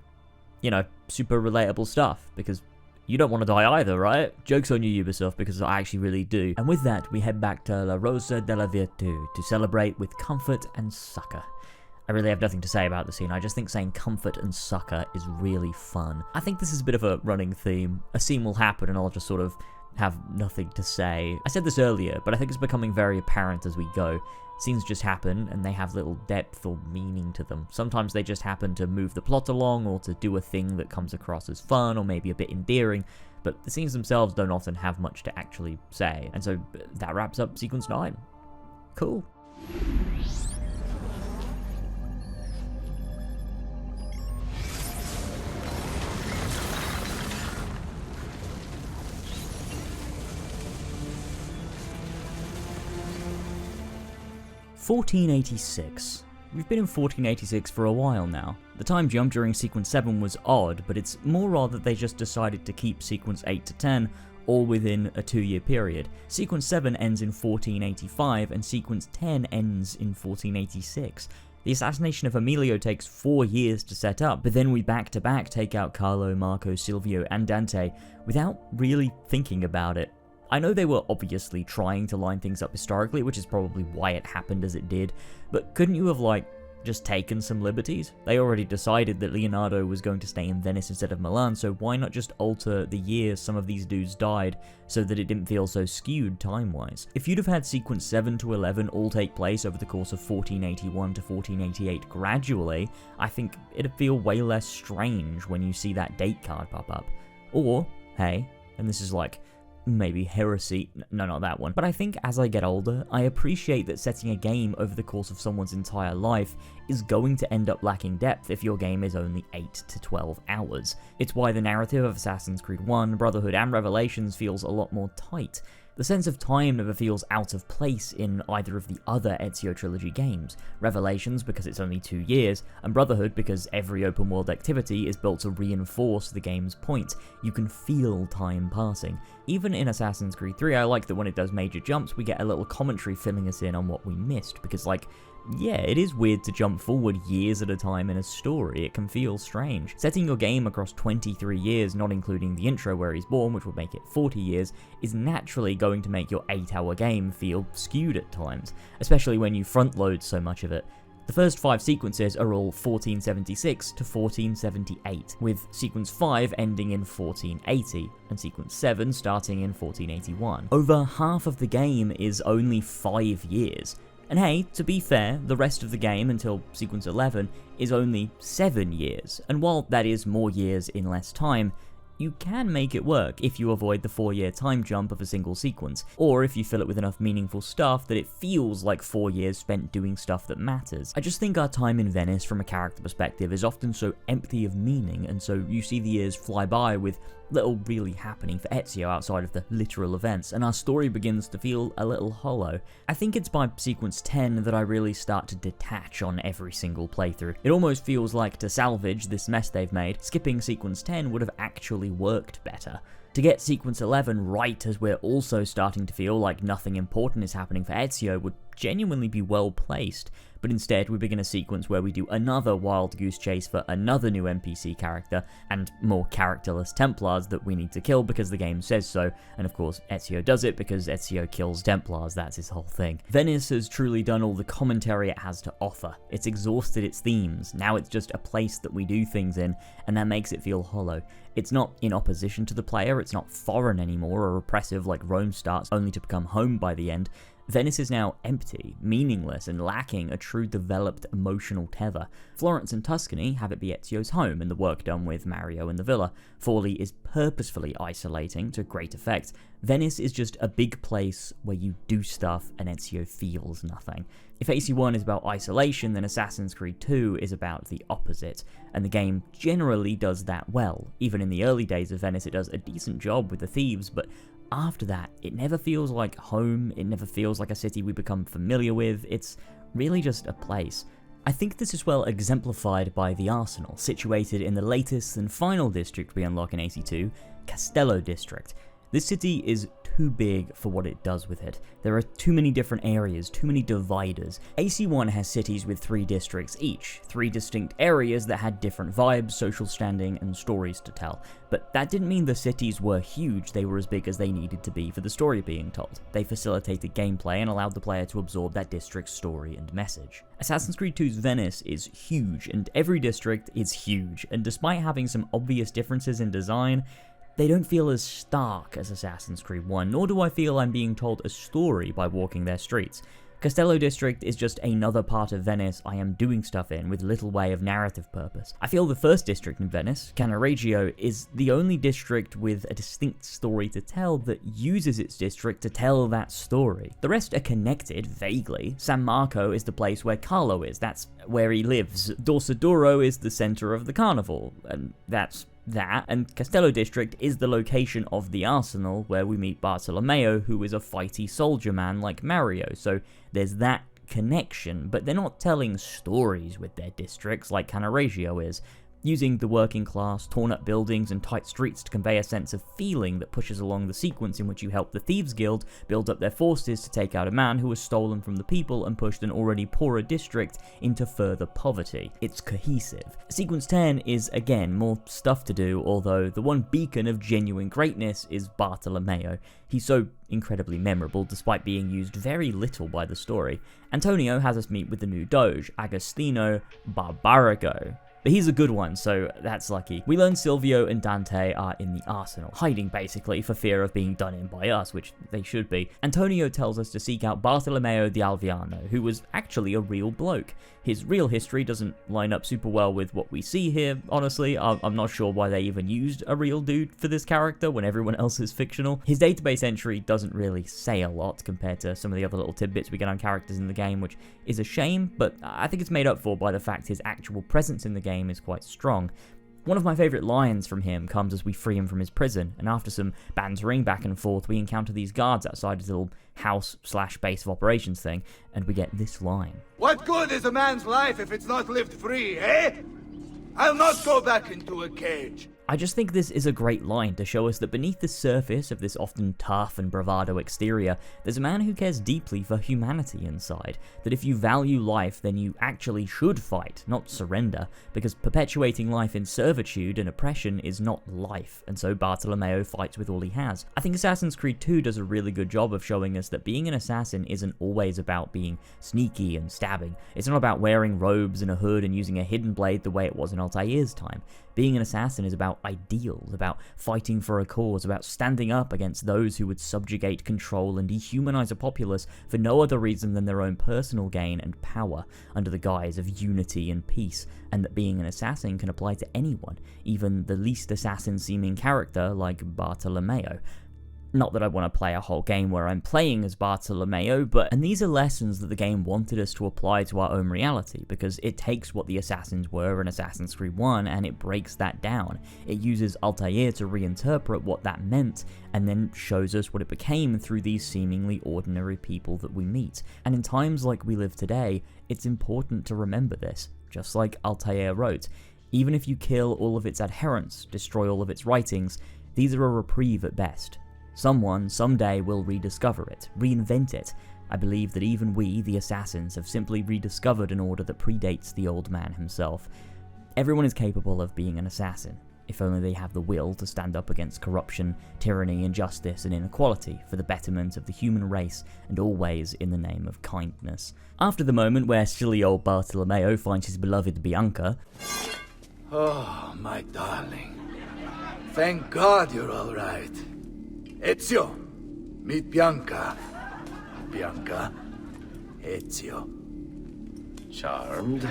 You know, super relatable stuff, because you don't want to die either, right? Joke's on you, Ubisoft, because I actually really do. And with that, we head back to La Rosa de la Virtu to celebrate with comfort and succor. I really have nothing to say about the scene, I just think saying comfort and succor is really fun. I think this is a bit of a running theme. A scene will happen and I'll just sort of have nothing to say. I said this earlier, but I think it's becoming very apparent as we go. Scenes just happen and they have little depth or meaning to them. Sometimes they just happen to move the plot along or to do a thing that comes across as fun or maybe a bit endearing, but the scenes themselves don't often have much to actually say. And so that wraps up Sequence 9. Cool. (1486). We've been in 1486 for a while now. The time jump during Sequence 7 was odd, but it's more odd that they just decided to keep Sequence 8 to 10 all within a 2-year period. Sequence 7 ends in 1485 and Sequence 10 ends in 1486. The assassination of Emilio takes 4 years to set up, but then we back-to-back take out Carlo, Marco, Silvio, and Dante without really thinking about it. I know they were obviously trying to line things up historically, which is probably why it happened as it did, but couldn't you have, just taken some liberties? They already decided that Leonardo was going to stay in Venice instead of Milan, so why not just alter the year some of these dudes died so that it didn't feel so skewed time-wise? If you'd have had Sequence 7 to 11 all take place over the course of 1481 to 1488 gradually, I think it'd feel way less strange when you see that date card pop up. Or, hey, and this is maybe heresy, no, not that one, but I think as I get older, I appreciate that setting a game over the course of someone's entire life is going to end up lacking depth if your game is only 8 to 12 hours. It's why the narrative of Assassin's Creed 1, Brotherhood, and Revelations feels a lot more tight. The sense of time never feels out of place in either of the other Ezio Trilogy games. Revelations because it's only 2 years, and Brotherhood because every open world activity is built to reinforce the game's point. You can feel time passing. Even in Assassin's Creed 3, I like that when it does major jumps, we get a little commentary filling us in on what we missed, because yeah, it is weird to jump forward years at a time in a story, it can feel strange. Setting your game across 23 years, not including the intro where he's born, which would make it 40 years, is naturally going to make your 8-hour game feel skewed at times, especially when you front load so much of it. The first 5 sequences are all 1476 to 1478, with Sequence 5 ending in 1480, and Sequence 7 starting in 1481. Over half of the game is only 5 years. And hey, to be fair, the rest of the game until Sequence 11 is only 7 years, and while that is more years in less time, you can make it work if you avoid the 4-year time jump of a single sequence, or if you fill it with enough meaningful stuff that it feels like 4 years spent doing stuff that matters. I just think our time in Venice from a character perspective is often so empty of meaning, and so you see the years fly by with little really happening for Ezio outside of the literal events, and our story begins to feel a little hollow. I think it's by sequence 10 that I really start to detach on every single playthrough. It almost feels like to salvage this mess they've made, skipping sequence 10 would have actually worked better. To get sequence 11 right as we're also starting to feel like nothing important is happening for Ezio would genuinely be well placed, but instead we begin a sequence where we do another wild goose chase for another new NPC character and more characterless Templars that we need to kill because the game says so, and of course Ezio does it because Ezio kills Templars, that's his whole thing. Venice has truly done all the commentary it has to offer. It's exhausted its themes, now it's just a place that we do things in, and that makes it feel hollow. It's not in opposition to the player, it's not foreign anymore or oppressive like Rome starts only to become home by the end. Venice is now empty, meaningless, and lacking a true developed emotional tether. Florence and Tuscany have it be Ezio's home and the work done with Mario and the villa. Forli is purposefully isolating to great effect. Venice is just a big place where you do stuff and Ezio feels nothing. If AC1 is about isolation, then Assassin's Creed 2 is about the opposite, and the game generally does that well. Even in the early days of Venice it does a decent job with the thieves, but after that, it never feels like home, it never feels like a city we become familiar with, it's really just a place. I think this is well exemplified by the Arsenal, situated in the latest and final district we unlock in AC2, Castello District. This city is too big for what it does with it. There are too many different areas, too many dividers. AC1 has cities with 3 districts each, 3 distinct areas that had different vibes, social standing, and stories to tell. But that didn't mean the cities were huge, they were as big as they needed to be for the story being told. They facilitated gameplay and allowed the player to absorb that district's story and message. Assassin's Creed 2's Venice is huge, and every district is huge, and despite having some obvious differences in design, they don't feel as stark as Assassin's Creed 1, nor do I feel I'm being told a story by walking their streets. Castello District is just another part of Venice I am doing stuff in with little way of narrative purpose. I feel the first district in Venice, Cannaregio, is the only district with a distinct story to tell that uses its district to tell that story. The rest are connected, vaguely. San Marco is the place where Carlo is, that's where he lives. Dorsoduro is the center of the carnival, and that's that, and Castello District is the location of the Arsenal where we meet Bartolomeo, who is a fighty soldier man like Mario, so there's that connection, but they're not telling stories with their districts like Cannaregio is, using the working class, torn up buildings and tight streets to convey a sense of feeling that pushes along the sequence in which you help the Thieves Guild build up their forces to take out a man who has stolen from the people and pushed an already poorer district into further poverty. It's cohesive. Sequence 10 is, again, more stuff to do, although the one beacon of genuine greatness is Bartolomeo. He's so incredibly memorable despite being used very little by the story. Antonio has us meet with the new Doge, Agostino Barbarigo. But he's a good one, so that's lucky. We learn Silvio and Dante are in the Arsenal, hiding basically for fear of being done in by us, which they should be. Antonio tells us to seek out Bartolomeo di Alviano, who was actually a real bloke. His real history doesn't line up super well with what we see here, honestly. I'm not sure why they even used a real dude for this character when everyone else is fictional. His database entry doesn't really say a lot compared to some of the other little tidbits we get on characters in the game, which is a shame, but I think it's made up for by the fact his actual presence in the game is quite strong. One of my favourite lines from him comes as we free him from his prison, and after some bantering back and forth, we encounter these guards outside his little house/base of operations thing, and we get this line. What good is a man's life if it's not lived free, eh? I'll not go back into a cage. I just think this is a great line to show us that beneath the surface of this often tough and bravado exterior, there's a man who cares deeply for humanity inside. That if you value life, then you actually should fight, not surrender, because perpetuating life in servitude and oppression is not life, and so Bartolomeo fights with all he has. I think Assassin's Creed 2 does a really good job of showing us that being an assassin isn't always about being sneaky and stabbing. It's not about wearing robes and a hood and using a hidden blade the way it was in Altair's time. Being an assassin is about ideals, about fighting for a cause, about standing up against those who would subjugate, control, and dehumanize a populace for no other reason than their own personal gain and power, under the guise of unity and peace, and that being an assassin can apply to anyone, even the least assassin-seeming character like Bartolomeo. Not that I want to play a whole game where I'm playing as Bartolomeo, and these are lessons that the game wanted us to apply to our own reality, because it takes what the assassins were in Assassin's Creed 1 and it breaks that down. It uses Altair to reinterpret what that meant, and then shows us what it became through these seemingly ordinary people that we meet. And in times like we live today, it's important to remember this. Just like Altair wrote, even if you kill all of its adherents, destroy all of its writings, these are a reprieve at best. Someone, someday, will rediscover it, reinvent it. I believe that even we, the assassins, have simply rediscovered an order that predates the old man himself. Everyone is capable of being an assassin, if only they have the will to stand up against corruption, tyranny, injustice, and inequality for the betterment of the human race, and always in the name of kindness. After the moment where silly old Bartolomeo finds his beloved Bianca... Oh, my darling. Thank God you're all right. Ezio, meet Bianca. Bianca, Ezio. Charmed.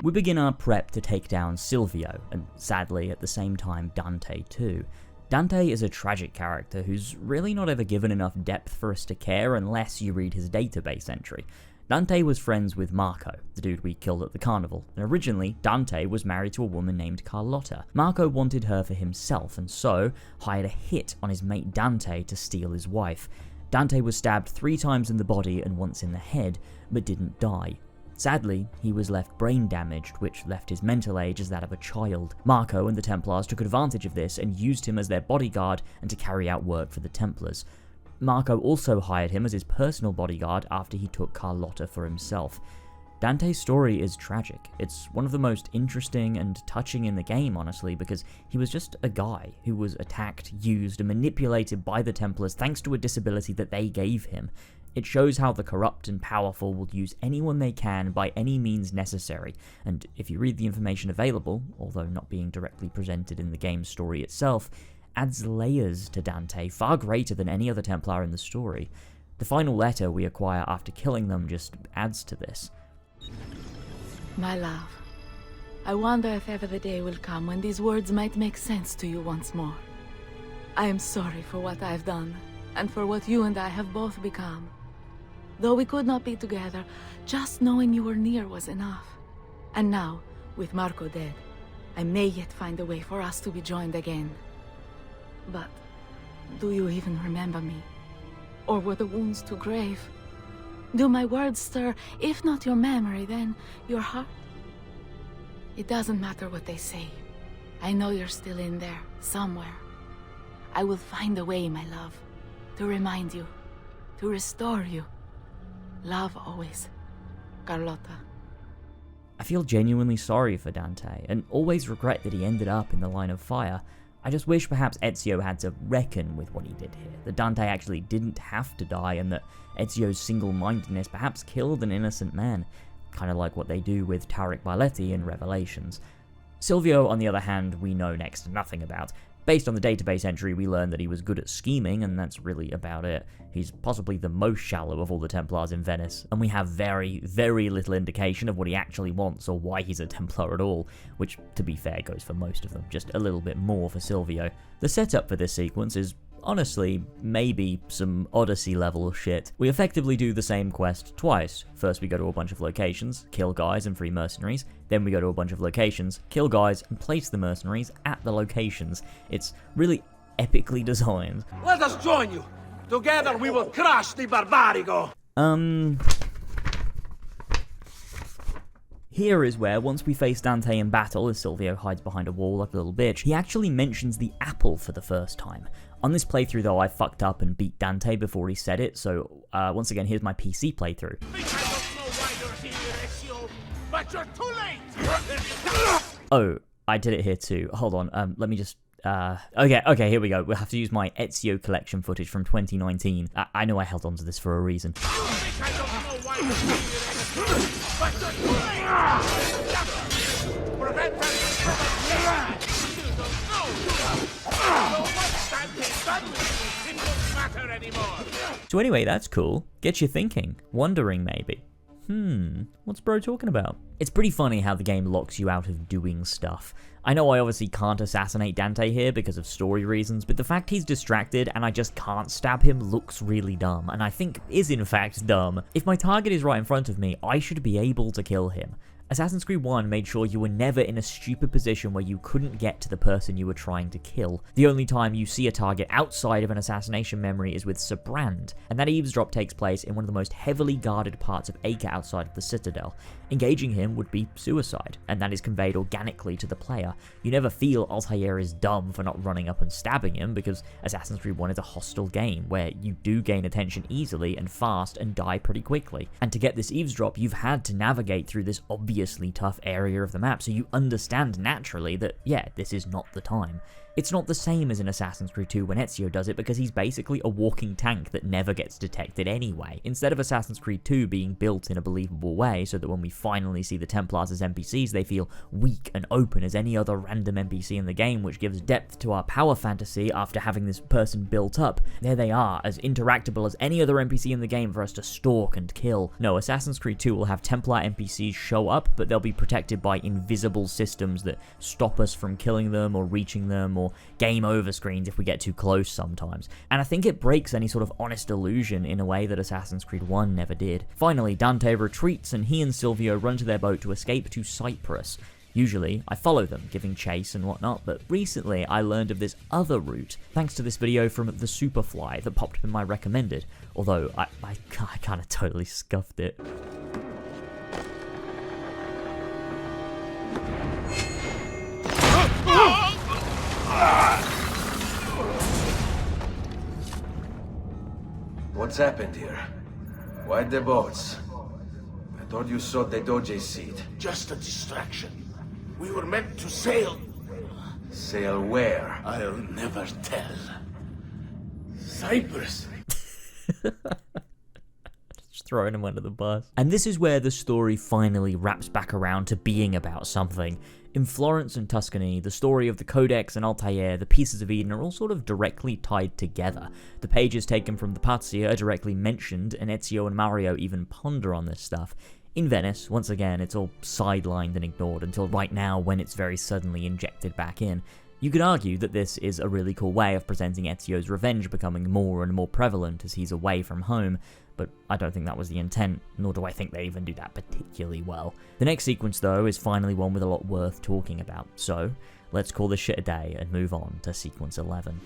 We begin our prep to take down Silvio, and sadly at the same time Dante too. Dante is a tragic character who's really not ever given enough depth for us to care unless you read his database entry. Dante was friends with Marco, the dude we killed at the carnival, and originally Dante was married to a woman named Carlotta. Marco wanted her for himself and so hired a hit on his mate Dante to steal his wife. Dante was stabbed 3 times in the body and once in the head, but didn't die. Sadly, he was left brain damaged, which left his mental age as that of a child. Marco and the Templars took advantage of this and used him as their bodyguard and to carry out work for the Templars. Marco also hired him as his personal bodyguard after he took Carlotta for himself. Dante's story is tragic. It's one of the most interesting and touching in the game, honestly, because he was just a guy who was attacked, used, and manipulated by the Templars thanks to a disability that they gave him. It shows how the corrupt and powerful will use anyone they can by any means necessary, and if you read the information available, although not being directly presented in the game's story itself, adds layers to Dante far greater than any other Templar in the story. The final letter we acquire after killing them just adds to this. My love, I wonder if ever the day will come when these words might make sense to you once more. I am sorry for what I've done, and for what you and I have both become. Though we could not be together, just knowing you were near was enough. And now, with Marco dead, I may yet find a way for us to be joined again. But do you even remember me? Or were the wounds too grave? Do my words stir, if not your memory, then your heart? It doesn't matter what they say. I know you're still in there, somewhere. I will find a way, my love, to remind you, to restore you. Love always, Carlotta. I feel genuinely sorry for Dante, and always regret that he ended up in the line of fire. I just wish perhaps Ezio had to reckon with what he did here, that Dante actually didn't have to die, and that Ezio's single-mindedness perhaps killed an innocent man, kind of like what they do with Tarik Barleti in Revelations. Silvio, on the other hand, we know next to nothing about. Based on the database entry, we learn that he was good at scheming, and that's really about it. He's possibly the most shallow of all the Templars in Venice, and we have very, very little indication of what he actually wants or why he's a Templar at all, which, to be fair, goes for most of them, just a little bit more for Silvio. The setup for this sequence is, honestly, maybe some Odyssey-level shit. We effectively do the same quest twice. First we go to a bunch of locations, kill guys and free mercenaries, then we go to a bunch of locations, kill guys, and place the mercenaries at the locations. It's really epically designed. Let us join you! Together we will crush the Barbarigo! Here is where, once we face Dante in battle as Silvio hides behind a wall like a little bitch, he actually mentions the apple for the first time. On this playthrough though, I fucked up and beat Dante before he said it, so once again, here's my PC playthrough. But you're too late! Oh, I did it here too. Hold on, let me just... Okay, here we go. We'll have to use my Ezio collection footage from 2019. I know I held on to this for a reason. So anyway, that's cool. Gets you thinking, wondering maybe. what's bro talking about? It's pretty funny how the game locks you out of doing stuff. I know I obviously can't assassinate Dante here because of story reasons, but the fact he's distracted and I just can't stab him looks really dumb, and I think is in fact dumb. If my target is right in front of me, I should be able to kill him. Assassin's Creed 1 made sure you were never in a stupid position where you couldn't get to the person you were trying to kill. The only time you see a target outside of an assassination memory is with Sir Brand, and that eavesdrop takes place in one of the most heavily guarded parts of Acre outside of the Citadel. Engaging him would be suicide, and that is conveyed organically to the player. You never feel Altair is dumb for not running up and stabbing him, because Assassin's Creed 1 is a hostile game, where you do gain attention easily and fast and die pretty quickly. And to get this eavesdrop, you've had to navigate through this obviously tough area of the map, so you understand naturally that, yeah, this is not the time. It's not the same as in Assassin's Creed 2 when Ezio does it, because he's basically a walking tank that never gets detected anyway. Instead of Assassin's Creed 2 being built in a believable way so that when we finally see the Templars as NPCs, they feel weak and open as any other random NPC in the game, which gives depth to our power fantasy after having this person built up. There they are, as interactable as any other NPC in the game for us to stalk and kill. No, Assassin's Creed 2 will have Templar NPCs show up, but they'll be protected by invisible systems that stop us from killing them or reaching them, or game over screens if we get too close sometimes. And I think it breaks any sort of honest illusion in a way that Assassin's Creed 1 never did. Finally, Dante retreats and he and Silvio run to their boat to escape to Cyprus. Usually, I follow them, giving chase and whatnot, but recently I learned of this other route, thanks to this video from the Superfly that popped up in my recommended, although I kind of totally scuffed it. What's happened here? Why the boats? I thought you sowed the Doge's seed. Just a distraction. We were meant to sail. Sail where? I'll never tell. Cyprus. Just throwing him under the bus. And this is where the story finally wraps back around to being about something. In Florence and Tuscany, the story of the Codex and Altair, the Pieces of Eden, are all sort of directly tied together. The pages taken from the Pazia are directly mentioned, and Ezio and Mario even ponder on this stuff. In Venice, once again, it's all sidelined and ignored until right now when it's very suddenly injected back in. You could argue that this is a really cool way of presenting Ezio's revenge becoming more and more prevalent as he's away from home, but I don't think that was the intent, nor do I think they even do that particularly well. The next sequence, though, is finally one with a lot worth talking about, so let's call this shit a day and move on to sequence 11.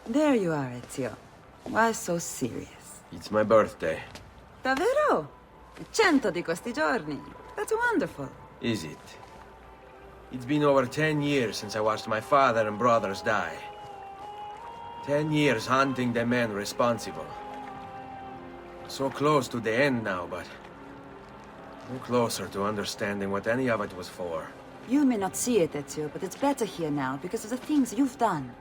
There you are, Ezio. Why so serious? It's my birthday. Davvero? 100 di questi giorni. That's wonderful. Is it? It's been over 10 years since I watched my father and brothers die. 10 years hunting the men responsible. So close to the end now, but no closer to understanding what any of it was for. You may not see it, Ezio, but it's better here now because of the things you've done.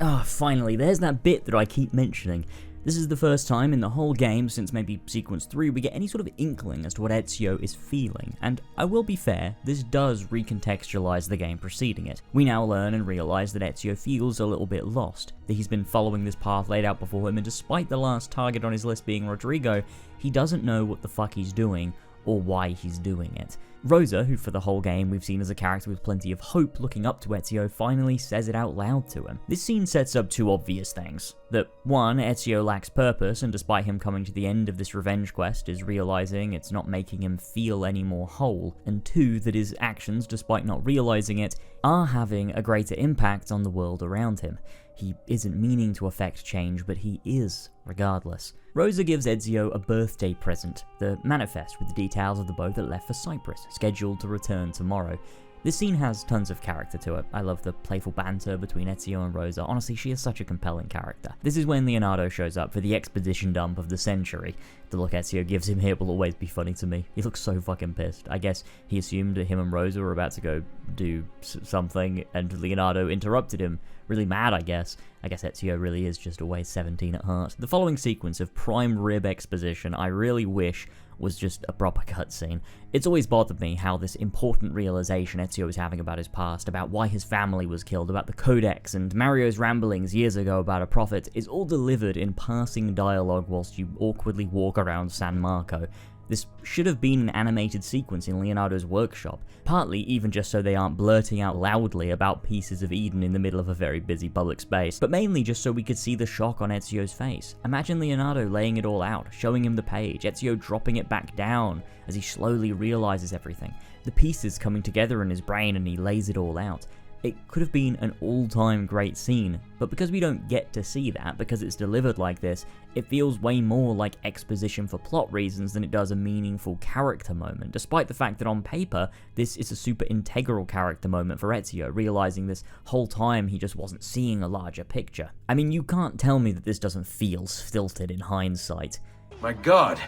Ah, finally, there's that bit that I keep mentioning. This is the first time in the whole game, since maybe Sequence 3, we get any sort of inkling as to what Ezio is feeling, and I will be fair, this does recontextualize the game preceding it. We now learn and realize that Ezio feels a little bit lost, that he's been following this path laid out before him, and despite the last target on his list being Rodrigo, he doesn't know what the fuck he's doing, or why he's doing it. Rosa, who for the whole game we've seen as a character with plenty of hope looking up to Ezio, finally says it out loud to him. This scene sets up two obvious things. That one, Ezio lacks purpose, and despite him coming to the end of this revenge quest, is realizing it's not making him feel any more whole. And two, that his actions, despite not realizing it, are having a greater impact on the world around him. He isn't meaning to affect change, but he is, regardless. Rosa gives Ezio a birthday present, the manifest with the details of the boat that left for Cyprus, scheduled to return tomorrow. This scene has tons of character to it. I love the playful banter between Ezio and Rosa. Honestly, she is such a compelling character. This is when Leonardo shows up for the exposition dump of the century. The look Ezio gives him here will always be funny to me. He looks so fucking pissed. I guess he assumed that him and Rosa were about to go do something, and Leonardo interrupted him. Really mad, I guess. I guess Ezio really is just always 17 at heart. The following sequence of prime rib exposition I really wish was just a proper cutscene. It's always bothered me how this important realization Ezio is having about his past, about why his family was killed, about the Codex, and Mario's ramblings years ago about a prophet is all delivered in passing dialogue whilst you awkwardly walk around San Marco. This should have been an animated sequence in Leonardo's workshop, partly even just so they aren't blurting out loudly about pieces of Eden in the middle of a very busy public space, but mainly just so we could see the shock on Ezio's face. Imagine Leonardo laying it all out, showing him the page, Ezio dropping it back down as he slowly realizes everything, the pieces coming together in his brain and he lays it all out. It could have been an all-time great scene, but because we don't get to see that, because it's delivered like this, it feels way more like exposition for plot reasons than it does a meaningful character moment, despite the fact that on paper, this is a super integral character moment for Ezio, realizing this whole time he just wasn't seeing a larger picture. I mean, you can't tell me that this doesn't feel stilted in hindsight. My God!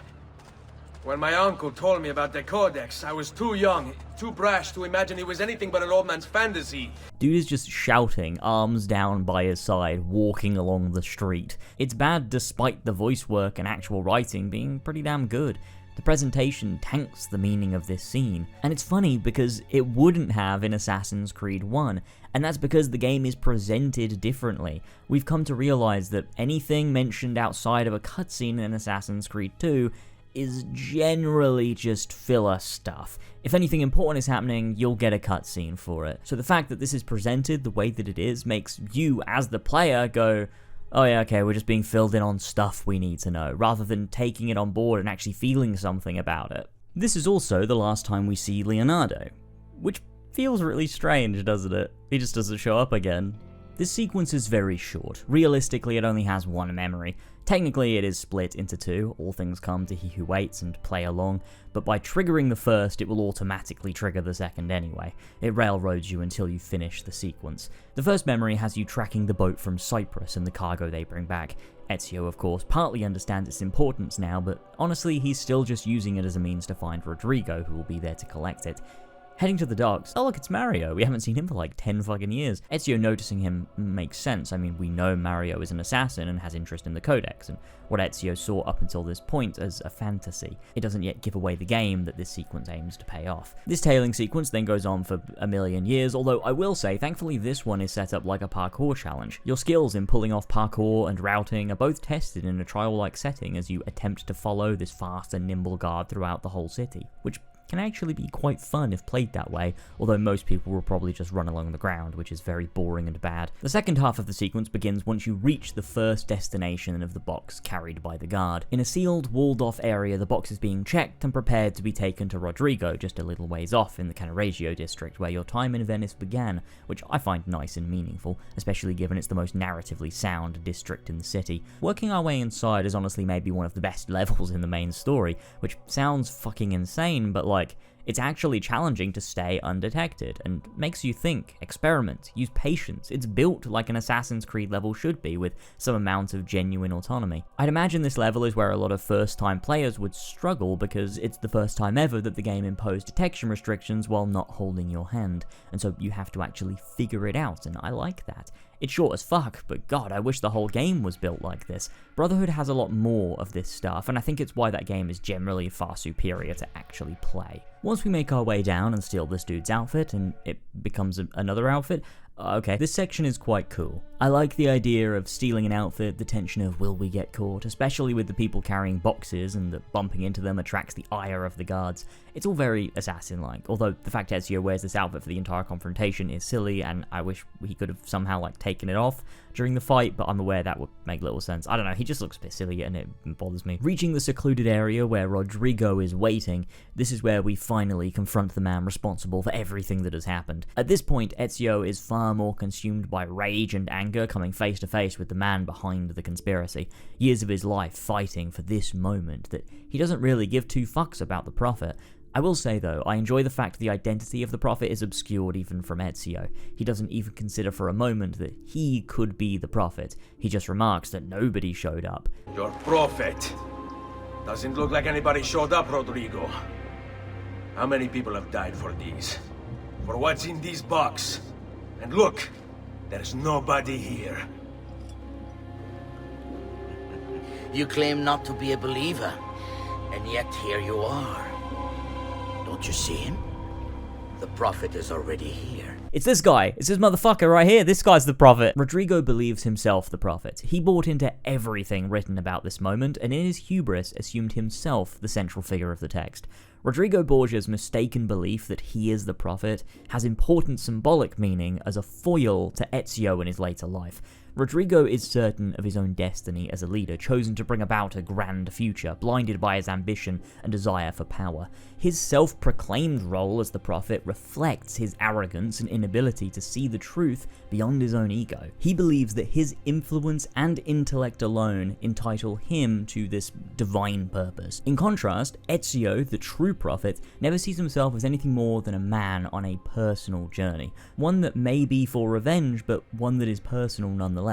When my uncle told me about the Codex, I was too young, too brash to imagine it was anything but an old man's fantasy. Dude is just shouting, arms down by his side, walking along the street. It's bad despite the voice work and actual writing being pretty damn good. The presentation tanks the meaning of this scene, and it's funny because it wouldn't have in Assassin's Creed 1, and that's because the game is presented differently. We've come to realize that anything mentioned outside of a cutscene in Assassin's Creed 2 is generally just filler stuff. If anything important is happening, you'll get a cutscene for it. So the fact that this is presented the way that it is makes you, as the player, go, oh yeah, okay, we're just being filled in on stuff we need to know, rather than taking it on board and actually feeling something about it. This is also the last time we see Leonardo, which feels really strange, doesn't it? He just doesn't show up again. This sequence is very short. Realistically, it only has one memory. Technically, it is split into two, all things come to he who waits and play along, but by triggering the first, it will automatically trigger the second anyway. It railroads you until you finish the sequence. The first memory has you tracking the boat from Cyprus and the cargo they bring back. Ezio, of course, partly understands its importance now, but honestly, he's still just using it as a means to find Rodrigo, who will be there to collect it. Heading to the docks, oh look, it's Mario. We haven't seen him for like 10 fucking years. Ezio noticing him makes sense. I mean, we know Mario is an assassin and has interest in the Codex, and what Ezio saw up until this point as a fantasy. It doesn't yet give away the game that this sequence aims to pay off. This tailing sequence then goes on for a million years, although I will say, thankfully this one is set up like a parkour challenge. Your skills in pulling off parkour and routing are both tested in a trial-like setting as you attempt to follow this fast and nimble guard throughout the whole city, which can actually be quite fun if played that way, although most people will probably just run along the ground, which is very boring and bad. The second half of the sequence begins once you reach the first destination of the box carried by the guard. In a sealed, walled-off area, the box is being checked and prepared to be taken to Rodrigo, just a little ways off in the Cannaregio district, where your time in Venice began, which I find nice and meaningful, especially given it's the most narratively sound district in the city. Working our way inside is honestly maybe one of the best levels in the main story, which sounds fucking insane, but like, it's actually challenging to stay undetected, and makes you think, experiment, use patience. It's built like an Assassin's Creed level should be, with some amount of genuine autonomy. I'd imagine this level is where a lot of first-time players would struggle, because it's the first time ever that the game imposed detection restrictions while not holding your hand, and so you have to actually figure it out, and I like that. It's short as fuck, but god, I wish the whole game was built like this. Brotherhood has a lot more of this stuff, and I think it's why that game is generally far superior to actually play. Once we make our way down and steal this dude's outfit, and it becomes another outfit, okay, this section is quite cool. I like the idea of stealing an outfit, the tension of will we get caught, especially with the people carrying boxes and that bumping into them attracts the ire of the guards. It's all very assassin-like, although the fact Ezio wears this outfit for the entire confrontation is silly, and I wish he could have somehow like taken it off during the fight, but I'm aware that would make little sense. I don't know, he just looks a bit silly and it bothers me. Reaching the secluded area where Rodrigo is waiting, this is where we finally confront the man responsible for everything that has happened. At this point, Ezio is far more consumed by rage and anger, coming face to face with the man behind the conspiracy. Years of his life fighting for this moment that he doesn't really give two fucks about the Prophet. I will say though, I enjoy the fact the identity of the prophet is obscured even from Ezio. He doesn't even consider for a moment that he could be the prophet. He just remarks that nobody showed up. Your prophet? Doesn't look like anybody showed up, Rodrigo. How many people have died for these? For what's in this box? And look, there's nobody here. You claim not to be a believer, and yet here you are. Don't you see him? The prophet is already here. It's this guy. It's this motherfucker right here. This guy's the prophet. Rodrigo believes himself the prophet. He bought into everything written about this moment, and in his hubris assumed himself the central figure of the text. Rodrigo Borgia's mistaken belief that he is the prophet has important symbolic meaning as a foil to Ezio in his later life. Rodrigo is certain of his own destiny as a leader, chosen to bring about a grand future, blinded by his ambition and desire for power. His self-proclaimed role as the prophet reflects his arrogance and inability to see the truth beyond his own ego. He believes that his influence and intellect alone entitle him to this divine purpose. In contrast, Ezio, the true prophet, never sees himself as anything more than a man on a personal journey, one that may be for revenge, but one that is personal nonetheless.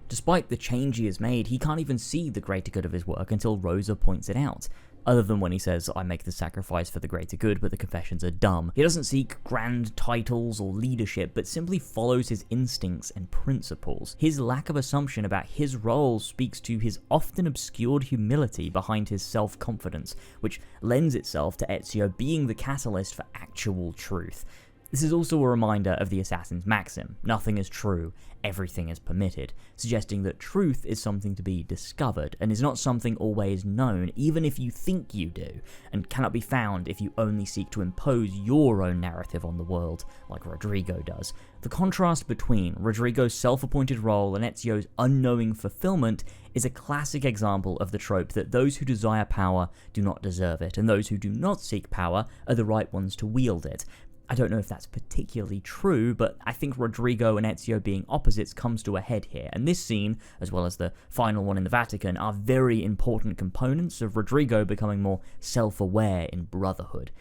Despite the change he has made, he can't even see the greater good of his work until Rosa points it out. Other than when he says, I make the sacrifice for the greater good, but the confessions are dumb. He doesn't seek grand titles or leadership, but simply follows his instincts and principles. His lack of assumption about his role speaks to his often obscured humility behind his self-confidence, which lends itself to Ezio being the catalyst for actual truth. This is also a reminder of the assassin's maxim, nothing is true, everything is permitted, suggesting that truth is something to be discovered, and is not something always known, even if you think you do, and cannot be found if you only seek to impose your own narrative on the world, like Rodrigo does. The contrast between Rodrigo's self-appointed role and Ezio's unknowing fulfillment is a classic example of the trope that those who desire power do not deserve it, and those who do not seek power are the right ones to wield it. I don't know if that's particularly true, but I think Rodrigo and Ezio being opposites comes to a head here, and this scene, as well as the final one in the Vatican, are very important components of Rodrigo becoming more self-aware in Brotherhood.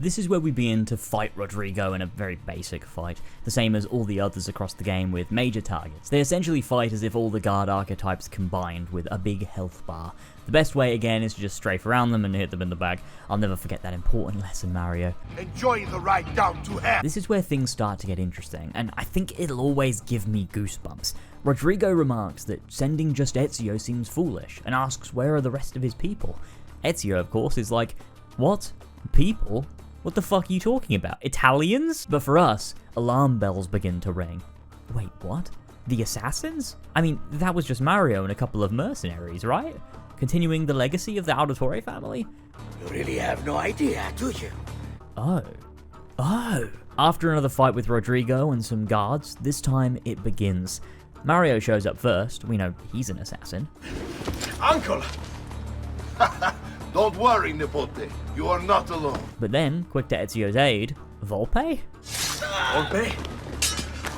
This is where we begin to fight Rodrigo in a very basic fight, the same as all the others across the game with major targets. They essentially fight as if all the guard archetypes combined with a big health bar. The best way, again, is to just strafe around them and hit them in the back. I'll never forget that important lesson, Mario. Enjoy the ride down to hell. This is where things start to get interesting, and I think it'll always give me goosebumps. Rodrigo remarks that sending just Ezio seems foolish, and asks where are the rest of his people. Ezio, of course, is like, what? People? What the fuck are you talking about? Italians? But for us, alarm bells begin to ring. Wait, what? The assassins? I mean, that was just Mario and a couple of mercenaries, right? Continuing the legacy of the Auditore family? You really have no idea, do you? Oh. After another fight with Rodrigo and some guards, this time it begins. Mario shows up first. We know he's an assassin. Uncle! Don't worry, Nipote. You are not alone. But then, quick to Ezio's aid, Volpe? Volpe?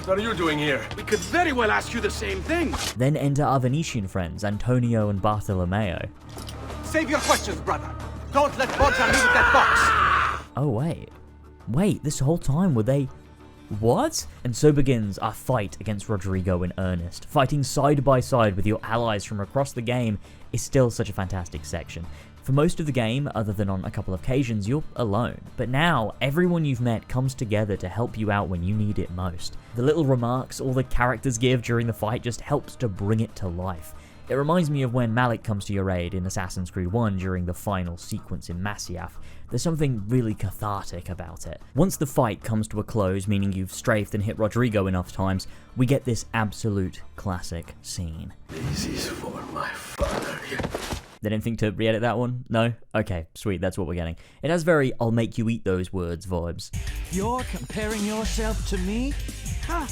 What are you doing here? We could very well ask you the same thing. Then enter our Venetian friends, Antonio and Bartolomeo. Save your questions, brother. Don't let Bocca leave that box. Oh, wait, this whole time were they... What? And so begins our fight against Rodrigo in earnest. Fighting side by side with your allies from across the game is still such a fantastic section. For most of the game, other than on a couple of occasions, you're alone. But now, everyone you've met comes together to help you out when you need it most. The little remarks all the characters give during the fight just helps to bring it to life. It reminds me of when Malik comes to your aid in Assassin's Creed 1 during the final sequence in Masyaf. There's something really cathartic about it. Once the fight comes to a close, meaning you've strafed and hit Rodrigo enough times, we get this absolute classic scene. This is for my father. They didn't think to re-edit that one? No? Okay, sweet, that's what we're getting. It has very I'll make you eat those words vibes. You're comparing yourself to me? Ha!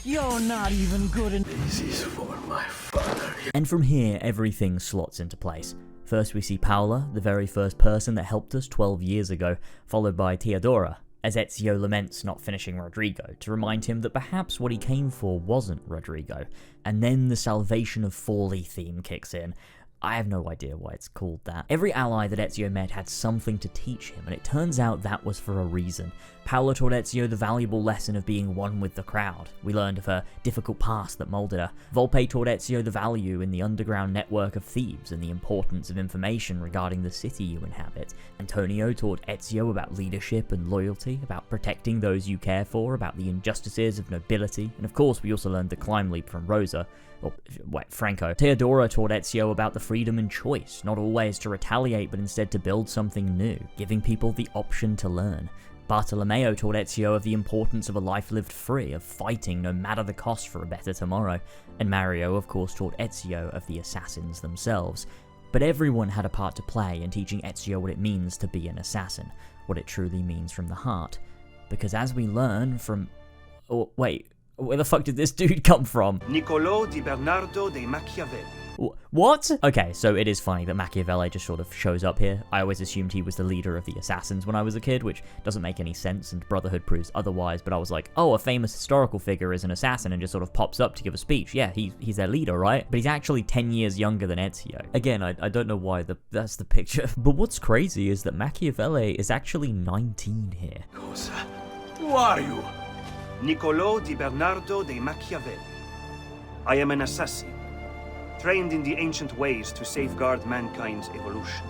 You're not even good enough. This is for my father. And from here, everything slots into place. First we see Paola, the very first person that helped us 12 years ago, followed by Teodora, as Ezio laments not finishing Rodrigo, to remind him that perhaps what he came for wasn't Rodrigo. And then the Salvation of Forli theme kicks in. I have no idea why it's called that. Every ally that Ezio met had something to teach him, and it turns out that was for a reason. Paola taught Ezio the valuable lesson of being one with the crowd. We learned of her difficult past that molded her. Volpe taught Ezio the value in the underground network of thieves and the importance of information regarding the city you inhabit. Antonio taught Ezio about leadership and loyalty, about protecting those you care for, about the injustices of nobility, and of course we also learned the climb leap from Rosa. Franco. Teodora taught Ezio about the freedom and choice, not always to retaliate but instead to build something new, giving people the option to learn. Bartolomeo taught Ezio of the importance of a life lived free, of fighting no matter the cost for a better tomorrow. And Mario, of course, taught Ezio of the assassins themselves. But everyone had a part to play in teaching Ezio what it means to be an assassin, what it truly means from the heart. Because as we learn from... Oh, wait, where the fuck did this dude come from? Niccolò di Bernardo de Machiavelli. What? Okay, so it is funny that Machiavelli just sort of shows up here. I always assumed he was the leader of the assassins when I was a kid, which doesn't make any sense, and Brotherhood proves otherwise, but I was like, oh, a famous historical figure is an assassin and just sort of pops up to give a speech. Yeah, he's their leader, right? But he's actually 10 years younger than Ezio. Again, I don't know why that's the picture. But what's crazy is that Machiavelli is actually 19 here. Cosa? Who are you? Niccolò di Bernardo de Machiavelli. I am an assassin, trained in the ancient ways to safeguard mankind's evolution.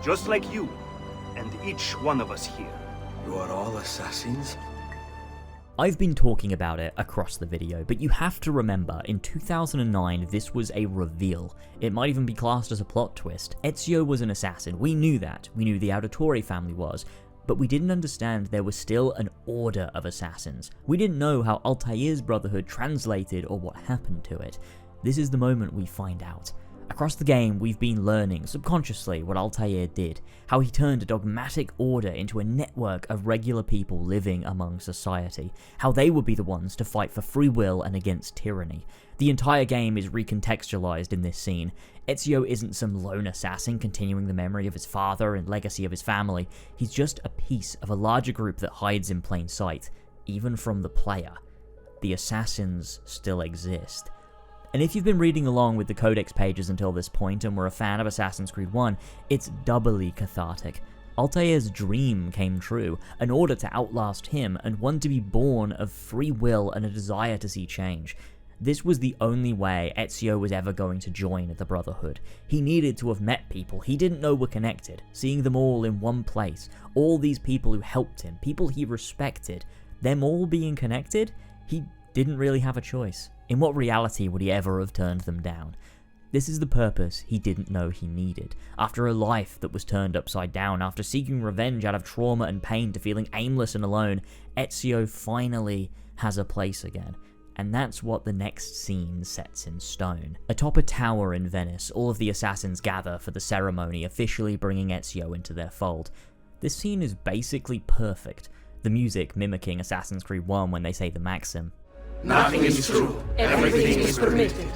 Just like you, and each one of us here. You are all assassins? I've been talking about it across the video, but you have to remember, in 2009, this was a reveal. It might even be classed as a plot twist. Ezio was an assassin, we knew that. We knew the Auditore family was. But we didn't understand there was still an order of assassins. We didn't know how Altair's Brotherhood translated or what happened to it. This is the moment we find out. Across the game, we've been learning, subconsciously, what Altair did, how he turned a dogmatic order into a network of regular people living among society, how they would be the ones to fight for free will and against tyranny. The entire game is recontextualized in this scene. Ezio isn't some lone assassin continuing the memory of his father and legacy of his family. He's just a piece of a larger group that hides in plain sight, even from the player. The assassins still exist. And if you've been reading along with the Codex pages until this point and were a fan of Assassin's Creed 1, it's doubly cathartic. Altair's dream came true, an order to outlast him and one to be born of free will and a desire to see change. This was the only way Ezio was ever going to join the Brotherhood. He needed to have met people he didn't know were connected, seeing them all in one place, all these people who helped him, people he respected, them all being connected. He didn't really have a choice. In what reality would he ever have turned them down? This is the purpose he didn't know he needed. After a life that was turned upside down, after seeking revenge out of trauma and pain to feeling aimless and alone, Ezio finally has a place again. And that's what the next scene sets in stone. Atop a tower in Venice, all of the assassins gather for the ceremony, officially bringing Ezio into their fold. This scene is basically perfect, the music mimicking Assassin's Creed 1 when they say the maxim, "Nothing is true, everything is permitted."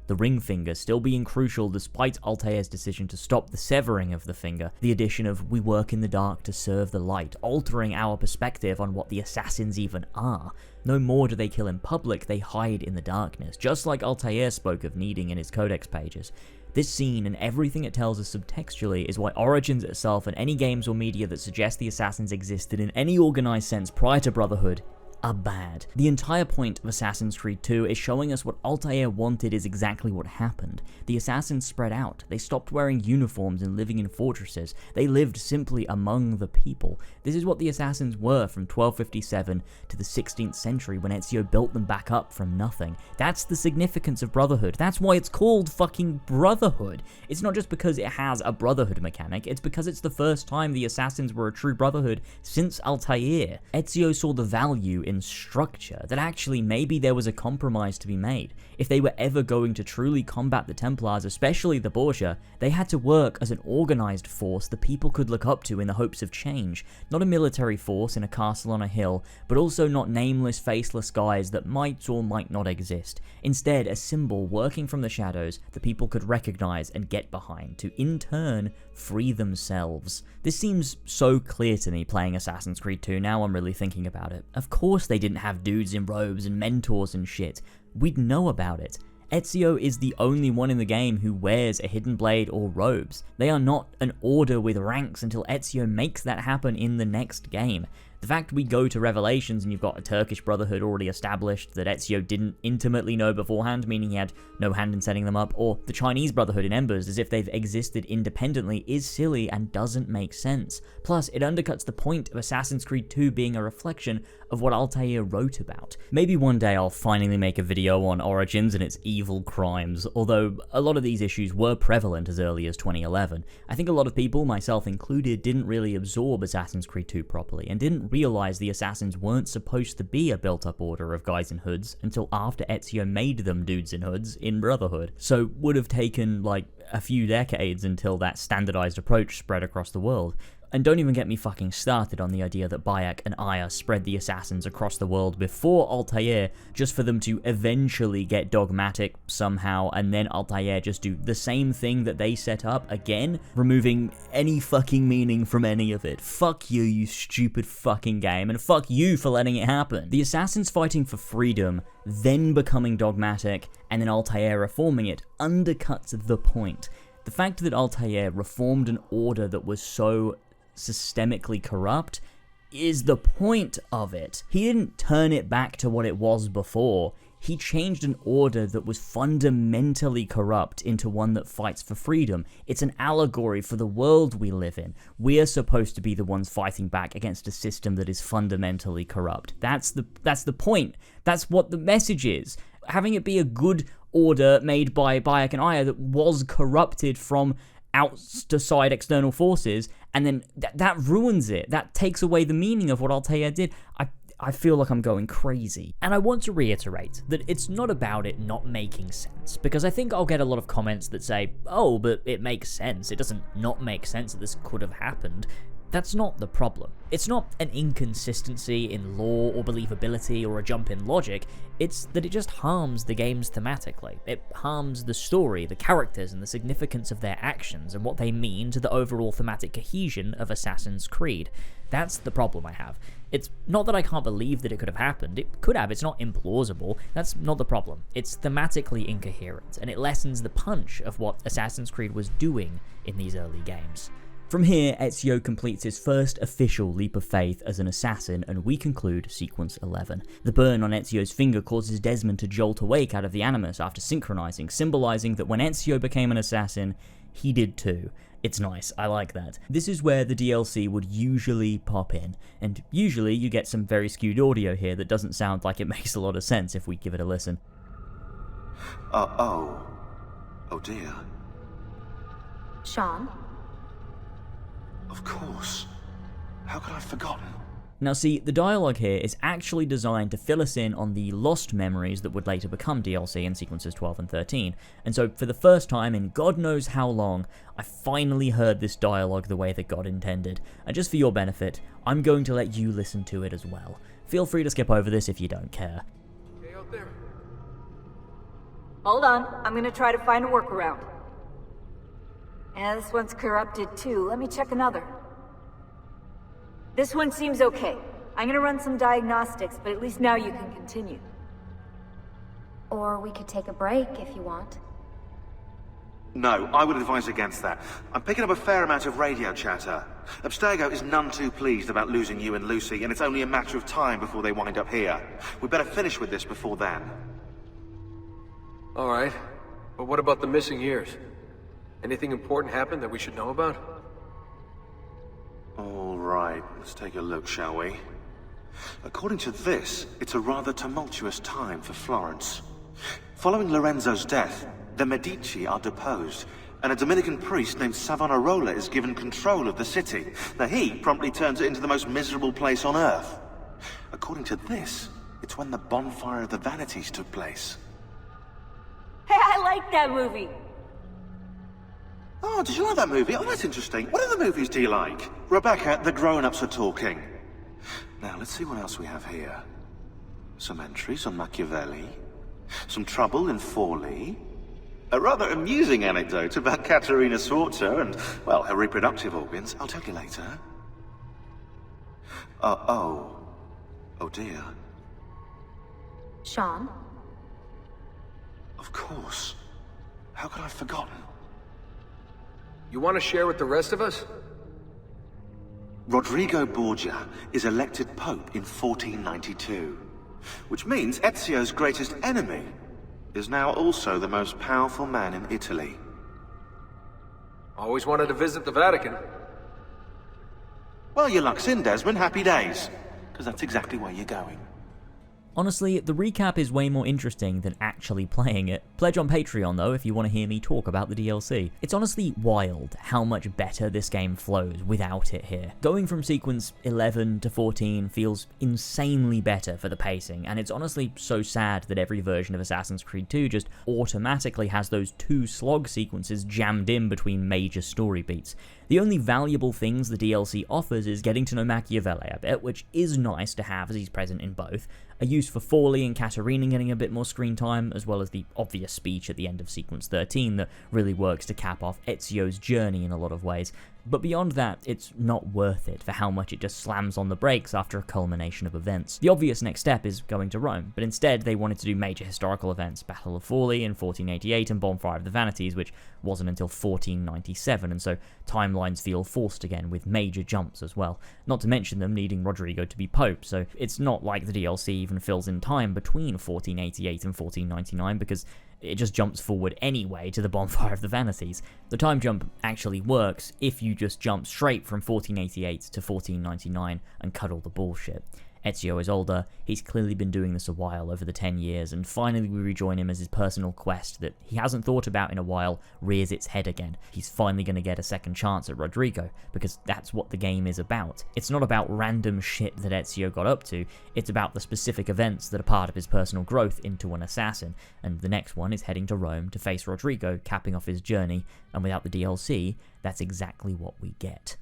The ring finger still being crucial despite Altair's decision to stop the severing of the finger, the addition of "we work in the dark to serve the light," altering our perspective on what the assassins even are. No more do they kill in public, they hide in the darkness, just like Altair spoke of needing in his Codex pages. This scene and everything it tells us subtextually is why Origins itself and any games or media that suggest the assassins existed in any organized sense prior to Brotherhood are bad. The entire point of Assassin's Creed 2 is showing us what Altair wanted is exactly what happened. The assassins spread out, they stopped wearing uniforms and living in fortresses, they lived simply among the people. This is what the assassins were from 1257 to the 16th century when Ezio built them back up from nothing. That's the significance of Brotherhood, that's why it's called fucking Brotherhood. It's not just because it has a Brotherhood mechanic, it's because it's the first time the assassins were a true Brotherhood since Altair. Ezio saw the value in structure, that actually maybe there was a compromise to be made. If they were ever going to truly combat the Templars, especially the Borgia, they had to work as an organized force the people could look up to in the hopes of change. Not a military force in a castle on a hill, but also not nameless, faceless guys that might or might not exist. Instead, a symbol working from the shadows that people could recognize and get behind, to in turn free themselves. This seems so clear to me playing Assassin's Creed 2 now I'm really thinking about it. Of course they didn't have dudes in robes and mentors and shit. We'd know about it. Ezio is the only one in the game who wears a hidden blade or robes. They are not an order with ranks until Ezio makes that happen in the next game. The fact we go to Revelations and you've got a Turkish Brotherhood already established that Ezio didn't intimately know beforehand, meaning he had no hand in setting them up, or the Chinese Brotherhood in Embers as if they've existed independently is silly and doesn't make sense. Plus, it undercuts the point of Assassin's Creed 2 being a reflection of what Altair wrote about. Maybe one day I'll finally make a video on Origins and its evil crimes, although a lot of these issues were prevalent as early as 2011. I think a lot of people, myself included, didn't really absorb Assassin's Creed 2 properly, and didn't realize the assassins weren't supposed to be a built-up order of guys in hoods until after Ezio made them dudes in hoods in Brotherhood. So would have taken like a few decades until that standardized approach spread across the world. And don't even get me fucking started on the idea that Bayek and Aya spread the assassins across the world before Altair, just for them to eventually get dogmatic somehow, and then Altair just do the same thing that they set up again, removing any fucking meaning from any of it. Fuck you, you stupid fucking game, and fuck you for letting it happen. The assassins fighting for freedom, then becoming dogmatic, and then Altair reforming it, undercuts the point. The fact that Altair reformed an order that was so systemically corrupt is the point of it. He didn't turn it back to what it was before. He changed an order that was fundamentally corrupt into one that fights for freedom. It's an allegory for the world we live in. We're supposed to be the ones fighting back against a system that is fundamentally corrupt. That's the point. That's what the message is. Having it be a good order made by Bayek and Aya that was corrupted from outside external forces, and then that ruins it. That takes away the meaning of what Altair did. I feel like I'm going crazy. And I want to reiterate that it's not about it not making sense, because I think I'll get a lot of comments that say, oh, but it makes sense. It doesn't not make sense that this could have happened. That's not the problem. It's not an inconsistency in lore or believability or a jump in logic, it's that it just harms the games thematically. It harms the story, the characters, and the significance of their actions and what they mean to the overall thematic cohesion of Assassin's Creed. That's the problem I have. It's not that I can't believe that it could have happened. It could have. It's not implausible. That's not the problem. It's thematically incoherent, and it lessens the punch of what Assassin's Creed was doing in these early games. From here, Ezio completes his first official leap of faith as an assassin, and we conclude Sequence 11. The burn on Ezio's finger causes Desmond to jolt awake out of the Animus after synchronizing, symbolizing that when Ezio became an assassin, he did too. It's nice, I like that. This is where the DLC would usually pop in, and usually you get some very skewed audio here that doesn't sound like it makes a lot of sense if we give it a listen. Oh dear. Sean? Of course. How could I have forgotten? Now see, the dialogue here is actually designed to fill us in on the lost memories that would later become DLC in sequences 12 and 13, and so for the first time in God knows how long, I finally heard this dialogue the way that God intended, and just for your benefit, I'm going to let you listen to it as well. Feel free to skip over this if you don't care. Hey, out there. Hold on, I'm gonna try to find a workaround. Yeah, this one's corrupted too. Let me check another. This one seems okay. I'm gonna run some diagnostics, but at least now you can continue. Or we could take a break if you want. No, I would advise against that. I'm picking up a fair amount of radio chatter. Abstergo is none too pleased about losing you and Lucy, and it's only a matter of time before they wind up here. We'd better finish with this before then. All right. But what about the missing years? Anything important happened that we should know about? All right, let's take a look, shall we? According to this, it's a rather tumultuous time for Florence. Following Lorenzo's death, the Medici are deposed, and a Dominican priest named Savonarola is given control of the city. Now he promptly turns it into the most miserable place on earth. According to this, it's when the bonfire of the Vanities took place. Hey, I like that movie! Oh, did you like that movie? Oh, that's interesting. What other movies do you like? Rebecca, the grown-ups are talking. Now, let's see what else we have here. Some entries on Machiavelli. Some trouble in Forlì. A rather amusing anecdote about Caterina Sforza and, well, her reproductive organs. I'll tell you later. Oh dear. Sean? Of course. How could I have forgotten? You want to share with the rest of us? Rodrigo Borgia is elected Pope in 1492, which means Ezio's greatest enemy is now also the most powerful man in Italy. Always wanted to visit the Vatican. Well, your luck's in, Desmond. Happy days. Because that's exactly where you're going. Honestly, the recap is way more interesting than actually playing it. Pledge on Patreon though if you want to hear me talk about the DLC. It's honestly wild how much better this game flows without it here. Going from sequence 11 to 14 feels insanely better for the pacing, and it's honestly so sad that every version of Assassin's Creed 2 just automatically has those 2 slog sequences jammed in between major story beats. The only valuable things the DLC offers is getting to know Machiavelli a bit, which is nice to have as he's present in both, a use for Forlì and Caterina getting a bit more screen time, as well as the obvious speech at the end of sequence 13 that really works to cap off Ezio's journey in a lot of ways. But beyond that, it's not worth it for how much it just slams on the brakes after a culmination of events. The obvious next step is going to Rome, but instead they wanted to do major historical events, Battle of Forlì in 1488 and Bonfire of the Vanities, which wasn't until 1497, and so timelines feel forced again with major jumps as well. Not to mention them needing Rodrigo to be Pope, so it's not like the DLC even fills in time between 1488 and 1499 because it just jumps forward anyway to the Bonfire of the Vanities. The time jump actually works if you just jump straight from 1488 to 1499 and cut all the bullshit. Ezio is older, he's clearly been doing this a while over the 10 years, and finally we rejoin him as his personal quest that he hasn't thought about in a while rears its head again. He's finally going to get a second chance at Rodrigo, because that's what the game is about. It's not about random shit that Ezio got up to, it's about the specific events that are part of his personal growth into an assassin, and the next one is heading to Rome to face Rodrigo, capping off his journey, and without the DLC, that's exactly what we get.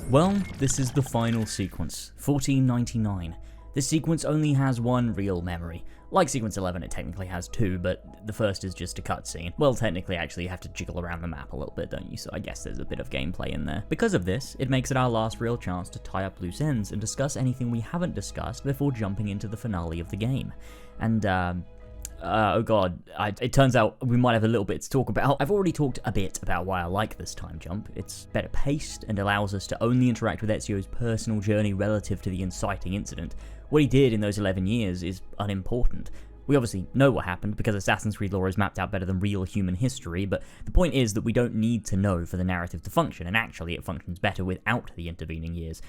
Well, this is the final sequence, 1499. This sequence only has one real memory. Like sequence 11, it technically has 2, but the first is just a cutscene. Well, technically, actually, you have to jiggle around the map a little bit, don't you? So I guess there's a bit of gameplay in there. Because of this, it makes it our last real chance to tie up loose ends and discuss anything we haven't discussed before jumping into the finale of the game. And, oh god, it turns out we might have a little bit to talk about. I've already talked a bit about why I like this time jump. It's better paced and allows us to only interact with Ezio's personal journey relative to the inciting incident. What he did in those 11 years is unimportant. We obviously know what happened because Assassin's Creed lore is mapped out better than real human history, but the point is that we don't need to know for the narrative to function, and actually it functions better without the intervening years.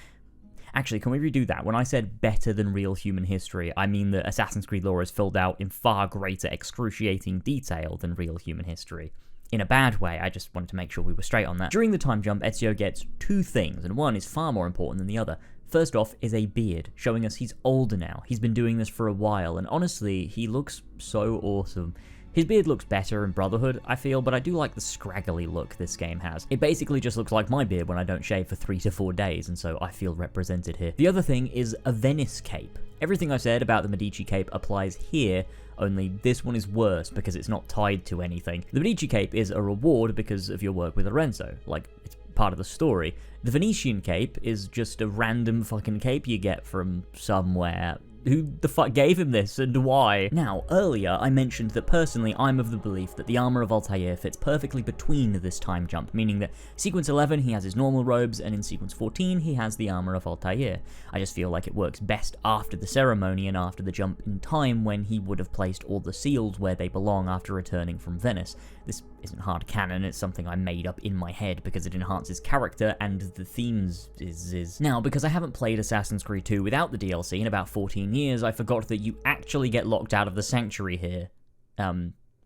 Actually, can we redo that? When I said better than real human history, I mean that Assassin's Creed lore is filled out in far greater excruciating detail than real human history. In a bad way, I just wanted to make sure we were straight on that. During the time jump, Ezio gets 2 things, and one is far more important than the other. First off is a beard, showing us he's older now. He's been doing this for a while, and honestly, he looks so awesome. His beard looks better in Brotherhood, I feel, but I do like the scraggly look this game has. It basically just looks like my beard when I don't shave for 3 to 4 days, and so I feel represented here. The other thing is a Venice cape. Everything I said about the Medici cape applies here, only this one is worse because it's not tied to anything. The Medici cape is a reward because of your work with Lorenzo, like, it's part of the story. The Venetian cape is just a random fucking cape you get from somewhere. Who the fuck gave him this, and why? Now, earlier I mentioned that personally I'm of the belief that the armor of Altair fits perfectly between this time jump, meaning that sequence 11 he has his normal robes, and in sequence 14 he has the armor of Altair. I just feel like it works best after the ceremony and after the jump in time when he would have placed all the seals where they belong after returning from Venice. This isn't hard canon, it's something I made up in my head because it enhances character and the themes is. Now, because I haven't played Assassin's Creed 2 without the DLC in about 14 years, I forgot that you actually get locked out of the sanctuary here.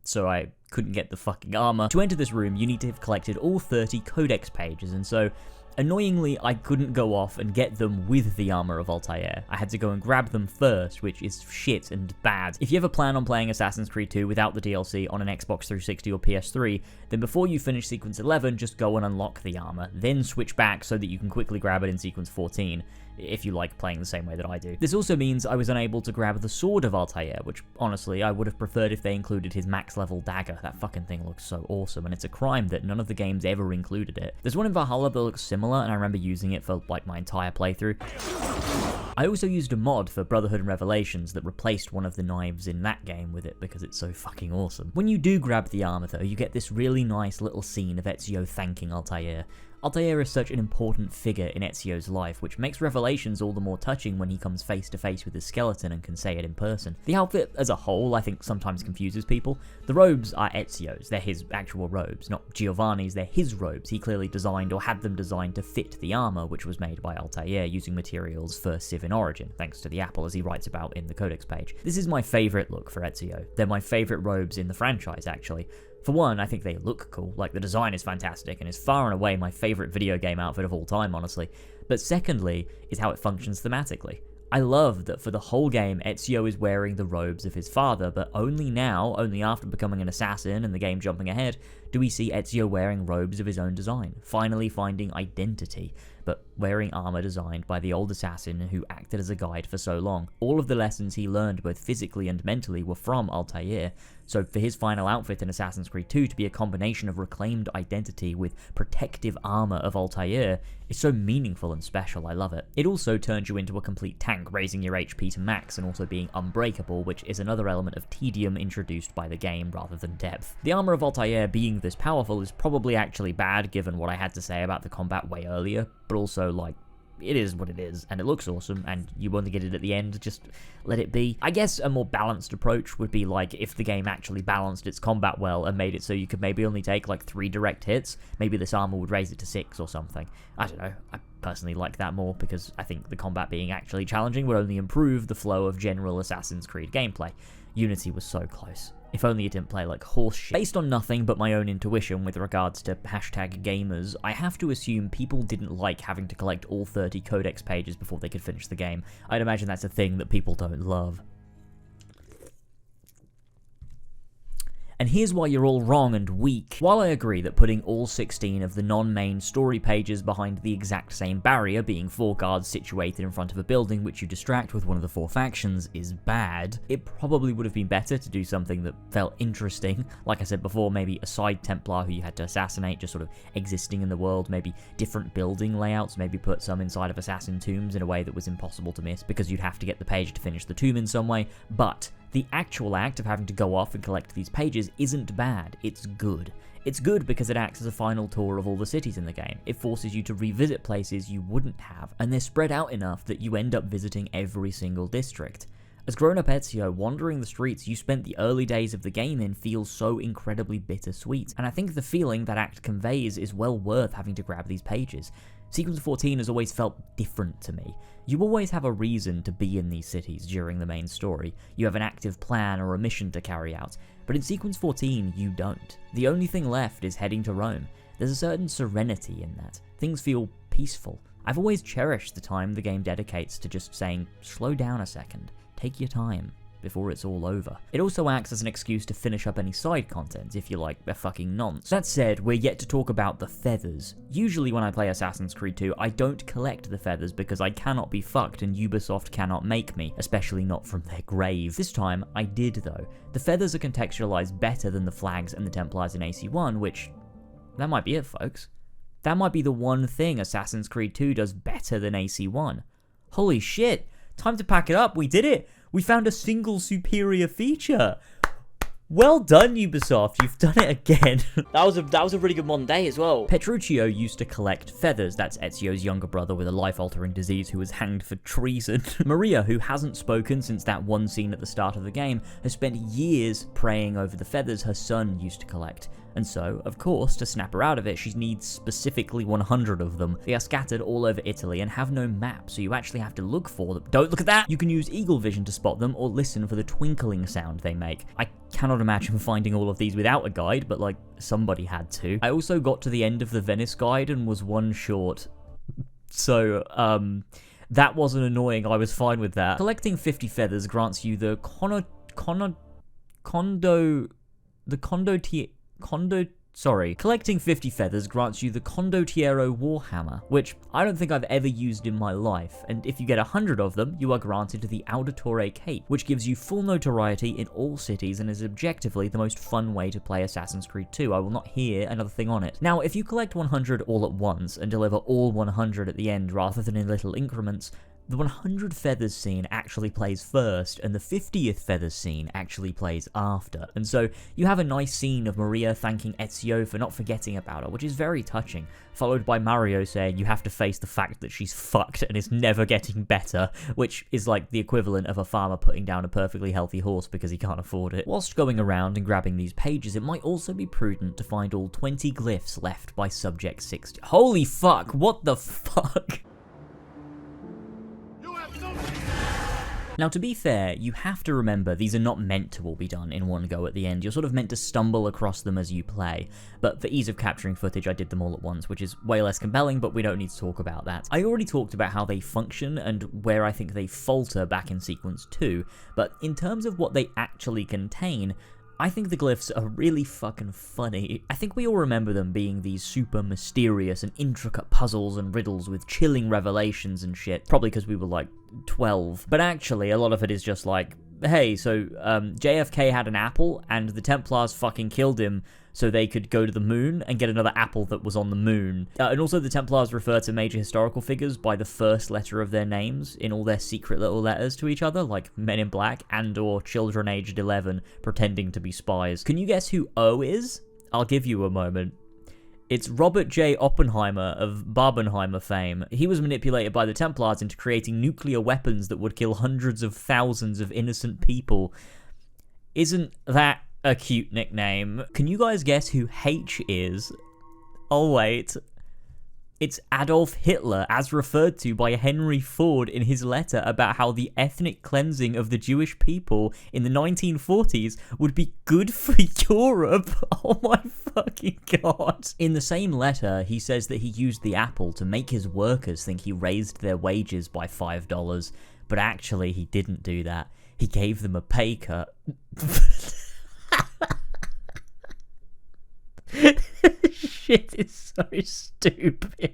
So I couldn't get the fucking armor. To enter this room, you need to have collected all 30 codex pages, and so annoyingly, I couldn't go off and get them with the armor of Altair. I had to go and grab them first, which is shit and bad. If you ever plan on playing Assassin's Creed 2 without the DLC on an Xbox 360 or PS3, then before you finish sequence 11, just go and unlock the armor, then switch back so that you can quickly grab it in sequence 14. If you like playing the same way that I do. This also means I was unable to grab the sword of Altair, which honestly I would have preferred if they included his max level dagger. That fucking thing looks so awesome, and it's a crime that none of the games ever included it. There's one in Valhalla that looks similar similar, and I remember using it for like my entire playthrough. I also used a mod for Brotherhood and Revelations that replaced one of the knives in that game with it because it's so fucking awesome. When you do grab the armor though, you get this really nice little scene of Ezio thanking Altair. Altair is such an important figure in Ezio's life, which makes Revelations all the more touching when he comes face to face with his skeleton and can say it in person. The outfit as a whole, I think, sometimes confuses people. The robes are Ezio's, they're his actual robes, not Giovanni's, they're his robes. He clearly designed or had them designed to fit the armor, which was made by Altair using materials for Civ in Origin, thanks to the apple as he writes about in the Codex page. This is my favourite look for Ezio. They're my favourite robes in the franchise, actually. For one, I think they look cool, like the design is fantastic and is far and away my favourite video game outfit of all time, honestly. But secondly, is how it functions thematically. I love that for the whole game, Ezio is wearing the robes of his father, but only now, only after becoming an assassin and the game jumping ahead, do we see Ezio wearing robes of his own design, finally finding identity, but wearing armor designed by the old assassin who acted as a guide for so long. All of the lessons he learned both physically and mentally were from Altair, so for his final outfit in Assassin's Creed 2 to be a combination of reclaimed identity with protective armor of Altair is so meaningful and special, I love it. It also turns you into a complete tank, raising your HP to max and also being unbreakable, which is another element of tedium introduced by the game rather than depth. The armor of Altair being this powerful is probably actually bad given what I had to say about the combat way earlier, but also like, it is what it is, and it looks awesome, and you only get it at the end, just let it be. I guess a more balanced approach would be like if the game actually balanced its combat well and made it so you could maybe only take like 3 direct hits, maybe this armor would raise it to 6 or something. I don't know, I personally like that more because I think the combat being actually challenging would only improve the flow of general Assassin's Creed gameplay. Unity was so close. If only it didn't play like horse shit. Based on nothing but my own intuition with regards to #gamers, I have to assume people didn't like having to collect all 30 codex pages before they could finish the game. I'd imagine that's a thing that people don't love. And here's why you're all wrong and weak. While I agree that putting all 16 of the non-main story pages behind the exact same barrier, being 4 guards situated in front of a building which you distract with one of the 4 factions, is bad, it probably would have been better to do something that felt interesting. Like I said before, maybe a side Templar who you had to assassinate just sort of existing in the world, maybe different building layouts, maybe put some inside of assassin tombs in a way that was impossible to miss because you'd have to get the page to finish the tomb in some way, but the actual act of having to go off and collect these pages isn't bad, it's good. It's good because it acts as a final tour of all the cities in the game. It forces you to revisit places you wouldn't have, and they're spread out enough that you end up visiting every single district. As grown-up Ezio, wandering the streets you spent the early days of the game in feels so incredibly bittersweet, and I think the feeling that act conveys is well worth having to grab these pages. Sequence 14 has always felt different to me. You always have a reason to be in these cities during the main story. You have an active plan or a mission to carry out. But in Sequence 14, you don't. The only thing left is heading to Rome. There's a certain serenity in that. Things feel peaceful. I've always cherished the time the game dedicates to just saying, slow down a second, take your time, before it's all over. It also acts as an excuse to finish up any side content if you like a fucking nonce. That said, we're yet to talk about the feathers. Usually when I play Assassin's Creed 2, I don't collect the feathers because I cannot be fucked and Ubisoft cannot make me, especially not from their grave. This time, I did though. The feathers are contextualized better than the flags and the Templars in AC1, which, that might be it, folks. That might be the one thing Assassin's Creed 2 does better than AC1. Holy shit, time to pack it up, we did it! We found a single superior feature. Well done, Ubisoft. You've done it again. That was a really good modern day as well. Petruchio used to collect feathers. That's Ezio's younger brother with a life-altering disease who was hanged for treason. Maria, who hasn't spoken since that one scene at the start of the game, has spent years praying over the feathers her son used to collect. And so, of course, to snap her out of it, she needs specifically 100 of them. They are scattered all over Italy and have no map, so you actually have to look for them. Don't look at that! You can use eagle vision to spot them or listen for the twinkling sound they make. I cannot imagine finding all of these without a guide, but like, somebody had to. I also got to the end of the Venice guide and was one short. So, that wasn't annoying, I was fine with that. Collecting 50 feathers grants you the Sorry. Collecting 50 feathers grants you the Condottiero Warhammer, which I don't think I've ever used in my life, and if you get 100 of them, you are granted the Auditore Cape, which gives you full notoriety in all cities and is objectively the most fun way to play Assassin's Creed 2. I will not hear another thing on it. Now, if you collect 100 all at once and deliver all 100 at the end rather than in little increments, the 100 feathers scene actually plays first, and the 50th feathers scene actually plays after. And so you have a nice scene of Maria thanking Ezio for not forgetting about her, which is very touching, followed by Mario saying you have to face the fact that she's fucked and is never getting better, which is like the equivalent of a farmer putting down a perfectly healthy horse because he can't afford it. Whilst going around and grabbing these pages, it might also be prudent to find all 20 glyphs left by Subject 60. Holy fuck, what the fuck? Now, to be fair, you have to remember these are not meant to all be done in one go at the end. You're sort of meant to stumble across them as you play, but for ease of capturing footage, I did them all at once, which is way less compelling, but we don't need to talk about that. I already talked about how they function and where I think they falter back in Sequence 2, but in terms of what they actually contain, I think the glyphs are really fucking funny. I think we all remember them being these super mysterious and intricate puzzles and riddles with chilling revelations and shit, probably because we were like 12. But actually, a lot of it is just like, hey, so JFK had an apple and the Templars fucking killed him so they could go to the moon and get another apple that was on the moon. And also the Templars refer to major historical figures by the first letter of their names in all their secret little letters to each other, like Men in Black and or children aged 11 pretending to be spies. Can you guess who O is? I'll give you a moment. It's Robert J. Oppenheimer of Barbenheimer fame. He was manipulated by the Templars into creating nuclear weapons that would kill hundreds of thousands of innocent people. Isn't that a cute nickname? Can you guys guess who H is? Oh wait. It's Adolf Hitler, as referred to by Henry Ford in his letter about how the ethnic cleansing of the Jewish people in the 1940s would be good for Europe. Oh my fucking god. In the same letter, he says that he used the apple to make his workers think he raised their wages by $5, but actually he didn't do that. He gave them a pay cut. Shit is so stupid.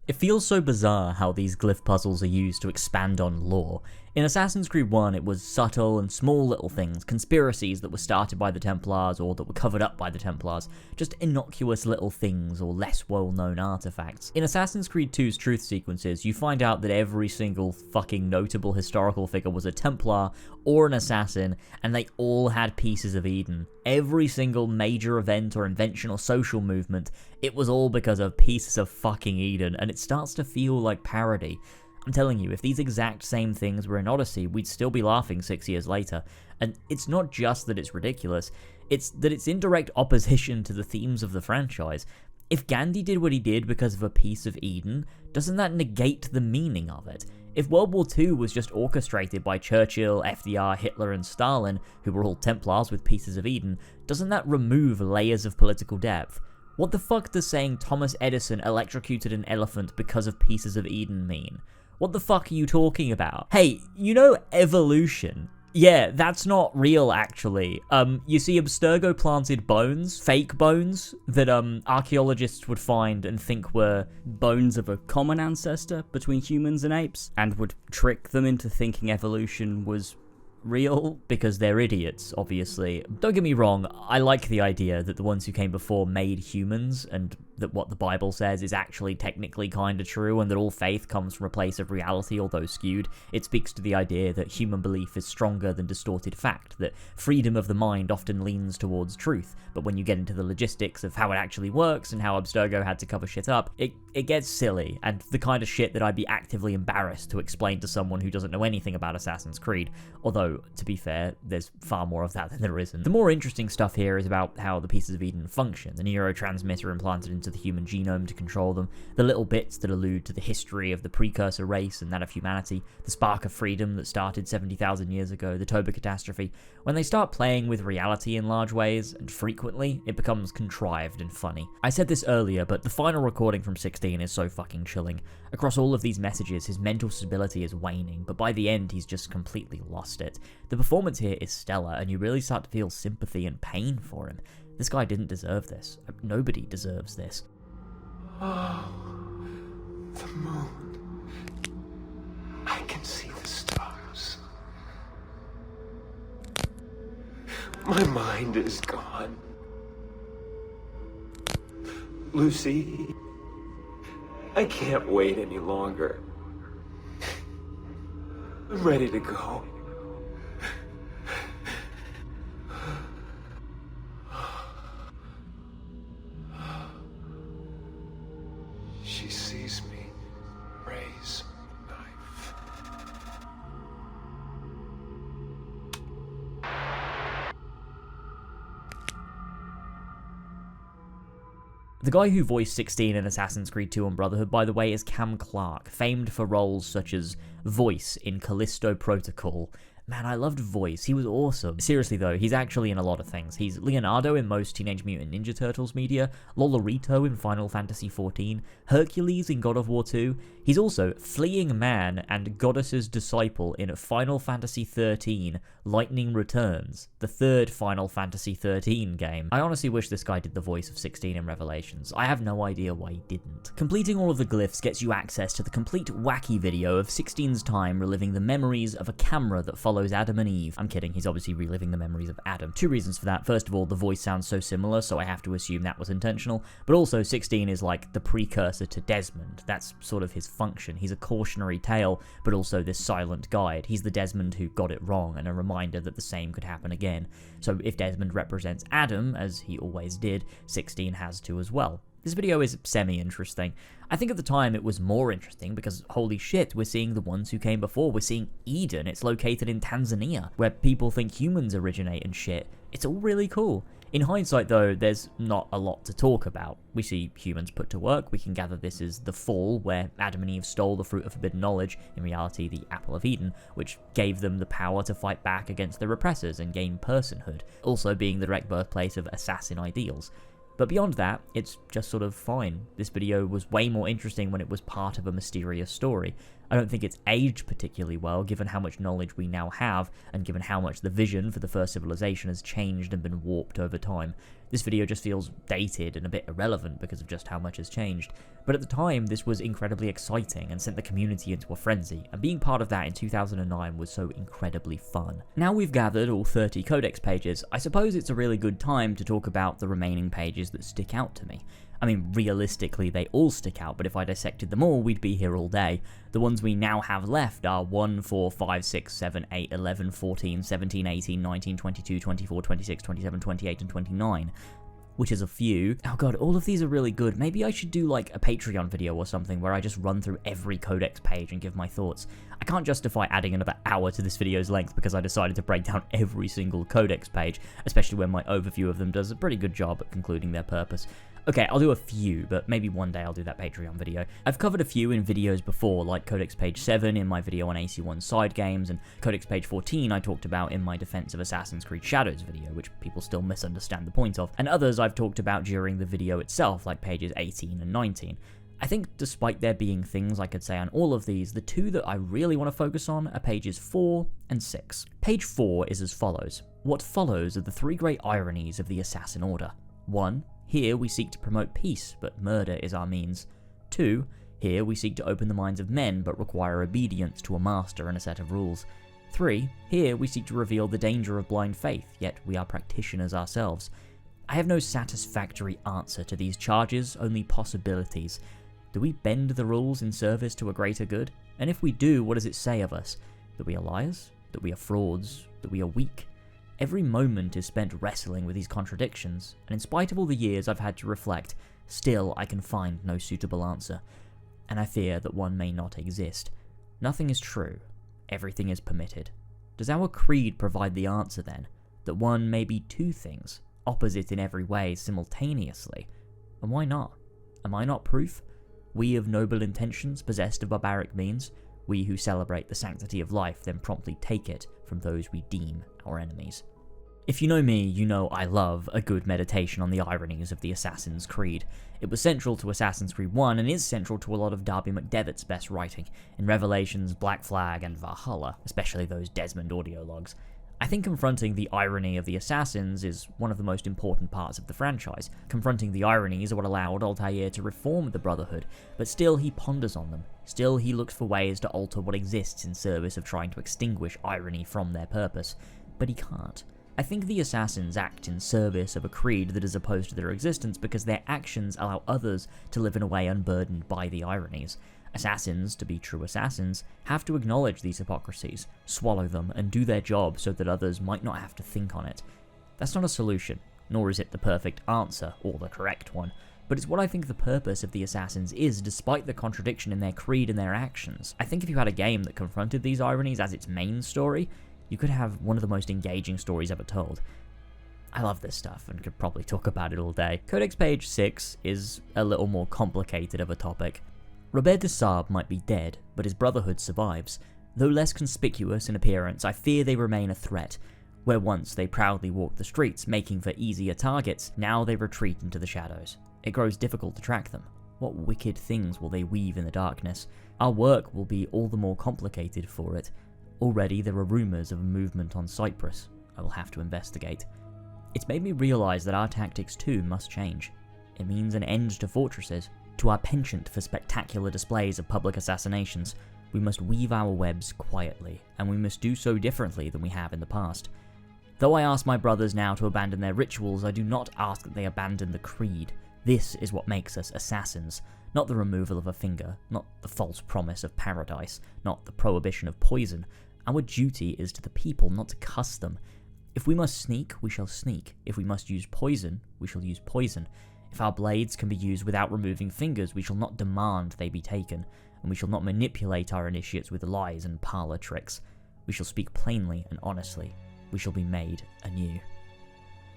It feels so bizarre how these glyph puzzles are used to expand on lore. In Assassin's Creed 1, it was subtle and small little things, conspiracies that were started by the Templars or that were covered up by the Templars, just innocuous little things or less well-known artifacts. In Assassin's Creed 2's truth sequences, you find out that every single fucking notable historical figure was a Templar or an assassin, and they all had pieces of Eden. Every single major event or invention or social movement, it was all because of pieces of fucking Eden, and it starts to feel like parody. I'm telling you, if these exact same things were in Odyssey, we'd still be laughing 6 years later. And it's not just that it's ridiculous, it's that it's in direct opposition to the themes of the franchise. If Gandhi did what he did because of a piece of Eden, doesn't that negate the meaning of it? If World War II was just orchestrated by Churchill, FDR, Hitler, and Stalin, who were all Templars with pieces of Eden, doesn't that remove layers of political depth? What the fuck does saying Thomas Edison electrocuted an elephant because of pieces of Eden mean? What the fuck are you talking about? Hey, you know evolution? Yeah, that's not real, actually. You see, Abstergo planted bones, fake bones, that archaeologists would find and think were bones of a common ancestor between humans and apes, and would trick them into thinking evolution was real, because they're idiots, obviously. Don't get me wrong, I like the idea that the ones who came before made humans, and that what the Bible says is actually technically kinda true, and that all faith comes from a place of reality, although skewed. It speaks to the idea that human belief is stronger than distorted fact, that freedom of the mind often leans towards truth, but when you get into the logistics of how it actually works and how Abstergo had to cover shit up, it gets silly, and the kind of shit that I'd be actively embarrassed to explain to someone who doesn't know anything about Assassin's Creed, although, to be fair, there's far more of that than there isn't. The more interesting stuff here is about how the pieces of Eden function, the neurotransmitter implanted into the human genome to control them, the little bits that allude to the history of the precursor race and that of humanity, the spark of freedom that started 70,000 years ago, the Toba catastrophe. When they start playing with reality in large ways, and frequently, it becomes contrived and funny. I said this earlier, but the final recording from 16 is so fucking chilling. Across all of these messages, his mental stability is waning, but by the end, he's just completely lost it. The performance here is stellar, and you really start to feel sympathy and pain for him. This guy didn't deserve this. Nobody deserves this. Oh, the moon. I can see the stars. My mind is gone. Lucy, I can't wait any longer. I'm ready to go. She sees me raise a knife. The guy who voiced 16 in Assassin's Creed 2 and Brotherhood, by the way, is Cam Clarke, famed for roles such as Voice in Callisto Protocol. Man, I loved Voice. He was awesome. Seriously though, he's actually in a lot of things. He's Leonardo in most Teenage Mutant Ninja Turtles media, Lolorito in Final Fantasy XIV, Hercules in God of War 2. He's also Fleeing Man and Goddess's Disciple in Final Fantasy XIII, Lightning Returns, the third Final Fantasy XIII game. I honestly wish this guy did the voice of 16 in Revelations. I have no idea why he didn't. Completing all of the glyphs gets you access to the complete wacky video of 16's time reliving the memories of a camera that follows Adam and Eve. I'm kidding, he's obviously reliving the memories of Adam. Two reasons for that. First of all, the voice sounds so similar, so I have to assume that was intentional, but also 16 is like the precursor to Desmond. That's sort of his function. He's a cautionary tale, but also this silent guide. He's the Desmond who got it wrong, and a reminder that the same could happen again. So if Desmond represents Adam, as he always did, 16 has to as well. This video is semi-interesting. I think at the time it was more interesting because, holy shit, we're seeing the ones who came before. We're seeing Eden. It's located in Tanzania, where people think humans originate and shit. It's all really cool. In hindsight, though, there's not a lot to talk about. We see humans put to work. We can gather this is the fall, where Adam and Eve stole the fruit of forbidden knowledge, in reality the apple of Eden, which gave them the power to fight back against their oppressors and gain personhood, also being the direct birthplace of assassin ideals. But beyond that, it's just sort of fine. This video was way more interesting when it was part of a mysterious story. I don't think it's aged particularly well, given how much knowledge we now have, and given how much the vision for the first civilization has changed and been warped over time. This video just feels dated and a bit irrelevant because of just how much has changed. But at the time, this was incredibly exciting and sent the community into a frenzy, and being part of that in 2009 was so incredibly fun. Now we've gathered all 30 codex pages, I suppose it's a really good time to talk about the remaining pages that stick out to me. I mean, realistically, they all stick out, but if I dissected them all, we'd be here all day. The ones we now have left are 1, 4, 5, 6, 7, 8, 11, 14, 17, 18, 19, 22, 24, 26, 27, 28, and 29. Which is a few. Oh god, all of these are really good. Maybe I should do like a Patreon video or something where I just run through every codex page and give my thoughts. I can't justify adding another hour to this video's length because I decided to break down every single codex page, especially when my overview of them does a pretty good job at concluding their purpose. Okay, I'll do a few, but maybe one day I'll do that Patreon video. I've covered a few in videos before, like Codex page 7 in my video on AC1 side games, and Codex page 14 I talked about in my Defense of Assassin's Creed Shadows video, which people still misunderstand the point of, and others I've talked about during the video itself, like pages 18 and 19. I think despite there being things I could say on all of these, the two that I really want to focus on are pages 4 and 6. Page 4 is as follows. What follows are the three great ironies of the Assassin Order. 1. Here we seek to promote peace, but murder is our means. 2. Here we seek to open the minds of men, but require obedience to a master and a set of rules. 3. Here we seek to reveal the danger of blind faith, yet we are practitioners ourselves. I have no satisfactory answer to these charges, only possibilities. Do we bend the rules in service to a greater good? And if we do, what does it say of us? That we are liars? That we are frauds? That we are weak? Every moment is spent wrestling with these contradictions, and in spite of all the years I've had to reflect, still I can find no suitable answer, and I fear that one may not exist. Nothing is true. Everything is permitted. Does our creed provide the answer then? That one may be two things, opposite in every way simultaneously? And why not? Am I not proof? We of noble intentions possessed of barbaric means, we who celebrate the sanctity of life then promptly take it from those we deem our enemies. If you know me, you know I love a good meditation on the ironies of the Assassin's Creed. It was central to Assassin's Creed 1 and is central to a lot of Darby McDevitt's best writing, in Revelations, Black Flag, and Valhalla, especially those Desmond audio logs. I think confronting the irony of the assassins is one of the most important parts of the franchise. Confronting the ironies are what allowed Altair to reform the Brotherhood, but still he ponders on them. Still he looks for ways to alter what exists in service of trying to extinguish irony from their purpose. But he can't. I think the assassins act in service of a creed that is opposed to their existence because their actions allow others to live in a way unburdened by the ironies. Assassins, to be true assassins, have to acknowledge these hypocrisies, swallow them, and do their job so that others might not have to think on it. That's not a solution, nor is it the perfect answer, or the correct one, but it's what I think the purpose of the assassins is, despite the contradiction in their creed and their actions. I think if you had a game that confronted these ironies as its main story, you could have one of the most engaging stories ever told. I love this stuff and could probably talk about it all day. Codex page 6 is a little more complicated of a topic. Robert de Sable might be dead, but his brotherhood survives. Though less conspicuous in appearance, I fear they remain a threat. Where once they proudly walked the streets, making for easier targets, now they retreat into the shadows. It grows difficult to track them. What wicked things will they weave in the darkness? Our work will be all the more complicated for it. Already there are rumours of a movement on Cyprus. I will have to investigate. It's made me realise that our tactics too must change. It means an end to fortresses, to our penchant for spectacular displays of public assassinations. We must weave our webs quietly, and we must do so differently than we have in the past. Though I ask my brothers now to abandon their rituals, I do not ask that they abandon the creed. This is what makes us assassins, not the removal of a finger, not the false promise of paradise, not the prohibition of poison. Our duty is to the people, not to cuss them. If we must sneak, we shall sneak. If we must use poison, we shall use poison. If our blades can be used without removing fingers, we shall not demand they be taken, and we shall not manipulate our initiates with lies and parlour tricks. We shall speak plainly and honestly. We shall be made anew.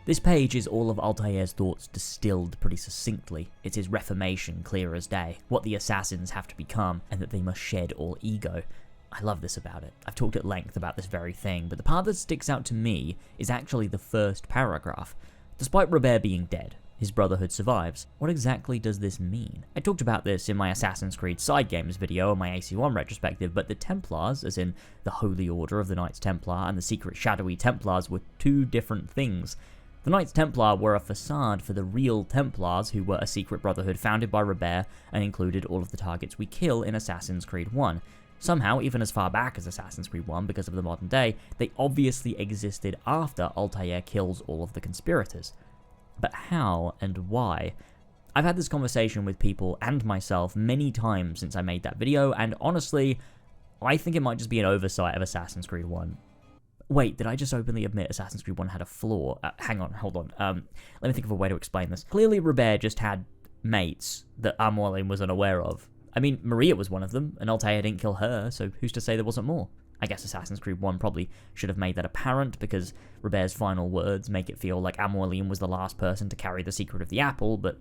This page is all of Altair's thoughts distilled pretty succinctly. It's his reformation clear as day, what the assassins have to become, and that they must shed all ego. I love this about it. I've talked at length about this very thing, but the part that sticks out to me is actually the first paragraph. Despite Robert being dead, his brotherhood survives. What exactly does this mean? I talked about this in my Assassin's Creed side games video and my AC1 retrospective, but the Templars, as in the Holy Order of the Knights Templar and the secret shadowy Templars, were two different things. The Knights Templar were a facade for the real Templars, who were a secret brotherhood founded by Robert and included all of the targets we kill in Assassin's Creed 1. Somehow, even as far back as Assassin's Creed 1 because of the modern day, they obviously existed after Altair kills all of the conspirators. But how and why? I've had this conversation with people and myself many times since I made that video, and honestly, I think it might just be an oversight of Assassin's Creed 1. Wait, did I just openly admit Assassin's Creed 1 had a flaw? Hang on, hold on. Let me think of a way to explain this. Clearly, Robert just had mates that Amorlin was unaware of. I mean, Maria was one of them, and Altair didn't kill her, so who's to say there wasn't more? I guess Assassin's Creed 1 probably should have made that apparent, because Robert's final words make it feel like Amorlin was the last person to carry the secret of the apple, but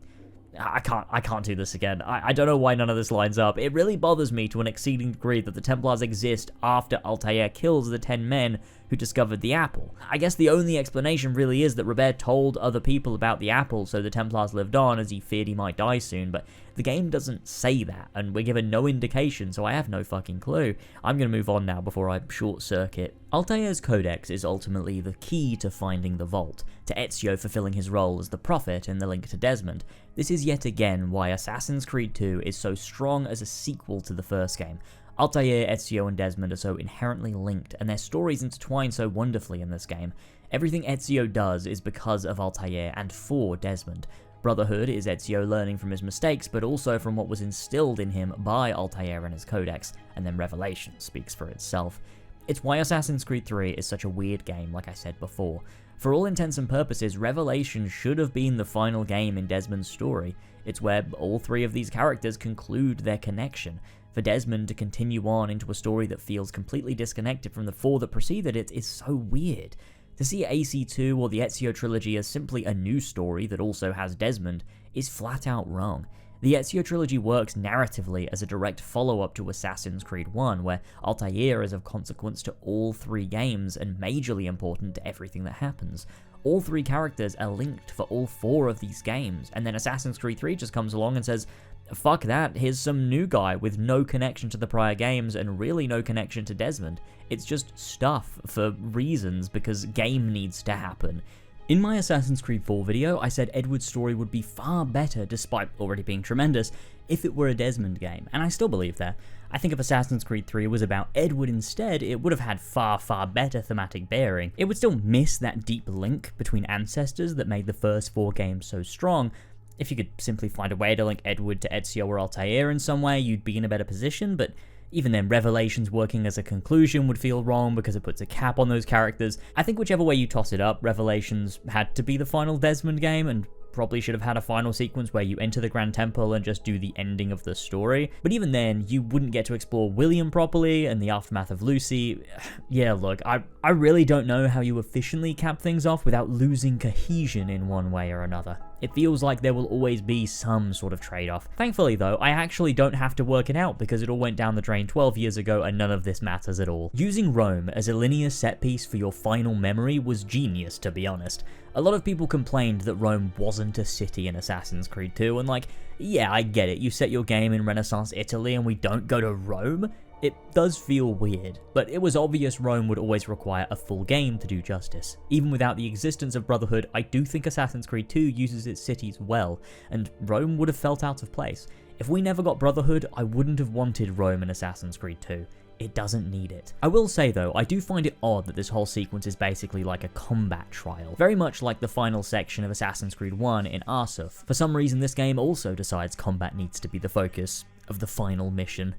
I can't do this again. I don't know why none of this lines up. It really bothers me to an exceeding degree that the Templars exist after Altair kills the 10 men who discovered the apple. I guess the only explanation really is that Robert told other people about the apple, so the Templars lived on as he feared he might die soon, but the game doesn't say that, and we're given no indication, so I have no fucking clue. I'm gonna move on now before I short-circuit. Altair's Codex is ultimately the key to finding the Vault, to Ezio fulfilling his role as the Prophet in the link to Desmond. This is yet again why Assassin's Creed 2 is so strong as a sequel to the first game. Altair, Ezio, and Desmond are so inherently linked, and their stories intertwine so wonderfully in this game. Everything Ezio does is because of Altair and for Desmond. Brotherhood is Ezio learning from his mistakes, but also from what was instilled in him by Altair and his Codex, and then Revelation speaks for itself. It's why Assassin's Creed 3 is such a weird game, like I said before. For all intents and purposes, Revelation should have been the final game in Desmond's story. It's where all three of these characters conclude their connection. For Desmond to continue on into a story that feels completely disconnected from the four that preceded it is so weird. To see AC2 or the Ezio trilogy as simply a new story that also has Desmond is flat out wrong. The Ezio trilogy works narratively as a direct follow-up to Assassin's Creed 1, where Altair is of consequence to all three games and majorly important to everything that happens. All three characters are linked for all four of these games, and then Assassin's Creed 3 just comes along and says, fuck that, here's some new guy with no connection to the prior games and really no connection to Desmond. It's just stuff for reasons because game needs to happen. In my Assassin's Creed 4 video, I said Edward's story would be far better, despite already being tremendous, if it were a Desmond game, and I still believe that. I think if Assassin's Creed 3 was about Edward instead, it would have had far, far better thematic bearing. It would still miss that deep link between ancestors that made the first 4 games so strong. If you could simply find a way to link Edward to Ezio or Altair in some way, you'd be in a better position, but even then, Revelations working as a conclusion would feel wrong because it puts a cap on those characters. I think whichever way you toss it up, Revelations had to be the final Desmond game, and probably should have had a final sequence where you enter the Grand Temple and just do the ending of the story. But even then, you wouldn't get to explore William properly and the aftermath of Lucy. Yeah, look, I really don't know how you efficiently cap things off without losing cohesion in one way or another. It feels like there will always be some sort of trade-off. Thankfully though, I actually don't have to work it out because it all went down the drain 12 years ago and none of this matters at all. Using Rome as a linear set piece for your final memory was genius, to be honest. A lot of people complained that Rome wasn't a city in Assassin's Creed 2, and like, yeah, I get it, you set your game in Renaissance Italy and we don't go to Rome? It does feel weird, but it was obvious Rome would always require a full game to do justice. Even without the existence of Brotherhood, I do think Assassin's Creed 2 uses its cities well, and Rome would have felt out of place. If we never got Brotherhood, I wouldn't have wanted Rome in Assassin's Creed 2. It doesn't need it. I will say though, I do find it odd that this whole sequence is basically like a combat trial, very much like the final section of Assassin's Creed 1 in Arsuf. For some reason this game also decides combat needs to be the focus of the final mission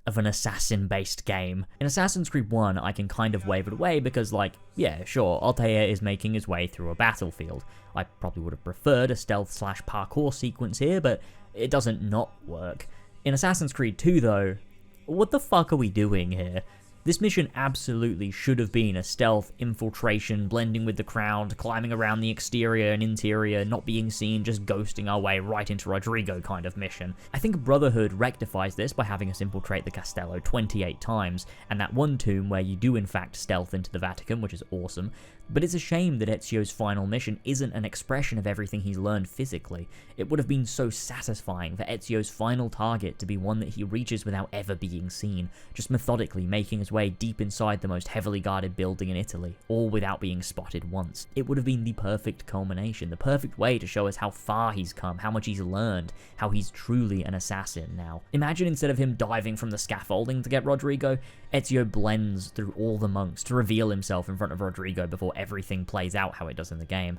of an assassin-based game. In Assassin's Creed 1, I can kind of wave it away because, like, yeah, sure, Altair is making his way through a battlefield. I probably would have preferred a stealth/parkour sequence here, but it doesn't not work. In Assassin's Creed 2, though, what the fuck are we doing here? This mission absolutely should have been a stealth, infiltration, blending with the crowd, climbing around the exterior and interior, not being seen, just ghosting our way right into Rodrigo kind of mission. I think Brotherhood rectifies this by having us infiltrate the Castello 28 times, and that one tomb where you do in fact stealth into the Vatican, which is awesome. But it's a shame that Ezio's final mission isn't an expression of everything he's learned physically. It would have been so satisfying for Ezio's final target to be one that he reaches without ever being seen, just methodically making his way deep inside the most heavily guarded building in Italy, all without being spotted once. It would have been the perfect culmination, the perfect way to show us how far he's come, how much he's learned, how he's truly an assassin now. Imagine instead of him diving from the scaffolding to get Rodrigo, Ezio blends through all the monks to reveal himself in front of Rodrigo before everything plays out how it does in the game.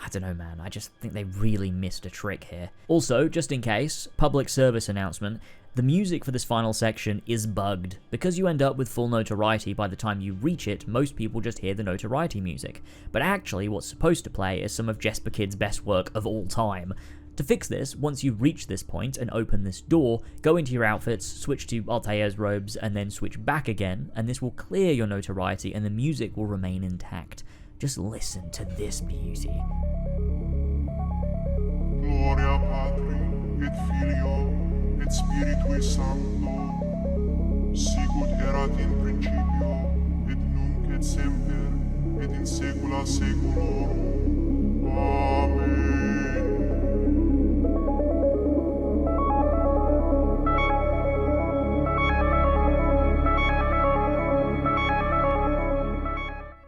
I don't know, man, I just think they really missed a trick here. Also, just in case, public service announcement, the music for this final section is bugged. Because you end up with full notoriety by the time you reach it, most people just hear the notoriety music. But actually, what's supposed to play is some of Jesper Kid's best work of all time. To fix this, once you reach this point and open this door, go into your outfits, switch to Altair's robes, and then switch back again, and this will clear your notoriety and the music will remain intact. Just listen to this beauty. Gloria Patri, et Filio, et Spiritui Sancto, sicut erat in principio, et nunc et semper, et in saecula saeculorum. Amen.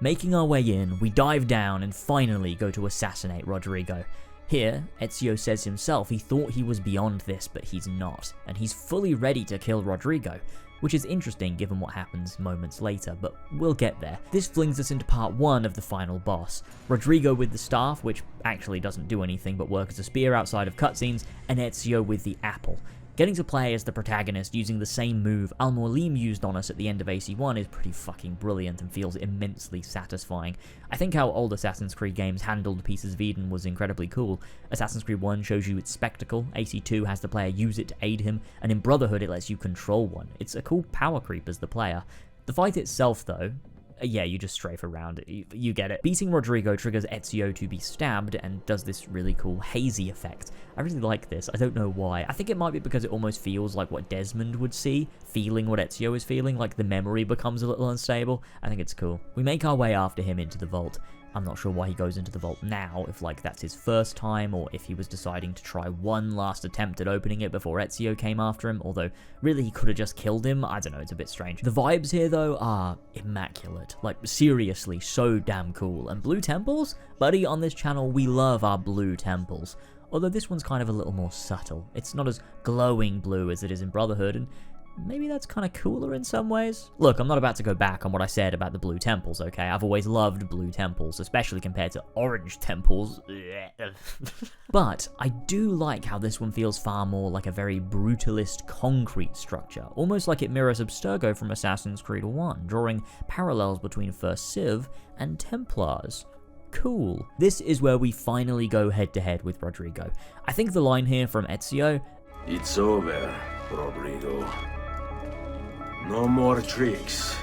Making our way in, we dive down and finally go to assassinate Rodrigo. Here, Ezio says himself he thought he was beyond this, but he's not, and he's fully ready to kill Rodrigo, which is interesting given what happens moments later, but we'll get there. This flings us into part 1 of the final boss, Rodrigo with the staff, which actually doesn't do anything but work as a spear outside of cutscenes, and Ezio with the apple. Getting to play as the protagonist using the same move Al-Mualim used on us at the end of AC1 is pretty fucking brilliant and feels immensely satisfying. I think how old Assassin's Creed games handled Pieces of Eden was incredibly cool. Assassin's Creed 1 shows you its spectacle, AC2 has the player use it to aid him, and in Brotherhood it lets you control one. It's a cool power creep as the player. The fight itself though, yeah, you just strafe around it, you get it. Beating Rodrigo triggers Ezio to be stabbed and does this really cool hazy effect. I really like this, I don't know why. I think it might be because it almost feels like what Desmond would see, feeling what Ezio is feeling, like the memory becomes a little unstable. I think it's cool. We make our way after him into the vault. I'm not sure why he goes into the vault now, if like that's his first time, or if he was deciding to try one last attempt at opening it before Ezio came after him, although really he could have just killed him. I don't know, it's a bit strange. The vibes here though are immaculate, like seriously so damn cool. And blue temples? Buddy, on this channel we love our blue temples. Although this one's kind of a little more subtle. It's not as glowing blue as it is in Brotherhood, and maybe that's kind of cooler in some ways. Look, I'm not about to go back on what I said about the blue temples, okay? I've always loved blue temples, especially compared to orange temples. But I do like how this one feels far more like a very brutalist concrete structure, almost like it mirrors Abstergo from Assassin's Creed 1, drawing parallels between First Civ and Templars. Cool. This is where we finally go head to head with Rodrigo. I think the line here from Ezio, "It's over, Rodrigo. No more tricks.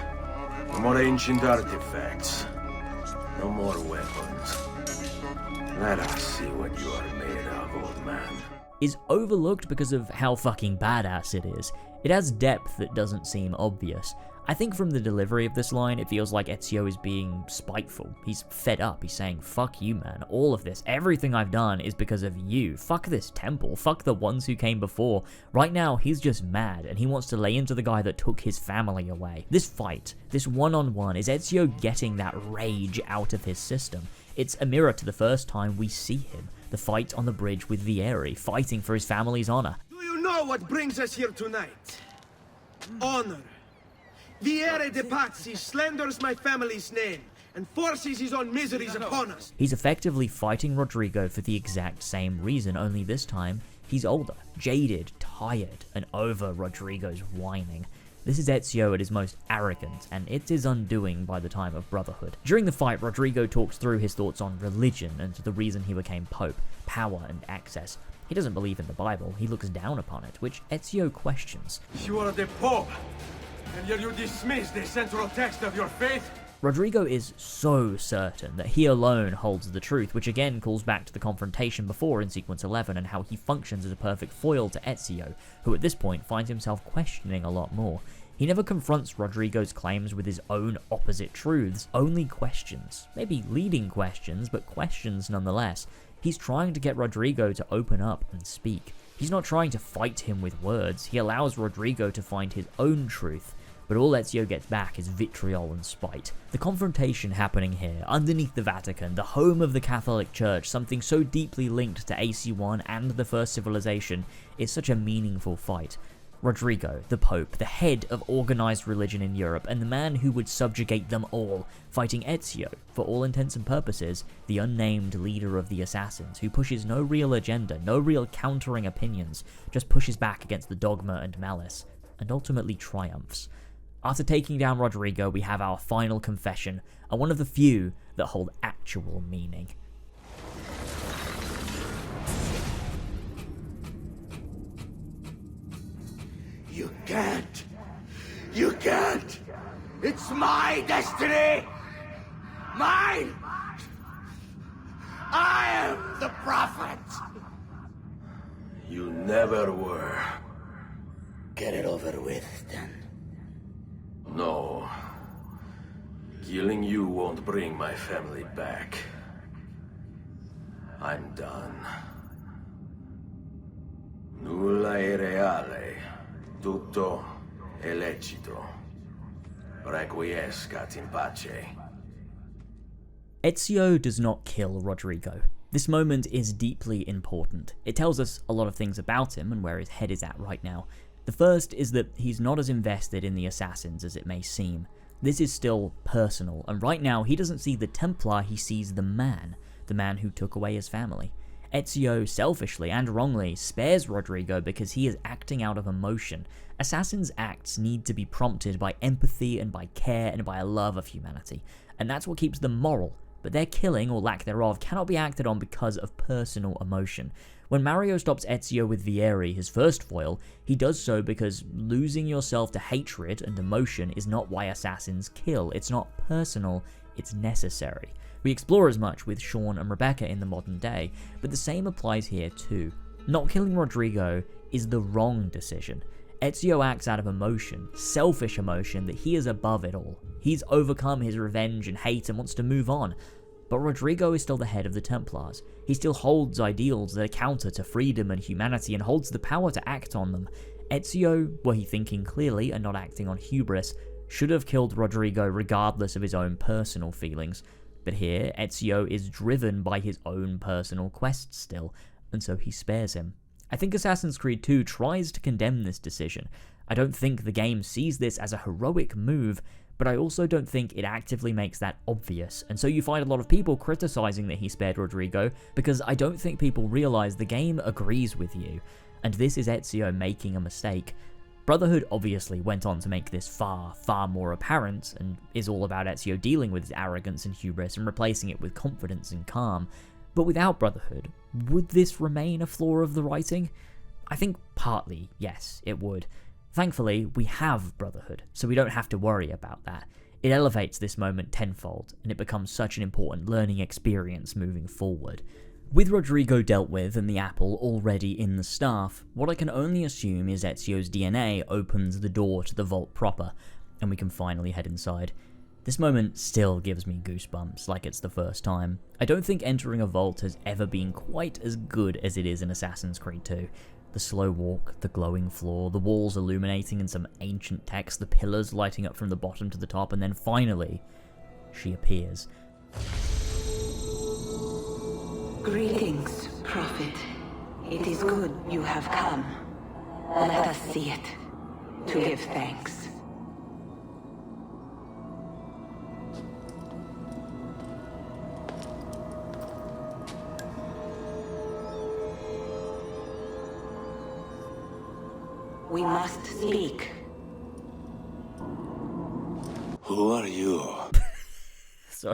No more ancient artifacts. No more weapons. Let us see what you are made of, old man," is overlooked because of how fucking badass it is. It has depth that doesn't seem obvious. I think from the delivery of this line, it feels like Ezio is being spiteful. He's fed up. He's saying, fuck you, man. All of this, everything I've done is because of you. Fuck this temple. Fuck the ones who came before. Right now, he's just mad, and he wants to lay into the guy that took his family away. This fight, this one-on-one, is Ezio getting that rage out of his system. It's a mirror to the first time we see him. The fight on the bridge with Vieri, fighting for his family's honor. Do you know what brings us here tonight? Honor. Vieri de Pazzi slanders my family's name and forces his own miseries upon us. He's effectively fighting Rodrigo for the exact same reason, only this time he's older, jaded, tired, and over Rodrigo's whining. This is Ezio at his most arrogant, and it's his undoing by the time of Brotherhood. During the fight, Rodrigo talks through his thoughts on religion and the reason he became Pope, power and access. He doesn't believe in the Bible, he looks down upon it, which Ezio questions. You are the Pope, and yet you dismiss the central text of your faith? Rodrigo is so certain that he alone holds the truth, which again calls back to the confrontation before in Sequence 11 and how he functions as a perfect foil to Ezio, who at this point finds himself questioning a lot more. He never confronts Rodrigo's claims with his own opposite truths, only questions. Maybe leading questions, but questions nonetheless. He's trying to get Rodrigo to open up and speak. He's not trying to fight him with words, he allows Rodrigo to find his own truth. But all Ezio gets back is vitriol and spite. The confrontation happening here, underneath the Vatican, the home of the Catholic Church, something so deeply linked to AC1 and the First Civilization, is such a meaningful fight. Rodrigo, the Pope, the head of organized religion in Europe, and the man who would subjugate them all, fighting Ezio, for all intents and purposes, the unnamed leader of the assassins, who pushes no real agenda, no real countering opinions, just pushes back against the dogma and malice, and ultimately triumphs. After taking down Rodrigo, we have our final confession, and one of the few that hold actual meaning. You can't! You can't! It's my destiny! Mine! I am the prophet! You never were. Get it over with, then. No. Killing you won't bring my family back. I'm done. Nulla è reale. Tutto è lecito. Requiescat in pace. Ezio does not kill Rodrigo. This moment is deeply important. It tells us a lot of things about him and where his head is at right now. The first is that he's not as invested in the assassins as it may seem. This is still personal, and right now he doesn't see the Templar, he sees the man who took away his family. Ezio, selfishly and wrongly, spares Rodrigo because he is acting out of emotion. Assassins' acts need to be prompted by empathy and by care and by a love of humanity, and that's what keeps them moral, but their killing, or lack thereof, cannot be acted on because of personal emotion. When Mario stops Ezio with Vieri, his first foil, he does so because losing yourself to hatred and emotion is not why assassins kill. It's not personal, it's necessary. We explore as much with Sean and Rebecca in the modern day, but the same applies here too. Not killing Rodrigo is the wrong decision. Ezio acts out of emotion, selfish emotion, that he is above it all. He's overcome his revenge and hate and wants to move on. But Rodrigo is still the head of the Templars. He still holds ideals that are counter to freedom and humanity and holds the power to act on them. Ezio, were he thinking clearly and not acting on hubris, should have killed Rodrigo regardless of his own personal feelings. But here, Ezio is driven by his own personal quests still, and so he spares him. I think Assassin's Creed 2 tries to condemn this decision. I don't think the game sees this as a heroic move, but I also don't think it actively makes that obvious, and so you find a lot of people criticizing that he spared Rodrigo, because I don't think people realize the game agrees with you, and this is Ezio making a mistake. Brotherhood obviously went on to make this far, far more apparent, and is all about Ezio dealing with his arrogance and hubris and replacing it with confidence and calm. But without Brotherhood, would this remain a flaw of the writing? I think partly, yes, it would. Thankfully, we have Brotherhood, so we don't have to worry about that. It elevates this moment tenfold, and it becomes such an important learning experience moving forward. With Rodrigo dealt with and the apple already in the staff, what I can only assume is Ezio's DNA opens the door to the vault proper, and we can finally head inside. This moment still gives me goosebumps, like it's the first time. I don't think entering a vault has ever been quite as good as it is in Assassin's Creed 2. The slow walk, the glowing floor, the walls illuminating in some ancient text, the pillars lighting up from the bottom to the top, and then finally, she appears. Greetings, Prophet. It is good you have come. Let us see it, to give thanks. We must speak. Who are you?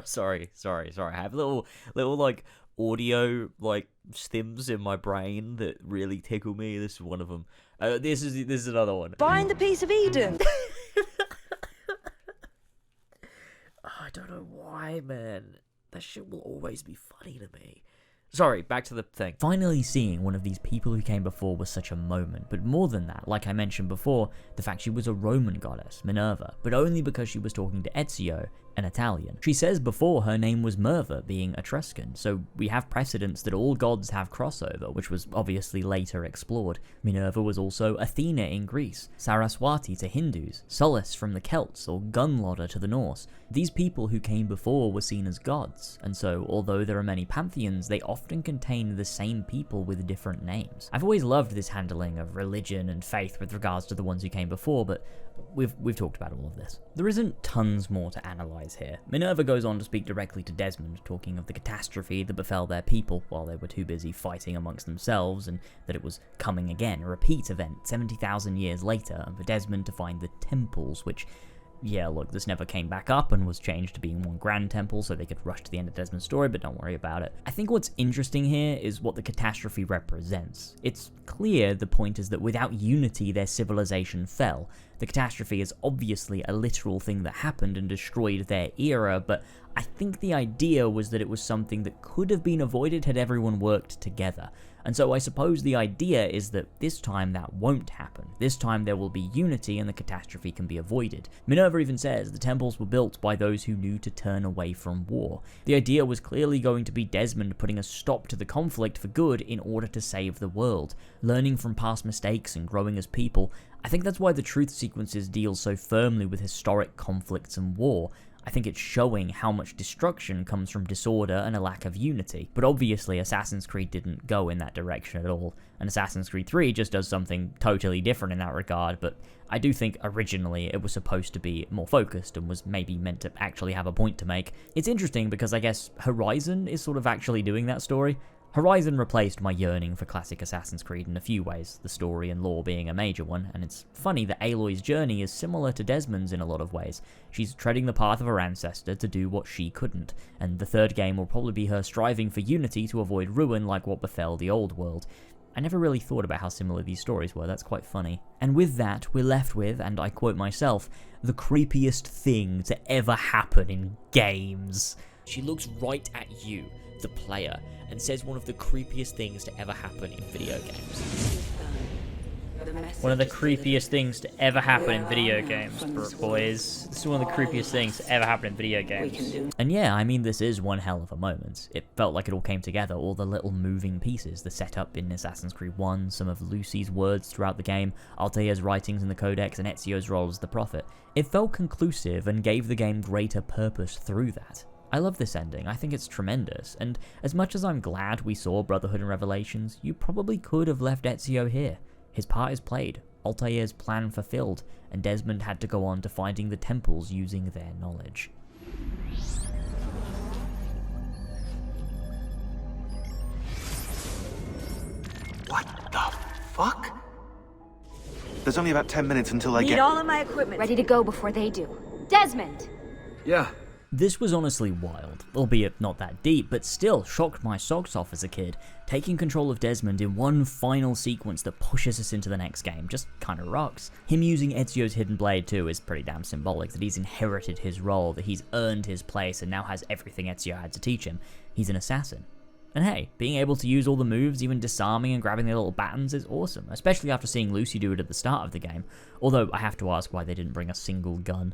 Sorry. I have little like audio like stims in my brain that really tickle me. This is one of them. This is another one. Find the piece of Eden. I don't know why, man. That shit will always be funny to me. Sorry, back to the thing. Finally seeing one of these people who came before was such a moment, but more than that, like I mentioned before, the fact she was a Roman goddess, Minerva, but only because she was talking to Ezio, an Italian. She says before her name was Merva, being Etruscan, so we have precedence that all gods have crossover, which was obviously later explored. Minerva was also Athena in Greece, Saraswati to Hindus, Solace from the Celts, or Gunlodder to the Norse. These people who came before were seen as gods, and so although there are many pantheons, they often contain the same people with different names. I've always loved this handling of religion and faith with regards to the ones who came before, but we've talked about all of this. There isn't tons more to analyze here. Minerva goes on to speak directly to Desmond, talking of the catastrophe that befell their people while they were too busy fighting amongst themselves, and that it was coming again, a repeat event 70,000 years later, and for Desmond to find the temples, which, yeah, look, this never came back up and was changed to being one grand temple so they could rush to the end of Desmond's story, but don't worry about it. I think what's interesting here is what the catastrophe represents. It's clear the point is that without unity their civilization fell. The catastrophe is obviously a literal thing that happened and destroyed their era, but I think the idea was that it was something that could have been avoided had everyone worked together. And so I suppose the idea is that this time that won't happen. This time there will be unity and the catastrophe can be avoided. Minerva even says the temples were built by those who knew to turn away from war. The idea was clearly going to be Desmond putting a stop to the conflict for good in order to save the world. Learning from past mistakes and growing as people, I think that's why the truth sequences deal so firmly with historic conflicts and war. I think it's showing how much destruction comes from disorder and a lack of unity. But obviously Assassin's Creed didn't go in that direction at all, and Assassin's Creed 3 just does something totally different in that regard, but I do think originally it was supposed to be more focused and was maybe meant to actually have a point to make. It's interesting because I guess Horizon is sort of actually doing that story. Horizon replaced my yearning for classic Assassin's Creed in a few ways, the story and lore being a major one, and it's funny that Aloy's journey is similar to Desmond's in a lot of ways. She's treading the path of her ancestor to do what she couldn't, and the third game will probably be her striving for unity to avoid ruin like what befell the old world. I never really thought about how similar these stories were, that's quite funny. And with that, we're left with, and I quote myself, the creepiest thing to ever happen in games. She looks right at you, the player, and says one of the creepiest things to ever happen in video games. The One of the creepiest things to ever happen in video games, boys. This is one of the creepiest things to ever happen in video games. And yeah, I mean, this is one hell of a moment. It felt like it all came together, all the little moving pieces, the setup in Assassin's Creed 1, some of Lucy's words throughout the game, Altair's writings in the Codex, and Ezio's role as the Prophet. It felt conclusive and gave the game greater purpose through that. I love this ending, I think it's tremendous, and as much as I'm glad we saw Brotherhood and Revelations, you probably could have left Ezio here. His part is played, Altair's plan fulfilled, and Desmond had to go on to finding the temples using their knowledge. What the fuck? There's only about 10 minutes until I Need get... all of my equipment. Ready to go before they do. Desmond! Yeah. This was honestly wild, albeit not that deep, but still shocked my socks off as a kid. Taking control of Desmond in one final sequence that pushes us into the next game just kinda rocks. Him using Ezio's hidden blade too is pretty damn symbolic, that he's inherited his role, that he's earned his place and now has everything Ezio had to teach him. He's an assassin. And hey, being able to use all the moves, even disarming and grabbing their little batons is awesome, especially after seeing Lucy do it at the start of the game, although I have to ask why they didn't bring a single gun.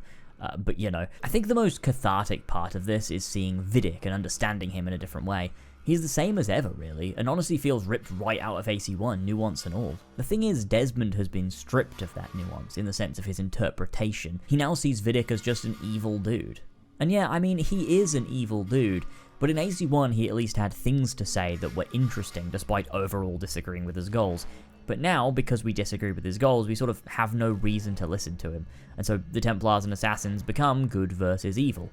But you know, I think the most cathartic part of this is seeing Vidic and understanding him in a different way. He's the same as ever really, and honestly feels ripped right out of AC1, nuance and all. The thing is, Desmond has been stripped of that nuance in the sense of his interpretation. He now sees Vidic as just an evil dude. And yeah, I mean, he is an evil dude, but in AC1 he at least had things to say that were interesting despite overall disagreeing with his goals. But now, because we disagree with his goals, we sort of have no reason to listen to him. And so the Templars and Assassins become good versus evil.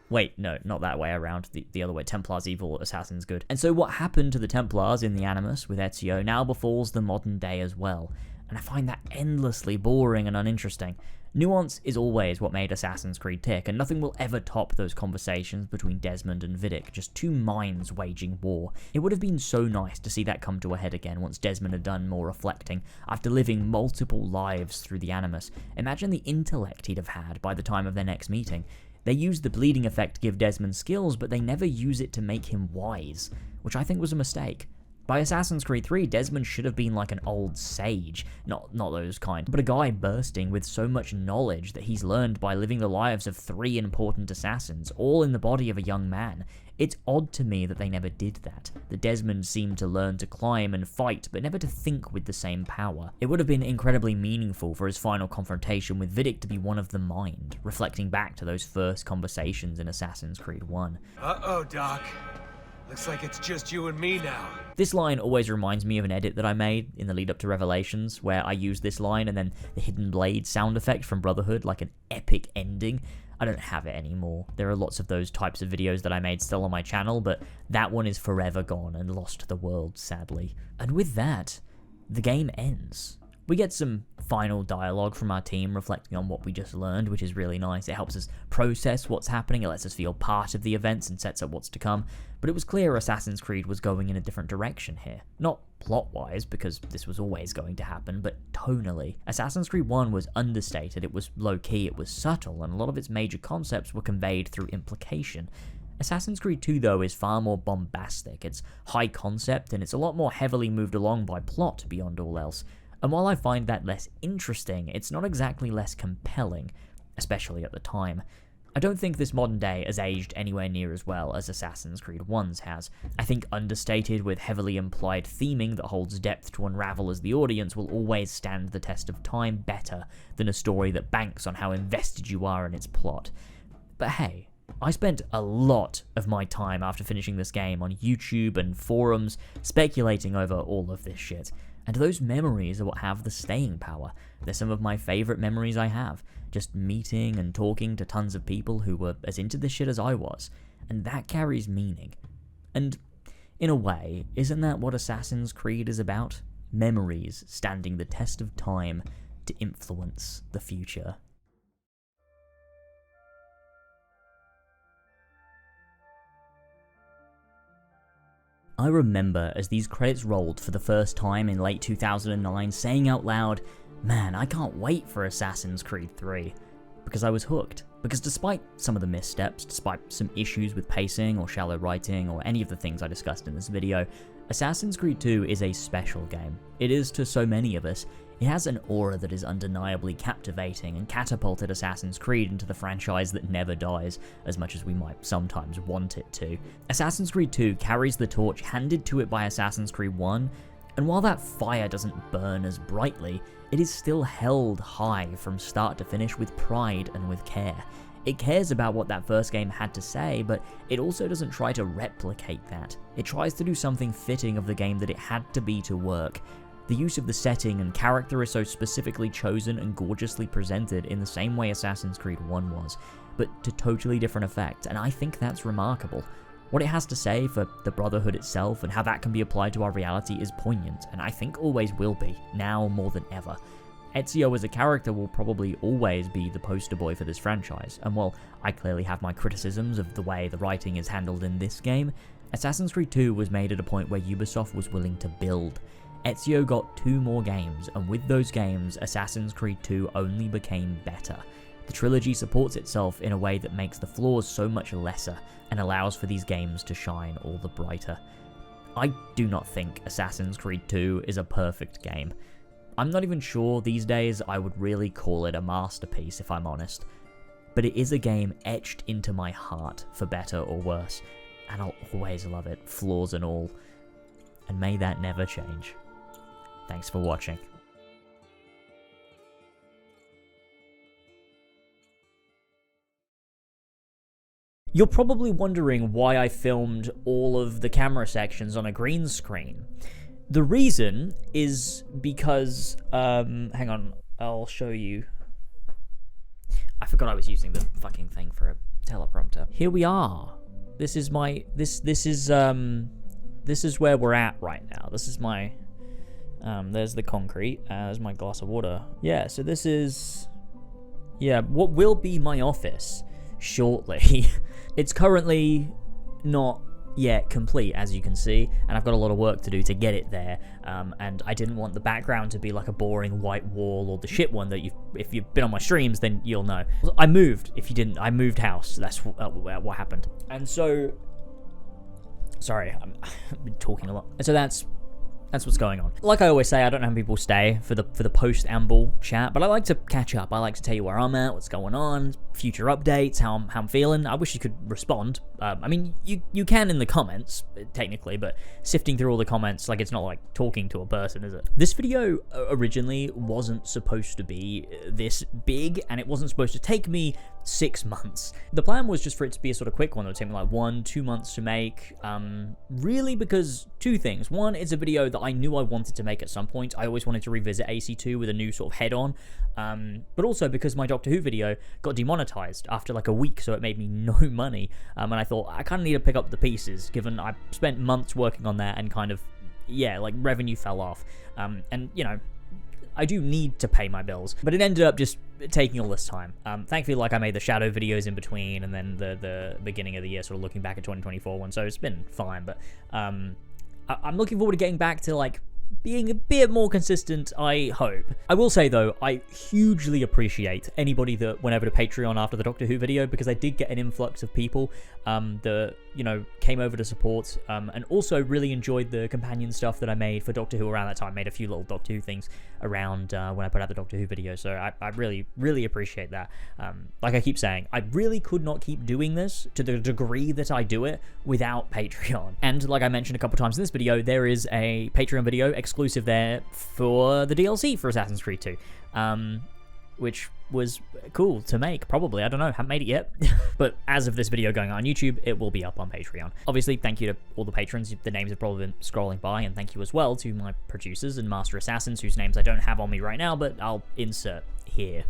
Wait, no, not that way around. The other way. Templars evil, Assassins good. And so what happened to the Templars in the Animus with Ezio now befalls the modern day as well. And I find that endlessly boring and uninteresting. Nuance is always what made Assassin's Creed tick, and nothing will ever top those conversations between Desmond and Vidic, just two minds waging war. It would have been so nice to see that come to a head again once Desmond had done more reflecting, after living multiple lives through the Animus. Imagine the intellect he'd have had by the time of their next meeting. They used the bleeding effect to give Desmond skills, but they never use it to make him wise, which I think was a mistake. By Assassin's Creed 3, Desmond should have been like an old sage, not those kind, but a guy bursting with so much knowledge that he's learned by living the lives of 3 important assassins, all in the body of a young man. It's odd to me that they never did that. The Desmond seemed to learn to climb and fight, but never to think with the same power. It would have been incredibly meaningful for his final confrontation with Vidic to be one of the mind, reflecting back to those first conversations in Assassin's Creed 1. Uh-oh, Doc. Looks like it's just you and me now. This line always reminds me of an edit that I made in the lead up to Revelations, where I used this line and then the hidden blade sound effect from Brotherhood, like an epic ending. I don't have it anymore. There are lots of those types of videos that I made still on my channel, but that one is forever gone and lost to the world, sadly. And with that, the game ends. We get some final dialogue from our team reflecting on what we just learned, which is really nice. It helps us process what's happening, it lets us feel part of the events and sets up what's to come. But it was clear Assassin's Creed was going in a different direction here. Not plot-wise, because this was always going to happen, but tonally. Assassin's Creed 1 was understated, it was low-key, it was subtle, and a lot of its major concepts were conveyed through implication. Assassin's Creed 2, though, is far more bombastic. It's high concept, and it's a lot more heavily moved along by plot beyond all else. And while I find that less interesting, it's not exactly less compelling, especially at the time. I don't think this modern day has aged anywhere near as well as Assassin's Creed 1's has. I think understated with heavily implied theming that holds depth to unravel as the audience will always stand the test of time better than a story that banks on how invested you are in its plot. But hey, I spent a lot of my time after finishing this game on YouTube and forums speculating over all of this shit. And those memories are what have the staying power. They're some of my favourite memories I have. Just meeting and talking to tons of people who were as into this shit as I was. And that carries meaning. And, in a way, isn't that what Assassin's Creed is about? Memories standing the test of time to influence the future. I remember as these credits rolled for the first time in late 2009 saying out loud, man, I can't wait for Assassin's Creed 3. Because I was hooked. Because despite some of the missteps, despite some issues with pacing or shallow writing or any of the things I discussed in this video, Assassin's Creed 2 is a special game. It is to so many of us. It has an aura that is undeniably captivating and catapulted Assassin's Creed into the franchise that never dies, as much as we might sometimes want it to. Assassin's Creed 2 carries the torch handed to it by Assassin's Creed 1, and while that fire doesn't burn as brightly, it is still held high from start to finish with pride and with care. It cares about what that first game had to say, but it also doesn't try to replicate that. It tries to do something fitting of the game that it had to be to work. The use of the setting and character is so specifically chosen and gorgeously presented in the same way Assassin's Creed 1 was, but to totally different effect, and I think that's remarkable. What it has to say for the Brotherhood itself and how that can be applied to our reality is poignant, and I think always will be, now more than ever. Ezio as a character will probably always be the poster boy for this franchise, and while I clearly have my criticisms of the way the writing is handled in this game, Assassin's Creed 2 was made at a point where Ubisoft was willing to build. Ezio got 2 more games, and with those games, Assassin's Creed 2 only became better. The trilogy supports itself in a way that makes the flaws so much lesser, and allows for these games to shine all the brighter. I do not think Assassin's Creed 2 is a perfect game. I'm not even sure these days I would really call it a masterpiece, if I'm honest. But it is a game etched into my heart, for better or worse, and I'll always love it, flaws and all. And may that never change. Thanks for watching. You're probably wondering why I filmed all of the camera sections on a green screen. The reason is because, hang on, I'll show you. I forgot I was using the fucking thing for a teleprompter. Here we are. This is my, this is where we're at right now. This is my, there's the concrete, there's my glass of water. Yeah, so this is, yeah, what will be my office shortly. It's currently not yet complete, as you can see, and I've got a lot of work to do to get it there, and I didn't want the background to be like a boring white wall or the shit one that if you've been on my streams, then you'll know. I moved, if you didn't, I moved house. That's what happened. And so, sorry, I've been talking a lot. And so that's what's going on. Like I always say, I don't know how people stay for the post-amble chat, but I like to catch up. I like to tell you where I'm at, what's going on, future updates, how I'm feeling. I wish you could respond. I mean, you can in the comments, technically, but sifting through all the comments, like, it's not like talking to a person, is it? This video originally wasn't supposed to be this big, and it wasn't supposed to take me 6 months. The plan was just for it to be a sort of quick one that would take me like 1-2 months to make, really because 2 things. One, it's a video that I knew I wanted to make at some point. I always wanted to revisit AC2 with a new sort of head on, but also because my Doctor Who video got demonetized after like a week, so it made me no money, and I thought I kind of need to pick up the pieces, given I spent months working on that and kind of, yeah, like revenue fell off, and you know, I do need to pay my bills, but it ended up just taking all this time. Thankfully, like, I made the shadow videos in between, and then the beginning of the year, sort of looking back at 2024 one, so it's been fine, but I'm looking forward to getting back to, like, being a bit more consistent, I hope. I will say, though, I hugely appreciate anybody that went over to Patreon after the Doctor Who video, because I did get an influx of people that, you know, came over to support, and also really enjoyed the companion stuff that I made for Doctor Who around that time. Made a few little Doctor Who things around when I put out the Doctor Who video, so I really, really appreciate that. Like I keep saying, I really could not keep doing this to the degree that I do it without Patreon. And like I mentioned a couple times in this video, there is a Patreon video exclusive there for the DLC for Assassin's Creed 2, which was cool to make, probably. I don't know, haven't made it yet. But as of this video going on YouTube, it will be up on Patreon. Obviously, thank you to all the patrons. The names have probably been scrolling by, and thank you as well to my producers and Master Assassins, whose names I don't have on me right now, but I'll insert here.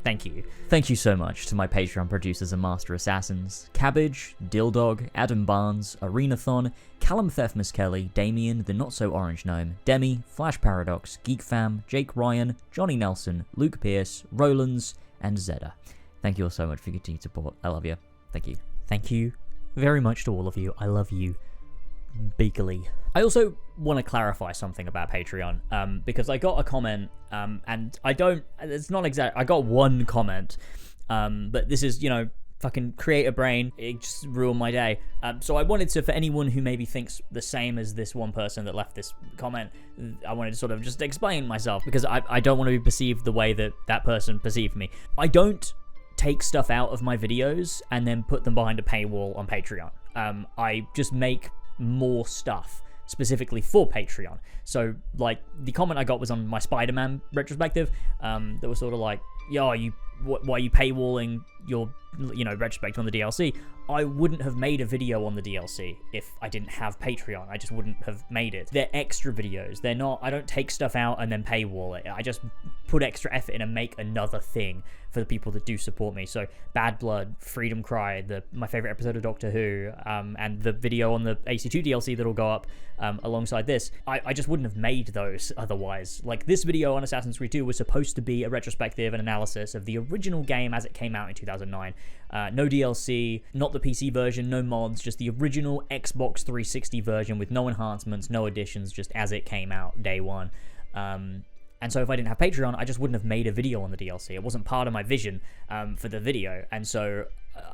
Thank you. Thank you so much to my Patreon producers and Master Assassins: Cabbage, Dildog, Adam Barnes, Arenathon, Callum Thefmus Kelly, Damien, the Not So Orange Gnome, Demi, Flash Paradox, Geek Fam, Jake Ryan, Johnny Nelson, Luke Pierce, Rolands, and Zedda. Thank you all so much for your continued support. I love you. Thank you. Thank you very much to all of you. I love you beakily. I also want to clarify something about Patreon, because I got a comment, and it's not exact. I got one comment, but this is, you know, fucking creator brain, it just ruined my day. So I wanted to, for anyone who maybe thinks the same as this one person that left this comment, I wanted to sort of just explain myself, because I don't want to be perceived the way that that person perceived me. I don't take stuff out of my videos and then put them behind a paywall on Patreon. I just make more stuff specifically for Patreon. So, like, the comment I got was on my Spider-Man retrospective, that was sort of like, yo, why are you paywalling your, retrospective on the DLC? I wouldn't have made a video on the DLC if I didn't have Patreon. I just wouldn't have made it. They're extra videos. They're not, I don't take stuff out and then paywall it. I just put extra effort in and make another thing for the people that do support me. So Bad Blood, Freedom Cry, my favorite episode of Doctor Who, and the video on the AC2 DLC that'll go up alongside this. I just wouldn't have made those otherwise. Like, this video on Assassin's Creed 2 was supposed to be a retrospective and analysis of the original game as it came out in 2009. No DLC, not the PC version, no mods, just the original Xbox 360 version with no enhancements, no additions, just as it came out day one. And so if I didn't have Patreon, I just wouldn't have made a video on the DLC. It wasn't part of my vision for the video. And so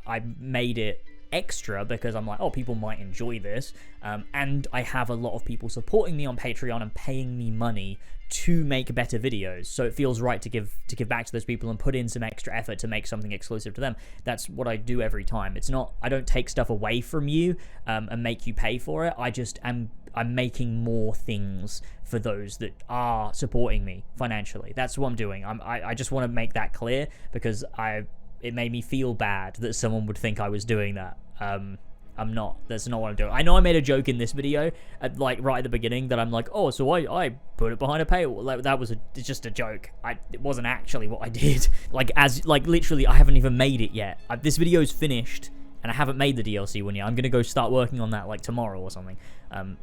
I made it extra because I'm like, oh, people might enjoy this. And I have a lot of people supporting me on Patreon and paying me money to make better videos. So it feels right to give back to those people and put in some extra effort to make something exclusive to them. That's what I do every time. It's not, I don't take stuff away from you and make you pay for it. I'm making more things for those that are supporting me financially. That's what I'm doing. I just want to make that clear, because it made me feel bad that someone would think I was doing that. I'm not. That's not what I'm doing. I know I made a joke in this video, right at the beginning, that I'm like, oh, so I put it behind a paywall. Like, that was just a joke. It wasn't actually what I did. Literally, I haven't even made it yet. This video's finished, and I haven't made the DLC one yet. I'm gonna go start working on that tomorrow or something.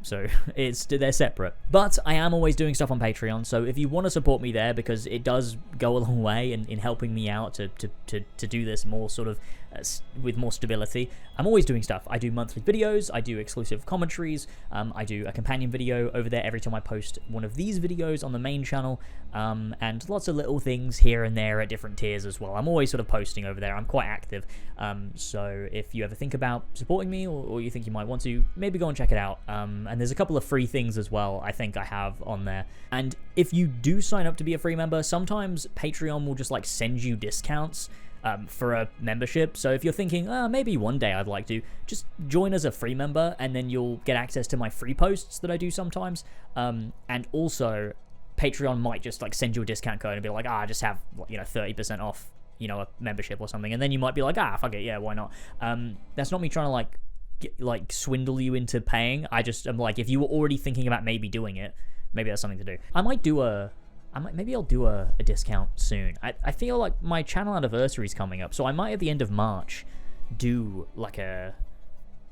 So they're separate. But I am always doing stuff on Patreon, so if you want to support me there, because it does go a long way in helping me out to do this more sort of with more stability. I'm always doing stuff. I do monthly videos, I do exclusive commentaries, I do a companion video over there every time I post one of these videos on the main channel, and lots of little things here and there at different tiers as well. I'm always sort of posting over there. I'm quite active. So if you ever think about supporting me, or you think you might want to, maybe go and check it out. And there's a couple of free things as well, I think I have on there. And if you do sign up to be a free member, sometimes Patreon will just send you discounts for a membership. So if you're thinking, maybe one day I'd like to, just join as a free member, and then you'll get access to my free posts that I do sometimes. And also, Patreon might just send you a discount code and be like, just have 30% off, a membership or something. And then you might be like, fuck it, yeah, why not? That's not me trying to swindle you into paying. I'm like, if you were already thinking about maybe doing it, maybe that's something to do. Maybe I'll do a discount soon. I feel like my channel anniversary is coming up, so I might at the end of March do a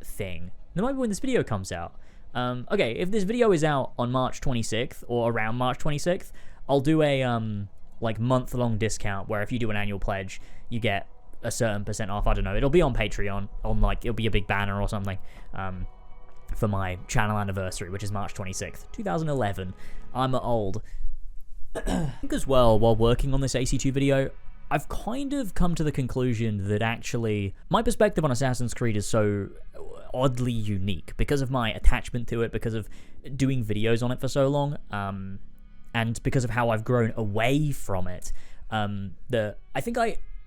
thing. That might be when this video comes out. Okay, if this video is out on March 26th or around March 26th, I'll do a month-long discount where if you do an annual pledge, you get a certain % off. I don't know. It'll be on Patreon. It'll be a big banner or something. For my channel anniversary, which is March 26th, 2011. I'm old. I think as well, while working on this AC2 video, I've kind of come to the conclusion that actually my perspective on Assassin's Creed is so oddly unique because of my attachment to it, because of doing videos on it for so long, and because of how I've grown away from it. That I think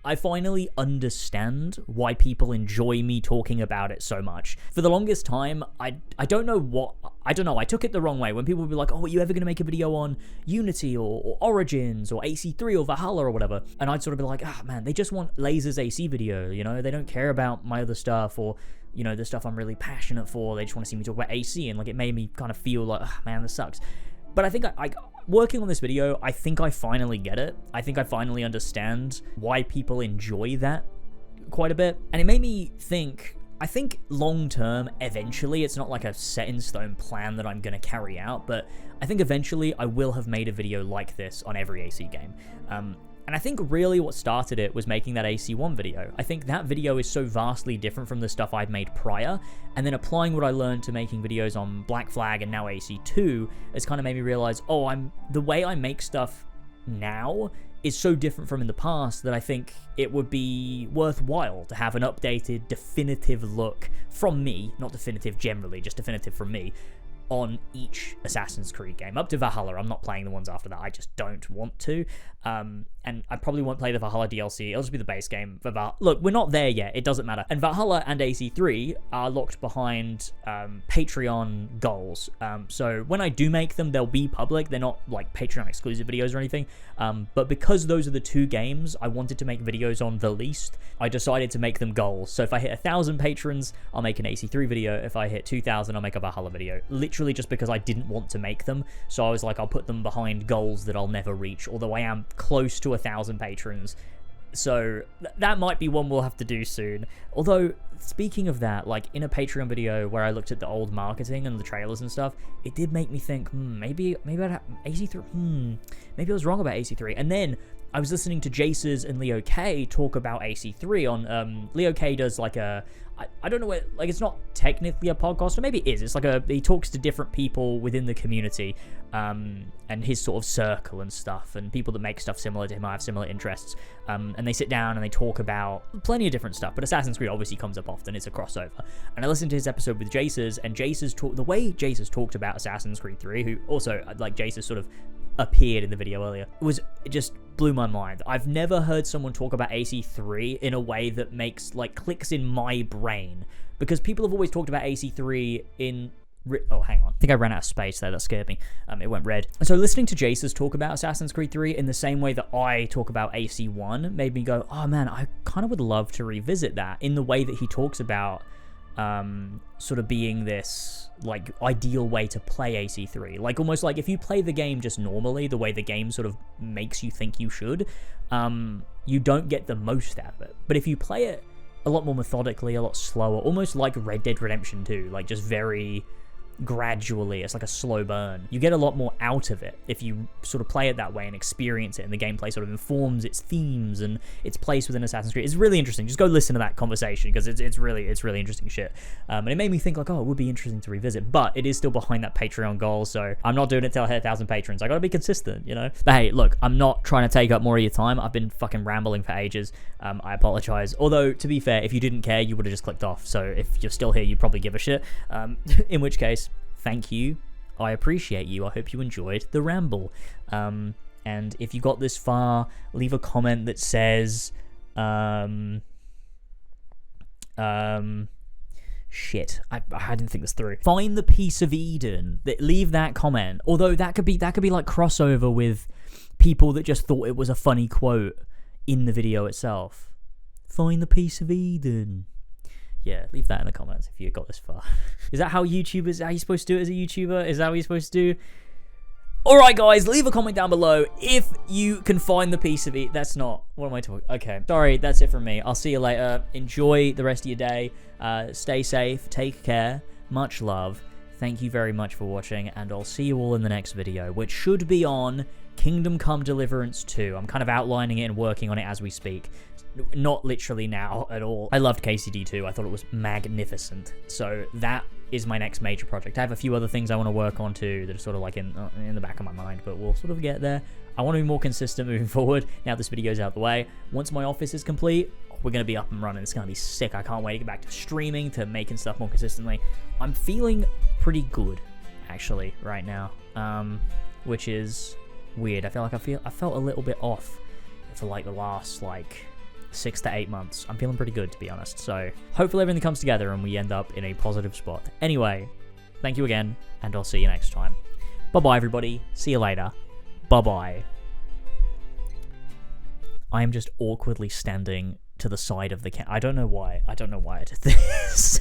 I finally understand why people enjoy me talking about it so much. For the longest time, I don't know, I took it the wrong way. When people would be like, oh, are you ever going to make a video on Unity or Origins or AC3 or Valhalla or whatever? And I'd sort of be like, man, they just want LazerzZ AC video, they don't care about my other stuff or, the stuff I'm really passionate for. They just want to see me talk about AC, and it made me kind of feel like, man, this sucks. But I think working on this video, I think I finally get it. I think I finally understand why people enjoy that quite a bit. And it made me think, I think long-term, eventually, it's not a set-in-stone plan that I'm going to carry out, but I think eventually I will have made a video like this on every AC game. And I think really what started it was making that AC1 video. I think that video is so vastly different from the stuff I'd made prior, and then applying what I learned to making videos on Black Flag and now AC2 has kind of made me realize, the way I make stuff now is so different from in the past that I think it would be worthwhile to have an updated, definitive look from me, not definitive generally, just definitive from me, on each Assassin's Creed game. Up to Valhalla, I'm not playing the ones after that, I just don't want to. And I probably won't play the Valhalla DLC, it'll just be the base game for Valhalla. Look, we're not there yet, it doesn't matter. And Valhalla and AC3 are locked behind Patreon goals. So when I do make them, they'll be public, they're not like Patreon exclusive videos or anything. But because those are the two games I wanted to make videos on the least, I decided to make them goals. So if I hit 1,000 patrons, I'll make an AC3 video. If I hit 2,000, I'll make a Valhalla video. Literally just because I didn't want to make them. So I was like, I'll put them behind goals that I'll never reach, although I am close to 1,000 patrons. So that might be one we'll have to do soon. Although, speaking of that, like in a Patreon video where I looked at the old marketing and the trailers and stuff, it did make me think, maybe I'd have AC3, maybe I was wrong about AC3. And then I was listening to LazerzZ and Leo K talk about AC3 on, Leo K does like a, I don't know what, like it's not technically a podcast, or maybe it is. It's like he talks to different people within the community, and his sort of circle and stuff, and people that make stuff similar to him, I have similar interests, and they sit down and they talk about plenty of different stuff, but Assassin's Creed obviously comes up often, it's a crossover. And I listened to his episode with LazerzZ, and the way LazerzZ talked about Assassin's Creed 3, who also, like LazerzZ sort of appeared in the video earlier, it just blew my mind. I've never heard someone talk about AC3 in a way that makes, like, clicks in my brain, because people have always talked about AC3 in... Oh, hang on. I think I ran out of space there. That scared me. It went red. So listening to LazerzZ talk about Assassin's Creed 3 in the same way that I talk about AC1 made me go, oh man, I kind of would love to revisit that in the way that he talks about sort of being this like ideal way to play AC3, like almost like if you play the game just normally, the way the game sort of makes you think you should, you don't get the most out of it. But if you play it a lot more methodically, a lot slower, almost like Red Dead Redemption 2, like just very gradually, it's like a slow burn, you get a lot more out of it if you sort of play it that way and experience it, and the gameplay sort of informs its themes and its place within Assassin's Creed. It's really interesting. Just go listen to that conversation, because it's really interesting shit, and it made me think like, oh, it would be interesting to revisit, but it is still behind that Patreon goal, so I'm not doing it till I hit 1,000 patrons. I gotta be consistent, you know. But hey, look, I'm not trying to take up more of your time. I've been fucking rambling for ages. I apologize, although to be fair, if you didn't care, you would have just clicked off, so if you're still here, you probably give a shit, in which case, thank you. I appreciate you. I hope you enjoyed the ramble. And if you got this far, leave a comment that says, shit, I didn't think this through. Find the piece of Eden. Leave that comment. Although that could be like crossover with people that just thought it was a funny quote in the video itself. Find the piece of Eden. Yeah, leave that in the comments if you got this far. Is that how YouTubers, how you supposed to do it as a YouTuber? Is that what you're supposed to do? Alright guys, leave a comment down below if you can find the piece of it. That's not, what am I talking? Okay, sorry, that's it from me. I'll see you later. Enjoy the rest of your day. Stay safe, take care, much love. Thank you very much for watching, and I'll see you all in the next video, which should be on Kingdom Come Deliverance 2. I'm kind of outlining it and working on it as we speak. Not literally now at all. I loved KCD 2. I thought it was magnificent. So that is my next major project. I have a few other things I want to work on too that are sort of like in the back of my mind, but we'll sort of get there. I want to be more consistent moving forward now this video's out the way. Once my office is complete, we're going to be up and running. It's going to be sick. I can't wait to get back to streaming, to making stuff more consistently. I'm feeling pretty good, actually, right now, which is weird. I feel like I felt a little bit off for like the last, like, 6 to 8 months. I'm feeling pretty good, to be honest. So hopefully everything comes together and we end up in a positive spot. Anyway, thank you again, and I'll see you next time. Bye-bye, everybody. See you later. Bye-bye. I am just awkwardly standing to the side of the camera. I don't know why. I don't know why I did this.